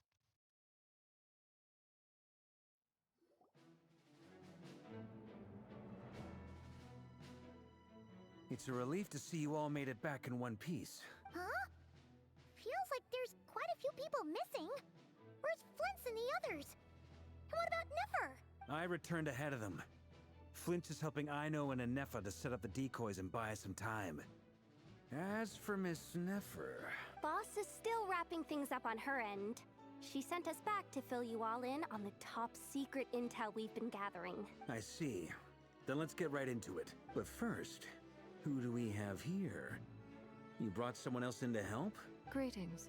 It's a relief to see you all made it back in one piece. Huh? Feels like there's quite a few people missing. Where's Flint's and the others? And what about Nefer? I returned ahead of them. Flint is helping Aino and Anefa to set up the decoys and buy us some time. As for Miss Nefer... Boss is still wrapping things up on her end. She sent us back to fill you all in on the top secret intel we've been gathering. I see. Then let's get right into it. But first, who do we have here? You brought someone else in to help? Greetings.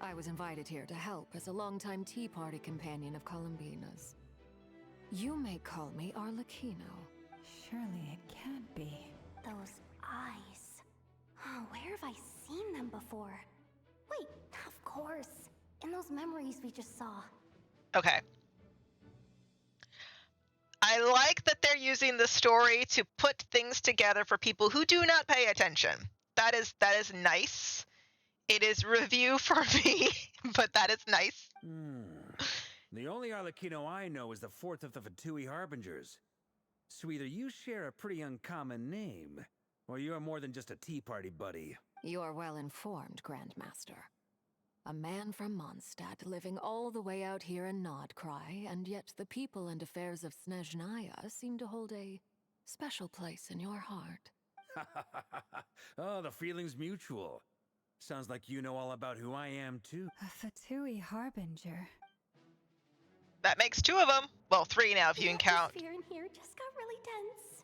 I was invited here to help as a longtime Tea Party companion of Columbina's. You may call me Arlecchino. Surely it can't be. Those eyes. Oh, where have I seen them before? Wait, of course. In those memories we just saw. Okay. I like that they're using the story to put things together for people who do not pay attention. That is nice. It is review for me, but that is nice. The only Arlecchino I know is the fourth of the Fatui Harbingers. So either you share a pretty uncommon name, or you're more than just a Tea Party buddy. You're well informed, Grandmaster. A man from Mondstadt living all the way out here in Nodcry, and yet the people and affairs of Snezhnaya seem to hold a special place in your heart. Oh, the feeling's mutual. Sounds like you know all about who I am, too. A Fatui Harbinger. That makes 2 of them. Well, 3 now if you can count. The atmosphere in here just got really tense.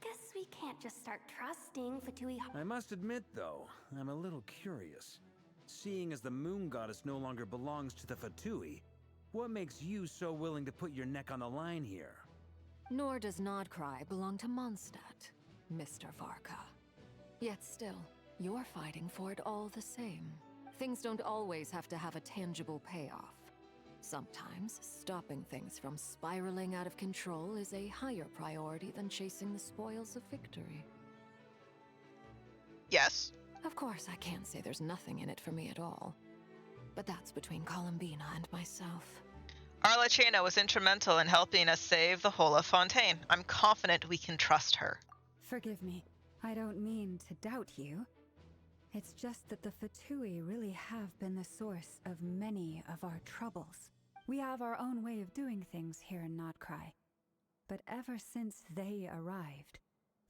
Guess we can't just start trusting Fatui. I must admit, though, I'm a little curious. Seeing as the moon goddess no longer belongs to the Fatui, what makes you so willing to put your neck on the line here? Nor does Nodcry belong to Mondstadt, Mr. Varka. Yet still, you're fighting for it all the same. Things don't always have to have a tangible payoff. Sometimes, stopping things from spiraling out of control is a higher priority than chasing the spoils of victory. Yes. Of course, I can't say there's nothing in it for me at all. But that's between Columbina and myself. Arlecchino was instrumental in helping us save the whole of Fontaine. I'm confident we can trust her. Forgive me. I don't mean to doubt you. It's just that the Fatui really have been the source of many of our troubles. We have our own way of doing things here in Notcry. But ever since they arrived,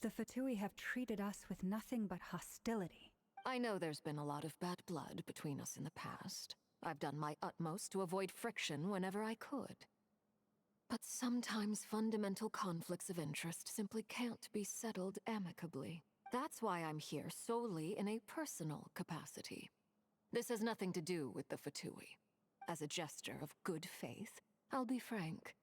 the Fatui have treated us with nothing but hostility. I know there's been a lot of bad blood between us in the past. I've done my utmost to avoid friction whenever I could. But sometimes fundamental conflicts of interest simply can't be settled amicably. That's why I'm here solely in a personal capacity. This has nothing to do with the Fatui. As a gesture of good faith, I'll be frank.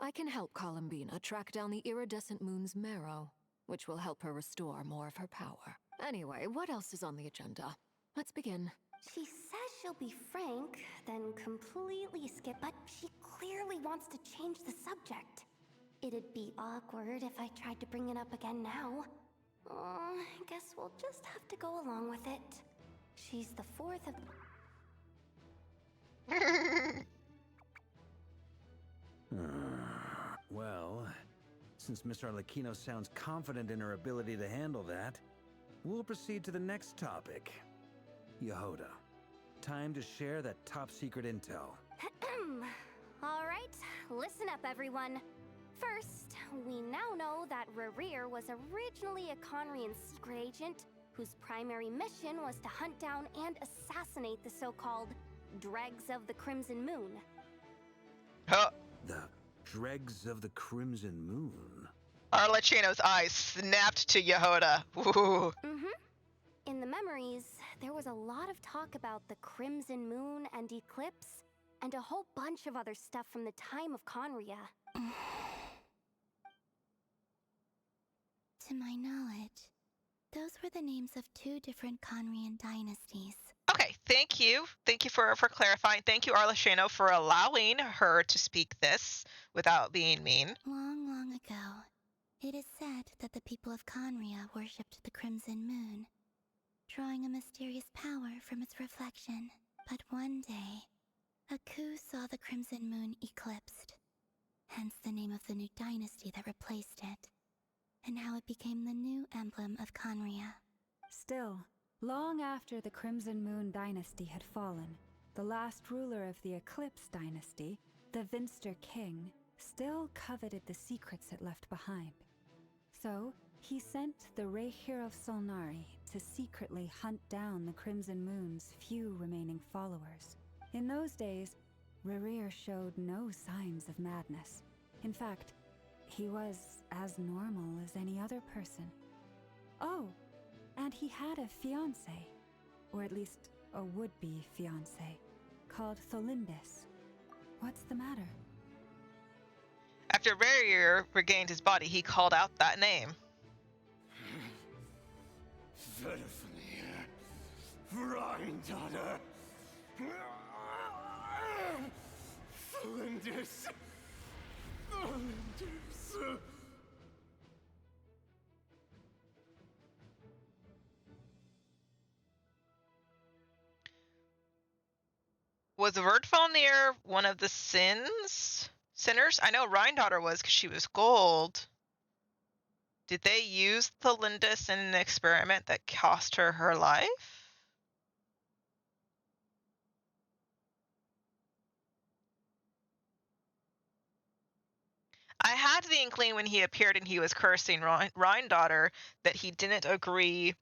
I can help Columbina track down the iridescent moon's marrow, which will help her restore more of her power. Anyway, what else is on the agenda? Let's begin. She says she'll be frank, then completely skip, but she clearly wants to change the subject. It'd be awkward if I tried to bring it up again now. I guess we'll just have to go along with it. She's the fourth of... Well, since Miss Arlecchino sounds confident in her ability to handle that, we'll proceed to the next topic. Yehoda, time to share that top-secret intel. Alright, listen up everyone. First, we now know that Rerir was originally a Conrian secret agent whose primary mission was to hunt down and assassinate the so-called Dregs of the Crimson Moon. Huh. The Dregs of the Crimson Moon? Arlecchino's eyes snapped to Yehoda. Ooh. In the memories, there was a lot of talk about the Crimson Moon and Eclipse, and a whole bunch of other stuff from the time of Conria. To my knowledge, those were the names of 2 different Conrian dynasties. Okay, thank you. Thank you for clarifying. Thank you, Arlecchino, for allowing her to speak this without being mean. Long, long ago, it is said that the people of Conria worshipped the Crimson Moon, drawing a mysterious power from its reflection. But one day, a coup saw the Crimson Moon eclipsed, hence the name of the new dynasty that replaced it, and how it became the new emblem of Conria. Still, long after the Crimson Moon dynasty had fallen, the last ruler of the Eclipse dynasty, the Vinster King, still coveted the secrets it left behind. So, he sent the Rehir of Solnari to secretly hunt down the Crimson Moon's few remaining followers. In those days, Rerir showed no signs of madness. In fact, he was as normal as any other person. Oh, and he had a fiancé, or at least a would-be fiancé, called Tholindis. What's the matter? After Rerir regained his body, he called out that name. Verfnir, Rhindaughter, Flinders, Flinders. Was Verdfalnir one of the sinners? I know Rhindaughter was because she was gold. Did they use the Lindis in an experiment that cost her her life? I had the inkling when he appeared and he was cursing Rhindaughter that he didn't agree,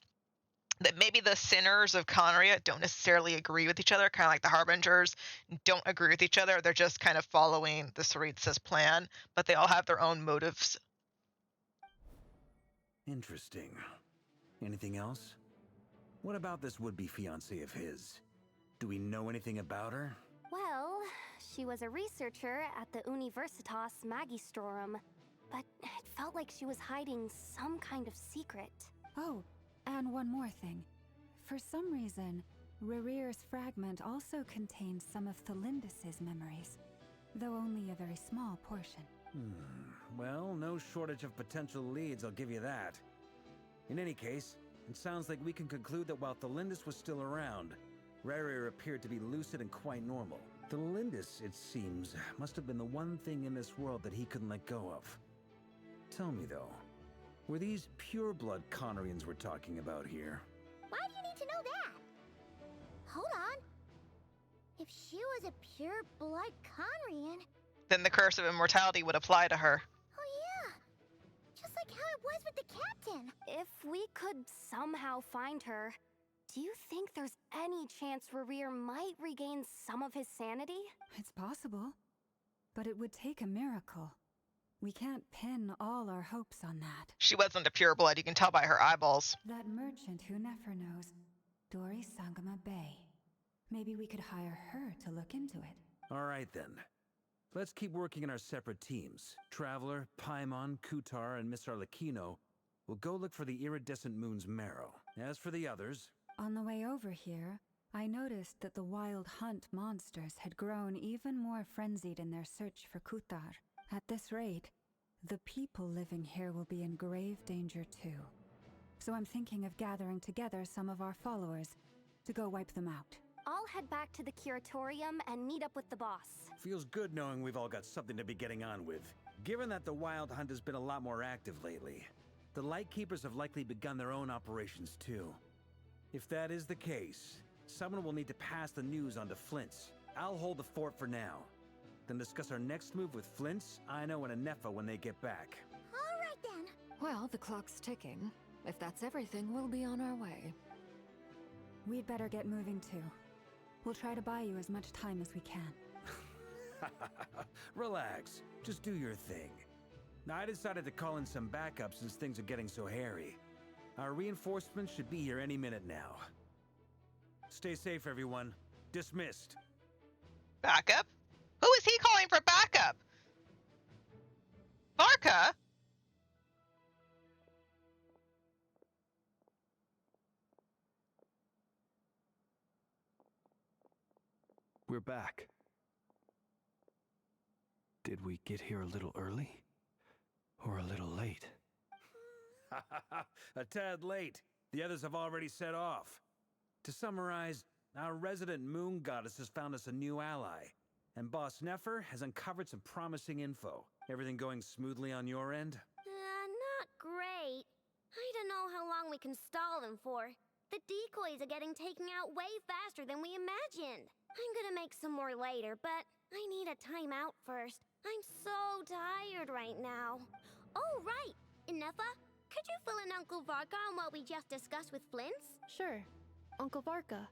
that maybe the sinners of Conria don't necessarily agree with each other, kind of like the Harbingers don't agree with each other. They're just kind of following the Saritsa's plan, but they all have their own motives. Interesting. Anything else? What about this would-be fiancé of his? Do we know anything about her? Well, she was a researcher at the Universitas Magistrorum, but it felt like she was hiding some kind of secret. Oh, and one more thing. For some reason, Rerir's fragment also contains some of Tholindis' memories, though only a very small portion. Well, no shortage of potential leads, I'll give you that. In any case, it sounds like we can conclude that while Thelindis was still around, Rarier appeared to be lucid and quite normal. Thelindis, it seems, must have been the one thing in this world that he couldn't let go of. Tell me though, were these pure-blood Conorians we're talking about here? Why do you need to know that? Hold on. If she was a pure-blood Conrian... Then the curse of immortality would apply to her. Oh yeah! Just like how it was with the captain. If we could somehow find her, do you think there's any chance Rerir might regain some of his sanity? It's possible, but it would take a miracle. We can't pin all our hopes on that. She wasn't a pureblood, you can tell by her eyeballs. That merchant who Nefer knows, Dori Sangama Bay. Maybe we could hire her to look into it. All right then. Let's keep working in our separate teams. Traveler, Paimon, Kutar, and Miss Arlecchino will go look for the iridescent moon's marrow. As for the others... On the way over here, I noticed that the Wild Hunt monsters had grown even more frenzied in their search for Kutar. At this rate, the people living here will be in grave danger too. So I'm thinking of gathering together some of our followers to go wipe them out. I'll head back to the curatorium and meet up with the boss. Feels good knowing we've all got something to be getting on with. Given that the Wild Hunt has been a lot more active lately, the Lightkeepers have likely begun their own operations too. If that is the case, someone will need to pass the news on to Flint's. I'll hold the fort for now. Then discuss our next move with Flint's, Aino, and Anefa when they get back. All right then. Well, the clock's ticking. If that's everything, we'll be on our way. We'd better get moving too. We'll try to buy you as much time as we can. Relax. Just do your thing. Now, I decided to call in some backup since things are getting so hairy. Our reinforcements should be here any minute now. Stay safe, everyone. Dismissed. Backup? Who is he calling for backup? Varka? We're back. Did we get here a little early? Or a little late? A tad late. The others have already set off. To summarize, our resident moon goddess has found us a new ally. And Boss Nefer has uncovered some promising info. Everything going smoothly on your end? Not great. I don't know how long we can stall them for. The decoys are getting taken out way faster than we imagined. I'm gonna make some more later, but I need a timeout first. I'm so tired right now. Oh, right! Inefa, could you fill in Uncle Varka on what we just discussed with Flint's? Sure. Uncle Varka,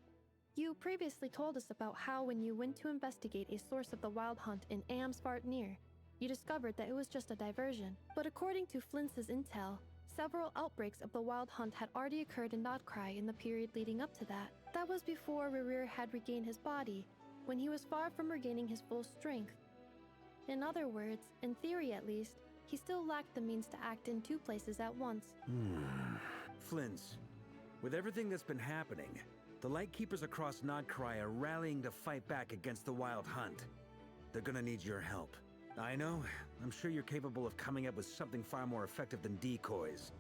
you previously told us about how when you went to investigate a source of the Wild Hunt in Amsvartnir, you discovered that it was just a diversion. But according to Flintz's intel, several outbreaks of the Wild Hunt had already occurred in Notcry in the period leading up to that. That was before Rerir had regained his body, when he was far from regaining his full strength. In other words, in theory at least, he still lacked the means to act in two places at once. Flint's, with everything that's been happening, the Lightkeepers across Notcry are rallying to fight back against the Wild Hunt. They're gonna need your help. I know, I'm sure you're capable of coming up with something far more effective than decoys.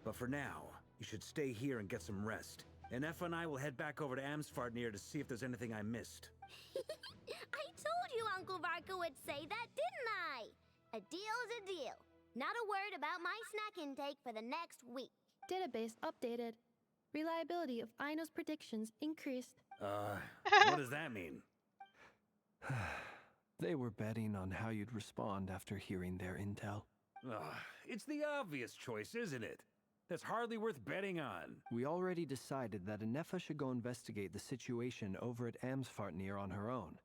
But for now, you should stay here and get some rest. And Efa and I will head back over to Amsvartnir to see if there's anything I missed. I told you Uncle Varka would say that, didn't I? A deal's a deal. Not a word about my snack intake for the next week. Database updated. Reliability of Aino's predictions increased. What does that mean? They were betting on how you'd respond after hearing their intel. It's the obvious choice, isn't it? That's hardly worth betting on. We already decided that Anefa should go investigate the situation over at Amsvartnir on her own.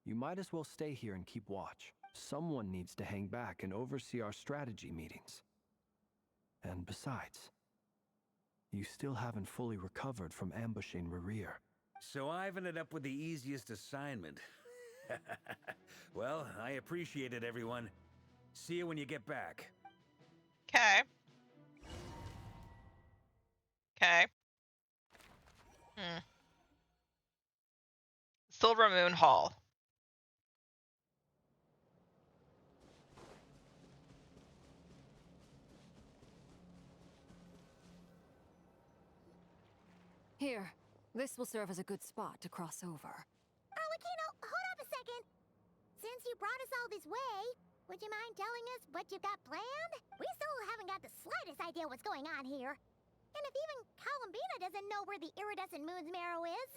You might as well stay here and keep watch. Someone needs to hang back and oversee our strategy meetings. And besides, you still haven't fully recovered from ambushing Rerir. So I've ended up with the easiest assignment. Well, I appreciate it, everyone. See you when you get back. Okay. Okay. Silver Moon Hall. Here, this will serve as a good spot to cross over. Arlecchino, hold up a second. Since you brought us all this way, would you mind telling us what you've got planned? We still haven't got the slightest idea what's going on here. And if even Columbina doesn't know where the iridescent moon's marrow is,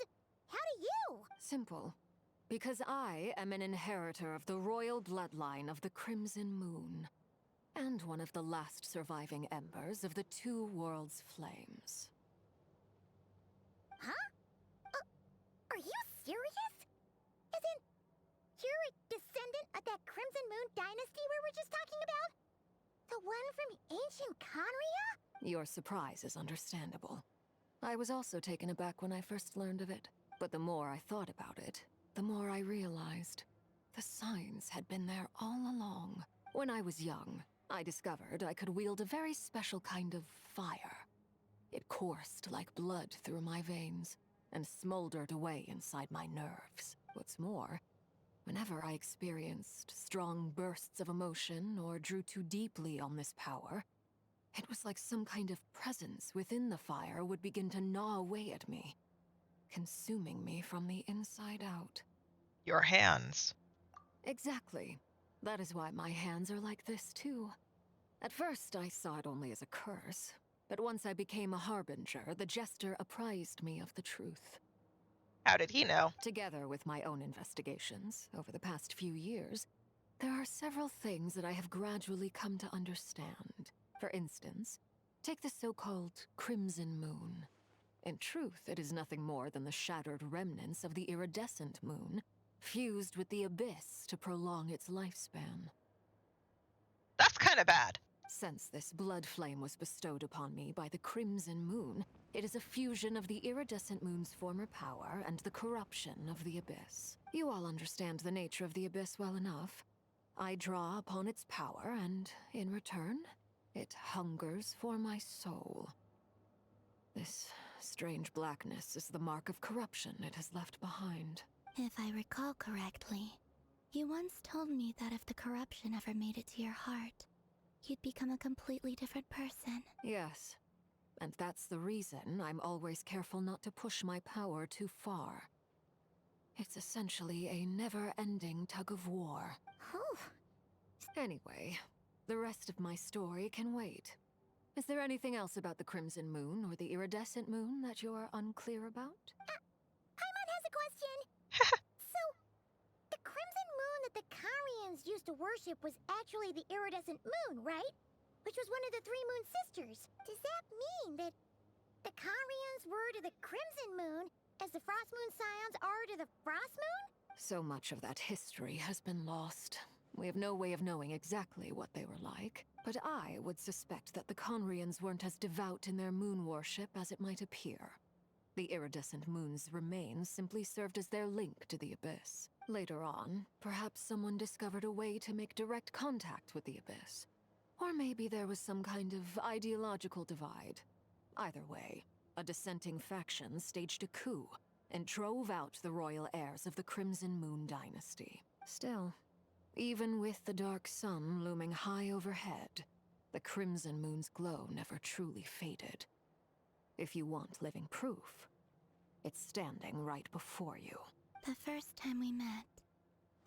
how do you? Simple. Because I am an inheritor of the royal bloodline of the Crimson Moon. And one of the last surviving embers of the Two Worlds' flames. Huh? Are you serious? As in, you're a descendant of that Crimson Moon dynasty we were just talking about? The one from ancient Conria? Your surprise is understandable. I was also taken aback when I first learned of it. But the more I thought about it, the more I realized the signs had been there all along. When I was young, I discovered I could wield a very special kind of fire. It coursed like blood through my veins and smoldered away inside my nerves. What's more, whenever I experienced strong bursts of emotion or drew too deeply on this power, it was like some kind of presence within the fire would begin to gnaw away at me, consuming me from the inside out. Your hands. Exactly. That is why my hands are like this, too. At first, I saw it only as a curse, but once I became a harbinger, the jester apprised me of the truth. How did he know? Together with my own investigations, over the past few years, there are several things that I have gradually come to understand. For instance, take the so-called Crimson Moon. In truth, it is nothing more than the shattered remnants of the iridescent moon, fused with the abyss to prolong its lifespan. That's kind of bad. Since this blood flame was bestowed upon me by the Crimson Moon, it is a fusion of the iridescent moon's former power and the corruption of the abyss. You all understand the nature of the abyss well enough. I draw upon its power, and in return, it hungers for my soul. This strange blackness is the mark of corruption it has left behind. If I recall correctly, you once told me that if the corruption ever made it to your heart, you'd become a completely different person. Yes, and that's the reason I'm always careful not to push my power too far. It's essentially a never-ending tug-of-war. Anyway, the rest of my story can wait. Is there anything else about the Crimson Moon or the iridescent moon that you're unclear about? Paimon has a question. So, the Crimson Moon that the Carians used to worship was actually the iridescent moon, right? Which was one of the three moon sisters. Does that mean that the Carians were to the Crimson Moon as the Frost Moon Scions are to the Frost Moon? So much of that history has been lost. We have no way of knowing exactly what they were like, but I would suspect that the Conrians weren't as devout in their moon worship as it might appear. The iridescent moon's remains simply served as their link to the abyss. Later on, perhaps someone discovered a way to make direct contact with the abyss. Or maybe there was some kind of ideological divide. Either way, a dissenting faction staged a coup and drove out the royal heirs of the Crimson Moon dynasty. Still, even with the dark sun looming high overhead, the Crimson Moon's glow never truly faded. If you want living proof, it's standing right before you. The first time we met,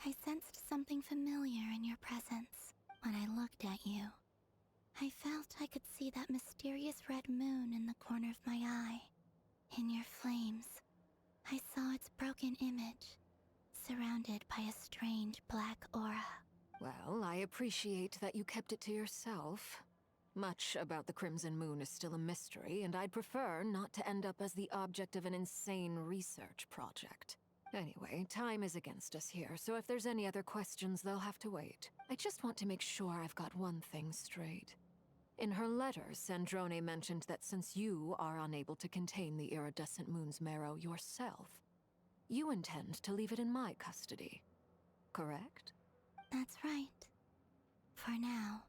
I sensed something familiar in your presence. When I looked at you, I felt I could see that mysterious red moon in the corner of my eye. In your flames, I saw its broken image, surrounded by a strange black aura. Well, I appreciate that you kept it to yourself. Much about the Crimson Moon is still a mystery, and I'd prefer not to end up as the object of an insane research project. Anyway, time is against us here, so if there's any other questions, they'll have to wait. I just want to make sure I've got one thing straight. In her letters, Sandrone mentioned that since you are unable to contain the iridescent moon's marrow yourself, you intend to leave it in my custody, correct? That's right. For now,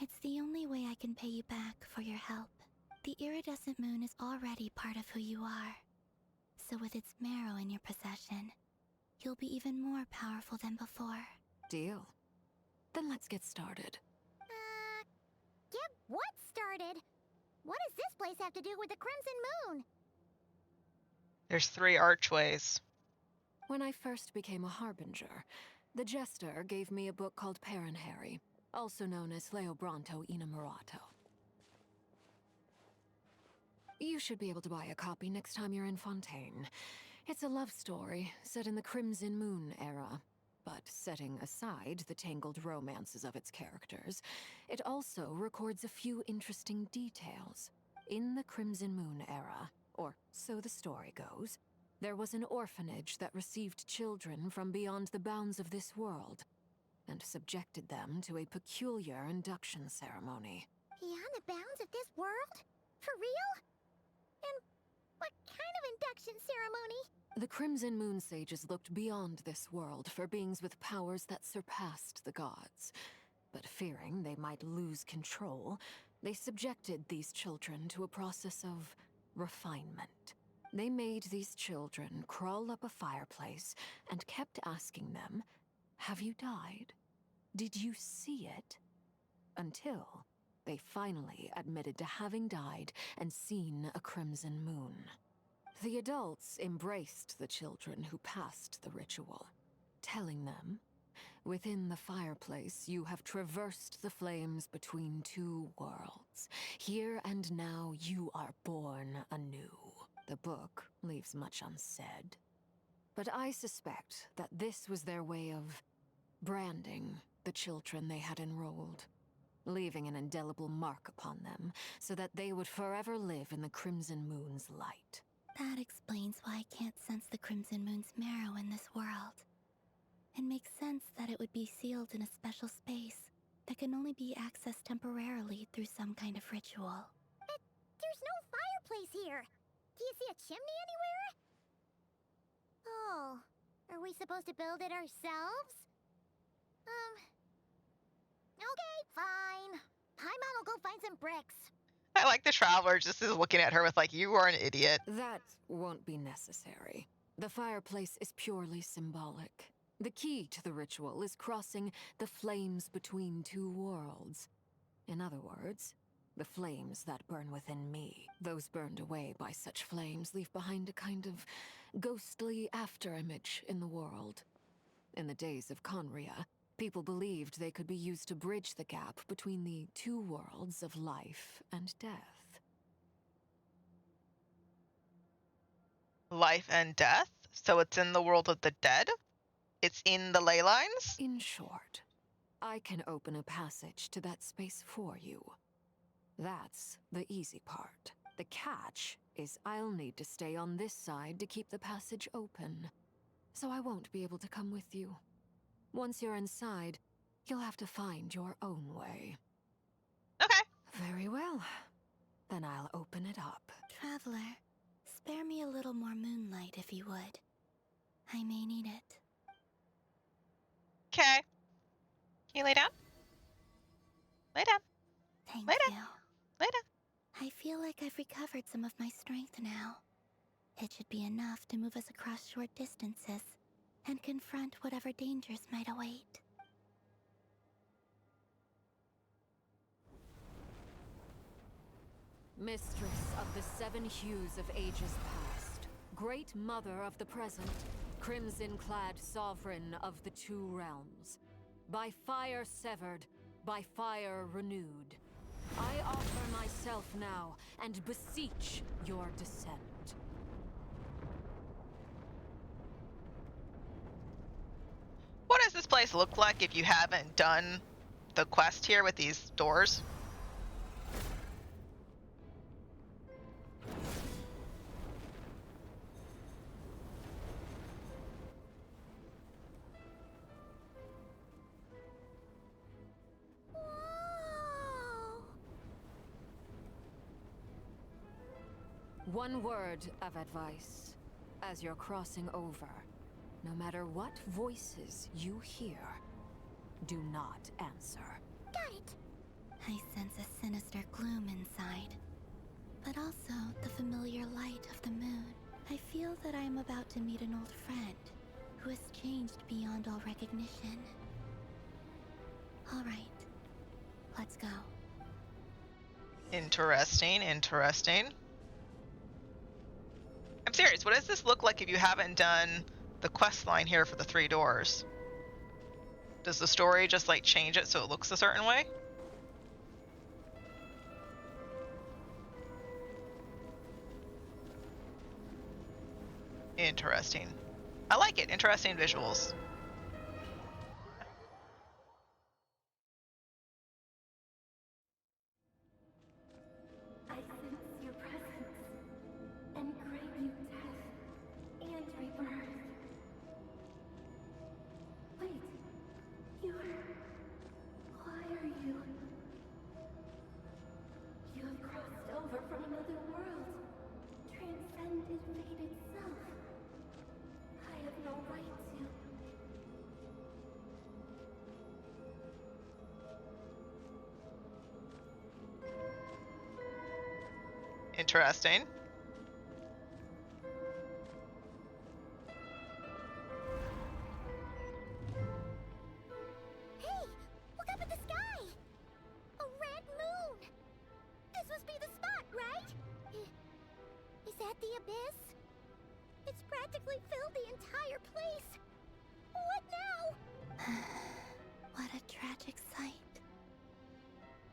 it's the only way I can pay you back for your help. The iridescent moon is already part of who you are. So with its marrow in your possession, you'll be even more powerful than before. Deal. Then let's get started. Get what started? What does this place have to do with the Crimson Moon? There's 3 archways. When I first became a harbinger, the jester gave me a book called Parenheri, also known as Leobranto Innamorato. You should be able to buy a copy next time you're in Fontaine. It's a love story set in the Crimson Moon era. But setting aside the tangled romances of its characters, it also records a few interesting details. In the Crimson Moon era, or so the story goes, there was an orphanage that received children from beyond the bounds of this world, and subjected them to a peculiar induction ceremony. Beyond the bounds of this world? For real? And what kind of induction ceremony? The Crimson Moon sages looked beyond this world for beings with powers that surpassed the gods. But fearing they might lose control, they subjected these children to a process of refinement. They made these children crawl up a fireplace and kept asking them, "Have you died? Did you see it?" Until they finally admitted to having died and seen a crimson moon. The adults embraced the children who passed the ritual, telling them, "Within the fireplace, you have traversed the flames between 2 worlds. Here and now, you are born anew." The book leaves much unsaid, but I suspect that this was their way of branding the children they had enrolled, leaving an indelible mark upon them so that they would forever live in the Crimson Moon's light. That explains why I can't sense the Crimson Moon's marrow in this world. It makes sense that it would be sealed in a special space that can only be accessed temporarily through some kind of ritual. But there's no fireplace here. Do you see a chimney anywhere? Oh, are we supposed to build it ourselves? Okay, fine. Paimon will go find some bricks. I like the traveler just is looking at her with like, "You are an idiot." That won't be necessary. The fireplace is purely symbolic. The key to the ritual is crossing the flames between 2 worlds. In other words, the flames that burn within me. Those burned away by such flames leave behind a kind of ghostly afterimage in the world. In the days of Conria, people believed they could be used to bridge the gap between the 2 worlds of life and death. Life and death? So it's in the world of the dead? It's in the ley lines? In short, I can open a passage to that space for you. That's the easy part. The catch is I'll need to stay on this side to keep the passage open, so I won't be able to come with you. Once you're inside, you'll have to find your own way. Okay. Very well. Then I'll open it up. Traveler, spare me a little more moonlight if you would. I may need it. Okay. Can you lay down? Lay down. Thank Lay you. down. Lay down. I feel like I've recovered some of my strength now. It should be enough to move us across short distances and confront whatever dangers might await. Mistress of the 7 hues of ages past, great mother of the present, crimson-clad sovereign of the 2 realms, by fire severed, by fire renewed, I offer myself now and beseech your descent. What does this place look like if you haven't done the quest here with these doors? One word of advice. As you're crossing over, no matter what voices you hear, do not answer. Got it. I sense a sinister gloom inside, but also the familiar light of the moon. I feel that I am about to meet an old friend who has changed beyond all recognition. All right, let's go. Interesting, interesting. I'm serious. What does this look like if you haven't done the quest line here for the 3 doors? Does the story just like change it so it looks a certain way? Interesting. I like it. Interesting visuals. I sense your presence and crave you death and rebirth. Wait, why are you? You have crossed over from another world, transcended fate itself. I have no right to. Interesting. Hey, look up at the sky! A red moon! This must be the spot, right? Is that the abyss? It's practically filled the entire place. What now? What a tragic sight.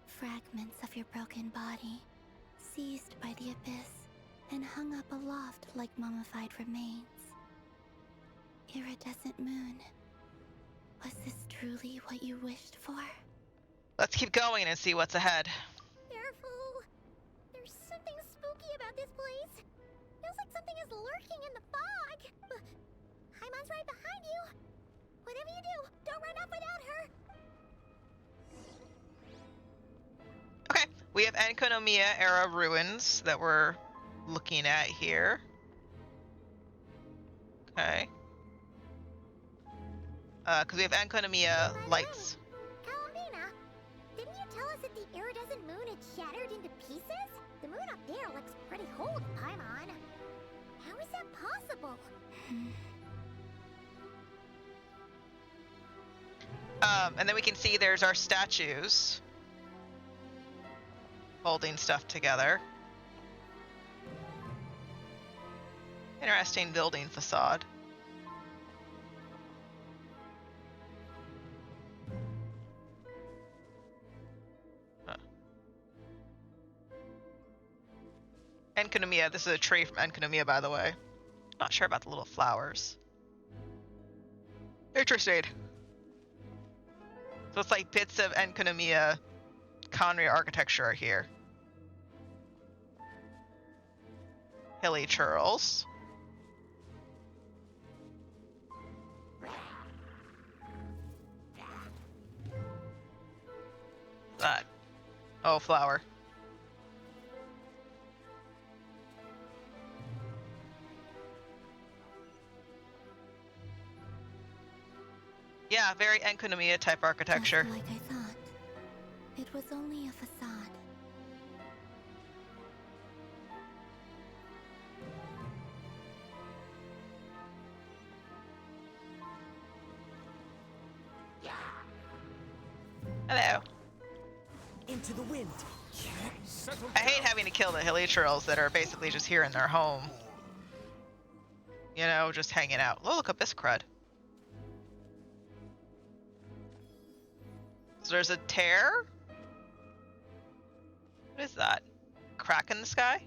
Fragments of your broken body, seized by the abyss, and hung up aloft like mummified remains. Iridescent moon, was this truly what you wished for? Let's keep going and see what's ahead. Careful! There's something spooky about this place. Feels like something is lurking in the fog. Haimon's right behind you. Whatever you do, don't run off without her. Okay, we have Enkonomiya era ruins that we're looking at here. Okay. Because we have Enkonomiya lights. Kalambina, didn't you tell us that the iridescent moon had shattered into pieces? The moon up there looks pretty whole to Paimon. How is that possible? And then we can see there's our statues holding stuff together. Interesting building facade. Huh. Enkonomiya, this is a tree from Enkonomiya, by the way. Not sure about the little flowers. Interesting. So it's like bits of Enkonomiya Conry architecture are here. Hilly churls. That. Oh, flower. Yeah, very Enkonomiya type architecture. Just like I thought. It was only a facade. Hello. Into the wind. I hate having to kill the hilly churls that are basically just here in their home. You know, just hanging out. Oh, look up this crud. So there's a tear? What is that? Crack in the sky?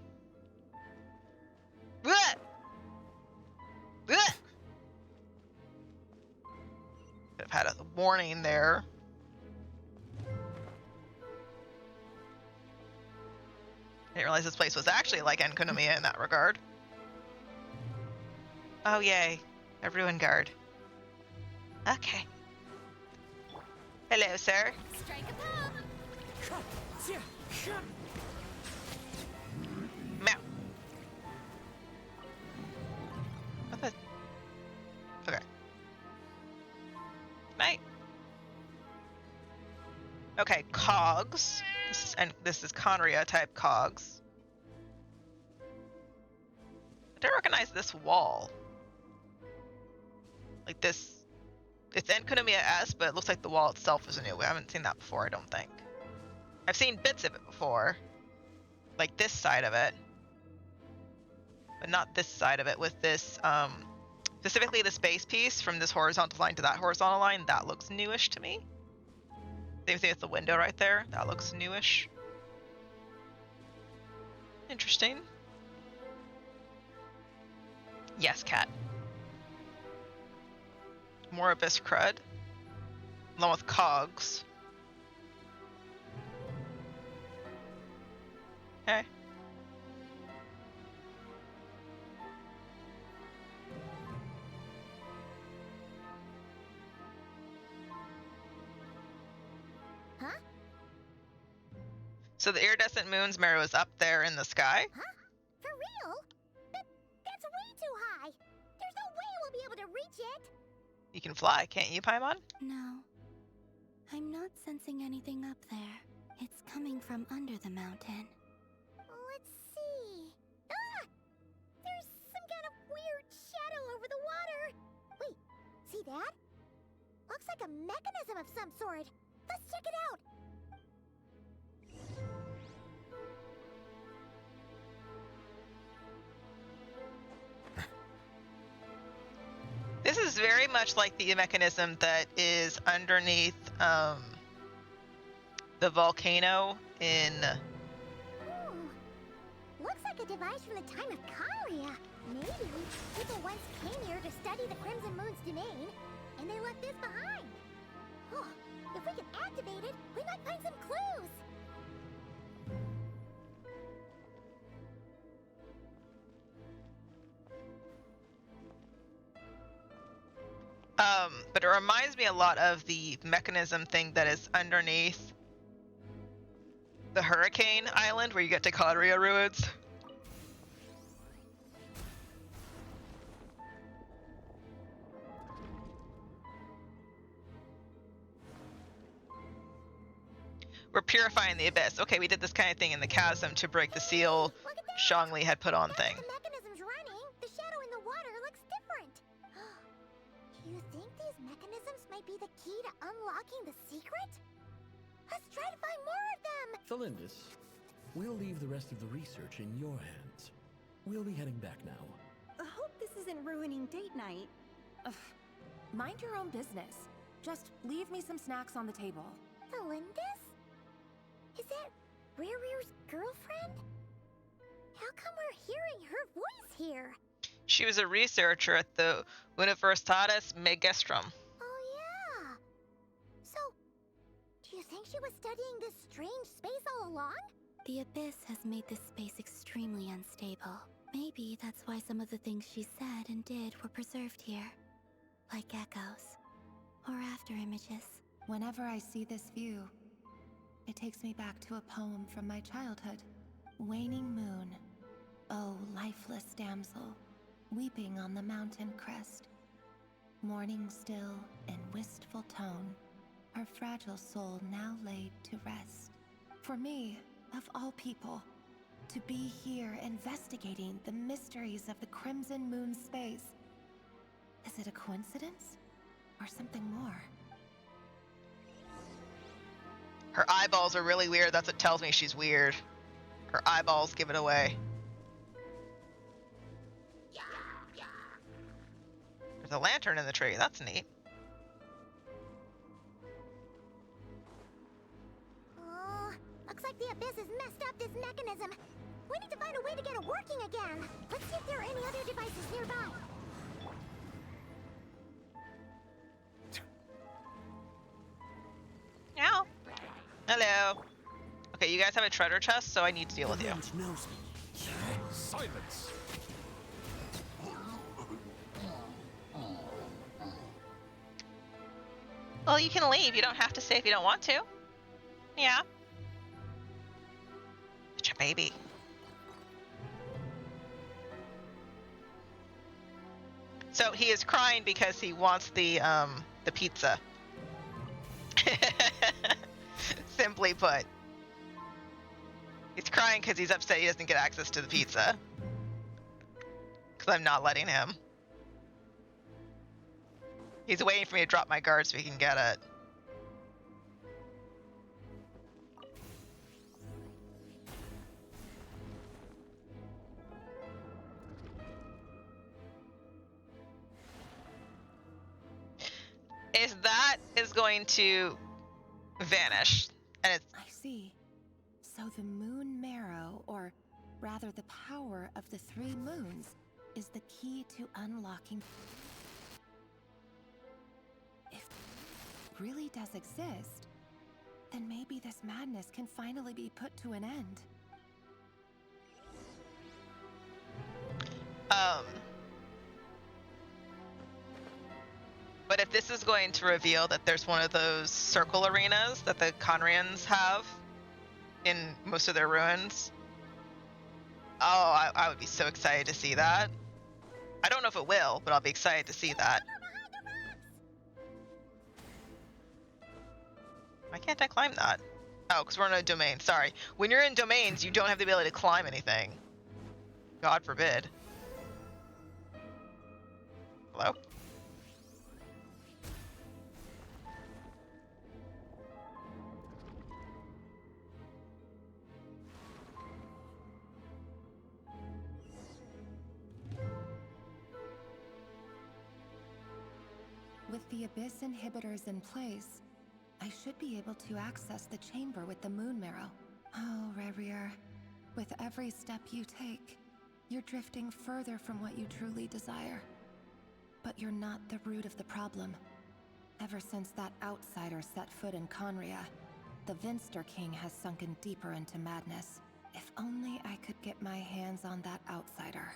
Blech! Blech! Could have had a warning there. I didn't realize this place was actually like Enkonomiya in that regard. Oh yay, a ruin guard. Okay. Hello, sir. Strike a pose! Meow. What the? Okay. Night. Okay, cogs. This is Conria type cogs. I don't recognize this wall. Like this. It's Enkonomiya-esque, but it looks like the wall itself is new. I haven't seen that before, I don't think. I've seen bits of it before. Like this side of it. but not this side of it with this, specifically the space piece from this horizontal line to that horizontal line. That looks newish to me. Same thing with the window right there. That looks newish. Interesting. Yes, cat. More abyss crud. Along with cogs. Okay. Huh? So the iridescent moon's mirror is up there in the sky? Huh? For real? That's way too high. There's no way we'll be able to reach it. You can fly, can't you, Paimon? No. I'm not sensing anything up there. It's coming from under the mountain. Let's see. Ah! There's some kind of weird shadow over the water. Wait, see that? Looks like a mechanism of some sort. Let's check it out. This is very much like the mechanism that is underneath the volcano in... Ooh. Looks like a device from the time of Karia. Maybe people once came here to study the Crimson Moon's domain, and they left this behind. Oh, if we can activate it, we might find some clues. But it reminds me a lot of the mechanism thing that is underneath the Hurricane Island where you get to Kadria ruins. We're purifying the abyss. Okay, we did this kind of thing in the chasm to break the seal Shangli had put on thing. The mechanism's running. The shadow in the water looks different. Do you think these mechanisms might be the key to unlocking the secret? Let's try to find more of them. Thalindis, we'll leave the rest of the research in your hands. We'll be heading back now. I hope this isn't ruining date night. Ugh. Mind your own business. Just leave me some snacks on the table. Thalindis? Is that Rear's girlfriend? How come we're hearing her voice here? She was a researcher at the Universitatis Megestrum. Oh yeah. So, do you think she was studying this strange space all along? The abyss has made this space extremely unstable. Maybe that's why some of the things she said and did were preserved here. Like echoes. Or after images. Whenever I see this view, it takes me back to a poem from my childhood. Waning moon, oh lifeless damsel, weeping on the mountain crest. Mourning still in wistful tone, her fragile soul now laid to rest. For me, of all people, to be here investigating the mysteries of the Crimson Moon space. Is it a coincidence? Or something more? Her eyeballs are really weird. That's what tells me she's weird. Her eyeballs give it away. There's a lantern in the tree. That's neat. Oh, looks like the abyss has messed up this mechanism. We need to find a way to get it working again. Let's see if there are any other devices nearby. Meow. Hello. Okay, you guys have a treasure chest, so I need to deal with you. Silence! Well, you can leave. You don't have to stay if you don't want to. Yeah. Such a baby. So he is crying because he wants the pizza. Simply put. He's crying because he's upset he doesn't get access to the pizza. Because I'm not letting him. He's waiting for me to drop my guard so he can get it. that is going to vanish, and it's. I see. So the moon marrow, or rather the power of the 3 moons, is the key to unlocking. If it really does exist, then maybe this madness can finally be put to an end. But if this is going to reveal that there's one of those circle arenas that the Conrians have in most of their ruins, oh, I would be so excited to see that. I don't know if it will, but I'll be excited to see that. Why can't I climb that? Oh, because we're in a domain. Sorry. When you're in domains, you don't have the ability to climb anything. God forbid. Hello? With the Abyss inhibitors in place, I should be able to access the chamber with the moon marrow. Oh, Rerir, with every step you take, you're drifting further from what you truly desire. But you're not the root of the problem. Ever since that outsider set foot in Conria, the Vinster King has sunken deeper into madness. If only I could get my hands on that outsider.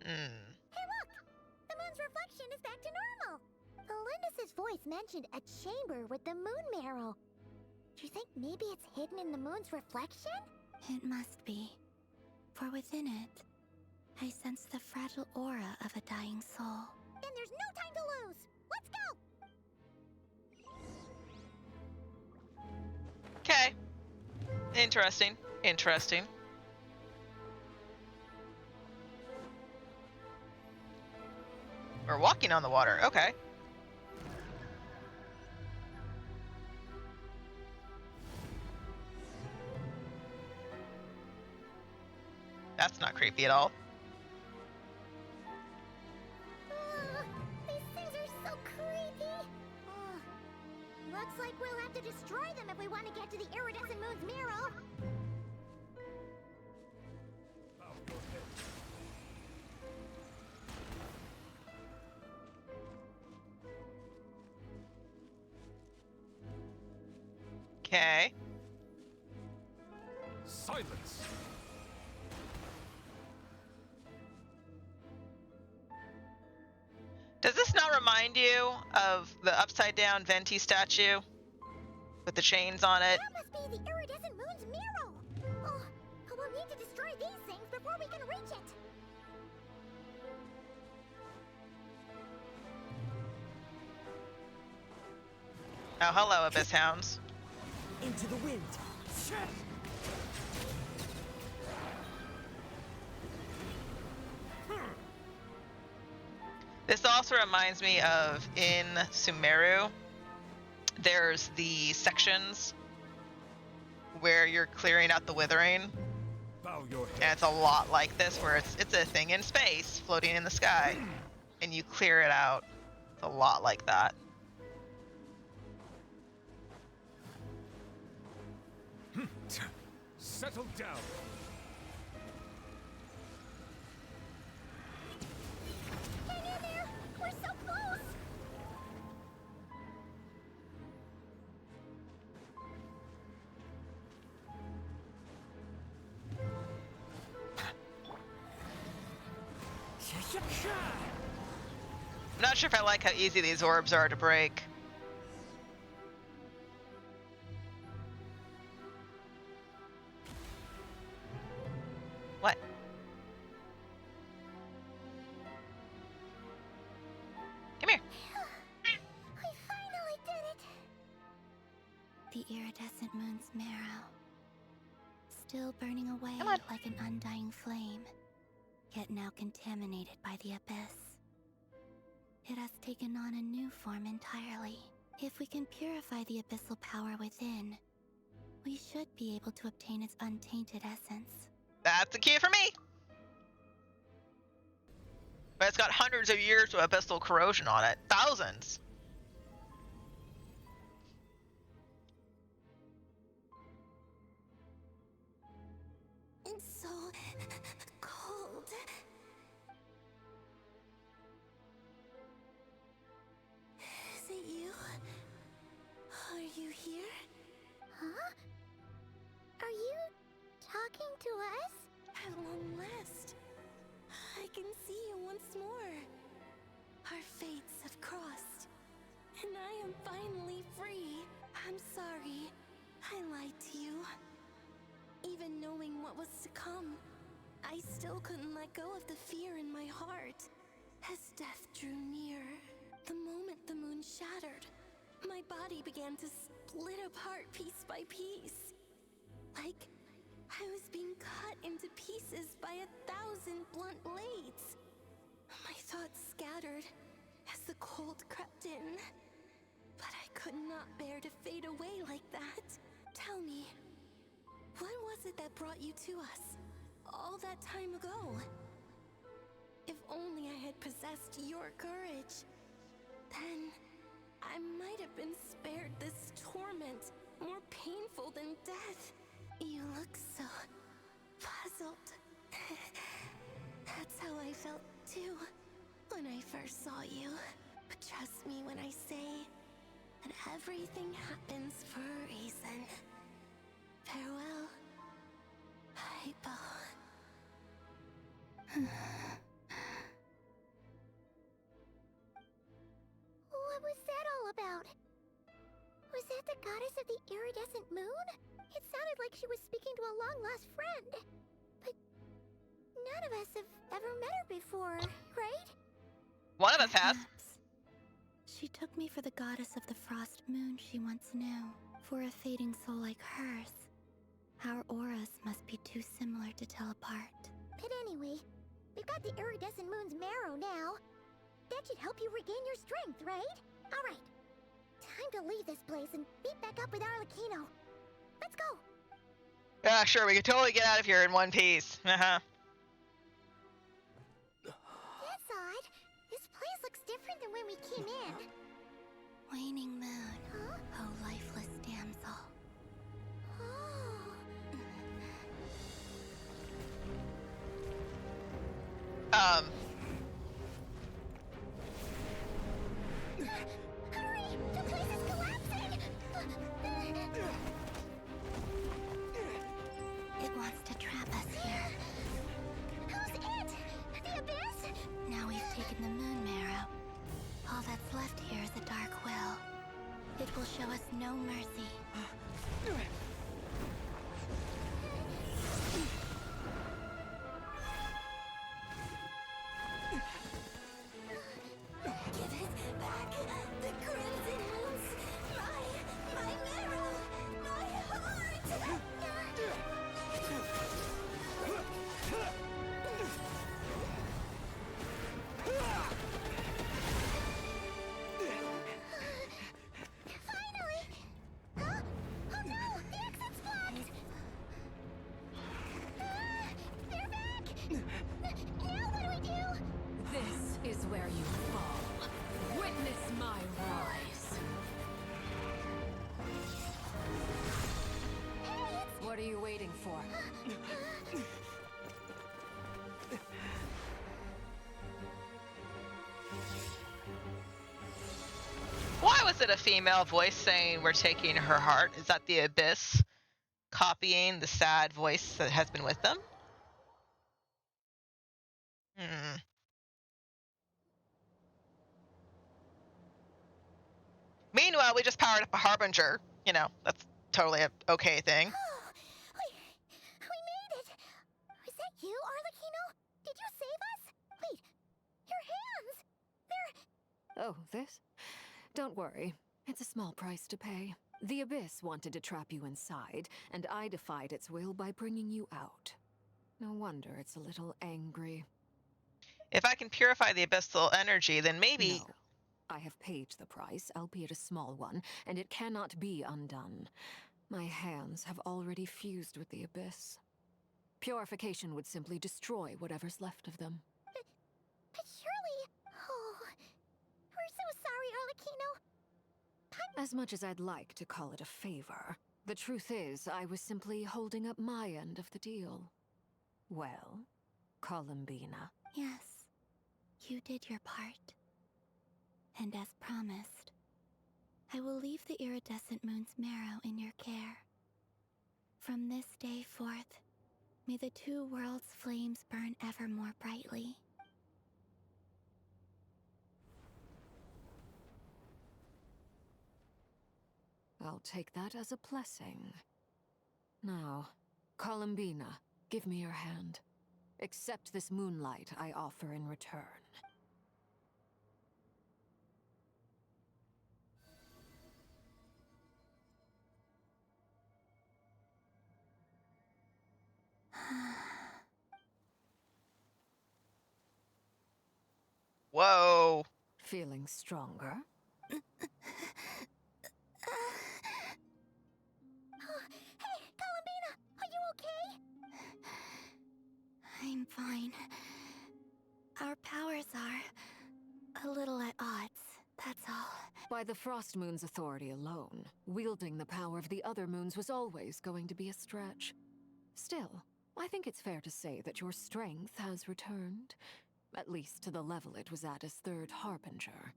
Hey, look! The moon's reflection is back to normal! Elendis' voice mentioned a chamber with the moon marrow. Do you think maybe it's hidden in the moon's reflection? It must be. For within it, I sense the fragile aura of a dying soul. Then there's no time to lose! Let's go! Okay. Interesting. Interesting. We're walking on the water. Okay. That's not creepy at all. These things are so creepy! Looks like we'll have to destroy them if we want to get to the iridescent moon's marrow. Okay. Silence! Does this not remind you of the upside down Venti statue with the chains on it? That must be the iridescent moon's marrow! Oh, we'll need to destroy these things before we can reach it! Oh, hello, Abyss Hounds. Into the wind. This also reminds me of in Sumeru, there's the sections where you're clearing out the withering. Bow your head. And it's a lot like this, where it's a thing in space floating in the sky, and you clear it out. It's a lot like that. Settle down. Hang in there! We're so close! I'm not sure if I like how easy these orbs are to break. What? Come here. We finally did it! The iridescent moon's marrow. Still burning away like an undying flame, yet now contaminated by the abyss. It has taken on a new form entirely. If we can purify the abyssal power within, we should be able to obtain its untainted essence. That's a cue for me. But it's got hundreds of years of abyssal corrosion on it. Thousands. It's so cold. Is it you? Are you here? Huh? Are you talking to us? At long last, I can see you once more. Our fates have crossed, and I am finally free. I'm sorry. I lied to you. Even knowing what was to come, I still couldn't let go of the fear in my heart. As death drew near, the moment the moon shattered, my body began to split apart piece by piece. Like I was being cut into pieces by 1,000 blunt blades. My thoughts scattered as the cold crept in. But I could not bear to fade away like that. Tell me, what was it that brought you to us all that time ago? If only I had possessed your courage, then I might have been spared this torment, more painful than death. You look so puzzled. That's how I felt too when I first saw you. But trust me when I say that everything happens for a reason. Farewell, Hypo. What was that all about? Was that the goddess of the iridescent moon? It sounded like she was speaking to a long-lost friend. But none of us have ever met her before, right? One of us has. She took me for the goddess of the frost moon she once knew. For a fading soul like hers, our auras must be too similar to tell apart. But anyway, we've got the iridescent moon's marrow now. That should help you regain your strength, right? Alright. Time to leave this place and meet back up with Arlecchino. Let's go! Yeah, sure, we could totally get out of here in one piece. Uh-huh. That's odd. This place looks different than when we came in. Waning moon, Huh? oh lifeless damsel. Um. Hurry! The place is collapsing! It wants to trap us here. Who's it? The Abyss? Now we've taken the moon marrow. All that's left here is a dark will. It will show us no mercy. Give it back! The crimson moons! My marrow! My heart! Finally! Huh? Oh no! The exit's blocked! They're back! Now what do we do? This is where you fall. Witness my rise. What are you waiting for? Why was it a female voice saying we're taking her heart? Is that the Abyss copying the sad voice that has been with them? Hmm. Meanwhile, we just powered up a Harbinger. You know, that's totally a okay thing. We made it! Was that you, Arlecchino? Did you save us? Wait, your hands! They're... Oh, this? Don't worry. It's a small price to pay. The Abyss wanted to trap you inside, and I defied its will by bringing you out. No wonder it's a little angry. If I can purify the abyssal energy, then maybe... No. I have paid the price, albeit a small one, and it cannot be undone. My hands have already fused with the Abyss. Purification would simply destroy whatever's left of them. But surely As much as I'd like to call it a favor, the truth is I was simply holding up my end of the deal. Well, Columbina. Yes, you did your part. And as promised, I will leave the iridescent moon's marrow in your care. From this day forth, may the two worlds' flames burn ever more brightly. I'll take that as a blessing. Now, Columbina, give me your hand. Accept this moonlight I offer in return. Whoa. Feeling stronger? Hey, Columbina, are you okay? I'm fine. Our powers are a little at odds, that's all. By the Frost Moon's authority alone, wielding the power of the other moons was always going to be a stretch. Still, I think it's fair to say that your strength has returned, at least to the level it was at as Third Harbinger.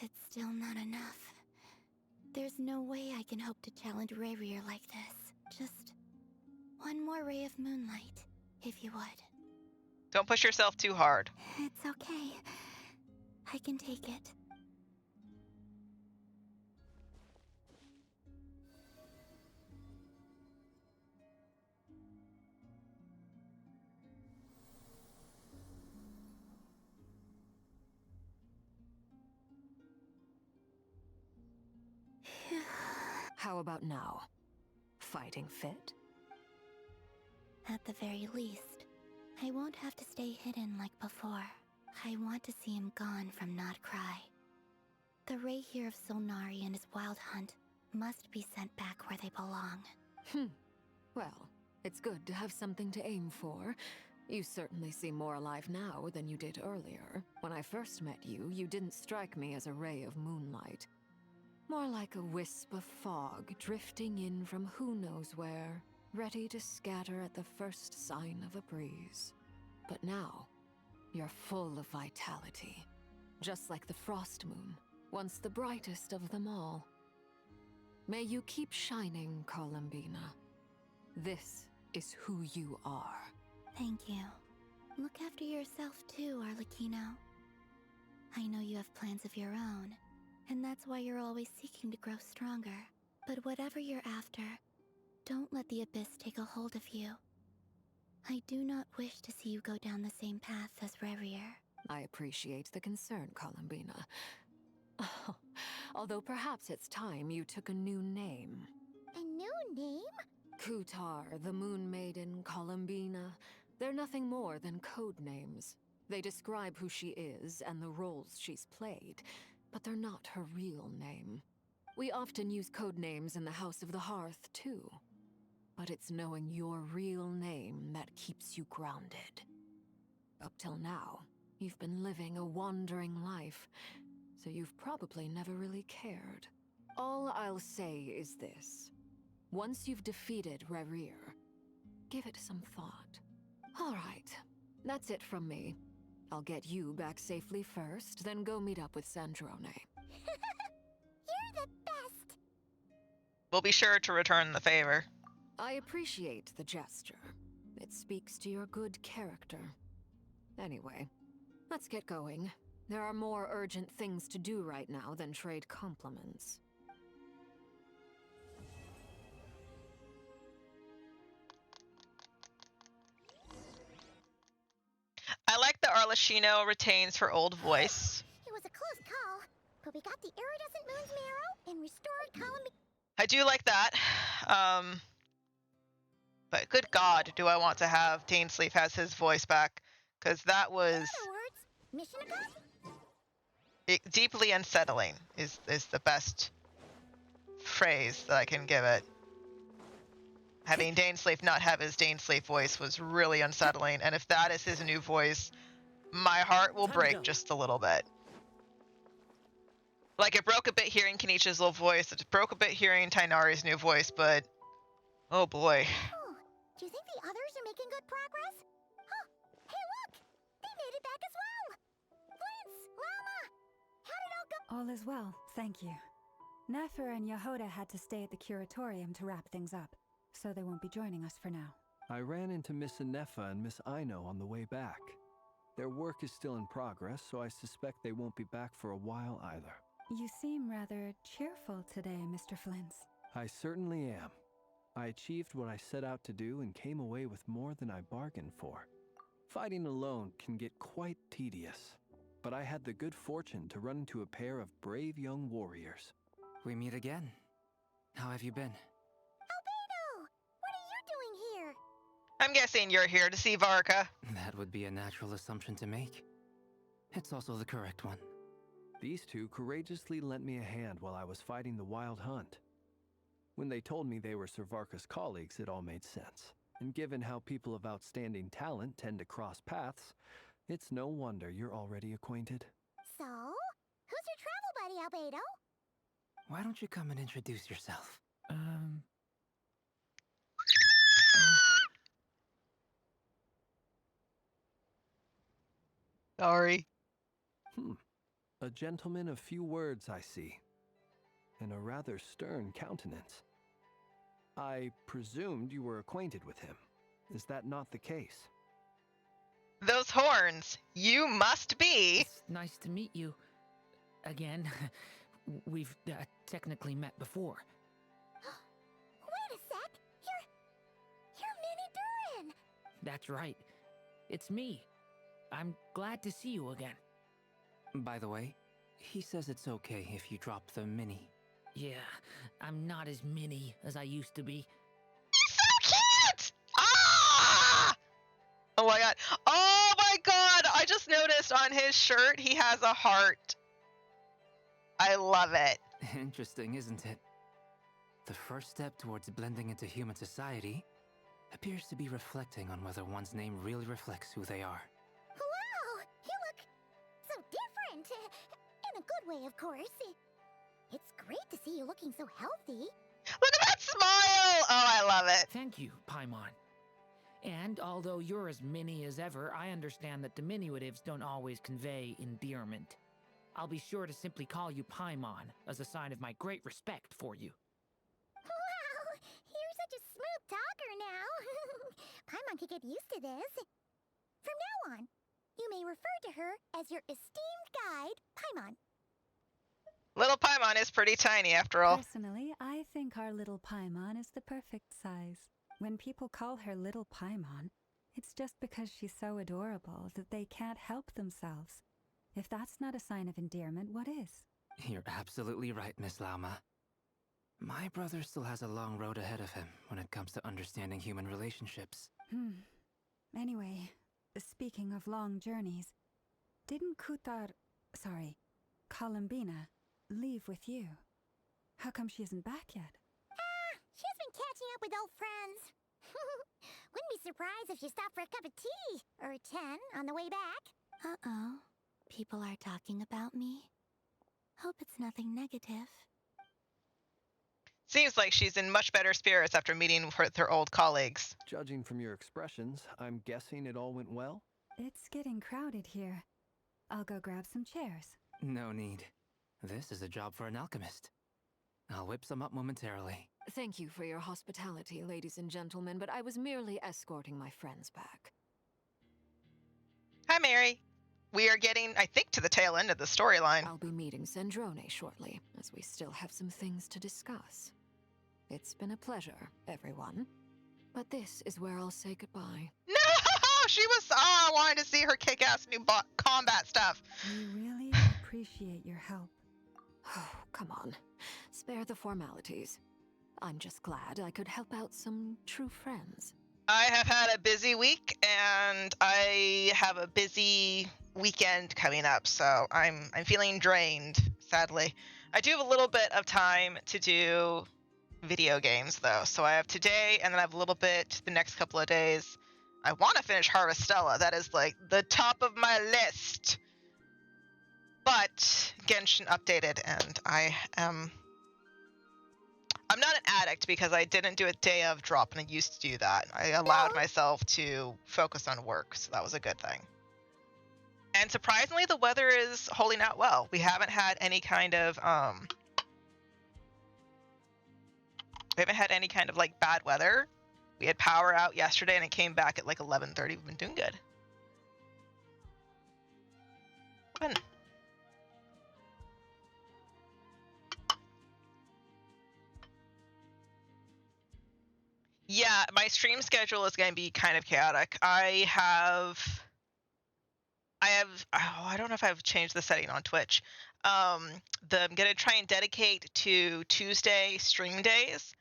It's still not enough. There's no way I can hope to challenge Rayrier like this. Just one more ray of moonlight, if you would. Don't push yourself too hard. It's okay. I can take it. How about now? Fighting fit? At the very least, I won't have to stay hidden like before. I want to see him gone from Not Cry. The Ray here of Solnari and his wild hunt must be sent back where they belong. Well, it's good to have something to aim for. You certainly seem more alive now than you did earlier. When I first met you, you didn't strike me as a ray of moonlight. More like a wisp of fog drifting in from who knows where, ready to scatter at the first sign of a breeze. But now, you're full of vitality, just like the Frost Moon, once the brightest of them all. May you keep shining, Columbina. This is who you are. Thank you. Look after yourself too, Arlecchino. I know you have plans of your own, and that's why you're always seeking to grow stronger. But whatever you're after, don't let the Abyss take a hold of you. I do not wish to see you go down the same path as Rayrier. I appreciate the concern, Columbina. Although perhaps it's time you took a new name. A new name? Kutar, the Moon Maiden, Columbina. They're nothing more than code names. They describe who she is and the roles she's played, but they're not her real name. We often use code names in the House of the Hearth, too. But it's knowing your real name that keeps you grounded. Up till now, you've been living a wandering life, so you've probably never really cared. All I'll say is this. Once you've defeated Rayrier, give it some thought. All right, that's it from me. I'll get you back safely first, then go meet up with Sandrone. You're the best! We'll be sure to return the favor. I appreciate the gesture. It speaks to your good character. Anyway, let's get going. There are more urgent things to do right now than trade compliments. I like that Arlecchino retains her old voice. It was a close call, but we got the iridescent moon's marrow and restored Columbina. I do like that. But good God, do I want to have Dainsleif has his voice back. Because that was... In other words, mission accomplished? Deeply unsettling is the best phrase that I can give it. Having Dainsleif not have his Dainsleif voice was really unsettling, and if that is his new voice, my heart will break just a little bit. Like, it broke a bit hearing Kenichi's little voice. It broke a bit hearing Tainari's new voice, but oh boy. Oh, do you think the others are making good progress? Oh, hey look! They made it back as well! Flintz, Llama! How did it all go? All is well, thank you. Nefer and Yehoda had to stay at the curatorium to wrap things up, so they won't be joining us for now. I ran into Miss Anefa and Miss Aino on the way back. Their work is still in progress, so I suspect they won't be back for a while either. You seem rather cheerful today, Mr. Flintz. I certainly am. I achieved what I set out to do and came away with more than I bargained for. Fighting alone can get quite tedious, but I had the good fortune to run into a pair of brave young warriors. We meet again. How have you been? Albedo! What are you doing here? I'm guessing you're here to see Varka. That would be a natural assumption to make. It's also the correct one. These two courageously lent me a hand while I was fighting the wild hunt. When they told me they were Sir Varka's colleagues, it all made sense. And given how people of outstanding talent tend to cross paths, it's no wonder you're already acquainted. So, who's your travel buddy, Albedo? Why don't you come and introduce yourself? Sorry. A gentleman of few words, I see, and a rather stern countenance. I presumed you were acquainted with him. Is that not the case? Those horns. You must be. It's nice to meet you. Again. We've technically met before. Wait a sec. You're Minnie Durin. That's right. It's me. I'm glad to see you again. By the way, he says it's okay if you drop the mini. Yeah, I'm not as mini as I used to be. He's so cute! Ah! Oh my god. Oh my god! I just noticed on his shirt he has a heart. I love it. Interesting, isn't it? The first step towards blending into human society appears to be reflecting on whether one's name really reflects who they are. Wow! You look so different. In a good way, of course. It's great to see you looking so healthy. Look at that smile! Oh, I love it. Thank you, Paimon. And although you're as mini as ever, I understand that diminutives don't always convey endearment. I'll be sure to simply call you Paimon as a sign of my great respect for you. Wow! You're such a smooth talker now. Paimon could get used to this. From now on, you may refer to her as your esteemed guide, Paimon. Little Paimon is pretty tiny after all. Personally, I think our little Paimon is the perfect size. When people call her Little Paimon, it's just because she's so adorable that they can't help themselves. If that's not a sign of endearment, what is? You're absolutely right, Miss Lauma. My brother still has a long road ahead of him when it comes to understanding human relationships. Anyway, speaking of long journeys, didn't Columbina, leave with you? How come she isn't back yet? She's been catching up with old friends. Wouldn't be surprised if she stopped for a cup of tea or 10 on the way back. Uh-oh. People are talking about me. Hope it's nothing negative. Seems like she's in much better spirits after meeting with her old colleagues. Judging from your expressions, I'm guessing it all went well? It's getting crowded here. I'll go grab some chairs. No need. This is a job for an alchemist. I'll whip some up momentarily. Thank you for your hospitality, ladies and gentlemen, but I was merely escorting my friends back. Hi, Mary. We are getting, I think, to the tail end of the storyline. I'll be meeting Sandrone shortly, as we still have some things to discuss. It's been a pleasure, everyone. But this is where I'll say goodbye. No! She was, I wanted to see her kick-ass new combat stuff. We really appreciate your help. Oh, come on. Spare the formalities. I'm just glad I could help out some true friends. I have had a busy week, and I have a busy weekend coming up, so I'm feeling drained, sadly. I do have a little bit of time to do video games, though. So I have today, and then I have a little bit the next couple of days. I want to finish Harvestella. That is, like, the top of my list. But Genshin updated, and I'm not an addict because I didn't do a day of drop, and I used to do that. I allowed myself to focus on work, so that was a good thing. And surprisingly, the weather is holding out well. We haven't had any kind of like bad weather. We had power out yesterday, and it came back at like 11:30. We've been doing good. Fun. Yeah, my stream schedule is going to be kind of chaotic. I don't know if I've changed the setting on Twitch. I'm going to try and dedicate to Tuesday stream days.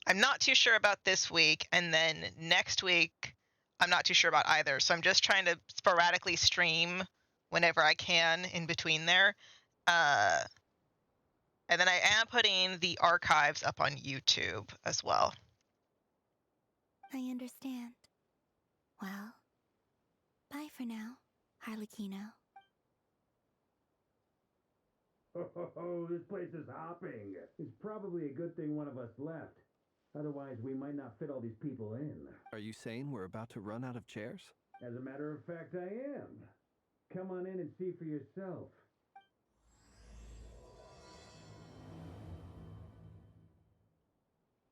I'm not too sure about this week, and then next week I'm not too sure about either. So I'm just trying to sporadically stream whenever I can in between there. And then I am putting the archives up on YouTube as well. I understand. Well, bye for now, Harlequino. Oh, this place is hopping. It's probably a good thing one of us left. Otherwise, we might not fit all these people in. Are you saying we're about to run out of chairs? As a matter of fact, I am. Come on in and see for yourself.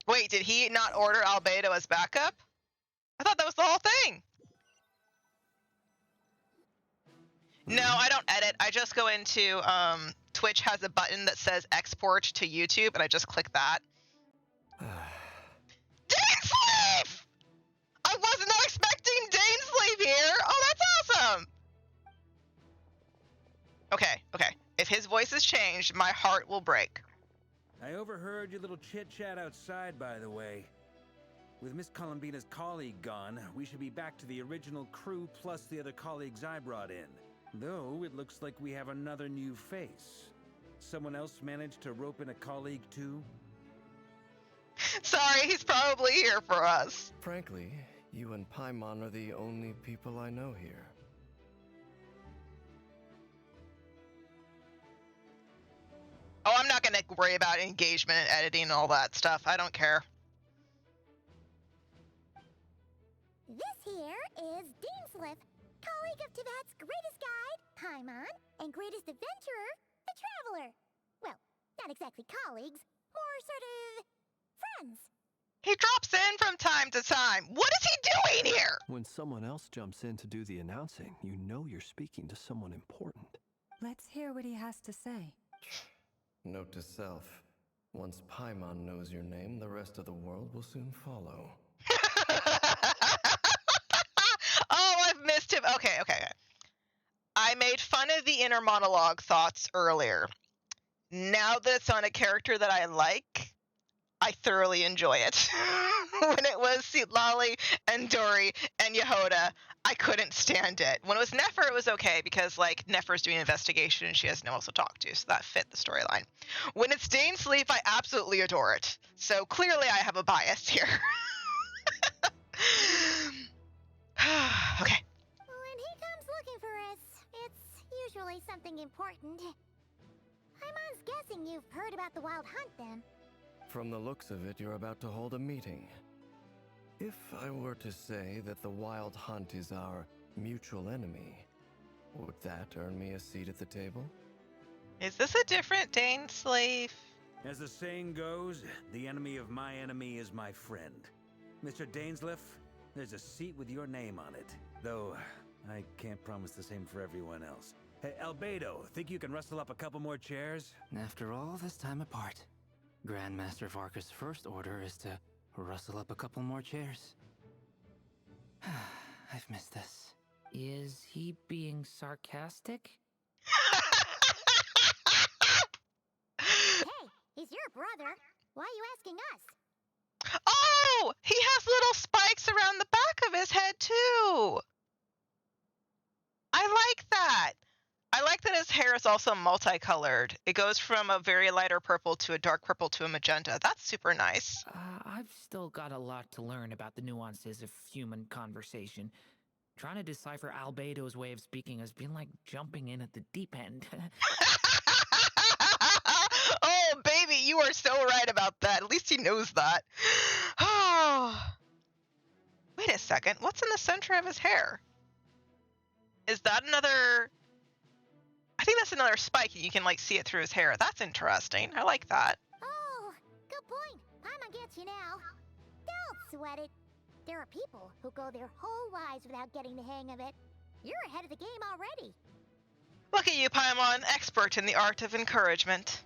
Wait, did he not order Albedo as backup? I thought that was the whole thing. No, I don't edit. I just go into Twitch has a button that says export to YouTube, and I just click that. Dainsleif! I was not expecting Dainsleif here. Oh, that's awesome. Okay. If his voice has changed, my heart will break. I overheard your little chit-chat outside, by the way. With Miss Columbina's colleague gone, we should be back to the original crew plus the other colleagues I brought in. Though, it looks like we have another new face. Someone else managed to rope in a colleague, too? Sorry, he's probably here for us. Frankly, you and Paimon are the only people I know here. Oh, I'm not gonna worry about engagement and editing and all that stuff. I don't care. This here is Dainsleif, colleague of Tibet's greatest guide, Paimon, and greatest adventurer, the Traveler. Well, not exactly colleagues, more sort of friends. He drops in from time to time. What is he doing here? When someone else jumps in to do the announcing, you know you're speaking to someone important. Let's hear what he has to say. Note to self, once Paimon knows your name, the rest of the world will soon follow. Oh, I've missed him. Okay. I made fun of the inner monologue thoughts earlier. Now that it's on a character that I like, I thoroughly enjoy it. When it was Lolly and Dory and Yehoda, I couldn't stand it. When it was Nefer, it was okay because like Nefer's doing an investigation and she has no one else to talk to, so that fit the storyline. When it's Dainsleif, I absolutely adore it. So clearly I have a bias here. Okay. When he comes looking for us, it's usually something important. Paimon's guessing you've heard about the Wild Hunt then. From the looks of it, you're about to hold a meeting. If I were to say that the Wild Hunt is our mutual enemy, would that earn me a seat at the table? Is this a different Dainsleif? As the saying goes, the enemy of my enemy is my friend. Mr. Dainsleif, there's a seat with your name on it. Though, I can't promise the same for everyone else. Hey, Albedo, think you can rustle up a couple more chairs? After all this time apart, Grandmaster Varka's first order is to rustle up a couple more chairs. I've missed this. Is he being sarcastic? Hey, he's your brother. Why are you asking us? Oh, he has little spikes around the back of his head too. I like that. I like that his hair is also multicolored. It goes from a very lighter purple to a dark purple to a magenta. That's super nice. I've still got a lot to learn about the nuances of human conversation. Trying to decipher Albedo's way of speaking has been like jumping in at the deep end. Oh, baby, you are so right about that. At least he knows that. Oh. Wait a second. What's in the center of his hair? Is that another... I think that's another spike, and you can, like, see it through his hair. That's interesting. I like that. Oh, good point. Paimon gets you now. Don't sweat it. There are people who go their whole lives without getting the hang of it. You're ahead of the game already. Look at you, Paimon, expert in the art of encouragement.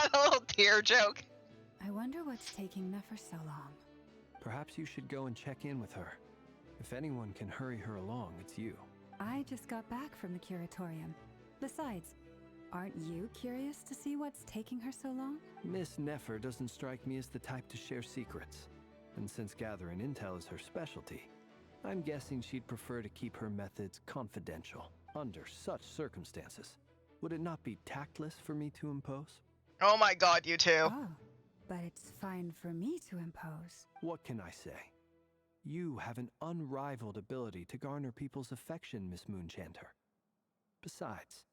A little tear joke. I wonder what's taking Nefer so long. Perhaps you should go and check in with her. If anyone can hurry her along, it's you. I just got back from the curatorium. Besides, aren't you curious to see what's taking her so long? Miss Nefer doesn't strike me as the type to share secrets. And since gathering intel is her specialty, I'm guessing she'd prefer to keep her methods confidential. Under such circumstances, would it not be tactless for me to impose? Oh my god, you two. Oh, but it's fine for me to impose. What can I say? You have an unrivaled ability to garner people's affection, Miss Moonchanter. Besides,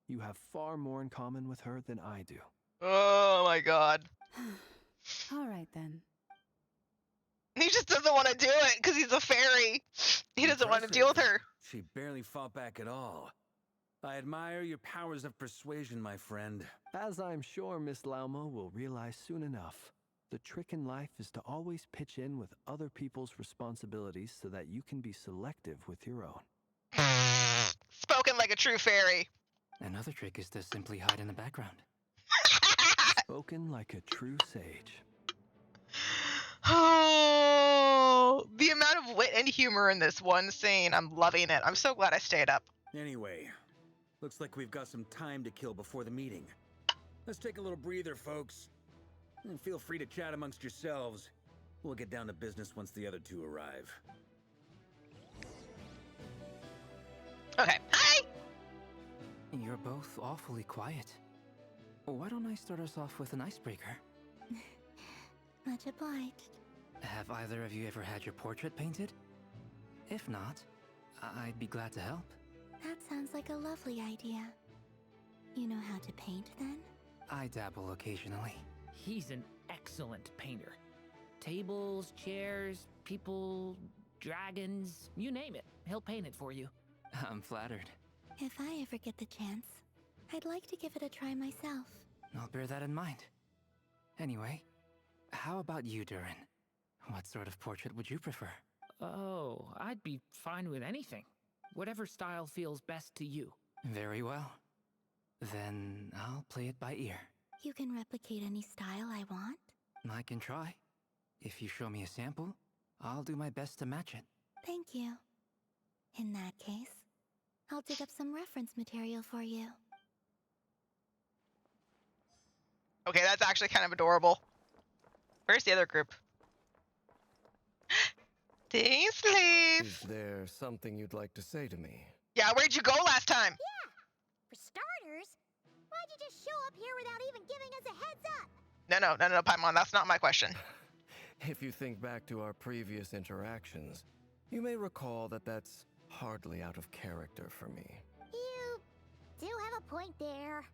you have far more in common with her than I do. Oh my god. All right then. He just doesn't want to do it because he's a fairy. He doesn't want to deal with her. She barely fought back at all. I admire your powers of persuasion, my friend. As I'm sure Miss Lauma will realize soon enough, the trick in life is to always pitch in with other people's responsibilities so that you can be selective with your own. Spoken like a true fairy. Another trick is to simply hide in the background. Spoken like a true sage. Oh, the amount of wit and humor in this one scene. I'm loving it. I'm so glad I stayed up. Anyway, looks like we've got some time to kill before the meeting. Let's take a little breather, folks. And feel free to chat amongst yourselves. We'll get down to business once the other two arrive. Okay. Hi! You're both awfully quiet. Why don't I start us off with an icebreaker? Much obliged. Have either of you ever had your portrait painted? If not, I'd be glad to help. That sounds like a lovely idea. You know how to paint, then? I dabble occasionally. He's an excellent painter. Tables, chairs, people, dragons, you name it. He'll paint it for you. I'm flattered. If I ever get the chance, I'd like to give it a try myself. I'll bear that in mind. Anyway, how about you, Durin? What sort of portrait would you prefer? Oh, I'd be fine with anything. Whatever style feels best to you. Very well. Then I'll play it by ear. You can replicate any style I want? I can try. If you show me a sample, I'll do my best to match it. Thank you. In that case, I'll dig up some reference material for you. Okay, that's actually kind of adorable. Where's the other group? Daisley! Is there something you'd like to say to me? Yeah, where'd you go last time? Yeah, for starters, why'd you just show up here without even giving us a heads up? No, Paimon, that's not my question. If you think back to our previous interactions, you may recall that that's hardly out of character for me. You do have a point there.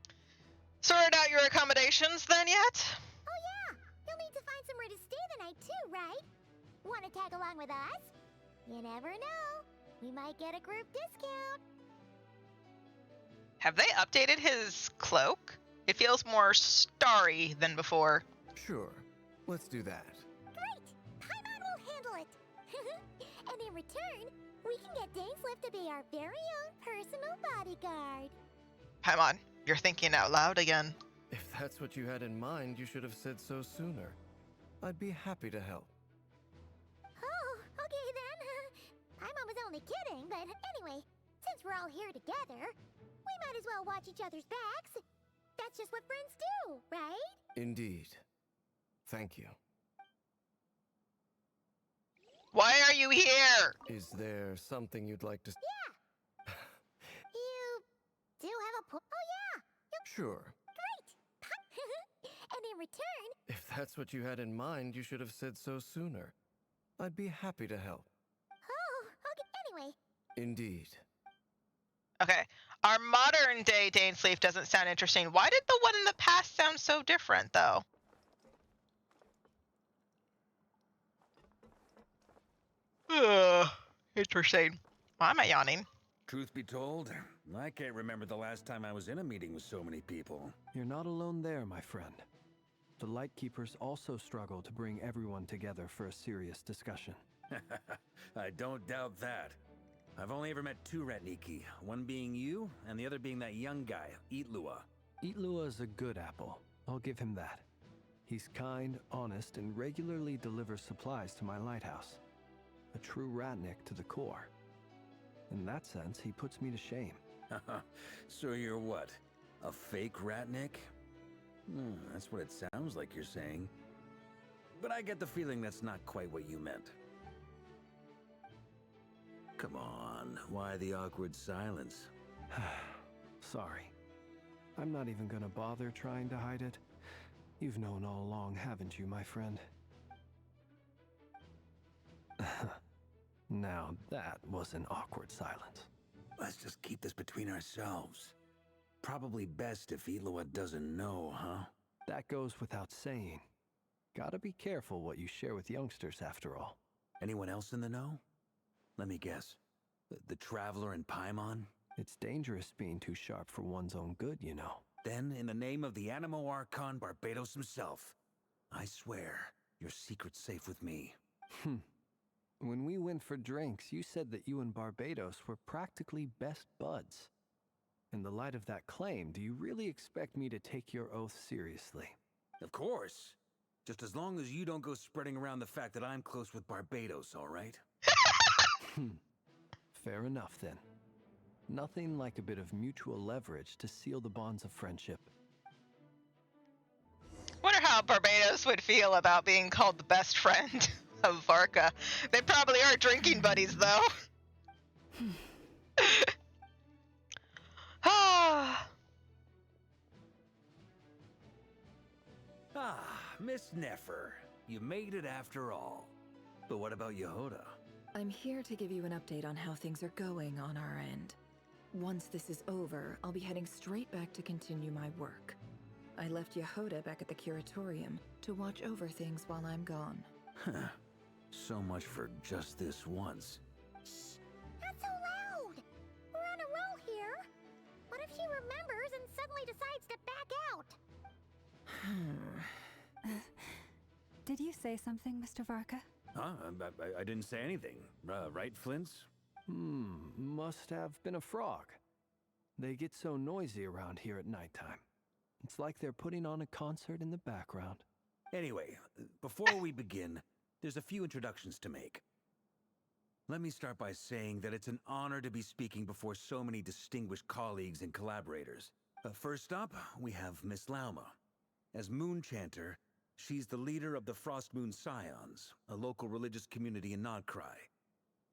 Sorted out your accommodations then yet? Oh yeah, you'll need to find somewhere to stay the night too, right? Want to tag along with us? You never know. We might get a group discount. Have they updated his cloak? It feels more starry than before. Sure, let's do that. Great! Paimon will handle it. And in return, we can get Dainslift to be our very own personal bodyguard. Paimon, you're thinking out loud again. If that's what you had in mind, you should have said so sooner. I'd be happy to help. Oh, okay then. Paimon was only kidding, but anyway, since we're all here together, we might as well watch each other's backs. That's just what friends do, right? Indeed. Thank you. Why are you here? Is there something you'd like to... Yeah! You do have a oh yeah! Sure. Great! And in return... If that's what you had in mind, you should have said so sooner. I'd be happy to help. Indeed. Okay. Our modern day Dainsleif doesn't sound interesting. Why did the one in the past sound so different, though? Ugh. Interesting. Why am I yawning? Truth be told, I can't remember the last time I was in a meeting with so many people. You're not alone there, my friend. The Lightkeepers also struggle to bring everyone together for a serious discussion. I don't doubt that. I've only ever met two Ratniki, one being you, and the other being that young guy, Eatlua. Eatlua is a good apple. I'll give him that. He's kind, honest, and regularly delivers supplies to my lighthouse. A true Ratnik to the core. In that sense, he puts me to shame. So you're what? A fake Ratnik? That's what it sounds like you're saying. But I get the feeling that's not quite what you meant. Come on, why the awkward silence? Sorry. I'm not even gonna bother trying to hide it. You've known all along, haven't you, my friend? Now that was an awkward silence. Let's just keep this between ourselves. Probably best if Eatlua doesn't know, huh? That goes without saying. Gotta be careful what you share with youngsters, after all. Anyone else in the know? Let me guess. The Traveler and Paimon? It's dangerous being too sharp for one's own good, you know. Then, in the name of the Animo Archon Barbados himself, I swear, your secret's safe with me. When we went for drinks, you said that you and Barbados were practically best buds. In the light of that claim, do you really expect me to take your oath seriously? Of course. Just as long as you don't go spreading around the fact that I'm close with Barbados, all right? Fair enough, then. Nothing like a bit of mutual leverage to seal the bonds of friendship. Wonder how Barbados would feel about being called the best friend of Varka. They probably are drinking buddies, though. Miss Nefer. You made it after all. But what about Yehoda? I'm here to give you an update on how things are going on our end. Once this is over, I'll be heading straight back to continue my work. I left Yehoda back at the Curatorium to watch over things while I'm gone. So much for just this once. Shh! Not so loud! We're on a roll here. What if she remembers and suddenly decides to back out? Did you say something, Mr. Varka? Huh? I didn't say anything. Right, Flints? Must have been a frog. They get so noisy around here at nighttime. It's like they're putting on a concert in the background. Anyway, before we begin, there's a few introductions to make. Let me start by saying that it's an honor to be speaking before so many distinguished colleagues and collaborators. First up, we have Miss Lauma. As Moon Chanter, she's the leader of the Frost Moon Scions, a local religious community in Nodcry.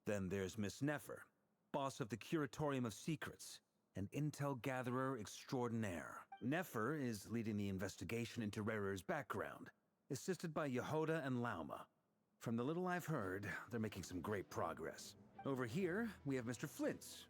Then there's Miss Nefer, boss of the Curatorium of Secrets, an intel gatherer extraordinaire. Nefer is leading the investigation into Rarer's background, assisted by Yehoda and Lauma. From the little I've heard, they're making some great progress. Over here, we have Mr. Flints,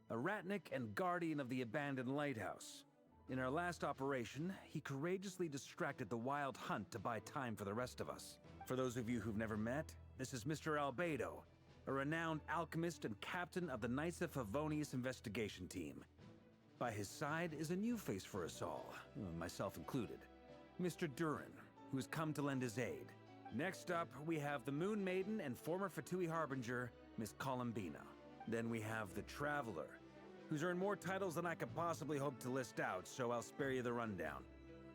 a Ratnik and guardian of the abandoned lighthouse. In our last operation, he courageously distracted the wild hunt to buy time for the rest of us. For those of you who've never met, this is Mr. Albedo, a renowned alchemist and captain of the Knights of Favonius investigation team. By his side is a new face for us all, myself included, Mr. Durin, who has come to lend his aid. Next up, we have the Moon Maiden and former Fatui Harbinger, Miss Columbina. Then we have the Traveler, who's earned more titles than I could possibly hope to list out, so I'll spare you the rundown.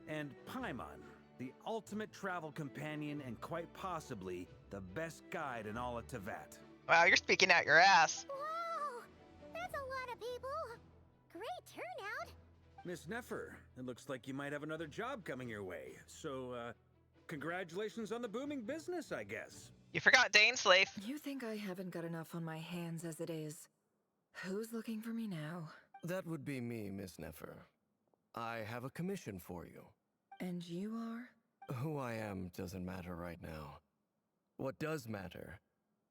And Paimon, the ultimate travel companion and quite possibly the best guide in all of Tevat. Wow, you're speaking out your ass. Whoa! That's a lot of people. Great turnout. Miss Nefer, it looks like you might have another job coming your way. So, congratulations on the booming business, I guess. You forgot Dainsleif. You think I haven't got enough on my hands as it is? Who's looking for me now? That would be me, Miss Nefer. I have a commission for you. And you are? Who I am doesn't matter right now. What does matter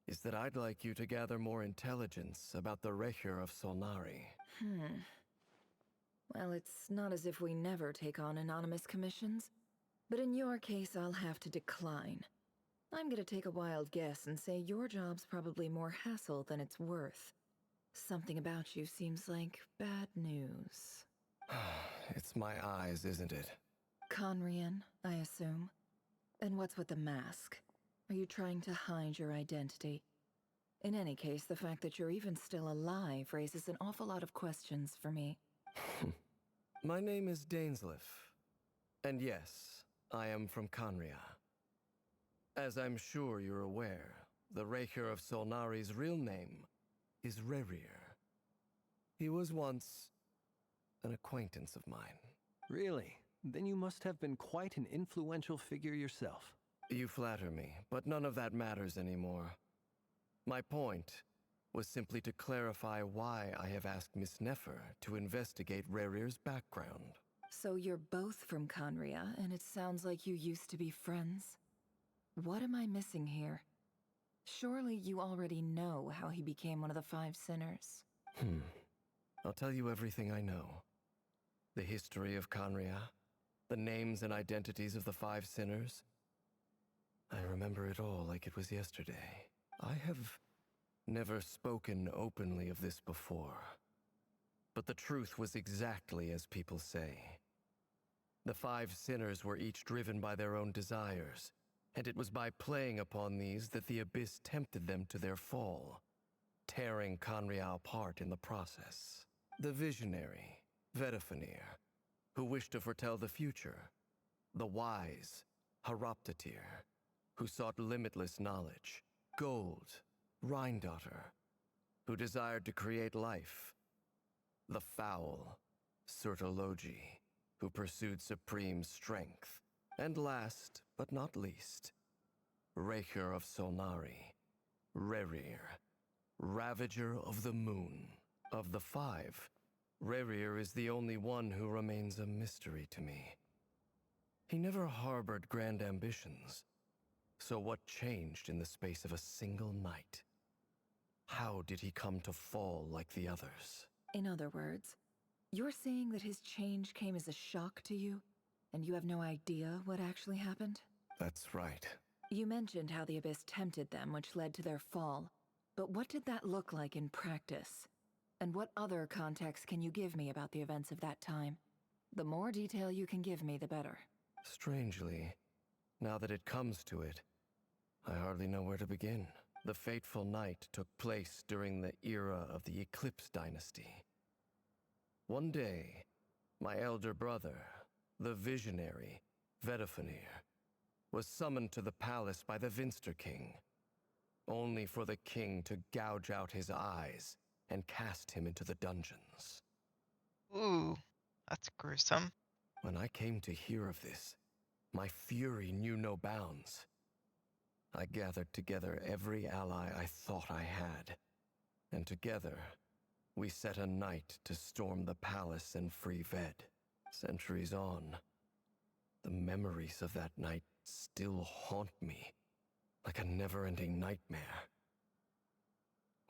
is that I'd like you to gather more intelligence about the Recher of Solnari. Well, it's not as if we never take on anonymous commissions. But in your case, I'll have to decline. I'm gonna take a wild guess and say your job's probably more hassle than it's worth. Something about you seems like bad news. It's my eyes, isn't it? Conrian, I assume. And what's with the mask? Are you trying to hide your identity? In any case, the fact that you're even still alive raises an awful lot of questions for me. My name is Dainsleif. And yes, I am from Conria. As I'm sure you're aware, the Recher of Solnari's real name is Rerir. He was once an acquaintance of mine. Really? Then you must have been quite an influential figure yourself. You flatter me, but none of that matters anymore. My point was simply to clarify why I have asked Miss Nefer to investigate Rerir's background. So you're both from Conria, and it sounds like you used to be friends? What am I missing here? Surely you already know how he became one of the Five Sinners. I'll tell you everything I know. The history of Conria, the names and identities of the Five Sinners. I remember it all like it was yesterday. I have never spoken openly of this before. But the truth was exactly as people say. The Five Sinners were each driven by their own desires, and it was by playing upon these that the Abyss tempted them to their fall, tearing Conria apart in the process. The visionary, Vedifenir, who wished to foretell the future. The wise, Haroptatir, who sought limitless knowledge. Gold, Rheindotter, who desired to create life. The foul, Surtologi, who pursued supreme strength. And last, but not least, Recher of Solnari, Rerir, Ravager of the Moon. Of the five, Rerir is the only one who remains a mystery to me. He never harbored grand ambitions. So what changed in the space of a single night? How did he come to fall like the others? In other words, you're saying that his change came as a shock to you, and you have no idea what actually happened? That's right. You mentioned how the Abyss tempted them, which led to their fall. But what did that look like in practice? And what other context can you give me about the events of that time? The more detail you can give me, the better. Strangely, now that it comes to it, I hardly know where to begin. The fateful night took place during the era of the Eclipse Dynasty. One day, my elder brother, the visionary, Vedifenir, was summoned to the palace by the Vinster King, only for the king to gouge out his eyes and cast him into the dungeons. Ooh, that's gruesome. When I came to hear of this, my fury knew no bounds. I gathered together every ally I thought I had, and together, we set a night to storm the palace and free Ved. Centuries on, the memories of that night still haunt me, like a never-ending nightmare.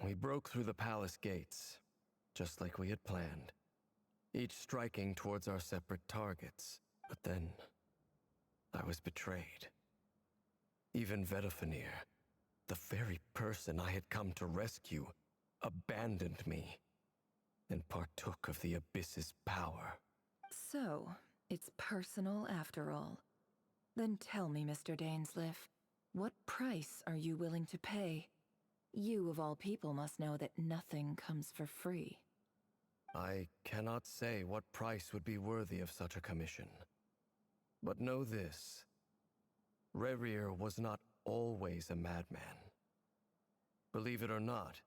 We broke through the palace gates, just like we had planned, each striking towards our separate targets. But then, I was betrayed. Even Vedifenir, the very person I had come to rescue, abandoned me and partook of the Abyss's power. So, it's personal after all. Then tell me, Mr. Dainsleif, what price are you willing to pay? You, of all people, must know that nothing comes for free. I cannot say what price would be worthy of such a commission. But know this. Rerir was not always a madman. Believe it or not,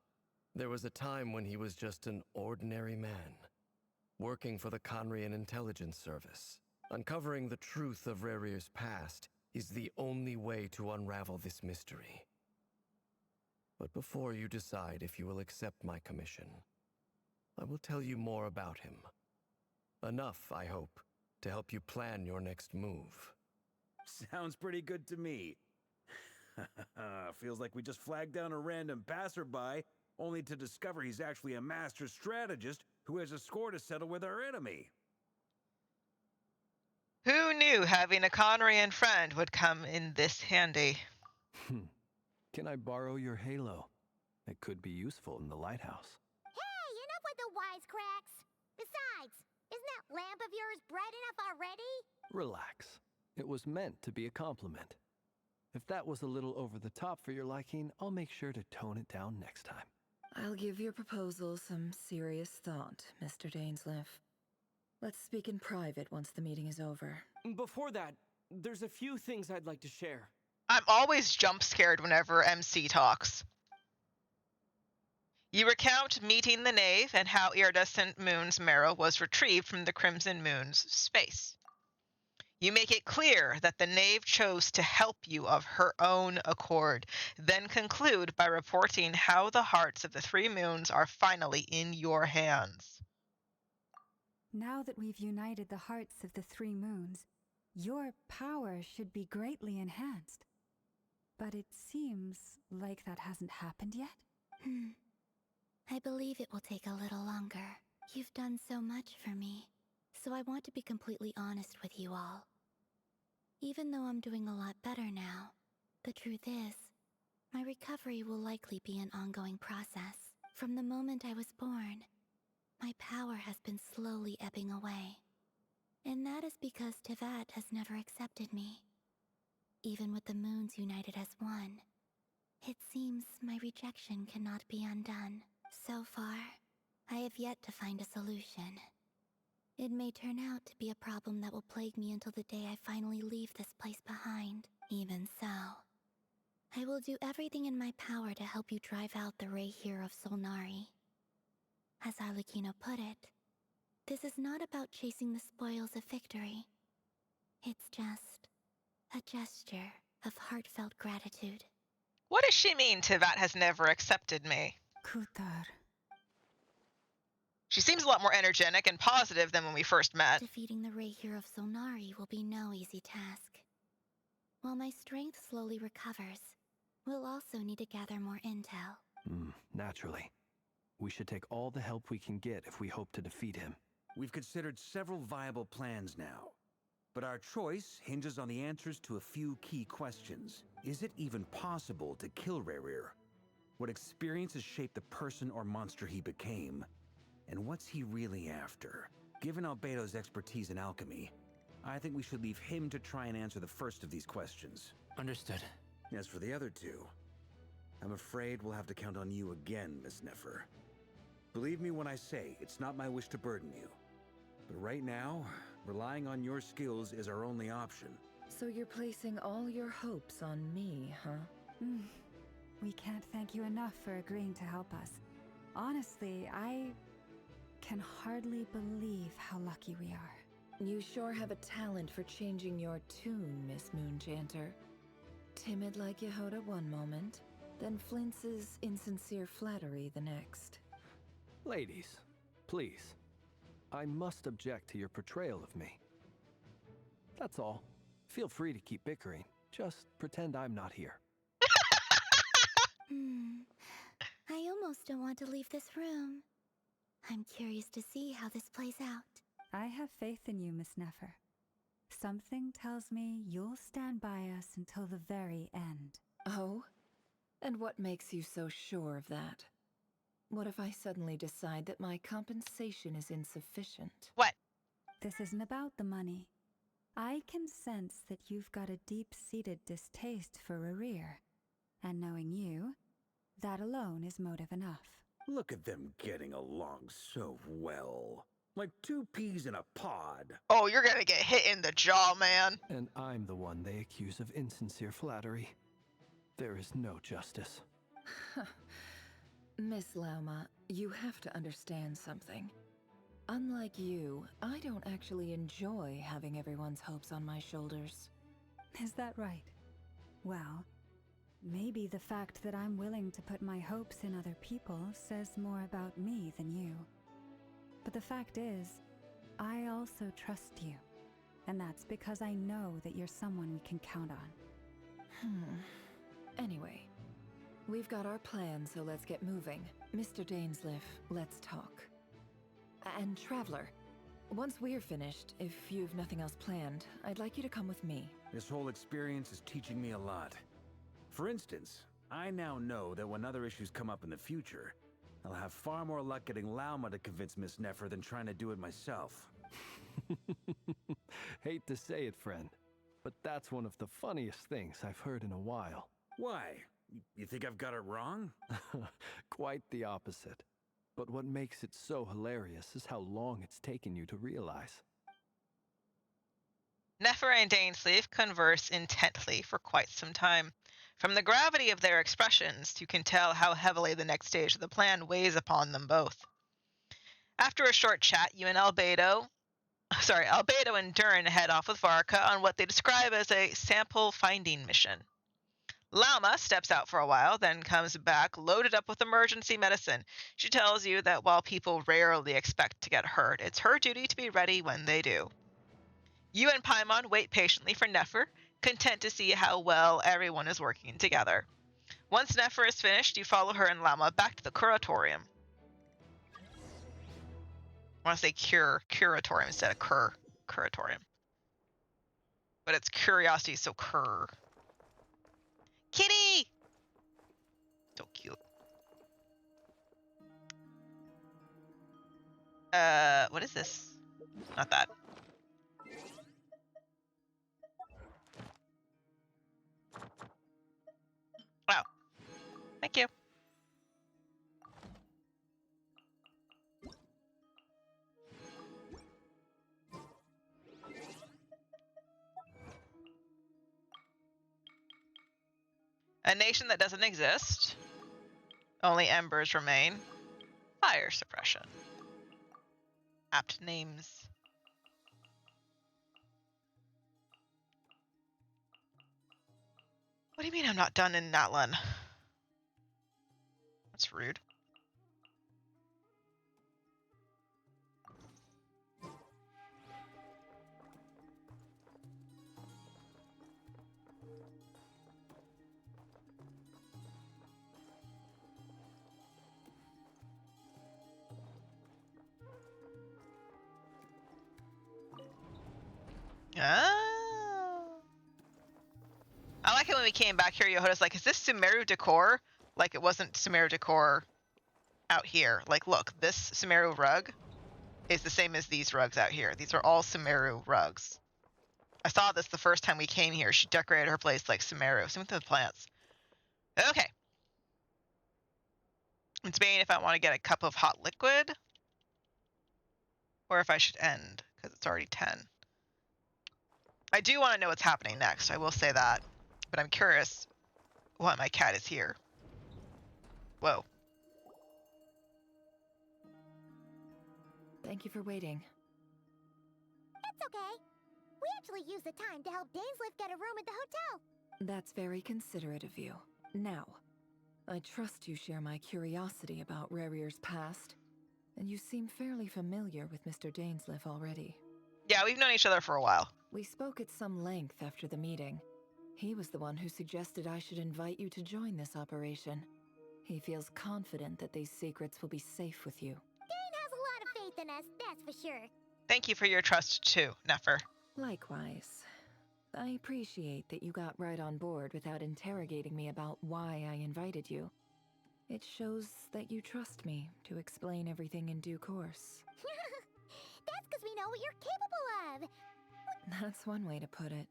there was a time when he was just an ordinary man, working for the Conrian Intelligence Service. Uncovering the truth of Rerir's past is the only way to unravel this mystery. But before you decide if you will accept my commission, I will tell you more about him. Enough, I hope, to help you plan your next move. Sounds pretty good to me. Feels like we just flagged down a random passerby, only to discover he's actually a master strategist who has a score to settle with our enemy. Who knew having a Conrian friend would come in this handy? Can I borrow your halo? It could be useful in the lighthouse. Hey, enough with the wisecracks! Besides, isn't that lamp of yours bright enough already? Relax. It was meant to be a compliment. If that was a little over the top for your liking, I'll make sure to tone it down next time. I'll give your proposal some serious thought, Mr. Dainsleif. Let's speak in private once the meeting is over. Before that, there's a few things I'd like to share. I'm always jump scared whenever MC talks. You recount meeting the knave and how Iridescent Moon's marrow was retrieved from the Crimson Moon's space. You make it clear that the knave chose to help you of her own accord, then conclude by reporting how the hearts of the three moons are finally in your hands. Now that we've united the hearts of the three moons, your power should be greatly enhanced. But it seems like that hasn't happened yet? I believe it will take a little longer. You've done so much for me, so I want to be completely honest with you all. Even though I'm doing a lot better now, the truth is, my recovery will likely be an ongoing process. From the moment I was born, my power has been slowly ebbing away. And that is because Tevat has never accepted me. Even with the moons united as one, it seems my rejection cannot be undone. So far, I have yet to find a solution. It may turn out to be a problem that will plague me until the day I finally leave this place behind. Even so, I will do everything in my power to help you drive out the Rayhir of Solnari. As Arlecchino put it, this is not about chasing the spoils of victory. It's just a gesture of heartfelt gratitude. What does she mean Tevat has never accepted me? Kutar. She seems a lot more energetic and positive than when we first met. Defeating the Rayhir of Solnari will be no easy task. While my strength slowly recovers, we'll also need to gather more intel. Naturally. We should take all the help we can get if we hope to defeat him. We've considered several viable plans now, but our choice hinges on the answers to a few key questions. Is it even possible to kill Rayhir? What experiences shaped the person or monster he became? And what's he really after? Given Albedo's expertise in alchemy, I think we should leave him to try and answer the first of these questions. Understood. As for the other two, I'm afraid we'll have to count on you again, Miss Nefer. Believe me when I say it's not my wish to burden you. But right now, relying on your skills is our only option. So you're placing all your hopes on me, huh? We can't thank you enough for agreeing to help us. Honestly, I can hardly believe how lucky we are. You sure have a talent for changing your tune, Miss Moonchanter. Timid like Yehoda one moment, then Flintz's insincere flattery the next. Ladies, please. I must object to your portrayal of me. That's all. Feel free to keep bickering. Just pretend I'm not here. I almost don't want to leave this room. I'm curious to see how this plays out. I have faith in you, Miss Nefer. Something tells me you'll stand by us until the very end. Oh? And what makes you so sure of that? What if I suddenly decide that my compensation is insufficient? What? This isn't about the money. I can sense that you've got a deep-seated distaste for Rayhir. And knowing you, that alone is motive enough. Look at them getting along so well. Like two peas in a pod. Oh, you're gonna get hit in the jaw, man. And I'm the one they accuse of insincere flattery. There is no justice. Miss Lauma, you have to understand something. Unlike you, I don't actually enjoy having everyone's hopes on my shoulders. Is that right? Well, maybe the fact that I'm willing to put my hopes in other people says more about me than you. But the fact is, I also trust you. And that's because I know that you're someone we can count on. Anyway, we've got our plan, so let's get moving. Mr. Dainsliff, let's talk. And Traveler, once we're finished, if you've nothing else planned, I'd like you to come with me. This whole experience is teaching me a lot. For instance, I now know that when other issues come up in the future, I'll have far more luck getting Lauma to convince Miss Nefer than trying to do it myself. Hate to say it, friend, but that's one of the funniest things I've heard in a while. Why? You think I've got it wrong? Quite the opposite. But what makes it so hilarious is how long it's taken you to realize. Nefer and Dainsleif converse intently for quite some time. From the gravity of their expressions, you can tell how heavily the next stage of the plan weighs upon them both. After a short chat, you and Albedo and Dern head off with Varka on what they describe as a sample finding mission. Lauma steps out for a while, then comes back loaded up with emergency medicine. She tells you that while people rarely expect to get hurt, it's her duty to be ready when they do. You and Paimon wait patiently for Nefer, content to see how well everyone is working together. Once Nefer is finished, you follow her and Lauma back to the curatorium. I want to say curatorium instead of curatorium. But it's curiosity, so cur. Kitty! So cute. What is this? Not that. Wow. Thank you. A nation that doesn't exist. Only embers remain. Fire suppression. Apt names. What do you mean I'm not done in Natlan? That's rude. Oh. I like it when we came back here, Yehuda's like, is this Sumeru decor? Like it wasn't Sumeru decor out here. Like, look, this Sumeru rug is the same as these rugs out here. These are all Sumeru rugs. I saw this the first time we came here. She decorated her place like Sumeru. Same with the plants. Okay. It's debating if I want to get a cup of hot liquid or if I should end because it's already 10. I do want to know what's happening next. I will say that. But I'm curious why my cat is here. Whoa. Thank you for waiting. It's okay. We actually used the time to help Dainsliff get a room at the hotel. That's very considerate of you. Now, I trust you share my curiosity about Rarier's past, and you seem fairly familiar with Mr. Dainsliff already. Yeah, we've known each other for a while. We spoke at some length after the meeting. He was the one who suggested I should invite you to join this operation. He feels confident that these secrets will be safe with you. Dane has a lot of faith in us, that's for sure. Thank you for your trust too, Nefer. Likewise. I appreciate that you got right on board without interrogating me about why I invited you. It shows that you trust me to explain everything in due course. That's because we know what you're capable of. That's one way to put it.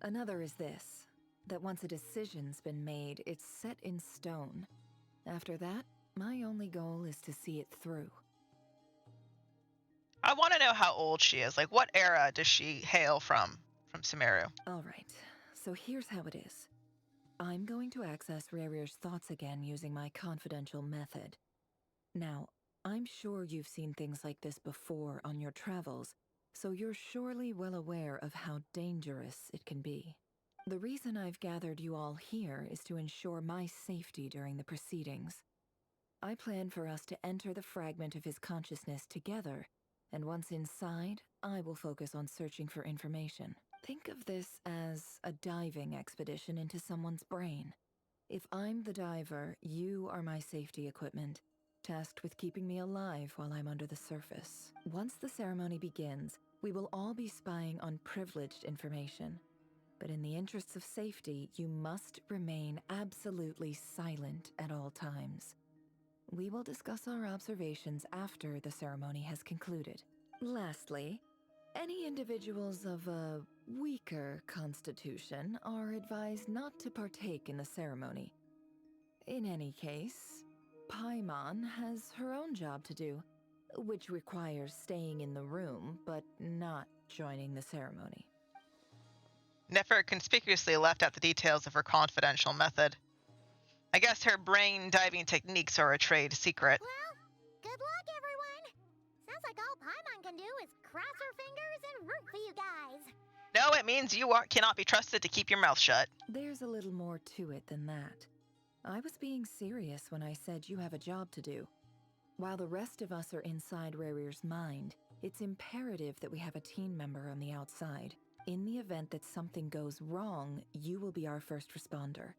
Another is this, that once a decision's been made, it's set in stone. After that, my only goal is to see it through. I want to know how old she is. Like, what era does she hail from Sumeru? All right, so here's how it is. I'm going to access Rarier's thoughts again using my confidential method. Now, I'm sure you've seen things like this before on your travels, so you're surely well aware of how dangerous it can be. The reason I've gathered you all here is to ensure my safety during the proceedings. I plan for us to enter the fragment of his consciousness together, and once inside, I will focus on searching for information. Think of this as a diving expedition into someone's brain. If I'm the diver, you are my safety equipment, tasked with keeping me alive while I'm under the surface. Once the ceremony begins, we will all be spying on privileged information. But in the interests of safety, you must remain absolutely silent at all times. We will discuss our observations after the ceremony has concluded. Lastly, any individuals of a weaker constitution are advised not to partake in the ceremony. In any case, Paimon has her own job to do, which requires staying in the room but not joining the ceremony. Nefer conspicuously left out the details of her confidential method. I guess her brain diving techniques are a trade secret. Well, good luck, everyone. Sounds like all Paimon can do is cross her fingers and root for you guys. No, it means you cannot be trusted to keep your mouth shut. There's a little more to it than that. I was being serious when I said you have a job to do. While the rest of us are inside Rarir's mind, it's imperative that we have a team member on the outside. In the event that something goes wrong, you will be our first responder.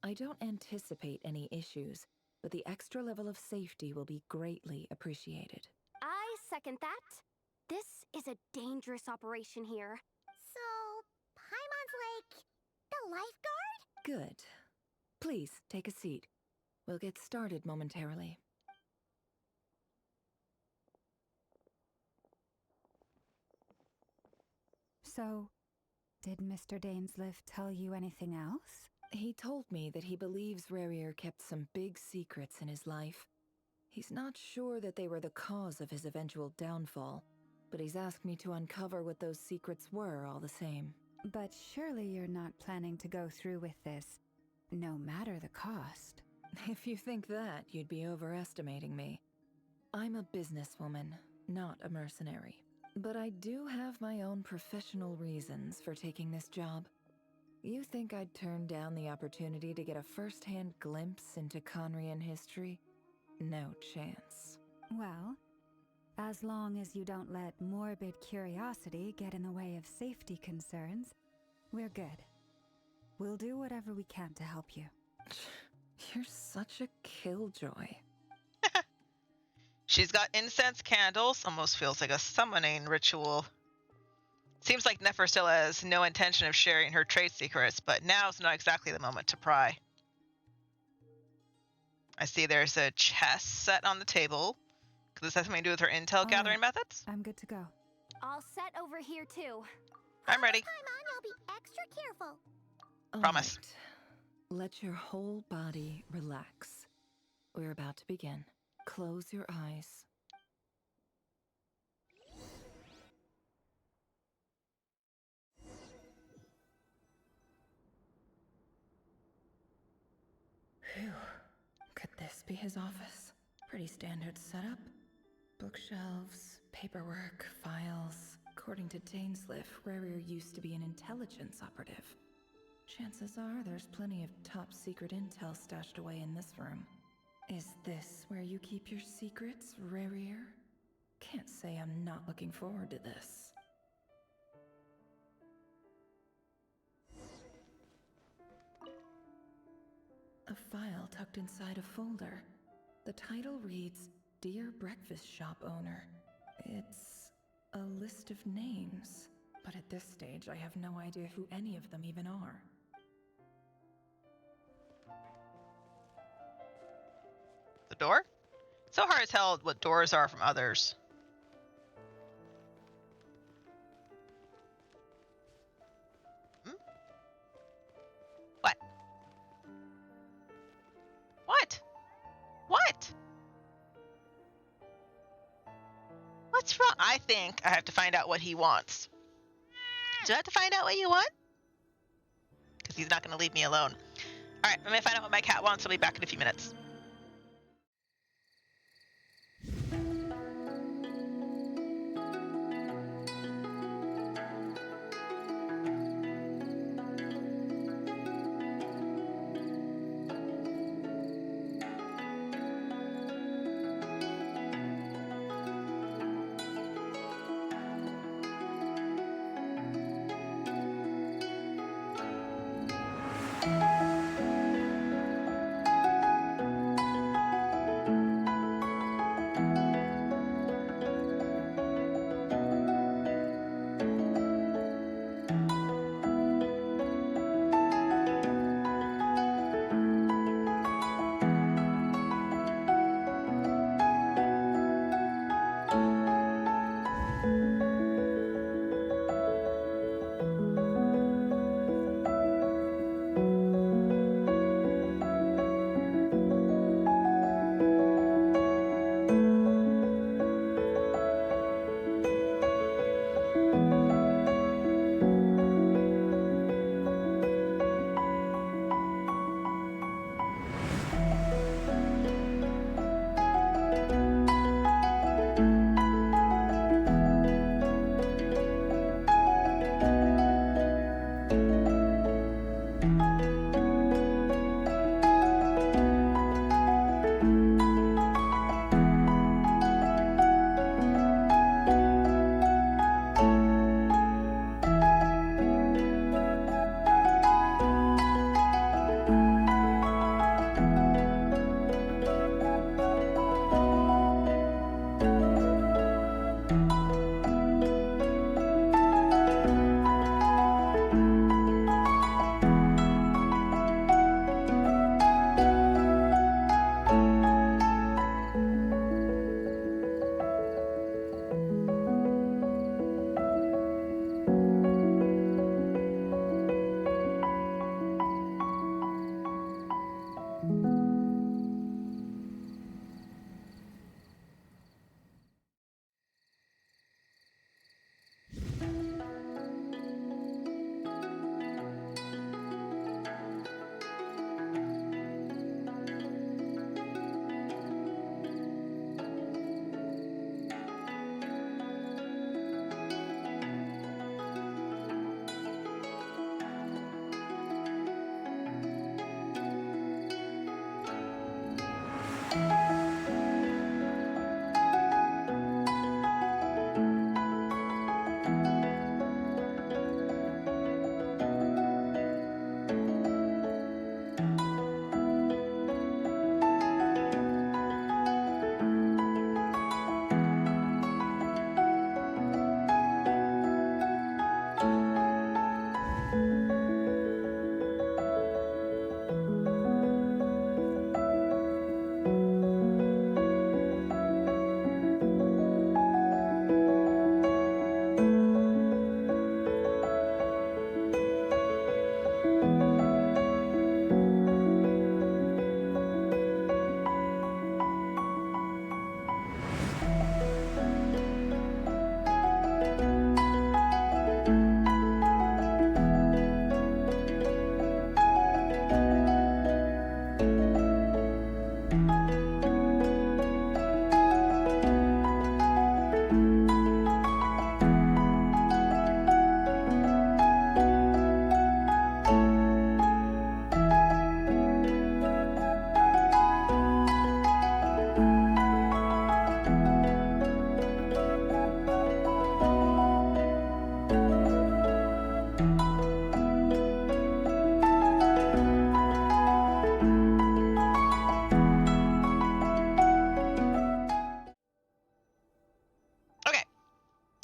I don't anticipate any issues, but the extra level of safety will be greatly appreciated. I second that. This is a dangerous operation here. So, Paimon's like the lifeguard? Good. Please, take a seat. We'll get started momentarily. So, did Mr. Dainsliff tell you anything else? He told me that he believes Rarir kept some big secrets in his life. He's not sure that they were the cause of his eventual downfall, but he's asked me to uncover what those secrets were all the same. But surely you're not planning to go through with this, no matter the cost. If you think that, you'd be overestimating me. I'm a businesswoman, not a mercenary. But I do have my own professional reasons for taking this job. You think I'd turn down the opportunity to get a first-hand glimpse into Conrian history? No chance. Well, as long as you don't let morbid curiosity get in the way of safety concerns, we're good. We'll do whatever we can to help you. You're such a killjoy. She's got incense candles, almost feels like a summoning ritual. Seems like Nefer still has no intention of sharing her trade secrets, but now's not exactly the moment to pry. I see there's a chest set on the table. Could this have something to do with her intel gathering methods? I'm good to go. All set over here too. I'm ready. Paimon, you'll be extra careful. Promise. Right. Let your whole body relax. We're about to begin. Close your eyes. Phew. Could this be his office? Pretty standard setup. Bookshelves, paperwork, files. According to Dainsliff, Rarir used to be an intelligence operative. Chances are there's plenty of top secret intel stashed away in this room. Is this where you keep your secrets, Rarir? Can't say I'm not looking forward to this. A file tucked inside a folder. The title reads, Dear Breakfast Shop Owner. It's a list of names, but at this stage I have no idea who any of them even are. The door? It's so hard to tell what doors are from others. What? What? What? What's wrong? I think I have to find out what he wants. Do I have to find out what you want? Because he's not going to leave me alone. Alright, I'm going to find out what my cat wants. I'll be back in a few minutes.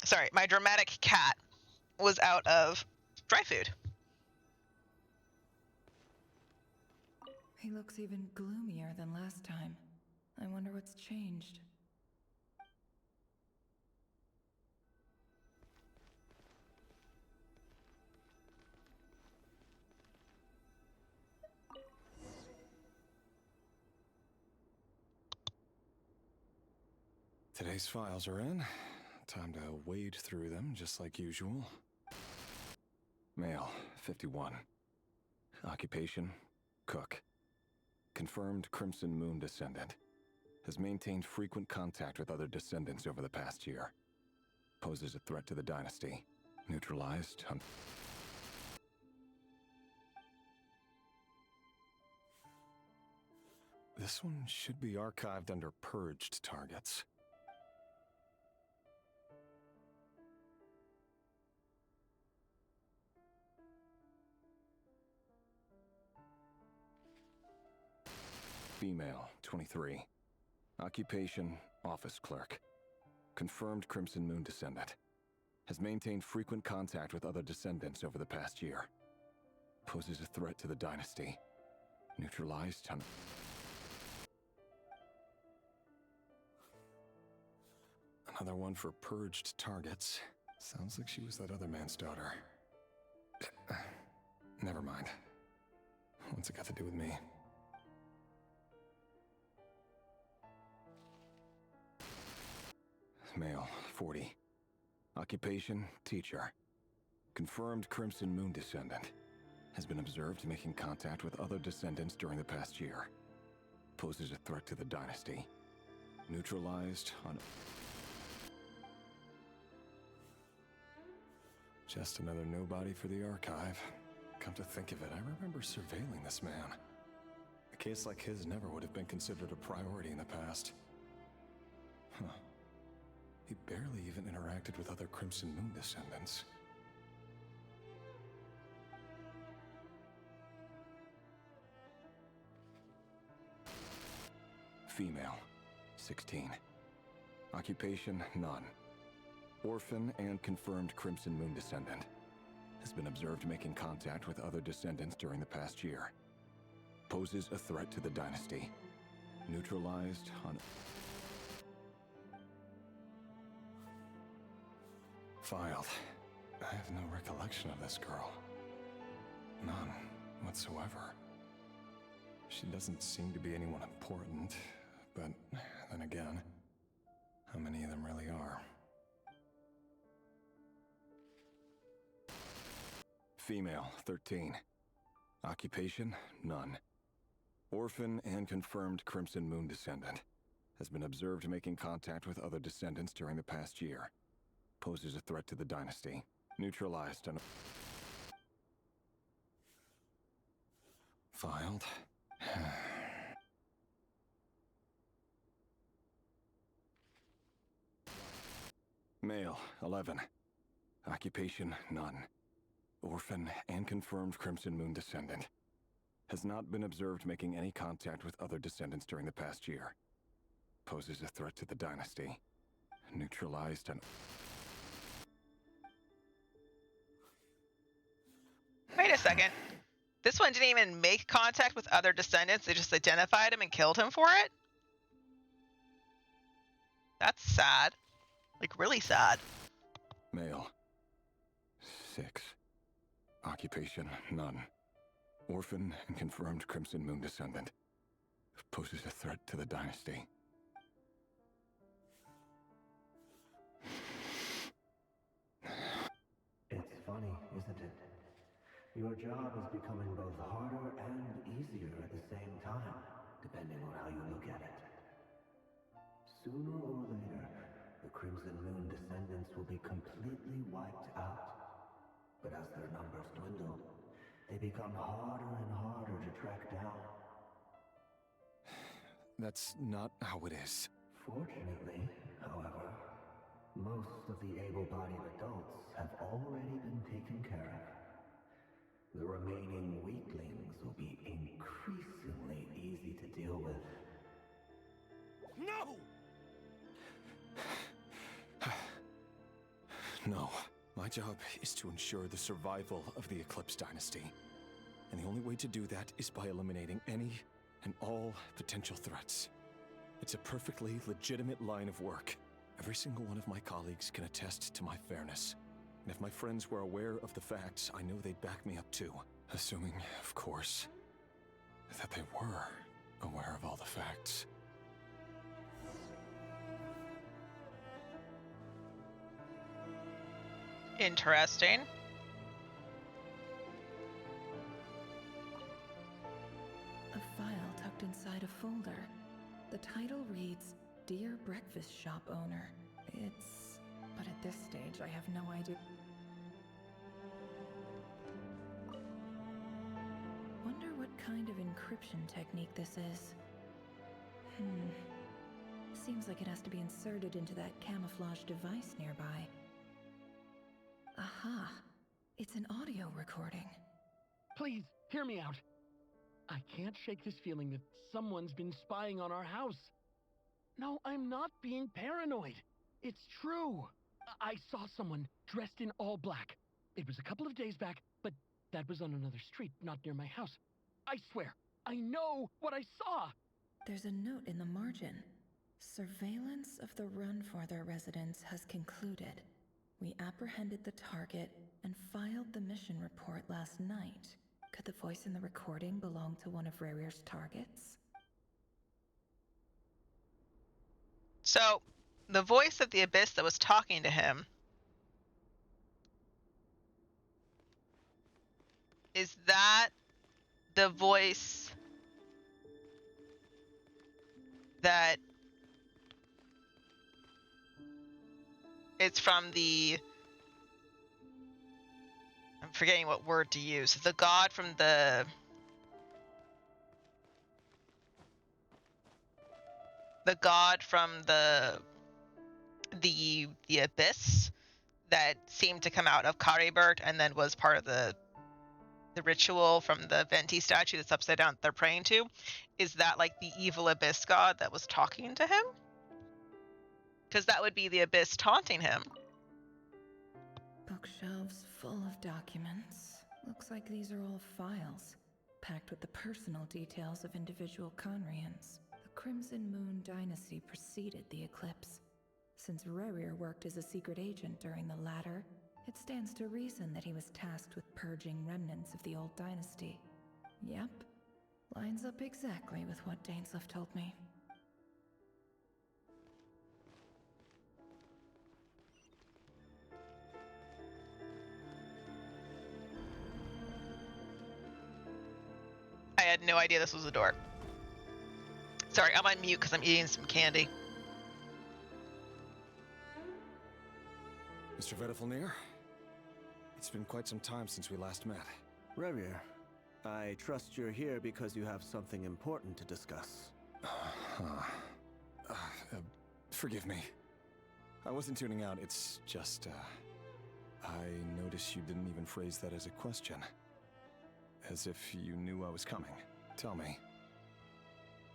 Sorry, my dramatic cat was out of dry food. He looks even gloomier than last time. I wonder what's changed. Today's files are in. Time to wade through them, just like usual. Male, 51. Occupation, cook. Confirmed Crimson Moon descendant. Has maintained frequent contact with other descendants over the past year. Poses a threat to the dynasty. Neutralized. This one should be archived under purged targets. Female, 23. Occupation, office clerk. Confirmed Crimson Moon descendant. Has maintained frequent contact with other descendants over the past year. Poses a threat to the dynasty. Neutralized. Another one for purged targets. Sounds like she was that other man's daughter. Never mind. What's it got to do with me? Male, 40. Occupation, teacher. Confirmed Crimson Moon descendant. Has been observed making contact with other descendants during the past year. Poses a threat to the dynasty. Neutralized on... Just another nobody for the archive. Come to think of it, I remember surveilling this man. A case like his never would have been considered a priority in the past. Huh. He barely even interacted with other Crimson Moon descendants. Female, 16. Occupation, none. Orphan and confirmed Crimson Moon descendant. Has been observed making contact with other descendants during the past year. Poses a threat to the dynasty. Neutralized on... Filed. I have no recollection of this girl. None whatsoever. She doesn't seem to be anyone important, but then again, how many of them really are? Female, 13. Occupation, none. Orphan and confirmed Crimson Moon descendant. Has been observed making contact with other descendants during the past year. Poses a threat to the dynasty. Neutralized on... Filed. Male, 11. Occupation, none. Orphan and confirmed Crimson Moon descendant. Has not been observed making any contact with other descendants during the past year. Poses a threat to the dynasty. Neutralized on... Wait a second. This one didn't even make contact with other descendants. They just identified him and killed him for it? That's sad. Like, really sad. Male, 6. Occupation, none. Orphan and confirmed Crimson Moon descendant. Poses a threat to the dynasty. It's funny, isn't it? Your job is becoming both harder and easier at the same time, depending on how you look at it. Sooner or later, the Crimson Moon descendants will be completely wiped out. But as their numbers dwindle, they become harder and harder to track down. That's not how it is. Fortunately, however, most of the able-bodied adults have already been taken care of. The remaining weaklings will be increasingly easy to deal with. No! No. My job is to ensure the survival of the Eclipse Dynasty. And the only way to do that is by eliminating any and all potential threats. It's a perfectly legitimate line of work. Every single one of my colleagues can attest to my fairness. And if my friends were aware of the facts, I know they'd back me up too. Assuming, of course, that they were aware of all the facts. Interesting. A file tucked inside a folder. The title reads, Dear Breakfast Shop Owner. But at this stage, I have no idea. Wonder what kind of encryption technique this is. Seems like it has to be inserted into that camouflage device nearby. Aha! It's an audio recording. Please, hear me out. I can't shake this feeling that someone's been spying on our house. No, I'm not being paranoid. It's true. I saw someone dressed in all black. It was a couple of days back, but that was on another street, not near my house. I swear, I know what I saw. There's a note in the margin. Surveillance of the Run for their residence has concluded. We apprehended the target and filed the mission report last night. Could the voice in the recording belong to one of Rarir's targets? So, the voice of the Abyss that was talking to him, is that the voice that it's from the, I'm forgetting what word to use, the god from the god from the Abyss that seemed to come out of Karibert and then was part of the ritual from the Venti statue that's upside down that they're praying to? Is that like the evil Abyss god that was talking to him? Because that would be the Abyss taunting him. Bookshelves full of documents. Looks like these are all files, packed with the personal details of individual Conrians. The Crimson Moon Dynasty preceded the eclipse. Since Rerir worked as a secret agent during the latter, it stands to reason that he was tasked with purging remnants of the old dynasty. Yep, lines up exactly with what Dainsleif told me. I had no idea this was a door. Sorry, I'm on mute because I'm eating some candy. Mr. Vedifalnir? It's been quite some time since we last met. Rerir, I trust you're here because you have something important to discuss. Forgive me. I wasn't tuning out, it's just, I noticed you didn't even phrase that as a question. As if you knew I was coming. Tell me,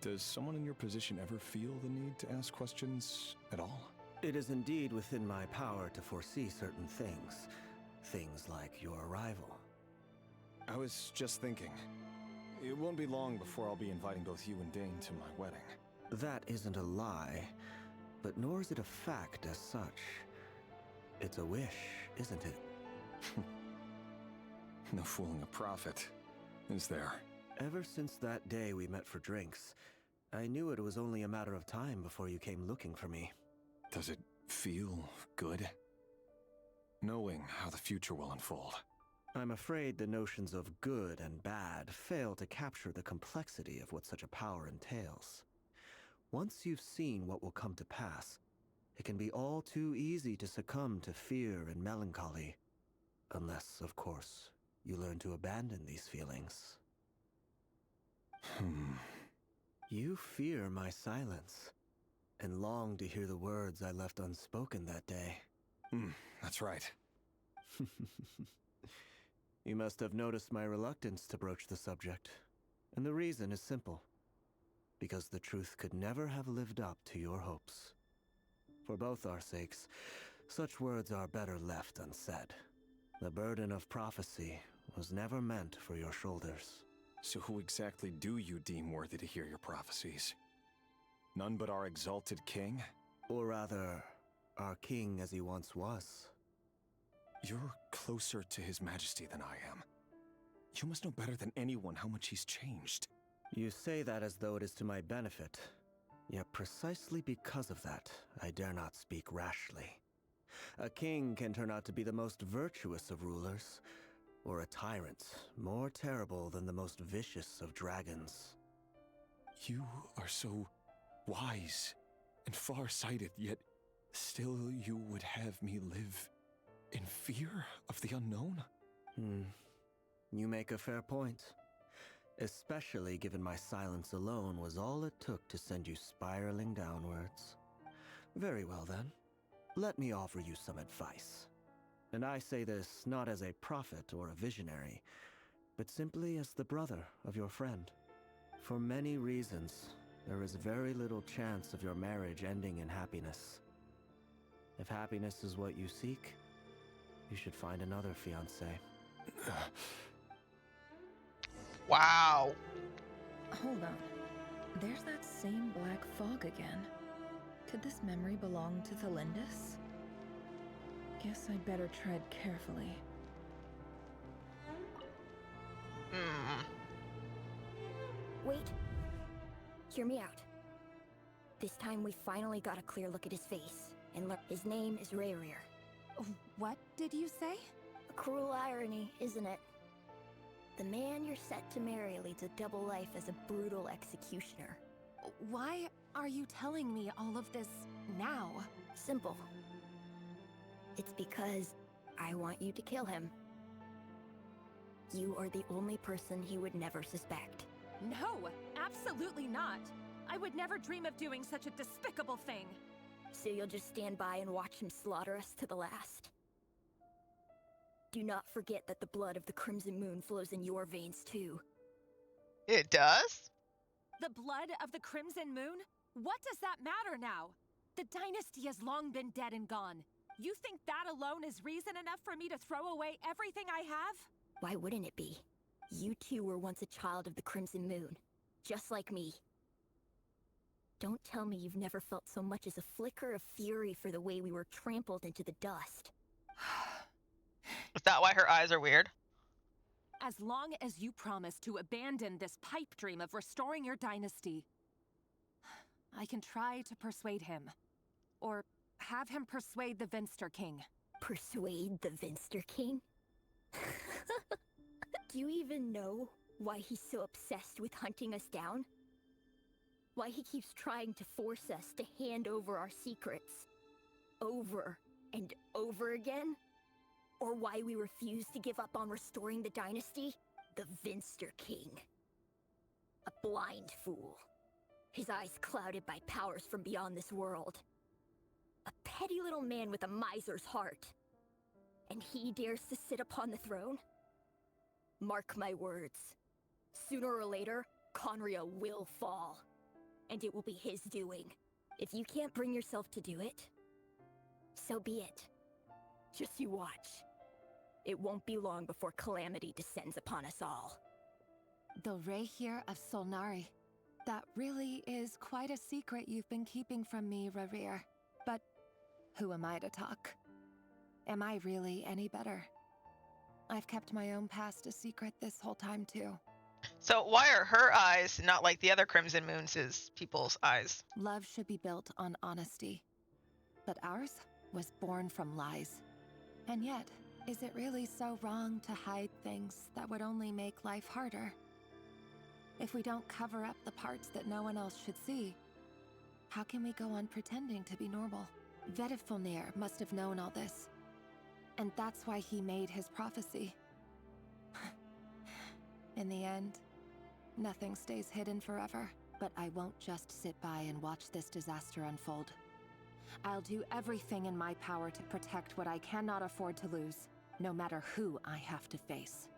does someone in your position ever feel the need to ask questions at all? It is indeed within my power to foresee certain things. Things like your arrival. I was just thinking. It won't be long before I'll be inviting both you and Dane to my wedding. That isn't a lie, but nor is it a fact as such. It's a wish, isn't it? No fooling a prophet, is there? Ever since that day we met for drinks, I knew it was only a matter of time before you came looking for me. Does it feel good? Knowing how the future will unfold. I'm afraid the notions of good and bad fail to capture the complexity of what such a power entails. Once you've seen what will come to pass, it can be all too easy to succumb to fear and melancholy. Unless, of course, you learn to abandon these feelings. You fear my silence, and long to hear the words I left unspoken that day. That's right. You must have noticed my reluctance to broach the subject, and the reason is simple. Because the truth could never have lived up to your hopes. For both our sakes, Such words are better left unsaid. The burden of prophecy was never meant for your shoulders. So who exactly do you deem worthy to hear your prophecies? None but our exalted king? Or rather, our king as he once was. You're closer to his majesty than I am. You must know better than anyone how much he's changed. You say that as though it is to my benefit. Yet precisely because of that, I dare not speak rashly. A king can turn out to be the most virtuous of rulers, or a tyrant more terrible than the most vicious of dragons. You are so wise and far-sighted, yet still you would have me live in fear of the unknown? You make a fair point. Especially given my silence alone was all it took to send you spiraling downwards. Very well then. Let me offer you some advice. And I say this not as a prophet or a visionary, but simply as the brother of your friend. For many reasons, there is very little chance of your marriage ending in happiness. If happiness is what you seek, you should find another fiancé. Wow. Hold on. There's that same black fog again. Could this memory belong to Thelindis? Guess I'd better tread carefully. Wait. Hear me out. This time we finally got a clear look at his face. And look, his name is Rayrir. What did you say? A cruel irony, isn't it? The man you're set to marry leads a double life as a brutal executioner. Why are you telling me all of this now? Simple. It's because I want you to kill him. You are the only person he would never suspect. No, absolutely not. I would never dream of doing such a despicable thing. So you'll just stand by and watch him slaughter us to the last? Do not forget that the blood of the Crimson Moon flows in your veins too. It does? The blood of the Crimson Moon? What does that matter now? The dynasty has long been dead and gone. You think that alone is reason enough for me to throw away everything I have? Why wouldn't it be? You two were once a child of the Crimson Moon, just like me. Don't tell me you've never felt so much as a flicker of fury for the way we were trampled into the dust. Is that why her eyes are weird? As long as you promise to abandon this pipe dream of restoring your dynasty, I can try to persuade him. Or have him persuade the Vinster King. Persuade the Vinster King? Do you even know why he's so obsessed with hunting us down? Why he keeps trying to force us to hand over our secrets over and over again? Or why we refuse to give up on restoring the dynasty? The Vinster King. A blind fool. His eyes clouded by powers from beyond this world. A petty little man with a miser's heart. And he dares to sit upon the throne? Mark my words. Sooner or later, Conria will fall. And it will be his doing. If you can't bring yourself to do it, so be it. Just you watch. It won't be long before calamity descends upon us all. The Rayhir of Solnari. That really is quite a secret you've been keeping from me, Rayhir. But who am I to talk? Am I really any better? I've kept my own past a secret this whole time, too. So why are her eyes not like the other Crimson Moons' people's eyes? Love should be built on honesty. But ours was born from lies. And yet, is it really so wrong to hide things that would only make life harder? If we don't cover up the parts that no one else should see, how can we go on pretending to be normal? Vedifulnir must have known all this. And that's why he made his prophecy. In the end, nothing stays hidden forever. But I won't just sit by and watch this disaster unfold. I'll do everything in my power to protect what I cannot afford to lose, no matter who I have to face.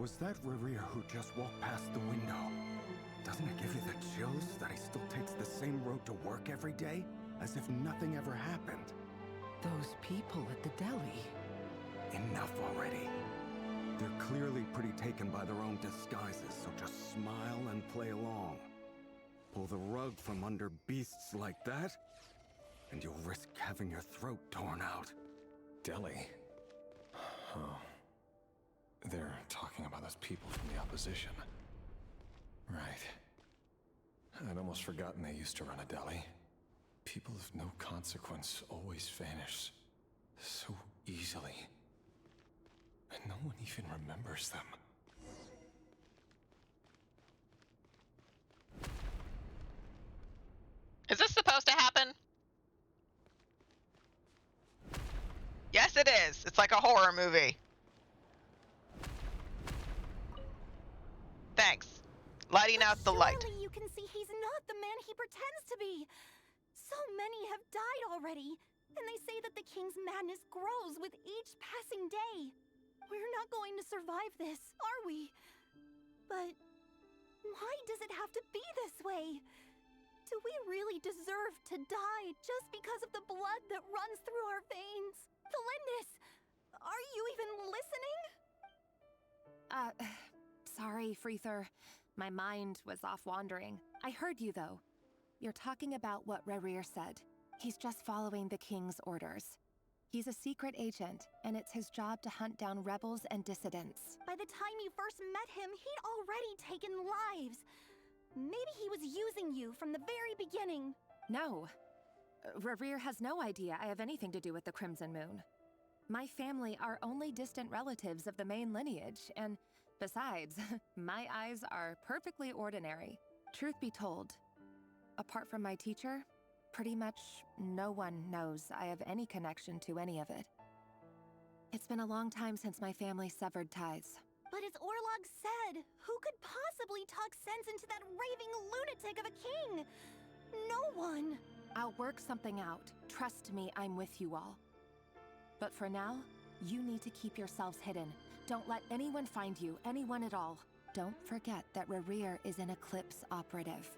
Was that Rerir who just walked past the window? Doesn't it give you the chills that he still takes the same road to work every day? As if nothing ever happened. Those people at the deli. Enough already. They're clearly pretty taken by their own disguises, so just smile and play along. Pull the rug from under beasts like that, and you'll risk having your throat torn out. Deli? Oh. They're talking about those people from the opposition. Right. I'd almost forgotten they used to run a deli. People of no consequence always vanish so easily. And no one even remembers them. Is this supposed to happen? Yes, it is. It's like a horror movie. Thanks. Lighting out the light. Surely you can see he's not the man he pretends to be. So many have died already, and they say that the king's madness grows with each passing day. We're not going to survive this, are we? But why does it have to be this way? Do we really deserve to die just because of the blood that runs through our veins? Felindis, are you even listening? Sorry, Freether. My mind was off wandering. I heard you, though. You're talking about what Rerir said. He's just following the king's orders. He's a secret agent, and it's his job to hunt down rebels and dissidents. By the time you first met him, he'd already taken lives. Maybe he was using you from the very beginning. No. Rerir has no idea I have anything to do with the Crimson Moon. My family are only distant relatives of the main lineage, and besides, my eyes are perfectly ordinary. Truth be told, apart from my teacher, pretty much no one knows I have any connection to any of it. It's been a long time since my family severed ties. But as Orlog said, who could possibly talk sense into that raving lunatic of a king? No one. I'll work something out. Trust me, I'm with you all. But for now, you need to keep yourselves hidden. Don't let anyone find you, anyone at all. Don't forget that Rerir is an Eclipse operative.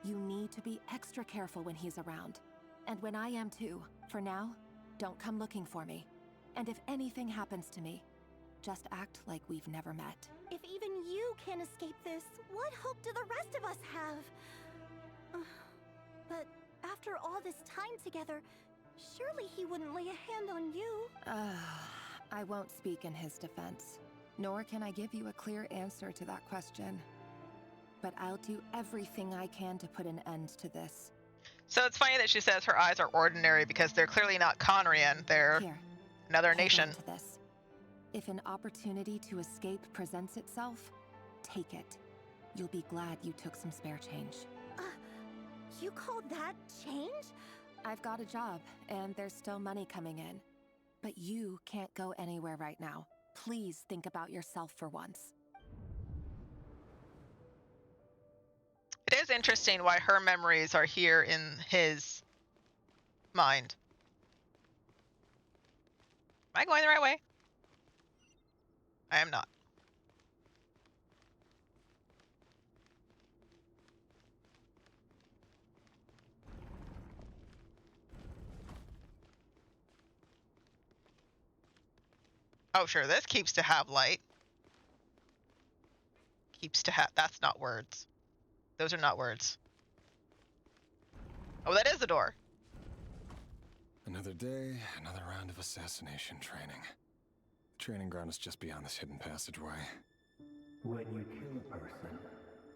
You need to be extra careful when he's around. And when I am too. For now, don't come looking for me. And if anything happens to me, just act like we've never met. If even you can't escape this, what hope do the rest of us have? But after all this time together, surely he wouldn't lay a hand on you. I won't speak in his defense, nor can I give you a clear answer to that question. But I'll do everything I can to put an end to this. So it's funny that she says her eyes are ordinary because they're clearly not Conrian. They're another nation. To this. If an opportunity to escape presents itself, take it. You'll be glad you took some spare change. You call that change? I've got a job, and there's still money coming in. But you can't go anywhere right now. Please think about yourself for once. It is interesting why her memories are here in his mind. Am I going the right way? I am not. Oh, sure, this keeps to have light. Keeps to have, that's not words. Those are not words. Oh, that is the door. Another day, another round of assassination training. The training ground is just beyond this hidden passageway. When you kill a person,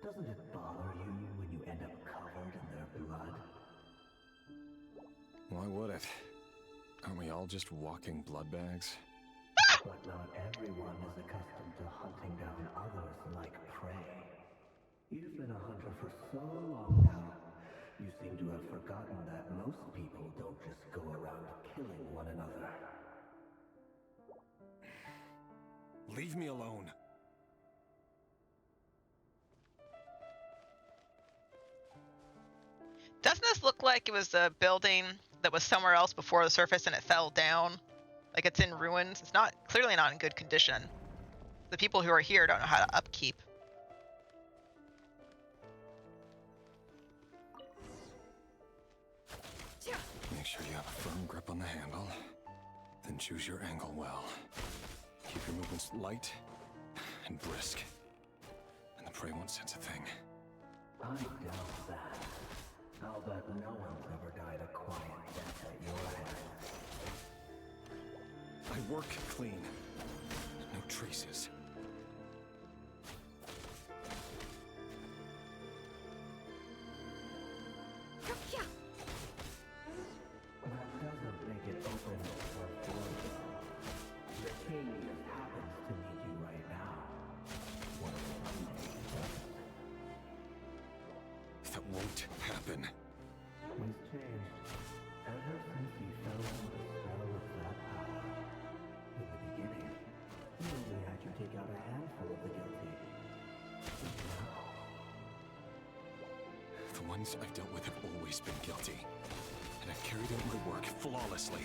doesn't it bother you when you end up covered in their blood? Why would it? Aren't we all just walking blood bags? But not everyone is accustomed to hunting down others like prey. You've been a hunter for so long now, you seem to have forgotten that most people don't just go around killing one another. Leave me alone. Doesn't this look like it was a building that was somewhere else before the surface and it fell down? Like it's in ruins. It's not, clearly not in good condition. the people who are here don't know how to upkeep. Make sure you have a firm grip on the handle. Then choose your angle well. Keep your movements light and brisk. And the prey won't sense a thing. I doubt that. I'll bet no one's ever died a quiet death at your hands. I work clean. No traces. That doesn't make it open or formal. The king just happens to need you right now. What That won't happen. He's changed ever since he fell under the spell of that power. In the beginning, he only had you take out a handful of the guilty. But now, The ones I've dealt with have always been guilty. And I've carried out my work flawlessly.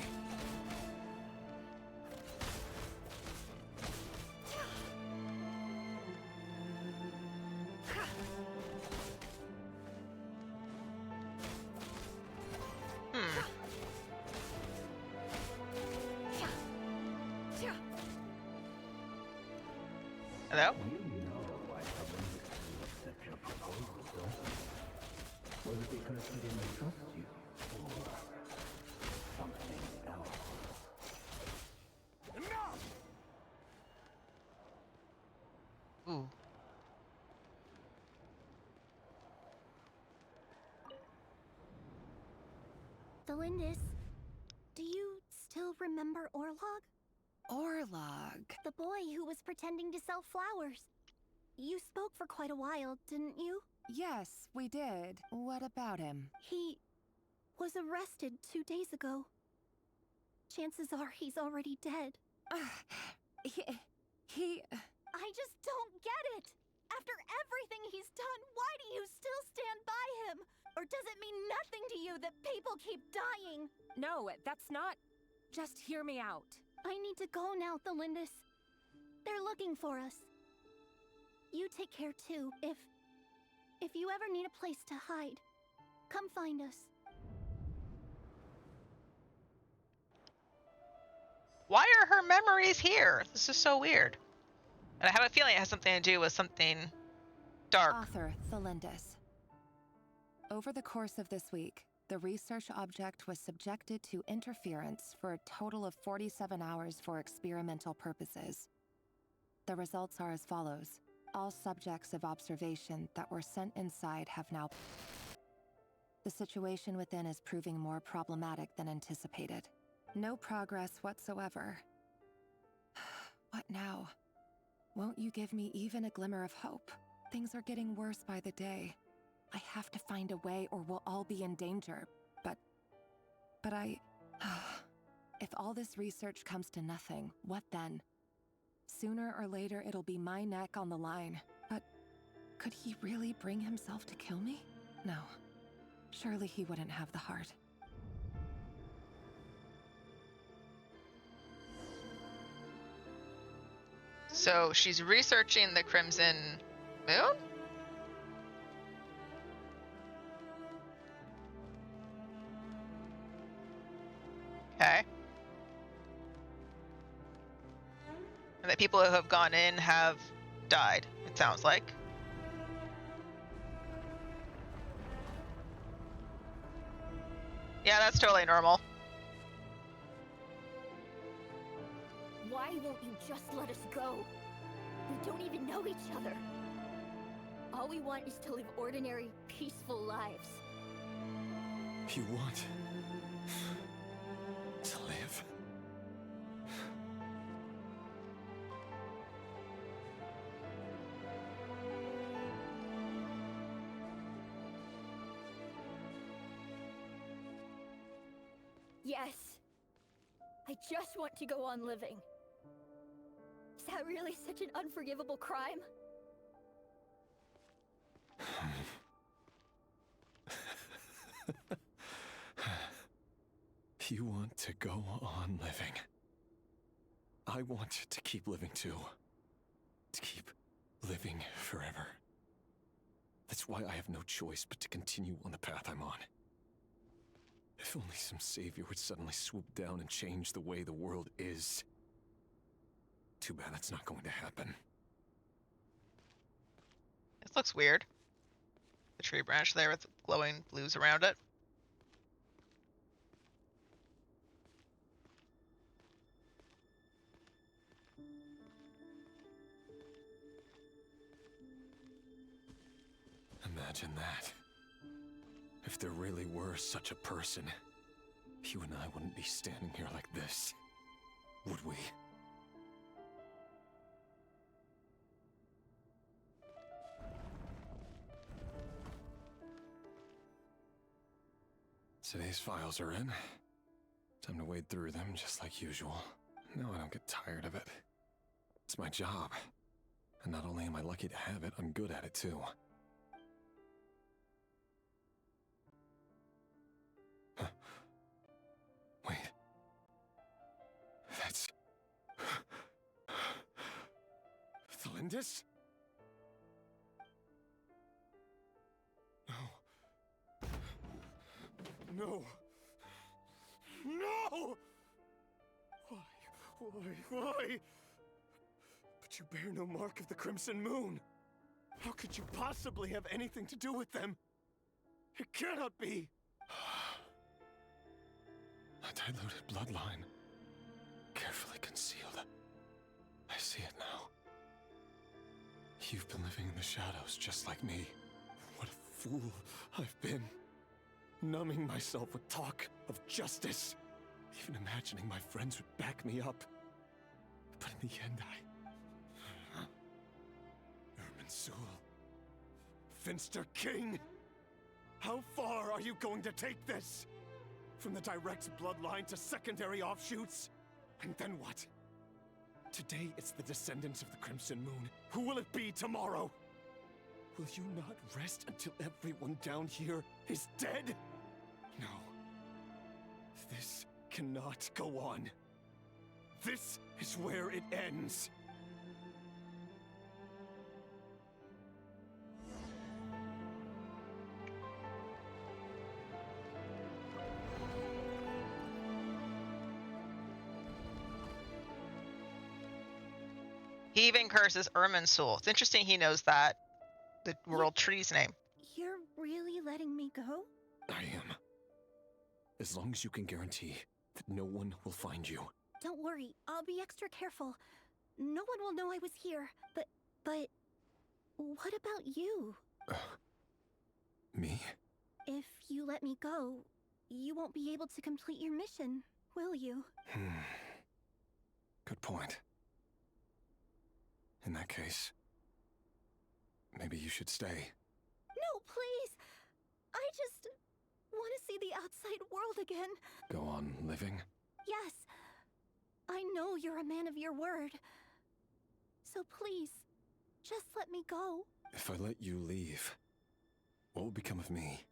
Hello? you know why someone would accept your proposal, don't you? Was it because he didn't trust you? Or something else? Enough! Ooh. Delindis, do you still remember Orlog? Orlog. The boy who was pretending to sell flowers. You spoke for quite a while, didn't you? Yes, we did. What about him? He was arrested 2 days ago. Chances are he's already dead. He... I just don't get it! After everything he's done, why do you still stand by him? Or does it mean nothing to you that people keep dying? No, that's not... Just hear me out. I need to go now, Thelindis. They're looking for us. You take care too. If you ever need a place to hide, come find us. Why are her memories here? This is so weird. And I have a feeling it has something to do with something dark. Author Thelindis. Over the course of this week, the research object was subjected to interference for a total of 47 hours for experimental purposes. The results are as follows. All subjects of observation that were sent inside have now... The situation within is proving more problematic than anticipated. No progress whatsoever. What now? Won't you give me even a glimmer of hope? Things are getting worse by the day. I have to find a way or we'll all be in danger. But I... If all this research comes to nothing, what then? Sooner or later, it'll be my neck on the line. But could he really bring himself to kill me? No. Surely he wouldn't have the heart. So she's researching the Crimson Moon? Okay. And the people who have gone in have died, it sounds like. Yeah, that's totally normal. Why won't you just let us go? We don't even know each other. All we want is to live ordinary, peaceful lives. You want to live? Yes. I just want to go on living. Is that really such an unforgivable crime? You want to go on living. I want to keep living too. can't keep living forever. That's why I have no choice but to continue on the path I'm on. If only some savior would suddenly swoop down and change the way the world is. Too bad that's not going to happen. This looks weird. The tree branch there with glowing blues around it. Imagine that. If there really were such a person, you and I wouldn't be standing here like this, would we? Today's files are in. Time to wade through them just like usual. No, I don't get tired of it. It's my job. And not only am I lucky to have it, I'm good at it too. Wait. That's... Thalindis? No. No! Why? But you bear no mark of the Crimson Moon. How could you possibly have anything to do with them? It cannot be! A diluted bloodline. Carefully concealed. I see it now. You've been living in the shadows just like me. What a fool I've been. Numbing myself with talk of justice. Even imagining my friends would back me up. But in the end, Irminsul. Finster King! How far are you going to take this? From the direct bloodline to secondary offshoots? And then what? Today it's the descendants of the Crimson Moon. Who will it be tomorrow? Will you not rest until everyone down here is dead? No. This cannot go on. This is where it ends. He even curses Irminsul. It's interesting he knows that. The world tree's name. You're really letting me go? I am. As long as you can guarantee that no one will find you. Don't worry, I'll be extra careful. No one will know I was here. But what about you? Me? If you let me go, you won't be able to complete your mission, will you? Good point. In that case, maybe you should stay. No, please! I just want to see the outside world again. Go on living? Yes. I know you're a man of your word. So please, just let me go. If I let you leave, what will become of me?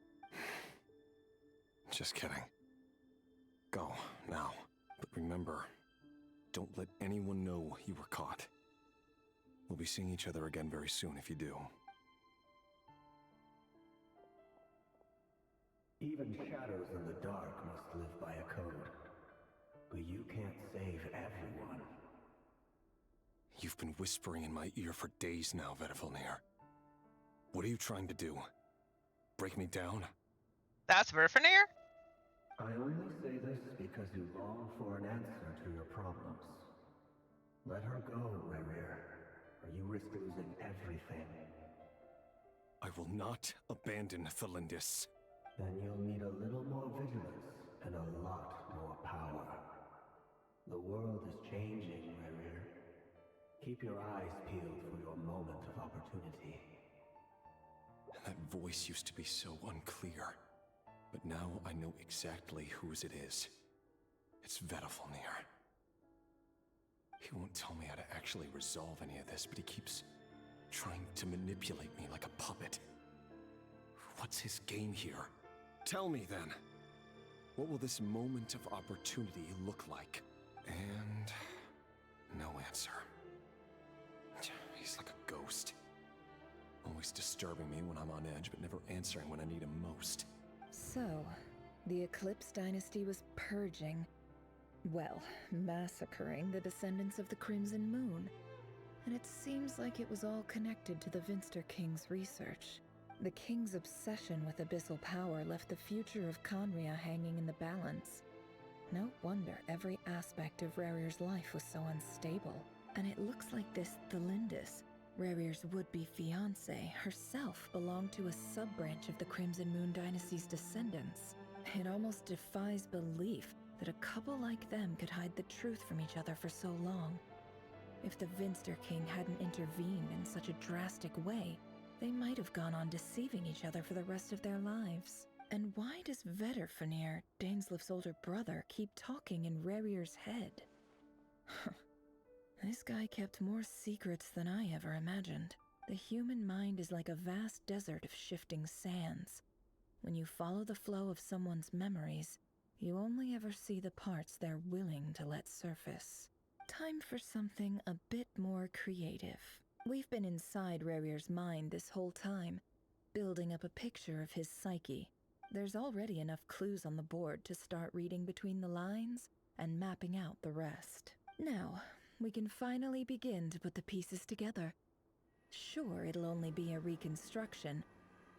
Just kidding. Go, now. But remember, don't let anyone know you were caught. We'll be seeing each other again very soon if you do. Even shadows in the dark must live by a code. But you can't save everyone. You've been whispering in my ear for days now, Vedifalnir. What are you trying to do? Break me down? That's Verfenir? I only say this because you long for an answer to your problems. Let her go, Rerir, or you risk losing everything. I will not abandon Thalindis. Then you'll need a little more vigilance and a lot more power. The world is changing, Rerir. Keep your eyes peeled for your moment of opportunity. That voice used to be so unclear. But now I know exactly whose it is. It's Vedifalnir. He won't tell me how to actually resolve any of this, but he keeps trying to manipulate me like a puppet. What's his game here? Tell me then. What will this moment of opportunity look like? And no answer. He's like Always disturbing me when I'm on edge, but never answering when I need him most. So, the Eclipse Dynasty was purging, well, massacring the descendants of the Crimson Moon. And it seems like it was all connected to the Vinster King's research. The King's obsession with abyssal power left the future of Conria hanging in the balance. No wonder every aspect of Rarir's life was so unstable. And it looks like this Thelindis, Rarir's would-be fiancé, herself belonged to a sub-branch of the Crimson Moon Dynasty's descendants. It almost defies belief that a couple like them could hide the truth from each other for so long. If the Vinster King hadn't intervened in such a drastic way, they might have gone on deceiving each other for the rest of their lives. And why does Vedderfanir, Daneslif's older brother, keep talking in Rarir's head? This guy kept more secrets than I ever imagined. The human mind is like a vast desert of shifting sands. When you follow the flow of someone's memories, you only ever see the parts they're willing to let surface. Time for something a bit more creative. We've been inside Rarir's mind this whole time, building up a picture of his psyche. There's already enough clues on the board to start reading between the lines and mapping out the rest. Now, we can finally begin to put the pieces together. Sure, it'll only be a reconstruction,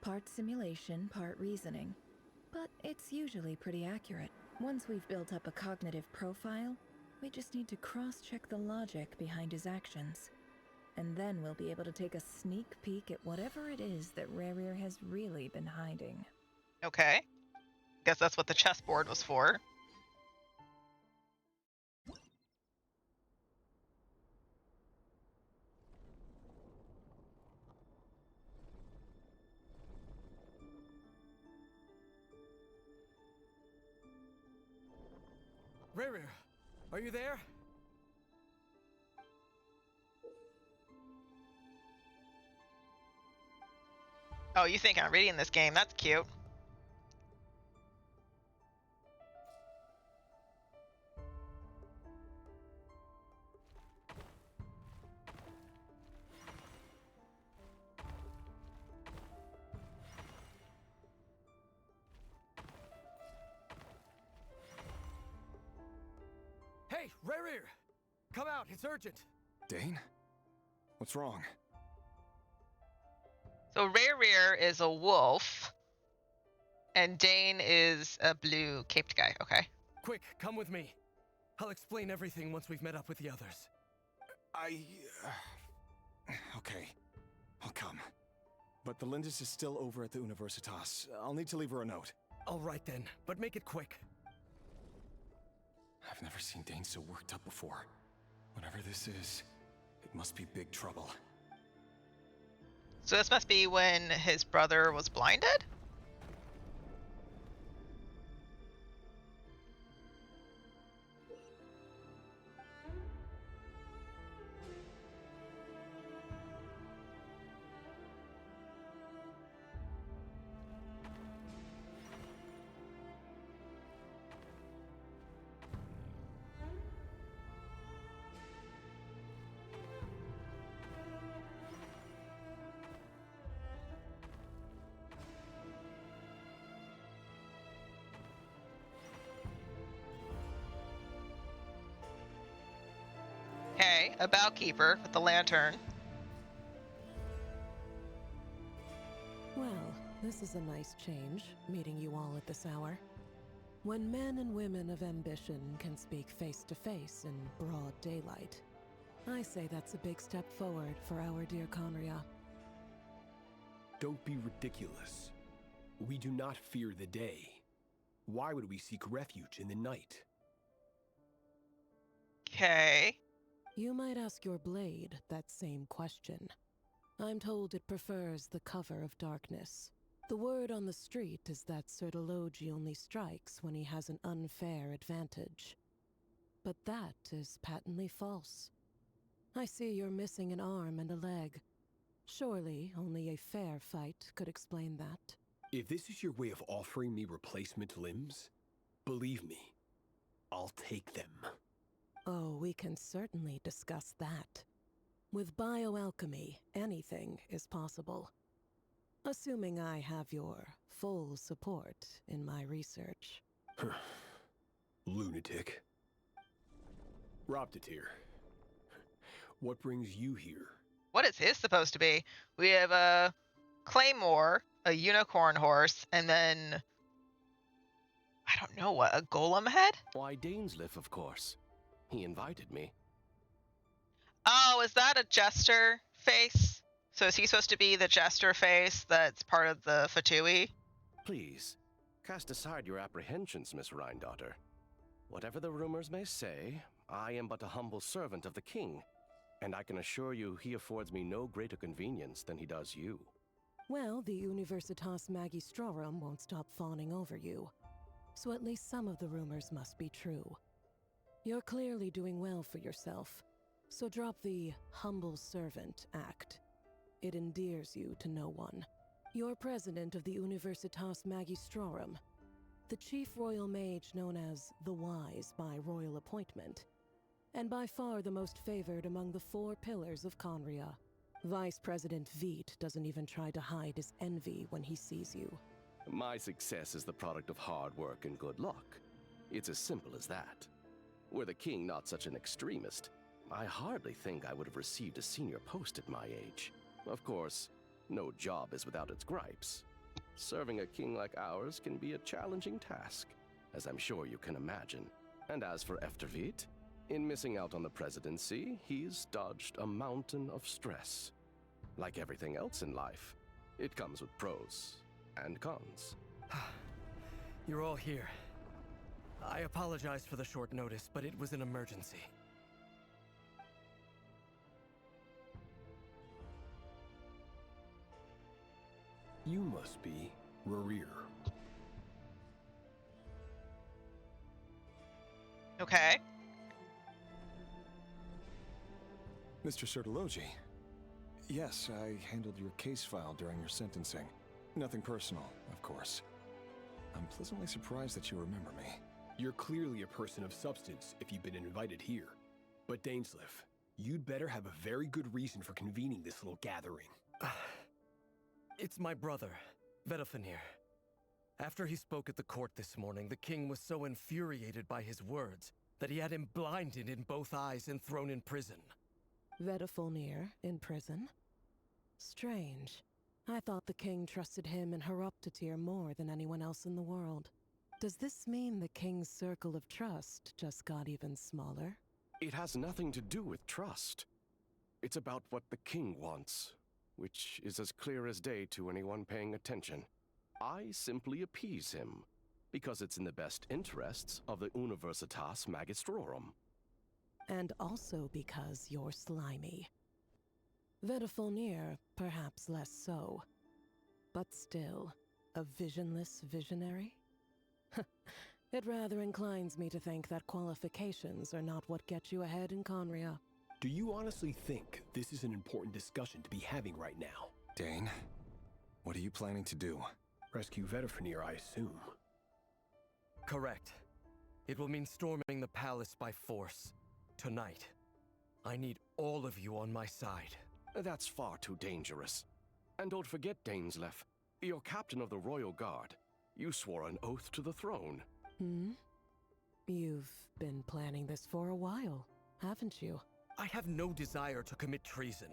part simulation, part reasoning, but it's usually pretty accurate. Once we've built up a cognitive profile, we just need to cross-check the logic behind his actions. And then we'll be able to take a sneak peek at whatever it is that Rarir has really been hiding. Okay. Guess that's what the chessboard was for. Rarir, are you there? Oh, you think I'm reading this game? That's cute. Hey, Rarir! Come out, it's urgent! Dane? What's wrong? So Rarir is a wolf, and Dane is a blue caped guy. Okay. Quick, come with me. I'll explain everything once we've met up with the others. Okay. I'll come. But the Lindis is still over at the Universitas. I'll need to leave her a note. All right then, but make it quick. I've never seen Dane so worked up before. Whatever this is, it must be big trouble. So this must be when his brother was blinded? Okay, a bellkeeper with the lantern. Well, this is a nice change, meeting you all at this hour. When men and women of ambition can speak face to face in broad daylight, I say that's a big step forward for our dear Conria. Don't be ridiculous. We do not fear the day. Why would we seek refuge in the night? Okay. You might ask your blade that same question. I'm told it prefers the cover of darkness. The word on the street is that Sertologi only strikes when he has an unfair advantage. But that is patently false. I see you're missing an arm and a leg. Surely only a fair fight could explain that. If this is your way of offering me replacement limbs, believe me, I'll take them. Oh, we can certainly discuss that. With bioalchemy, anything is possible. Assuming I have your full support in my research. Lunatic. Roptatir. What brings you here? What is his supposed to be? We have a claymore, a unicorn horse, and then I don't know what, a golem head? Why, Dainsliff, of course. He invited me. Oh, is that a jester face? So is he supposed to be the jester face that's part of the Fatui? Please, cast aside your apprehensions, Miss Rhindaughter. Whatever the rumors may say, I am but a humble servant of the king, and I can assure you he affords me no greater convenience than he does you. Well, the Universitas Magistrorum won't stop fawning over you. So at least some of the rumors must be true. You're clearly doing well for yourself, so drop the humble servant act. It endears you to no one. You're president of the Universitas Magistrorum, the chief royal mage known as the Wise by royal appointment, and by far the most favored among the 4 pillars of Conria. Vice President Veet doesn't even try to hide his envy when he sees you. My success is the product of hard work and good luck. It's as simple as that. Were the king not such an extremist, I hardly think I would have received a senior post at my age. Of course, no job is without its gripes. Serving a king like ours can be a challenging task, as I'm sure you can imagine. And as for Eftervit, in missing out on the presidency, he's dodged a mountain of stress. Like everything else in life, it comes with pros and cons. You're all here. I apologize for the short notice, but it was an emergency. You must be Rarir. Okay. Mr. Sertologi. Yes, I handled your case file during your sentencing. Nothing personal, of course. I'm pleasantly surprised that you remember me. You're clearly a person of substance if you've been invited here. But Dainsliff, you'd better have a very good reason for convening this little gathering. It's my brother, Vedafinir. After he spoke at the court this morning, the king was so infuriated by his words that he had him blinded in both eyes and thrown in prison. Vedafinir in prison? Strange. I thought the king trusted him and Horoptatir more than anyone else in the world. Does this mean the king's circle of trust just got even smaller? It has nothing to do with trust. It's about what the king wants, which is as clear as day to anyone paying attention. I simply appease him, because it's in the best interests of the Universitas Magistrorum. And also because you're slimy. Vedafinir, perhaps less so. But still, a visionless visionary? It rather inclines me to think that qualifications are not what get you ahead in Conria. Do you honestly think this is an important discussion to be having right now? Dane, what are you planning to do? Rescue Vedafinir, I assume. Correct. It will mean storming the palace by force. Tonight. I need all of you on my side. That's far too dangerous. And don't forget, Dainsleff, you're captain of the Royal Guard. You swore an oath to the throne. You've been planning this for a while, haven't you? I have no desire to commit treason.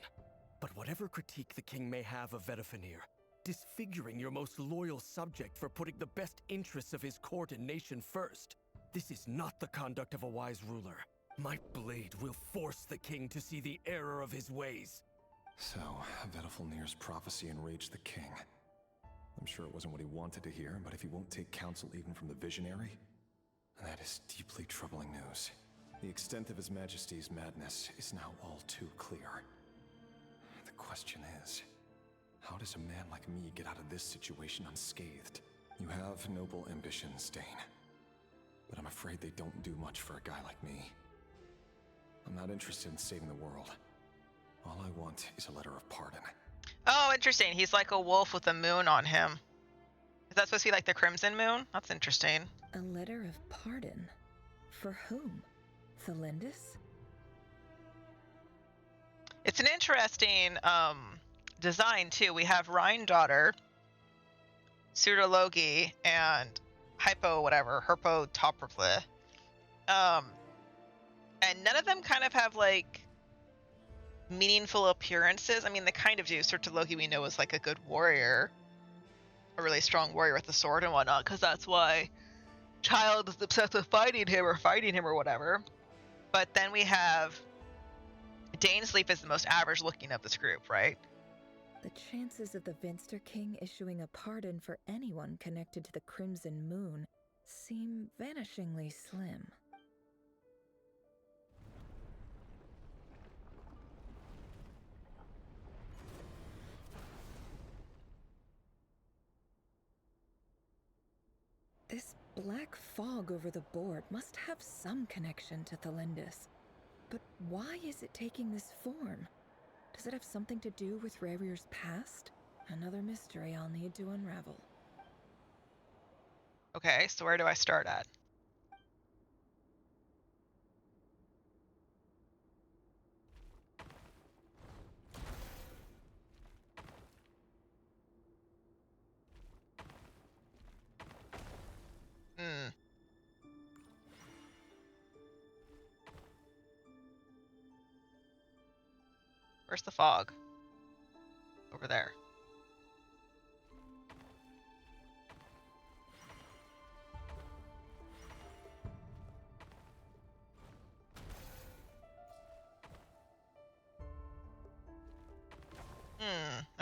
But whatever critique the king may have of Vedafinir, disfiguring your most loyal subject for putting the best interests of his court and nation first, this is not the conduct of a wise ruler. My blade will force the king to see the error of his ways. So, Vedafinir's prophecy enraged the king. I'm sure it wasn't what he wanted to hear, but if he won't take counsel even from the visionary, that is deeply troubling news. The extent of His Majesty's madness is now all too clear. The question is, how does a man like me get out of this situation unscathed? You have noble ambitions, Dane, but I'm afraid they don't do much for a guy like me. I'm not interested in saving the world. All I want is a letter of pardon. Oh, interesting. He's like a wolf with a moon on him. Is that supposed to be like the Crimson Moon? That's interesting. A letter of pardon? For whom? Thelindis? It's an interesting design too. We have Daughter, Pseudologi, and Herpo Toprifle. And none of them kind of have like meaningful appearances. I mean, they kind of do. Loki we know is like a good warrior, a really strong warrior with the sword and whatnot, because that's why Child is obsessed with fighting him or whatever. But then we have Dainsleep is the most average looking of this group, right? The chances of the Vinster King issuing a pardon for anyone connected to the Crimson Moon seem vanishingly slim. This black fog over the board must have some connection to Thelindis. But why is it taking this form? Does it have something to do with Revir's past? Another mystery I'll need to unravel. Okay, so where do I start at? Where's the fog? Over there.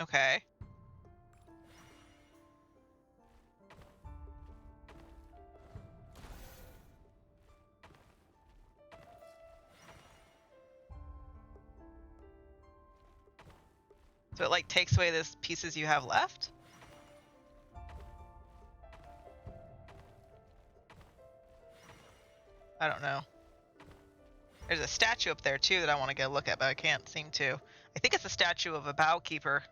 Okay. So it like takes away the pieces you have left? I don't know. There's a statue up there too that I want to go look at, but I can't seem to. I think it's a statue of a Bowkeeper.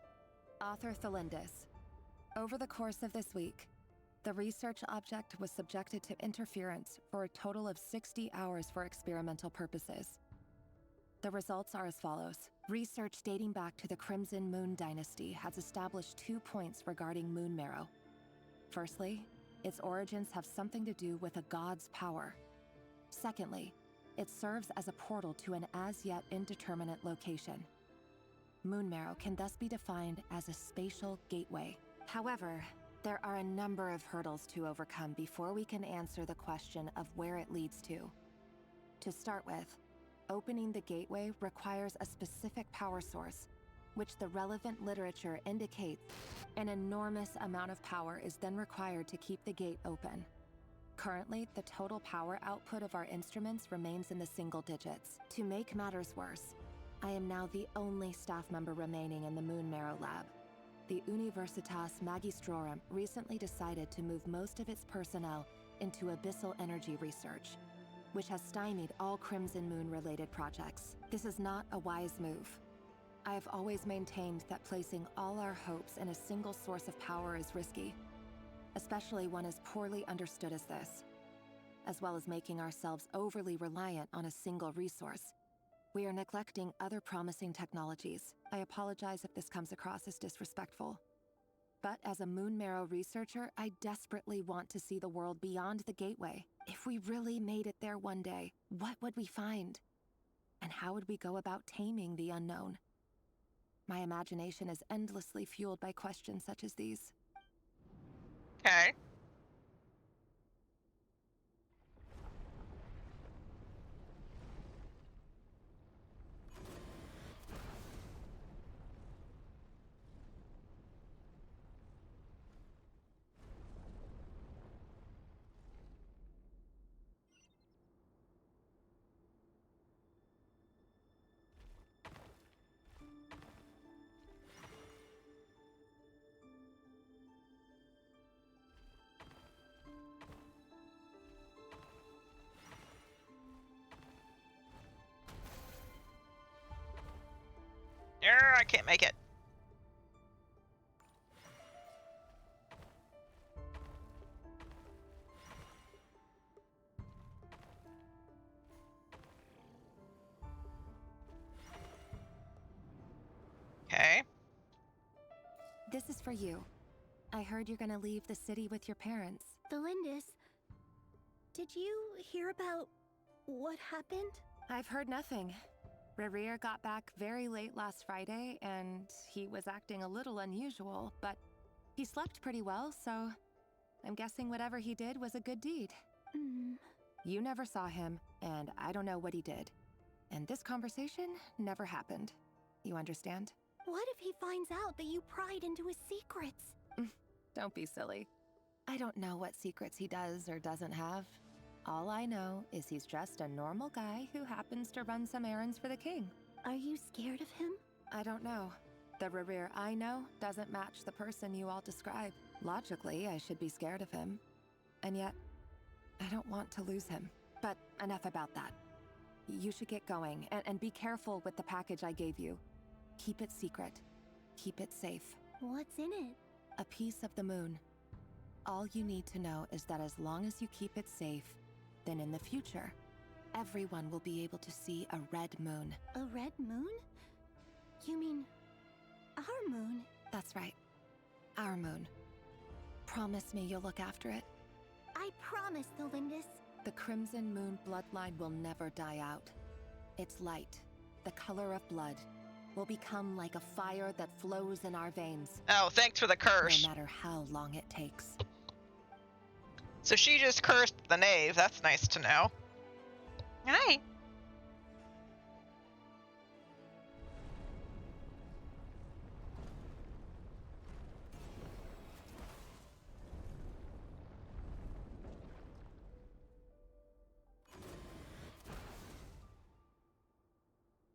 Author Thelindis. Over the course of this week, the research object was subjected to interference for a total of 60 hours for experimental purposes. The results are as follows. Research dating back to the Crimson Moon Dynasty has established 2 points regarding moon marrow. Firstly, its origins have something to do with a god's power. Secondly, it serves as a portal to an as-yet indeterminate location. Moon marrow can thus be defined as a spatial gateway. However, there are a number of hurdles to overcome before we can answer the question of where it leads to. To start with, opening the gateway requires a specific power source, which the relevant literature indicates an enormous amount of power is then required to keep the gate open. Currently, the total power output of our instruments remains in the single digits. To make matters worse, I am now the only staff member remaining in the Moon Marrow Lab. The Universitas Magistrorum recently decided to move most of its personnel into abyssal energy research, which has stymied all Crimson Moon-related projects. This is not a wise move. I have always maintained that placing all our hopes in a single source of power is risky, especially one as poorly understood as this. As well as making ourselves overly reliant on a single resource, we are neglecting other promising technologies. I apologize if this comes across as disrespectful. But as a Moon Marrow researcher, I desperately want to see the world beyond the gateway. If we really made it there one day, what would we find? And how would we go about taming the unknown? My imagination is endlessly fueled by questions such as these. Okay. I can't make it. Okay. This is for you. I heard you're gonna leave the city with your parents. Delindis, did you hear about what happened? I've heard nothing. Rerir got back very late last Friday, and he was acting a little unusual, but he slept pretty well, so I'm guessing whatever he did was a good deed. You never saw him, and I don't know what he did. And this conversation never happened. You understand? What if he finds out that you pried into his secrets? Don't be silly. I don't know what secrets he does or doesn't have. All I know is he's just a normal guy who happens to run some errands for the king. Are you scared of him? I don't know. The Rerir I know doesn't match the person you all describe. Logically, I should be scared of him. And yet, I don't want to lose him. But enough about that. You should get going, and be careful with the package I gave you. Keep it secret. Keep it safe. What's in it? A piece of the moon. All you need to know is that as long as you keep it safe, then in the future, everyone will be able to see a red moon. A red moon? You mean our moon? That's right. Our moon. Promise me you'll look after it. I promise, Delindis. The Crimson Moon bloodline will never die out. Its light, the color of blood, will become like a fire that flows in our veins. Oh, thanks for the curse. No matter how long it takes. So she just cursed the knave. That's nice to know. Hi.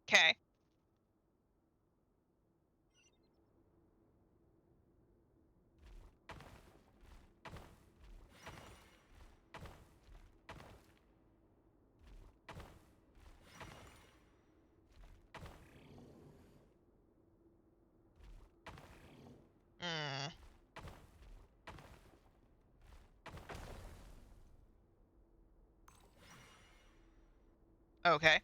Okay. Okay.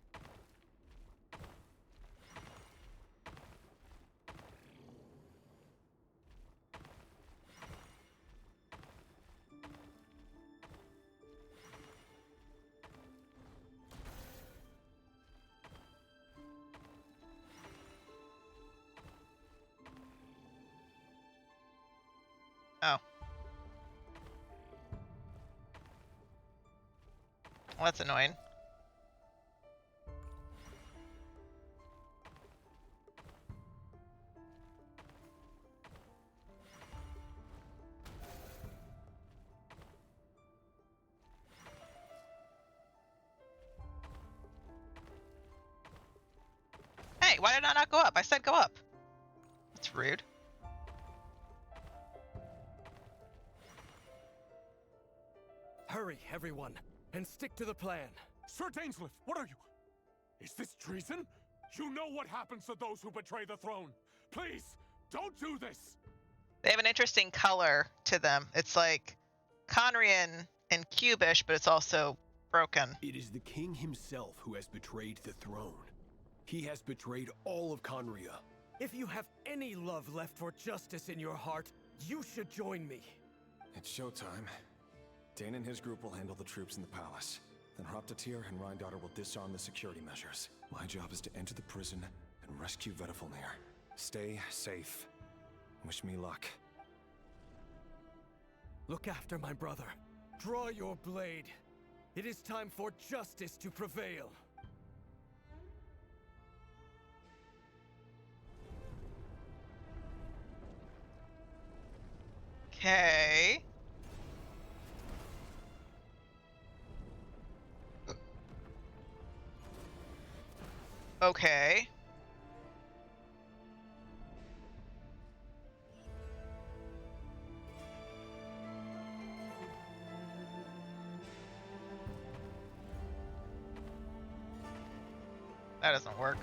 Oh. Well, that's annoying. Hey, why did I not go up? I said go up. That's rude. Hurry, everyone, and stick to the plan. Sir Dainsleif, what are you? Is this treason? You know what happens to those who betray the throne. Please, don't do this. They have an interesting color to them. It's like Conrian and cubish, but it's also broken. It is the king himself who has betrayed the throne. He has betrayed all of Conria. If you have any love left for justice in your heart, you should join me. It's showtime. Dane and his group will handle the troops in the palace. Then Hraptatir and Rhindaughter will disarm the security measures. My job is to enter the prison and rescue Vedifalnir. Stay safe. Wish me luck. Look after my brother. Draw your blade. It is time for justice to prevail. Okay. Okay. That doesn't work.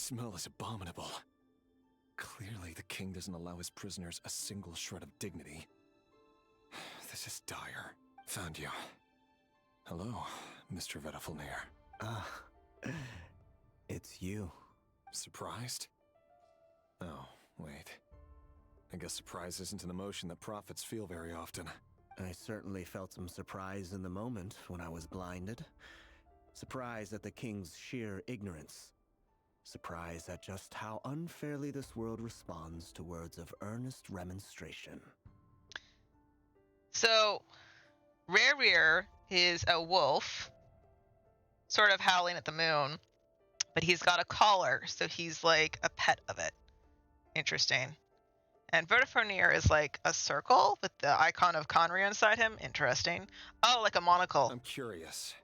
smell is abominable. Clearly, the king doesn't allow his prisoners a single shred of dignity. This is dire. Found you. Hello, Mr. Vedafilnir. Ah, it's you. Surprised? Oh, wait. I guess surprise isn't an emotion that prophets feel very often. I certainly felt some surprise in the moment when I was blinded. Surprise at the king's sheer ignorance. Surprise at just how unfairly this world responds to words of earnest remonstration. So, Rerir is a wolf, sort of howling at the moon, but he's got a collar, so he's like a pet of it. Interesting. And Vertifornir is like a circle with the icon of Conry inside him. Interesting. Oh, like a monocle. I'm curious.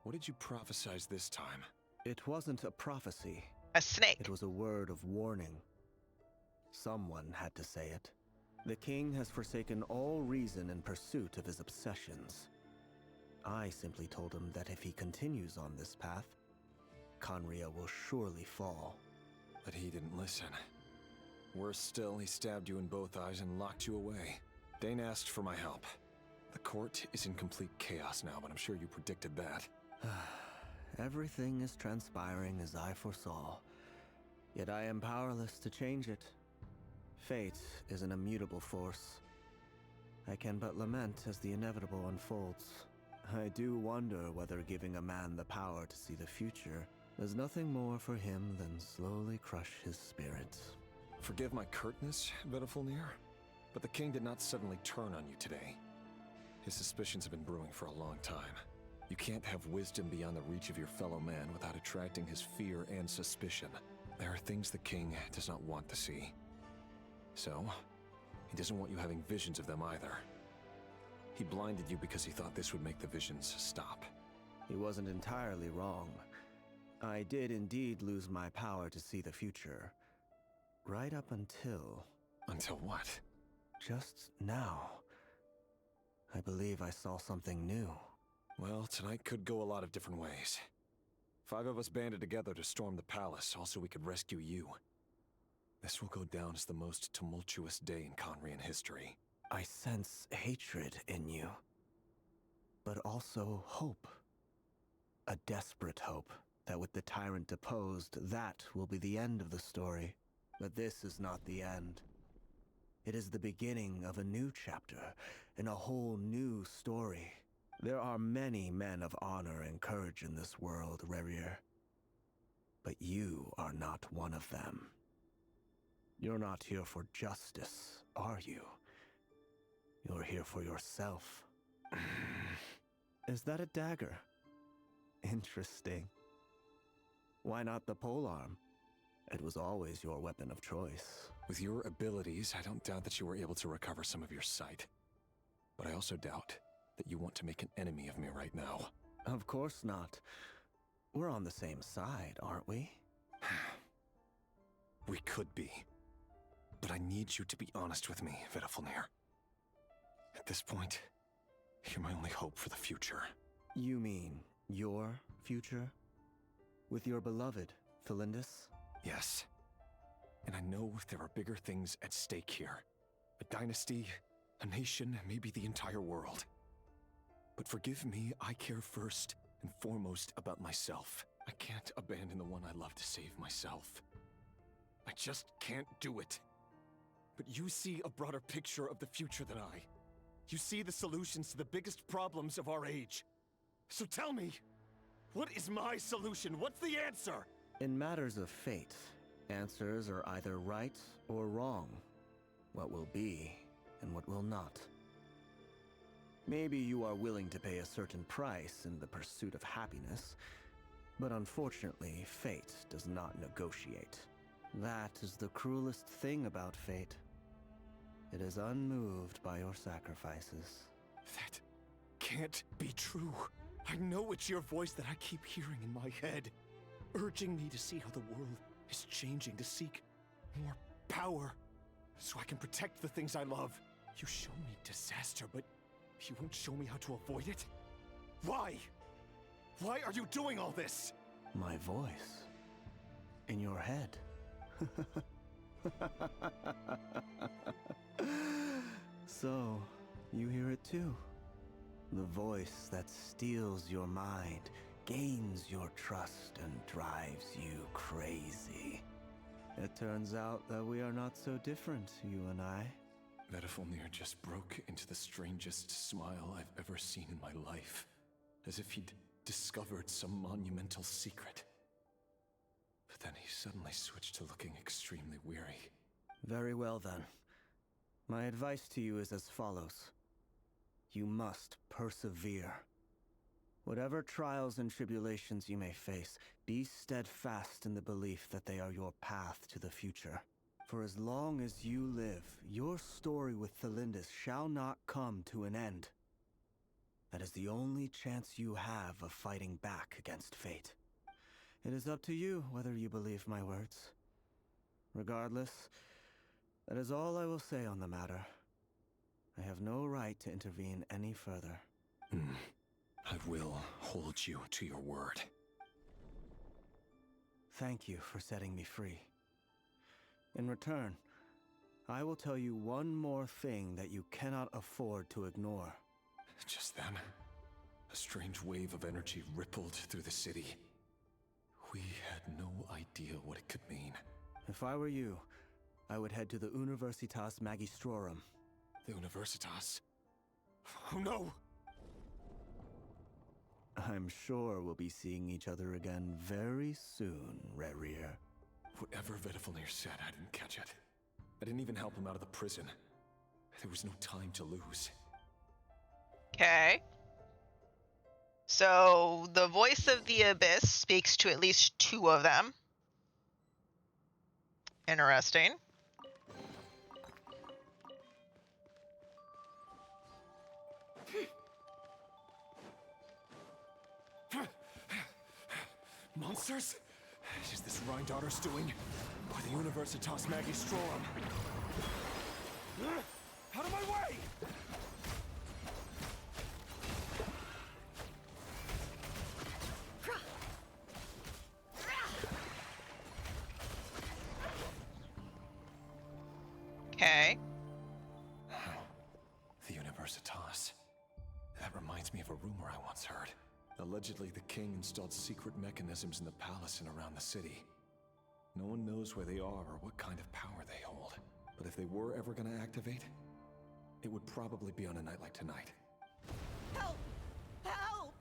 What did you prophesize this time? It wasn't a prophecy. A snake. It was a word of warning. Someone had to say it. The king has forsaken all reason in pursuit of his obsessions. I simply told him that if he continues on this path, Conria will surely fall. But he didn't listen. Worse still, he stabbed you in both eyes and locked you away. Dane asked for my help. The court is in complete chaos now, but I'm sure you predicted that. Everything is transpiring as I foresaw, yet I am powerless to change it. Fate is an immutable force. I can but lament as the inevitable unfolds. I do wonder whether giving a man the power to see the future does nothing more for him than slowly crush his spirit. Forgive my curtness, Vedafilnir, but the king did not suddenly turn on you today. His suspicions have been brewing for a long time. You can't have wisdom beyond the reach of your fellow man without attracting his fear and suspicion. There are things the king does not want to see. So, he doesn't want you having visions of them either. He blinded you because he thought this would make the visions stop. He wasn't entirely wrong. I did indeed lose my power to see the future. Right up until... Until what? Just now. I believe I saw something new. Well, tonight could go a lot of different ways. 5 of us banded together to storm the palace, also we could rescue you. This will go down as the most tumultuous day in Conrian history. I sense hatred in you, but also hope. A desperate hope that with the tyrant deposed, that will be the end of the story. But this is not the end. It is the beginning of a new chapter, and a whole new story. There are many men of honor and courage in this world, Rerir. But you are not one of them. You're not here for justice, are you? You're here for yourself. Is that a dagger? Interesting. Why not the polearm? It was always your weapon of choice. With your abilities, I don't doubt that you were able to recover some of your sight. But I also doubt that you want to make an enemy of me right now. Of course not. We're on the same side, aren't we? We could be. But I need you to be honest with me, Vedafilnir. At this point, you're my only hope for the future. You mean your future? With your beloved, Felindus? Yes. And I know there are bigger things at stake here. A dynasty, a nation, maybe the entire world. But forgive me, I care first and foremost about myself. I can't abandon the one I love to save myself. I just can't do it. But you see a broader picture of the future than I. You see the solutions to the biggest problems of our age. So tell me, what is my solution? What's the answer? In matters of fate, answers are either right or wrong. What will be and what will not. Maybe you are willing to pay a certain price in the pursuit of happiness, but unfortunately, fate does not negotiate. That is the cruelest thing about fate. It is unmoved by your sacrifices. That can't be true. I know it's your voice that I keep hearing in my head, urging me to see how the world is changing, to seek more power, so I can protect the things I love. You show me disaster, but you won't show me how to avoid it? Why? Why are you doing all this? My voice. in your head. So, you hear it too. The voice that steals your mind, gains your trust, and drives you crazy. It turns out that we are not so different, you and I. Vedifulnir just broke into the strangest smile I've ever seen in my life, as if he'd discovered some monumental secret. But then he suddenly switched to looking extremely weary. Very well then. My advice to you is as follows. You must persevere. Whatever trials and tribulations you may face, be steadfast in the belief that they are your path to the future. For as long as you live, your story with Thelindis shall not come to an end. That is the only chance you have of fighting back against fate. It is up to you whether you believe my words. Regardless, that is all I will say on the matter. I have no right to intervene any further. I will hold you to your word. Thank you for setting me free. In return, I will tell you one more thing that you cannot afford to ignore. Just then, a strange wave of energy rippled through the city. We had no idea what it could mean. If I were you, I would head to the Universitas Magistrorum. The Universitas? Oh no! I'm sure we'll be seeing each other again very soon, Rerir. Whatever Vedifulnir said, I didn't catch it. I didn't even help him out of the prison. There was no time to lose. Okay. So the voice of the abyss speaks to at least two of them. Interesting. Monsters? Is this Rhindaughter's doing? Or the Universitas Magistrorum? Out of my way! Okay. The Universitas. That reminds me of a rumor I once heard. Allegedly, the king installed secret mechanisms in the palace and around the city. No one knows where they are or what kind of power they hold. But if they were ever going to activate, it would probably be on a night like tonight. Help! Help!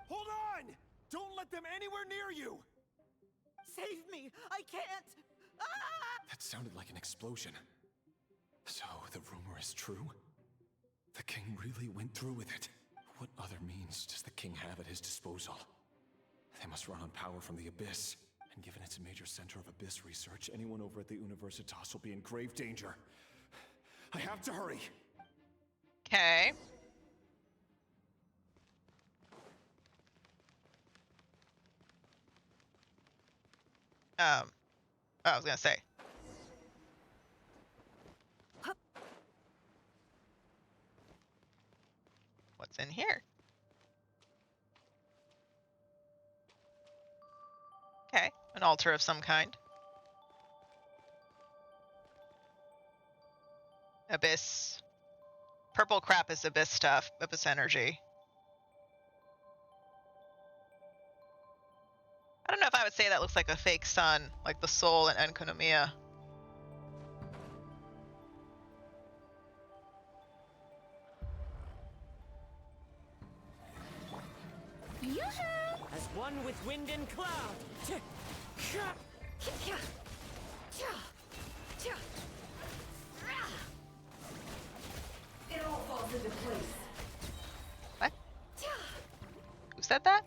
Hold on! Don't let them anywhere near you! Save me! I can't! Ah! That sounded like an explosion. So, the rumor is true? The king really went through with it. What other means does the king have at his disposal? They must run on power from the Abyss. And given it's a major center of Abyss research, anyone over at the Universitas will be in grave danger. I have to hurry! Okay. I was gonna say. What's in here? Okay, an altar of some kind. Abyss. Purple crap is abyss stuff, abyss energy. I don't know if I would say that looks like a fake sun, like the soul in Enkonomiya. As one with wind and cloud. It all falls into place. What? Who said that?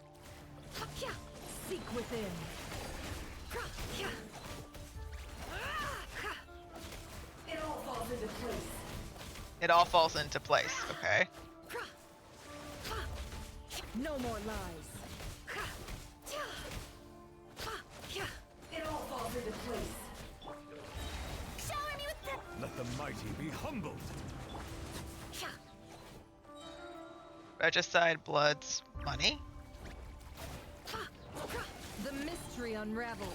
Seek within. It all falls into place. It all falls into place, okay. No more lies. It all falls into place. Shower me with the... Let the mighty be humbled. Regicide, Bloods, money? The mystery unravels.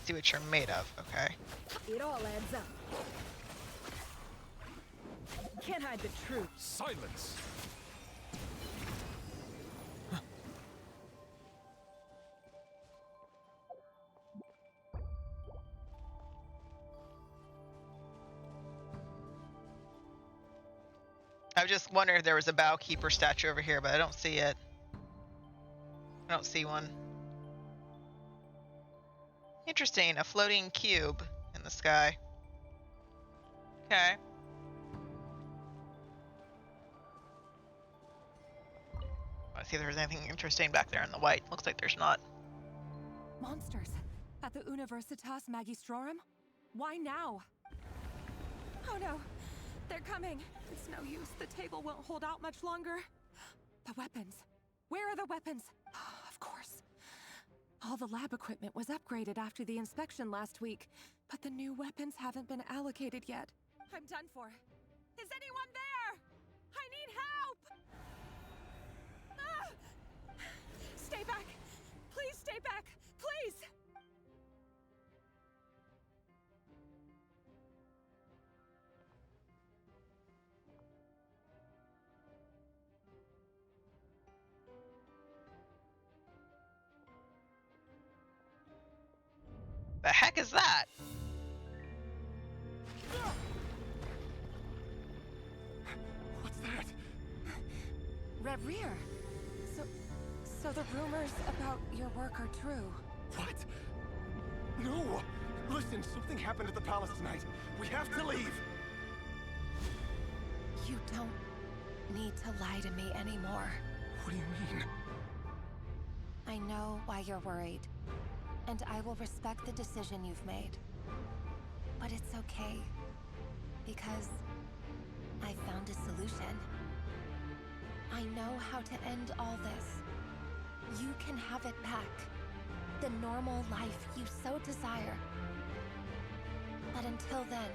See what you're made of, okay? It all adds up. Can't hide the truth. Silence! I was just wondering if there was a Bowkeeper statue over here, but I don't see it. I don't see one. Interesting, a floating cube in the sky. Okay. Let's see if there's anything interesting back there in the white. Looks like there's not. Monsters at the Universitas Magistrorum? Why now? Oh no, they're coming. It's no use. The table won't hold out much longer. The weapons. Where are the weapons? Of course. All the lab equipment was upgraded after the inspection last week, but the new weapons haven't been allocated yet. I'm done for. Is anyone there? I need help! Ah! Stay back! Please stay back! Please! The heck is that? What's that? Reverie. So the rumors about your work are true. What? No! Listen, something happened at the palace tonight. We have to leave! You don't need to lie to me anymore. What do you mean? I know why you're worried, and I will respect the decision you've made. But it's okay, because I found a solution. I know how to end all this. You can have it back. The normal life you so desire. But until then,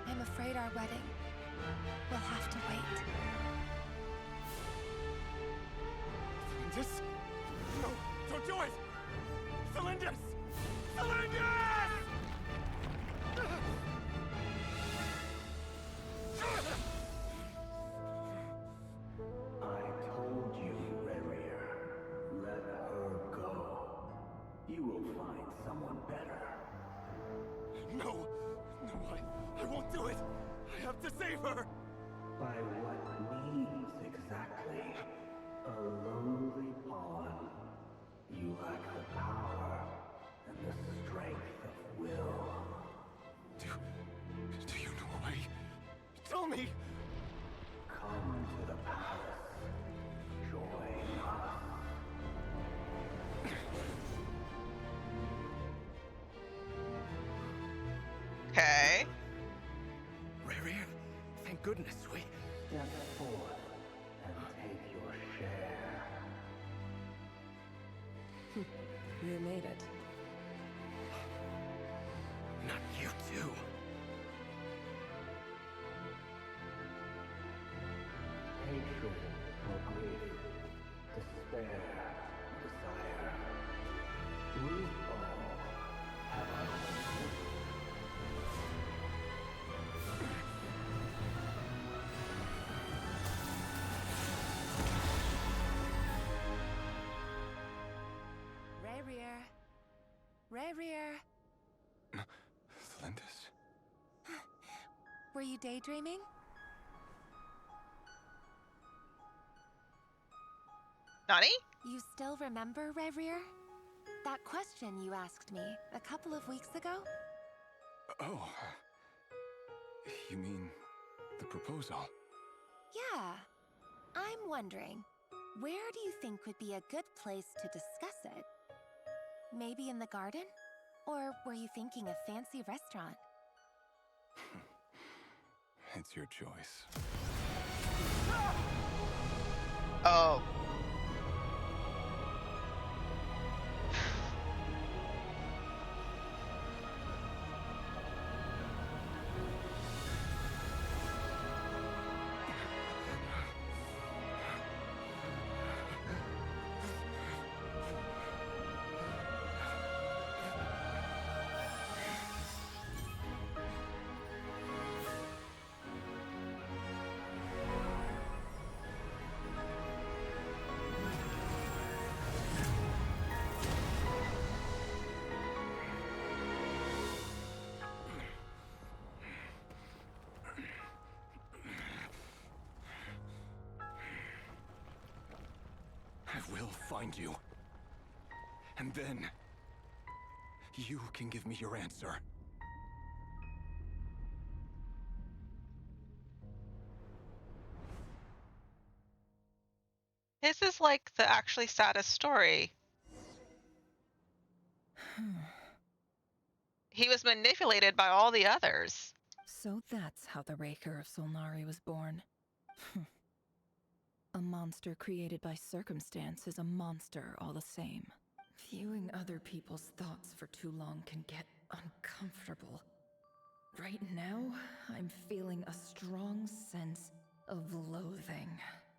I'm afraid our wedding will have to wait. Cylindus? No, don't do it! Cylindus! Cylindus! I told you, Rerir. Let her go. You will find someone better. No! No, I won't do it! I have to save her! By what means exactly? A lowly pawn. You lack the power and the strength of will. Do you know a way? Tell me! Come to the palace. Join us. Okay. Rerir, thank goodness we... Step forth and take your share. You made it. Not you too. Hatred or grief, despair or desire. We all have our own. Rerir. Rerir. Cylindus? Were you daydreaming? Nani? You still remember, Rerir? That question you asked me a couple of weeks ago? Oh. You mean the proposal? Yeah. I'm wondering, where do you think would be a good place to discuss it? Maybe in the garden? Or were you thinking a fancy restaurant? It's your choice. Oh. find you. And then you can give me your answer. His is like the actually saddest story. He was manipulated by all the others. So that's how the Raker of Solnari was born. A monster created by circumstance is a monster all the same. Viewing other people's thoughts for too long can get uncomfortable. Right now, I'm feeling a strong sense of loathing.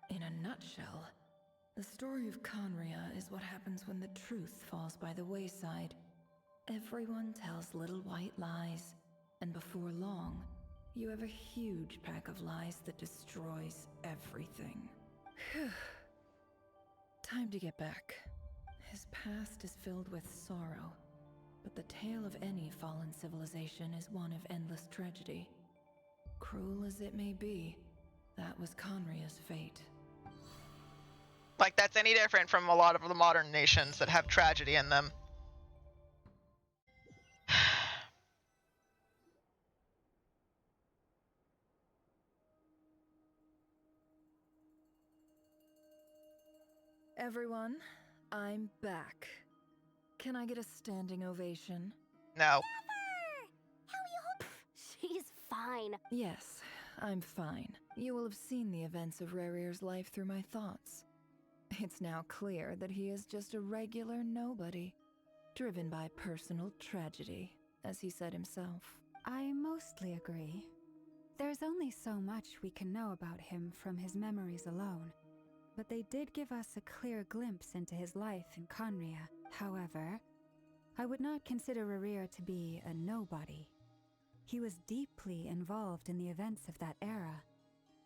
In a nutshell, the story of Conria is what happens when the truth falls by the wayside. Everyone tells little white lies, and before long, you have a huge pack of lies that destroys everything. Phew. Time to get back. His past is filled with sorrow, but the tale of any fallen civilization is one of endless tragedy. Cruel as it may be, that was Conria's fate. Like, that's any different from a lot of the modern nations that have tragedy in them. Everyone, I'm back. Can I get a standing ovation? No. She's fine. Yes, I'm fine. You will have seen the events of Rarir's life through my thoughts. It's now clear that he is just a regular nobody, driven by personal tragedy, as he said himself. I mostly agree. There's only so much we can know about him from his memories alone, but they did give us a clear glimpse into his life in Conria. However, I would not consider Rarir to be a nobody. He was deeply involved in the events of that era.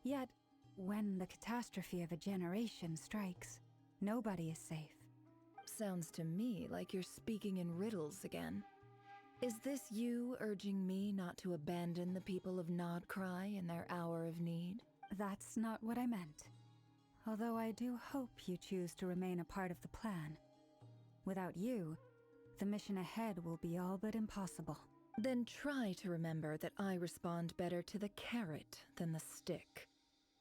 Yet, when the catastrophe of a generation strikes, nobody is safe. Sounds to me like you're speaking in riddles again. Is this you urging me not to abandon the people of Nodcry in their hour of need? That's not what I meant. Although I do hope you choose to remain a part of the plan. Without you, the mission ahead will be all but impossible. Then try to remember that I respond better to the carrot than the stick.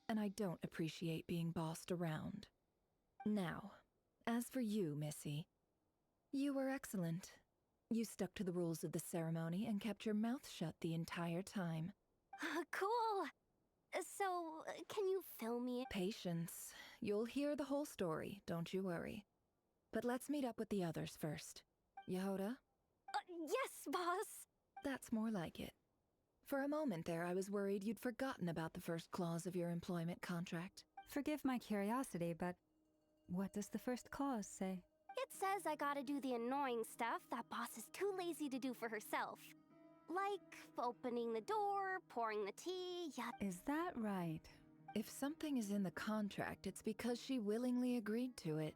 And I don't appreciate being bossed around. Now, as for you, Missy, you were excellent. You stuck to the rules of the ceremony and kept your mouth shut the entire time. Cool. So, can you fill me? Patience. You'll hear the whole story, don't you worry. But let's meet up with the others first. Yehoda? Yes, boss! That's more like it. For a moment there, I was worried you'd forgotten about the first clause of your employment contract. Forgive my curiosity, but what does the first clause say? It says I gotta do the annoying stuff that boss is too lazy to do for herself. Like opening the door, pouring the tea, Is that right? If something is in the contract, it's because she willingly agreed to it.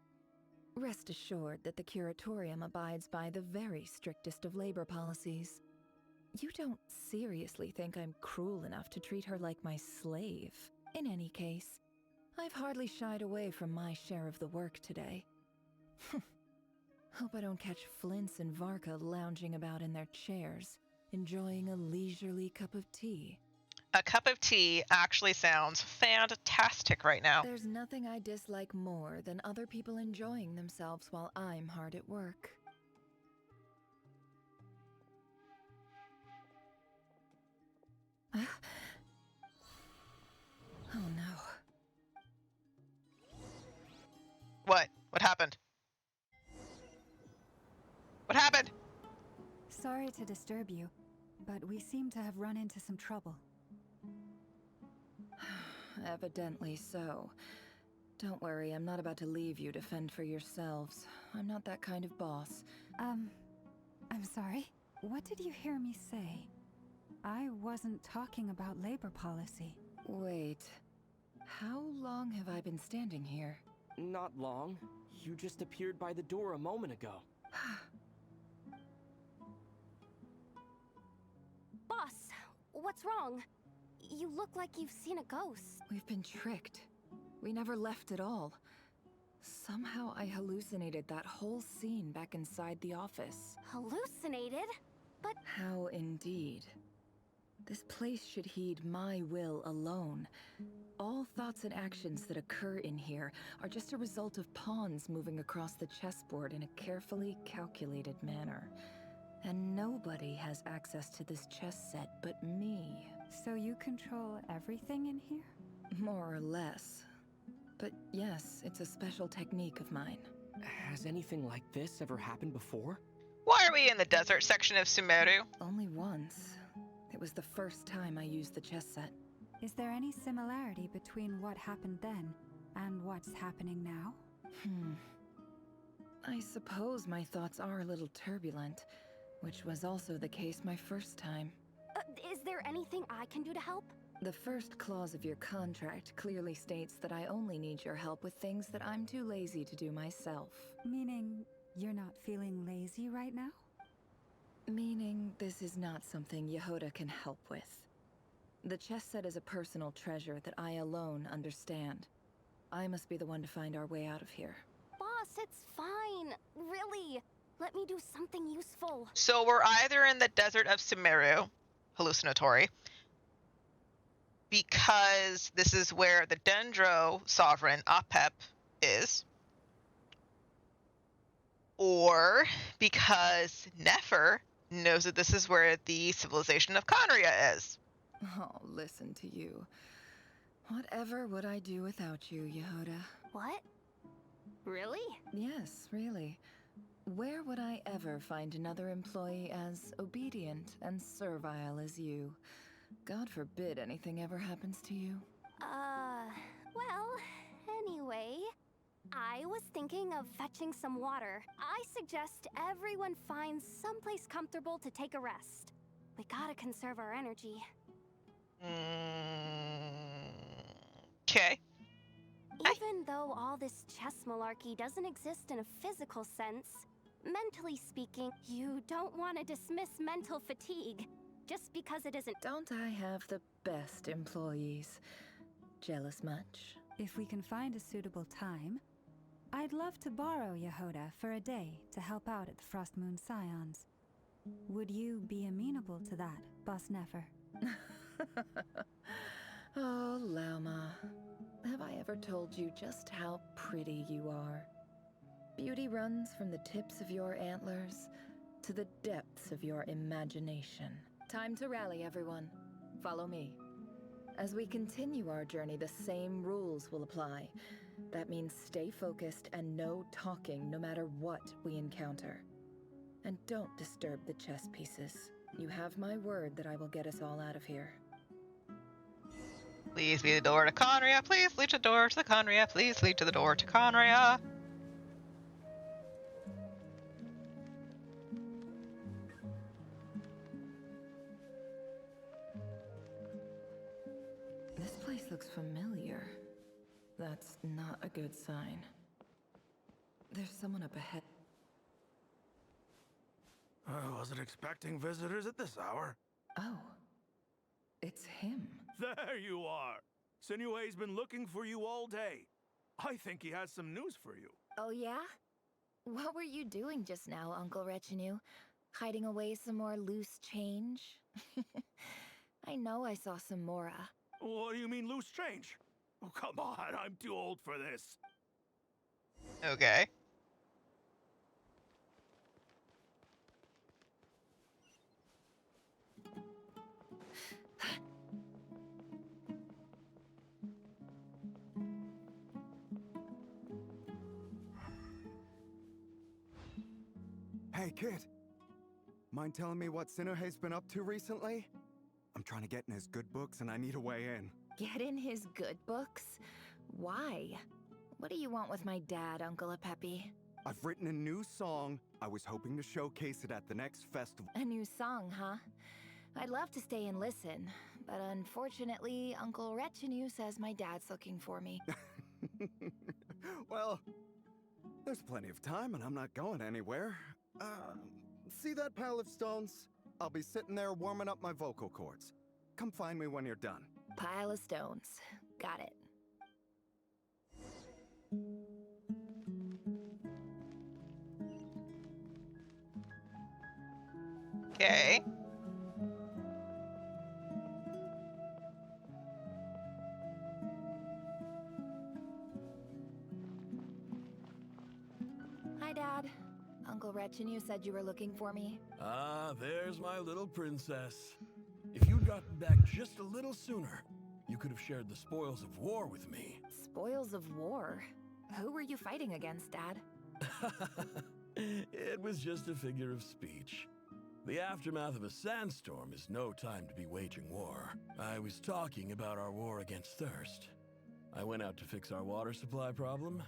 Rest assured that the Curatorium abides by the very strictest of labor policies. You don't seriously think I'm cruel enough to treat her like my slave? In any case, I've hardly shied away from my share of the work today. Hope I don't catch Flintz and Varka lounging about in their chairs, enjoying a leisurely cup of tea. A cup of tea actually sounds fantastic right now. There's nothing I dislike more than other people enjoying themselves while I'm hard at work. Oh no. What? What happened? What happened? Sorry to disturb you, but we seem to have run into some trouble. Evidently so. Don't worry, I'm not about to leave you to fend for yourselves. I'm not that kind of boss. I'm sorry? What did you hear me say? I wasn't talking about labor policy. Wait. How long have I been standing here? Not long. You just appeared by the door a moment ago. Boss, what's wrong? You look like you've seen a ghost. We've been tricked. We never left at all. Somehow I hallucinated that whole scene back inside the office. Hallucinated? But How indeed. This place should heed my will alone. All thoughts and actions that occur in here are just a result of pawns moving across the chessboard in a carefully calculated manner. And nobody has access to this chess set but me. So you control everything in here? More or less. But yes, it's a special technique of mine. Has anything like this ever happened before? Why are we in the desert section of Sumeru? Only once. It was the first time I used the chess set. Is there any similarity between what happened then and what's happening now? I suppose my thoughts are a little turbulent, which was also the case my first time. is there anything I can do to help? The first clause of your contract clearly states that I only need your help with things that I'm too lazy to do myself. Meaning you're not feeling lazy right now? Meaning this is not something Yehoda can help with. The chess set is a personal treasure that I alone understand. I must be the one to find our way out of here. Boss, it's fine. Really. Let me do something useful. So we're either in the desert of Sumeru, hallucinatory, because this is where the Dendro sovereign, Apep, is, or because Nefer knows that this is where the civilization of Conria is. Oh, listen to you. Whatever would I do without you, Yehoda? What? Really? Yes, really. Where would I ever find another employee as obedient and servile as you? God forbid anything ever happens to you. Well, anyway, I was thinking of fetching some water. I suggest everyone finds someplace comfortable to take a rest. We gotta conserve our energy. Okay. Even though all this chess malarkey doesn't exist in a physical sense, mentally speaking, you don't want to dismiss mental fatigue just because it isn't. Don't I have the best employees? Jealous much? If we can find a suitable time, I'd love to borrow Yehoda for a day to help out at the Frost Moon Scions. Would you be amenable to that, Boss Nefer? Oh, Lauma. Have I ever told you just how pretty you are? Beauty runs from the tips of your antlers to the depths of your imagination. Time to rally, everyone. Follow me. As we continue our journey, the same rules will apply. That means stay focused and no talking no matter what we encounter. And don't disturb the chess pieces. You have my word that I will get us all out of here. Please lead the door to Conria. Please lead the door to the Conria. Please lead to the door to Conria. This place looks familiar. That's not a good sign. There's someone up ahead. I wasn't expecting visitors at this hour. Oh. It's him. There you are! Sinue's been looking for you all day. I think he has some news for you. Oh yeah? What were you doing just now, Uncle Retinue? Hiding away some more loose change? I know I saw some Mora. What do you mean loose change? Oh, come on, I'm too old for this. Okay. Hey, kid. Mind telling me what Sinuhe's been up to recently? I'm trying to get in his good books and I need a way in. Get in his good books? Why? What do you want with my dad, Uncle Apepi? I've written a new song. I was hoping to showcase it at the next festival. A new song, huh? I'd love to stay and listen, but unfortunately, Uncle Retinue says my dad's looking for me. Well, there's plenty of time and I'm not going anywhere. See that pile of stones? I'll be sitting there warming up my vocal cords. Come find me when you're done. Pile of stones. Got it. Okay. Hi, Dad. Uncle Retinue said you were looking for me. Ah, there's my little princess. If you'd gotten back just a little sooner, you could have shared the spoils of war with me. Spoils of war? Who were you fighting against, Dad? It was just a figure of speech. The aftermath of a sandstorm is no time to be waging war. I was talking about our war against thirst. I went out to fix our water supply problem,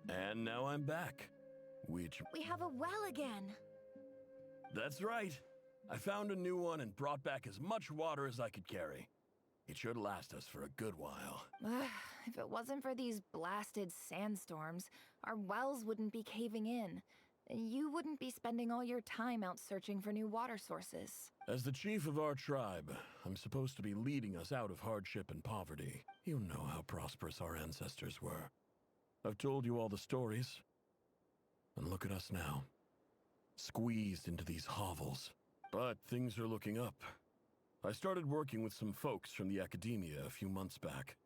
and now I'm back. Which... We have a well again! That's right. I found a new one and brought back as much water as I could carry. It should last us for a good while. If it wasn't for these blasted sandstorms, our wells wouldn't be caving in. You wouldn't be spending all your time out searching for new water sources. As the chief of our tribe, I'm supposed to be leading us out of hardship and poverty. You know how prosperous our ancestors were. I've told you all the stories. And look at us now. Squeezed into these hovels. But things are looking up. I started working with some folks from the academia a few months back.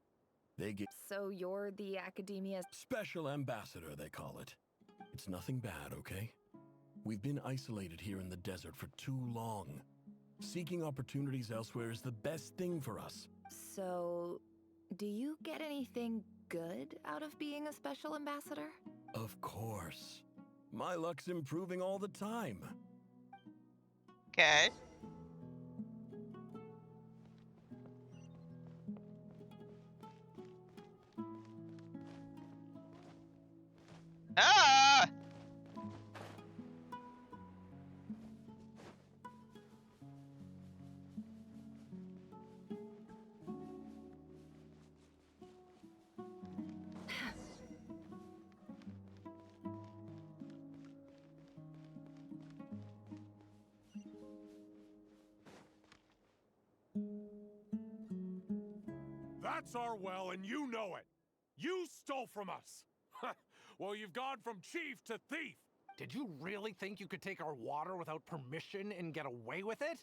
They get... So you're the academia's... Special ambassador, they call it. It's nothing bad, okay? We've been isolated here in the desert for too long. Seeking opportunities elsewhere is the best thing for us. So, do you get anything good out of being a special ambassador? Of course. My luck's improving all the time. Okay. Ah! That's our well, and you know it. You stole from us. Well, you've gone from chief to thief. Did you really think you could take our water without permission and get away with it?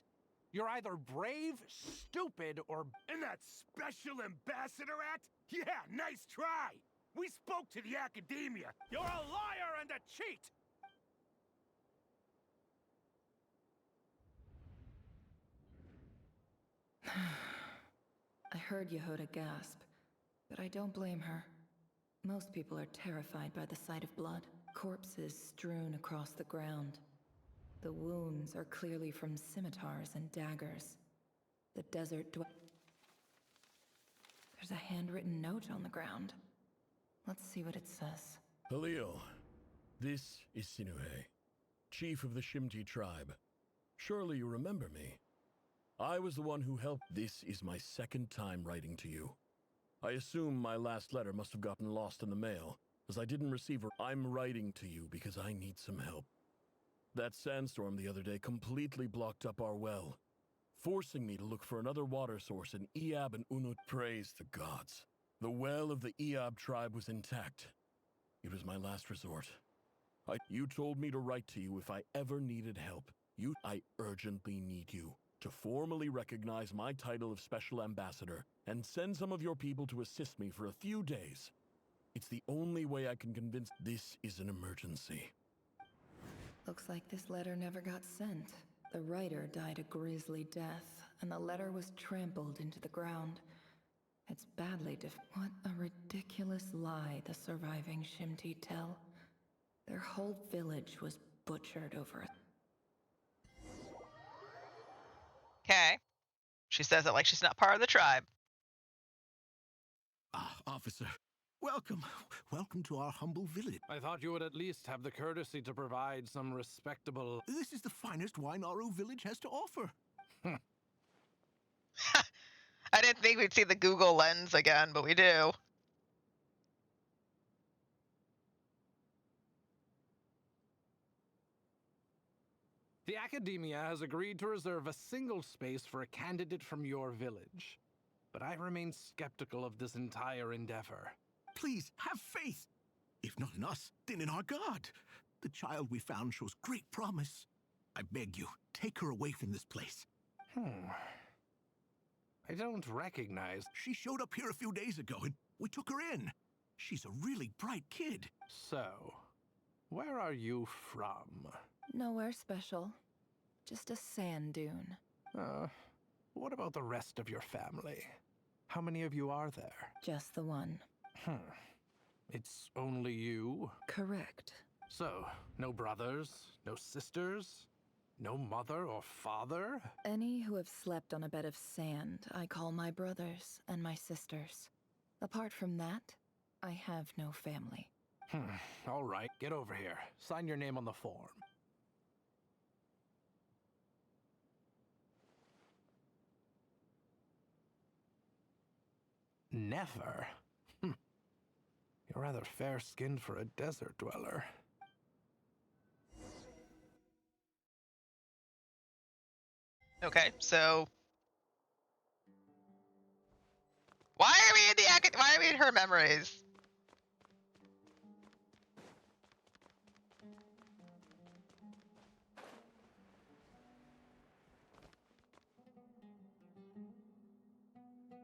You're either brave, stupid, or... In that special ambassador act? Yeah, nice try. We spoke to the academia. You're a liar and a cheat. I heard Yehuda gasp, but I don't blame her. Most people are terrified by the sight of blood. Corpses strewn across the ground. The wounds are clearly from scimitars and daggers. The desert There's a handwritten note on the ground. Let's see what it says. Halil, this is Sinuhe, chief of the Shimti tribe. Surely you remember me. I was the one who helped. This is my second time writing to you. I assume my last letter must have gotten lost in the mail, as I didn't receive her. I'm writing to you because I need some help. That sandstorm the other day completely blocked up our well, forcing me to look for another water source in Iab and Unut. Praise the gods. The well of the Iab tribe was intact. It was my last resort. You told me to write to you if I ever needed help. I urgently need you to formally recognize my title of Special Ambassador and send some of your people to assist me for a few days. It's the only way I can convince this is an emergency. Looks like this letter never got sent. The writer died a grisly death, and the letter was trampled into the ground. It's badly What a ridiculous lie the surviving Shimti tell. Their whole village was butchered over it. Okay. She says it like she's not part of the tribe. Officer, welcome. Welcome to our humble village. I thought you would at least have the courtesy to provide some respectable... This is the finest wine Aru village has to offer. I didn't think we'd see the Google lens again, but we do. The Academia has agreed to reserve a single space for a candidate from your village. But I remain skeptical of this entire endeavor. Please, have faith. If not in us, then in our God. The child we found shows great promise. I beg you, Take her away from this place. I don't recognize. She showed up here a few days ago, and we took her in. She's a really bright kid. So, where are you from? Nowhere special. Just a sand dune. What about the rest of your family? How many of you are there? Just the one. It's only you? Correct. So, no brothers, no sisters, no mother or father? Any who have slept on a bed of sand, I call my brothers and my sisters. Apart from that, I have no family. All right, get over here. Sign your name on the form. Never? You're rather fair-skinned for a desert dweller. Okay, so why are we in why are we in her memories?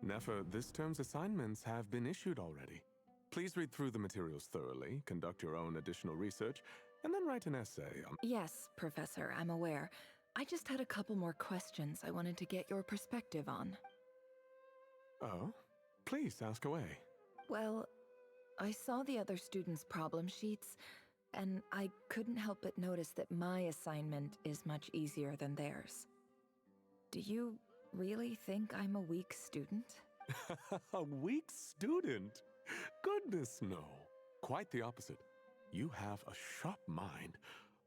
Nefer, this term's assignments have been issued already. Please read through the materials thoroughly, conduct your own additional research, and then write an essay. Yes, Professor, I'm aware. I just had a couple more questions I wanted to get your perspective on. Oh? Please ask away. Well, I saw the other students' problem sheets, and I couldn't help but notice that my assignment is much easier than theirs. Do you really think I'm a weak student? A weak student? Goodness, no. Quite the opposite. You have a sharp mind.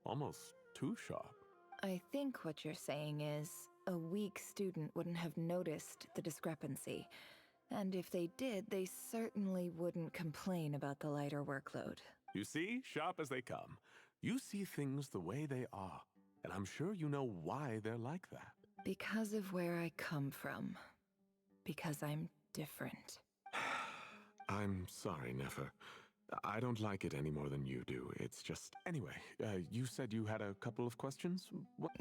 Almost too sharp. I think what you're saying is, a weak student wouldn't have noticed the discrepancy. And if they did, they certainly wouldn't complain about the lighter workload. You see, sharp as they come. You see things the way they are. And I'm sure you know why they're like that. Because of where I come from. Because I'm different. I'm sorry, Nefer. I don't like it any more than you do. It's just... Anyway, you said you had a couple of questions? What?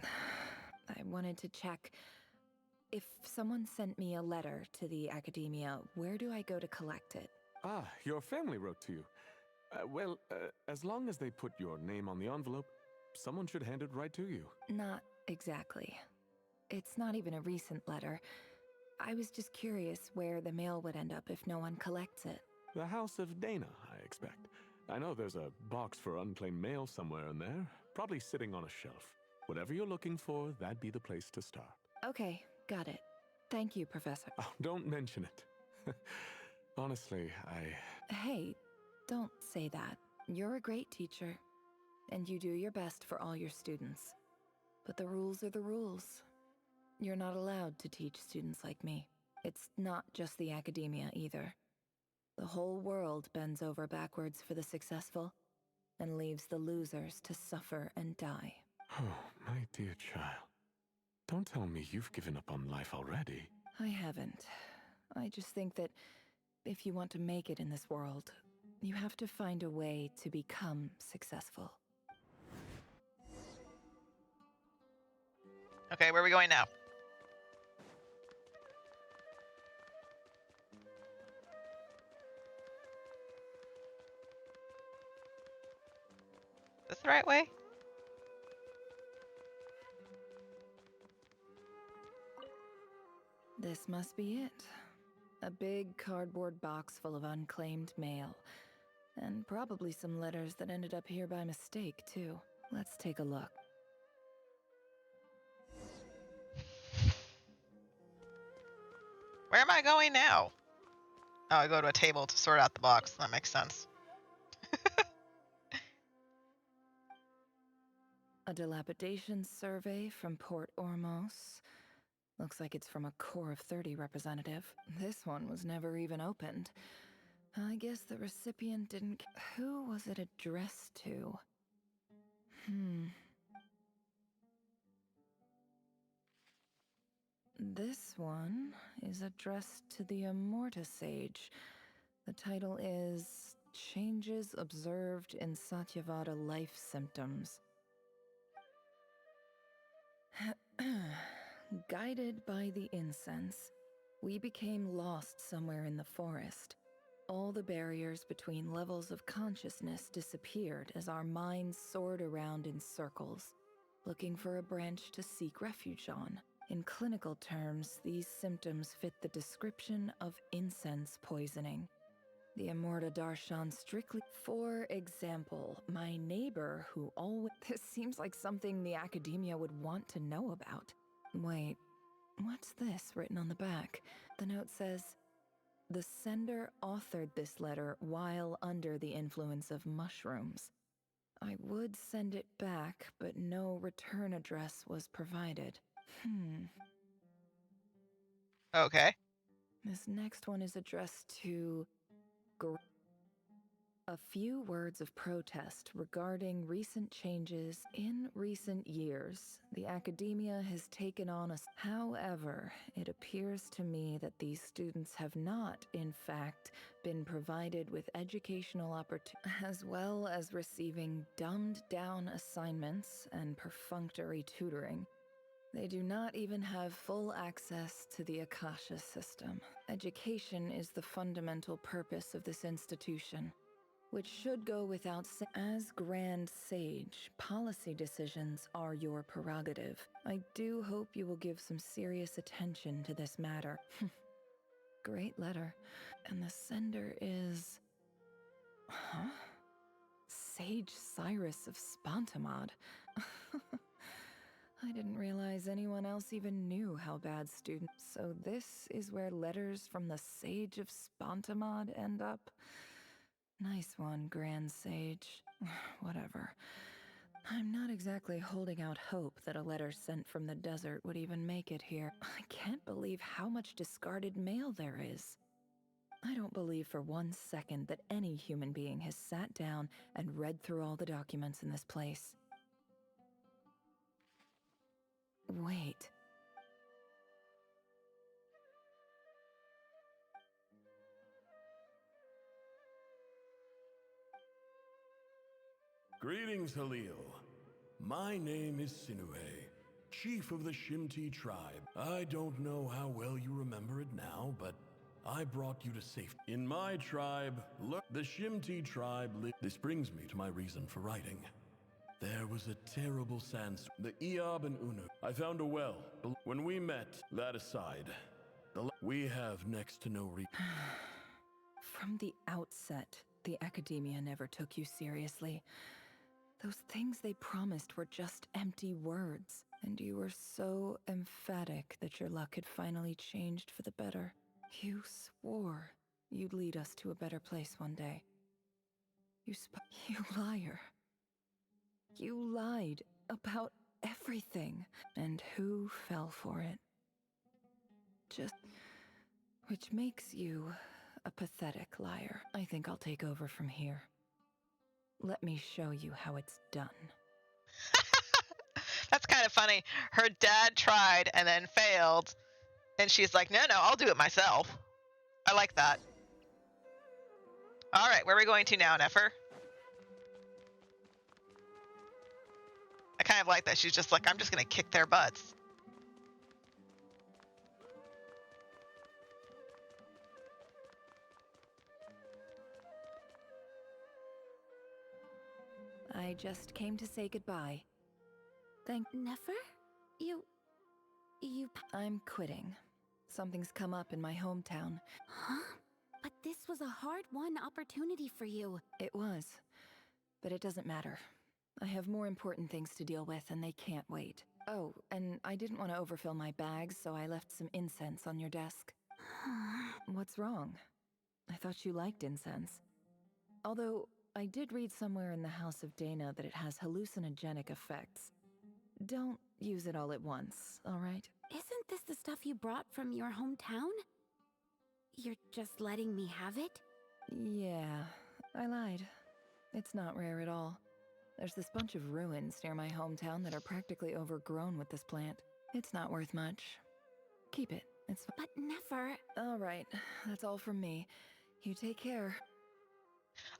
I wanted to check. If someone sent me a letter to the academia, where do I go to collect it? Ah, your family wrote to you. Well, as long as they put your name on the envelope, someone should hand it right to you. Not exactly. It's not even a recent letter. I was just curious where the mail would end up if no one collects it. The House of Dana, I expect. I know there's a box for unclaimed mail somewhere in there, probably sitting on a shelf. Whatever you're looking for, that'd be the place to start. Okay, got it. Thank you, Professor. Oh, don't mention it. Honestly, Hey, don't say that. You're a great teacher, and you do your best for all your students. But the rules are the rules. You're not allowed to teach students like me. It's not just the academia either. The whole world bends over backwards for the successful, and leaves the losers to suffer and die. Oh, my dear child. Don't tell me you've given up on life already. I haven't. I just think that if you want to make it in this world, you have to find a way to become successful. Okay, where are we going now? This the right way? This must be it. A big cardboard box full of unclaimed mail. And probably some letters that ended up here by mistake, too. Let's take a look. Where am I going now? Oh, I go to a table to sort out the box. That makes sense. A dilapidation survey from Port Ormos. Looks like it's from a Core of 30 representative. This one was never even opened. I guess the recipient didn't... Who was it addressed to? This one is addressed to the Immorta Sage. The title is Changes Observed in Satyavada Life Symptoms. Guided by the incense, we became lost somewhere in the forest. All the barriers between levels of consciousness disappeared as our minds soared around in circles, looking for a branch to seek refuge on. In clinical terms, these symptoms fit the description of incense poisoning. The Immorta Darshan strictly... For example, my neighbor who always... This seems like something the academia would want to know about. Wait, what's this written on the back? The note says, the sender authored this letter while under the influence of mushrooms. I would send it back, but no return address was provided. Okay. This next one is addressed to... A few words of protest regarding recent changes in recent years. The academia has taken on a... However, it appears to me that these students have not, in fact, been provided with educational opportunities, as well as receiving dumbed-down assignments and perfunctory tutoring. They do not even have full access to the Akasha system. Education is the fundamental purpose of this institution, which should go without saying. As Grand Sage, policy decisions are your prerogative. I do hope you will give some serious attention to this matter. Great letter. And the sender is... Huh? Sage Cyrus of Spontamod. I didn't realize anyone else even knew how bad students... So this is where letters from the Sage of Spontamod end up? Nice one, Grand Sage. Whatever. I'm not exactly holding out hope that a letter sent from the desert would even make it here. I can't believe how much discarded mail there is. I don't believe for 1 second that any human being has sat down and read through all the documents in this place. Wait. Greetings, Halil. My name is Sinuhe, chief of the Shimti tribe. I don't know how well you remember it now, but I brought you to safety. In my tribe, the Shimti tribe This brings me to my reason for writing. There was a terrible sandstorm. The Eob and Unuk. I found a well. When we met, that aside, we have next to no From the outset, the academia never took you seriously. Those things they promised were just empty words, and you were so emphatic that your luck had finally changed for the better. You swore you'd lead us to a better place one day. You liar. You lied about everything, and who fell for it? Which makes you a pathetic liar. I think I'll take over from here. Let me show you how it's done. That's kind of funny. Her dad tried and then failed, and she's like, no, I'll do it myself. I like that. All right, where are we going to now, Nefer? I kind of like that. She's just like, I'm just going to kick their butts. I just came to say goodbye. Nefer? You... I'm quitting. Something's come up in my hometown. Huh? But this was a hard-won opportunity for you. It was. But it doesn't matter. I have more important things to deal with, and they can't wait. Oh, and I didn't want to overfill my bags, so I left some incense on your desk. What's wrong? I thought you liked incense. Although, I did read somewhere in the House of Dana that it has hallucinogenic effects. Don't use it all at once, all right? Isn't this the stuff you brought from your hometown? You're just letting me have it? Yeah, I lied. It's not rare at all. There's this bunch of ruins near my hometown that are practically overgrown with this plant. It's not worth much. Keep it. It's But Nefer... All right, that's all from me. You take care.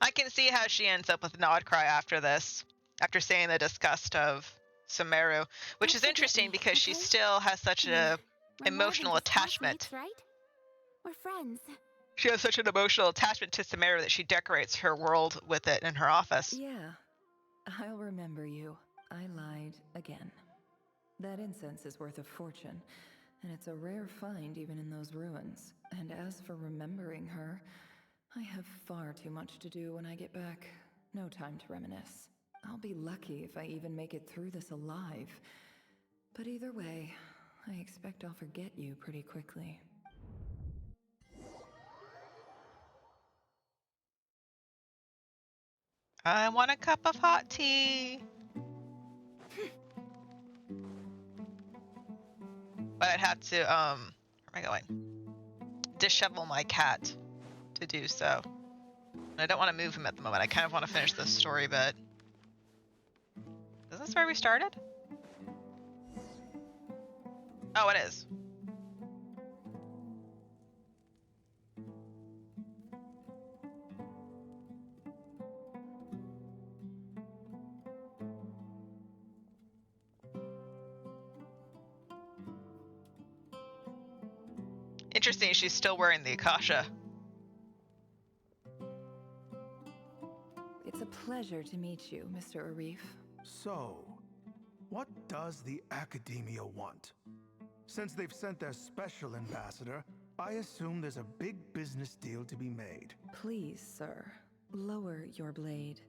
I can see how she ends up with an odd cry after this. After saying the disgust of Sumeru, which is interesting because she still has such a We're more than emotional just attachment. classmates, right? We're friends. She has such an emotional attachment to Sumeru that she decorates her world with it in her office. Yeah, I'll remember you. I lied again. That incense is worth a fortune, and it's a rare find even in those ruins. And as for remembering her, I have far too much to do when I get back. No time to reminisce. I'll be lucky if I even make it through this alive. But either way, I expect I'll forget you pretty quickly. I want a cup of hot tea. But I'd have to, where am I going? Dishevel my cat to do so. And I don't want to move him at the moment. I kind of want to finish this story, but... Is this where we started? Oh, it is. Interesting, she's still wearing the Akasha. It's a pleasure to meet you, Mr. Arif. So, what does the Academia want? Since they've sent their special ambassador, I assume there's a big business deal to be made. Please, sir, lower your blade.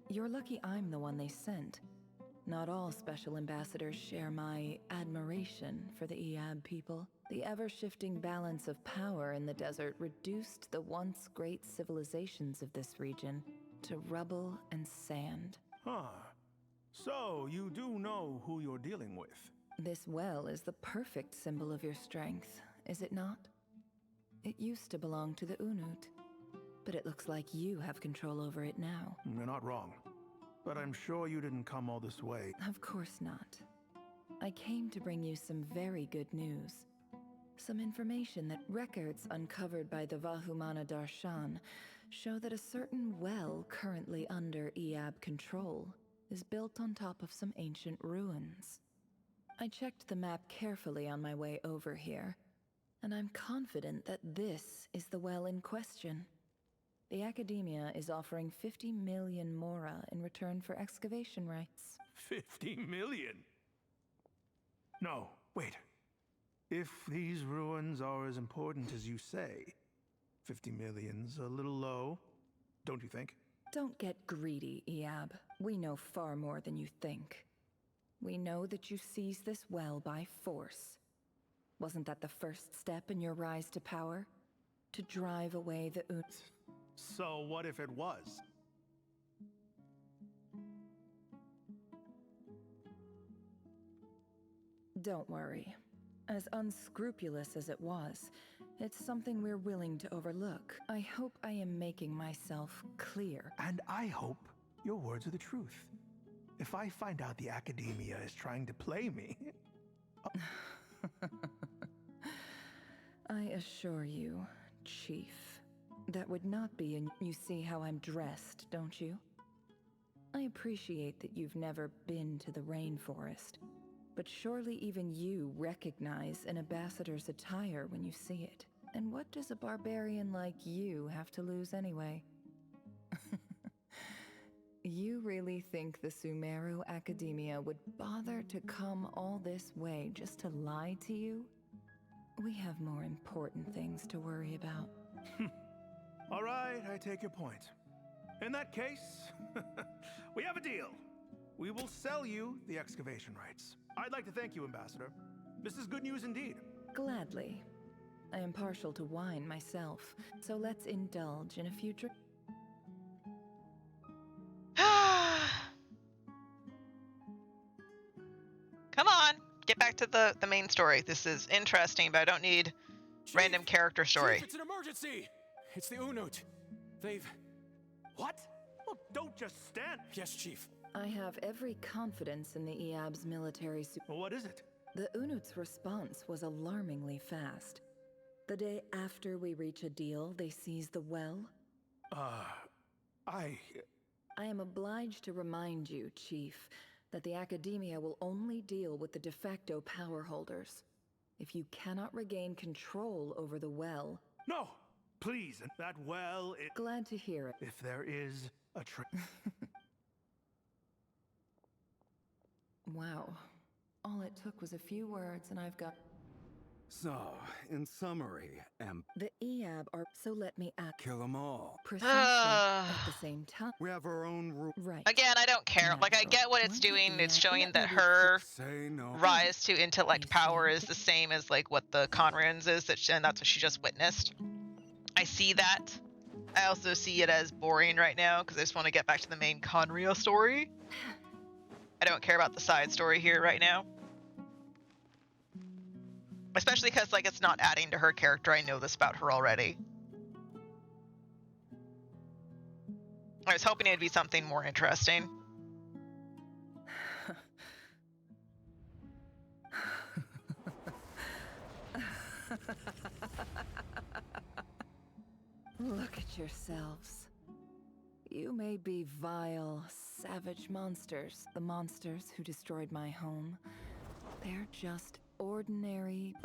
You're lucky I'm the one they sent. Not all special ambassadors share my admiration for the Eab people. The ever-shifting balance of power in the desert reduced the once great civilizations of this region to rubble and sand. Huh. So, you do know who you're dealing with? This well is the perfect symbol of your strength, is it not? It used to belong to the Unut, but it looks like you have control over it now. You're not wrong. But I'm sure you didn't come all this way. Of course not. I came to bring you some very good news. Some information that records uncovered by the Vahumana Darshan show that a certain well currently under Eab control is built on top of some ancient ruins. I checked the map carefully on my way over here, and I'm confident that this is the well in question. The Academia is offering 50 million mora in return for excavation rights. 50 million? No, wait. If these ruins are as important as you say, 50 million's a little low, don't you think? Don't get greedy, Eab. We know far more than you think. We know that you seized this well by force. Wasn't that the first step in your rise to power? To drive away the So what if it was? Don't worry. As unscrupulous as it was, it's something we're willing to overlook. I hope I am making myself clear. And I hope your words are the truth. If I find out the Academia is trying to play me... I assure you, Chief, that would not be in... You see how I'm dressed, don't you? I appreciate that you've never been to the rainforest, but surely even you recognize an ambassador's attire when you see it. And what does a barbarian like you have to lose anyway? You really think the Sumeru Academia would bother to come all this way just to lie to you? We have more important things to worry about. All right, I take your point. In that case, we have a deal. We will sell you the excavation rights. I'd like to thank you, Ambassador. This is good news indeed. Gladly. I am partial to wine myself, so let's indulge in a few drinks. Come on, get back to the main story. This is interesting, but I don't need random character story. Chief, it's an emergency! It's the Unut. They've... What? Well, don't just stand... Yes, Chief. I have every confidence in the Eab's military Well, what is it? The Unut's response was alarmingly fast. The day after we reach a deal, they seize the well. I am obliged to remind you, Chief, that the Academia will only deal with the de facto power holders. If you cannot regain control over the well... No! Please, that well is... Glad to hear it. If there is a Wow. All it took was a few words and I've got... So, in summary, The EAB are... So let me act... kill them all. Precisely. At the same time... We have our own rule. Right. Again, I don't care. Like, I get what it's doing. It's showing that her rise to intellect power is the same as, like, what the Conrians is, and that's what she just witnessed. I see that. I also see it as boring right now, because I just want to get back to the main Conria story. I don't care about the side story here right now. Especially because, like, it's not adding to her character. I know this about her already. I was hoping it'd be something more interesting. Look at yourselves. You may be vile, savage monsters, the monsters who destroyed my home. They're just ordinary...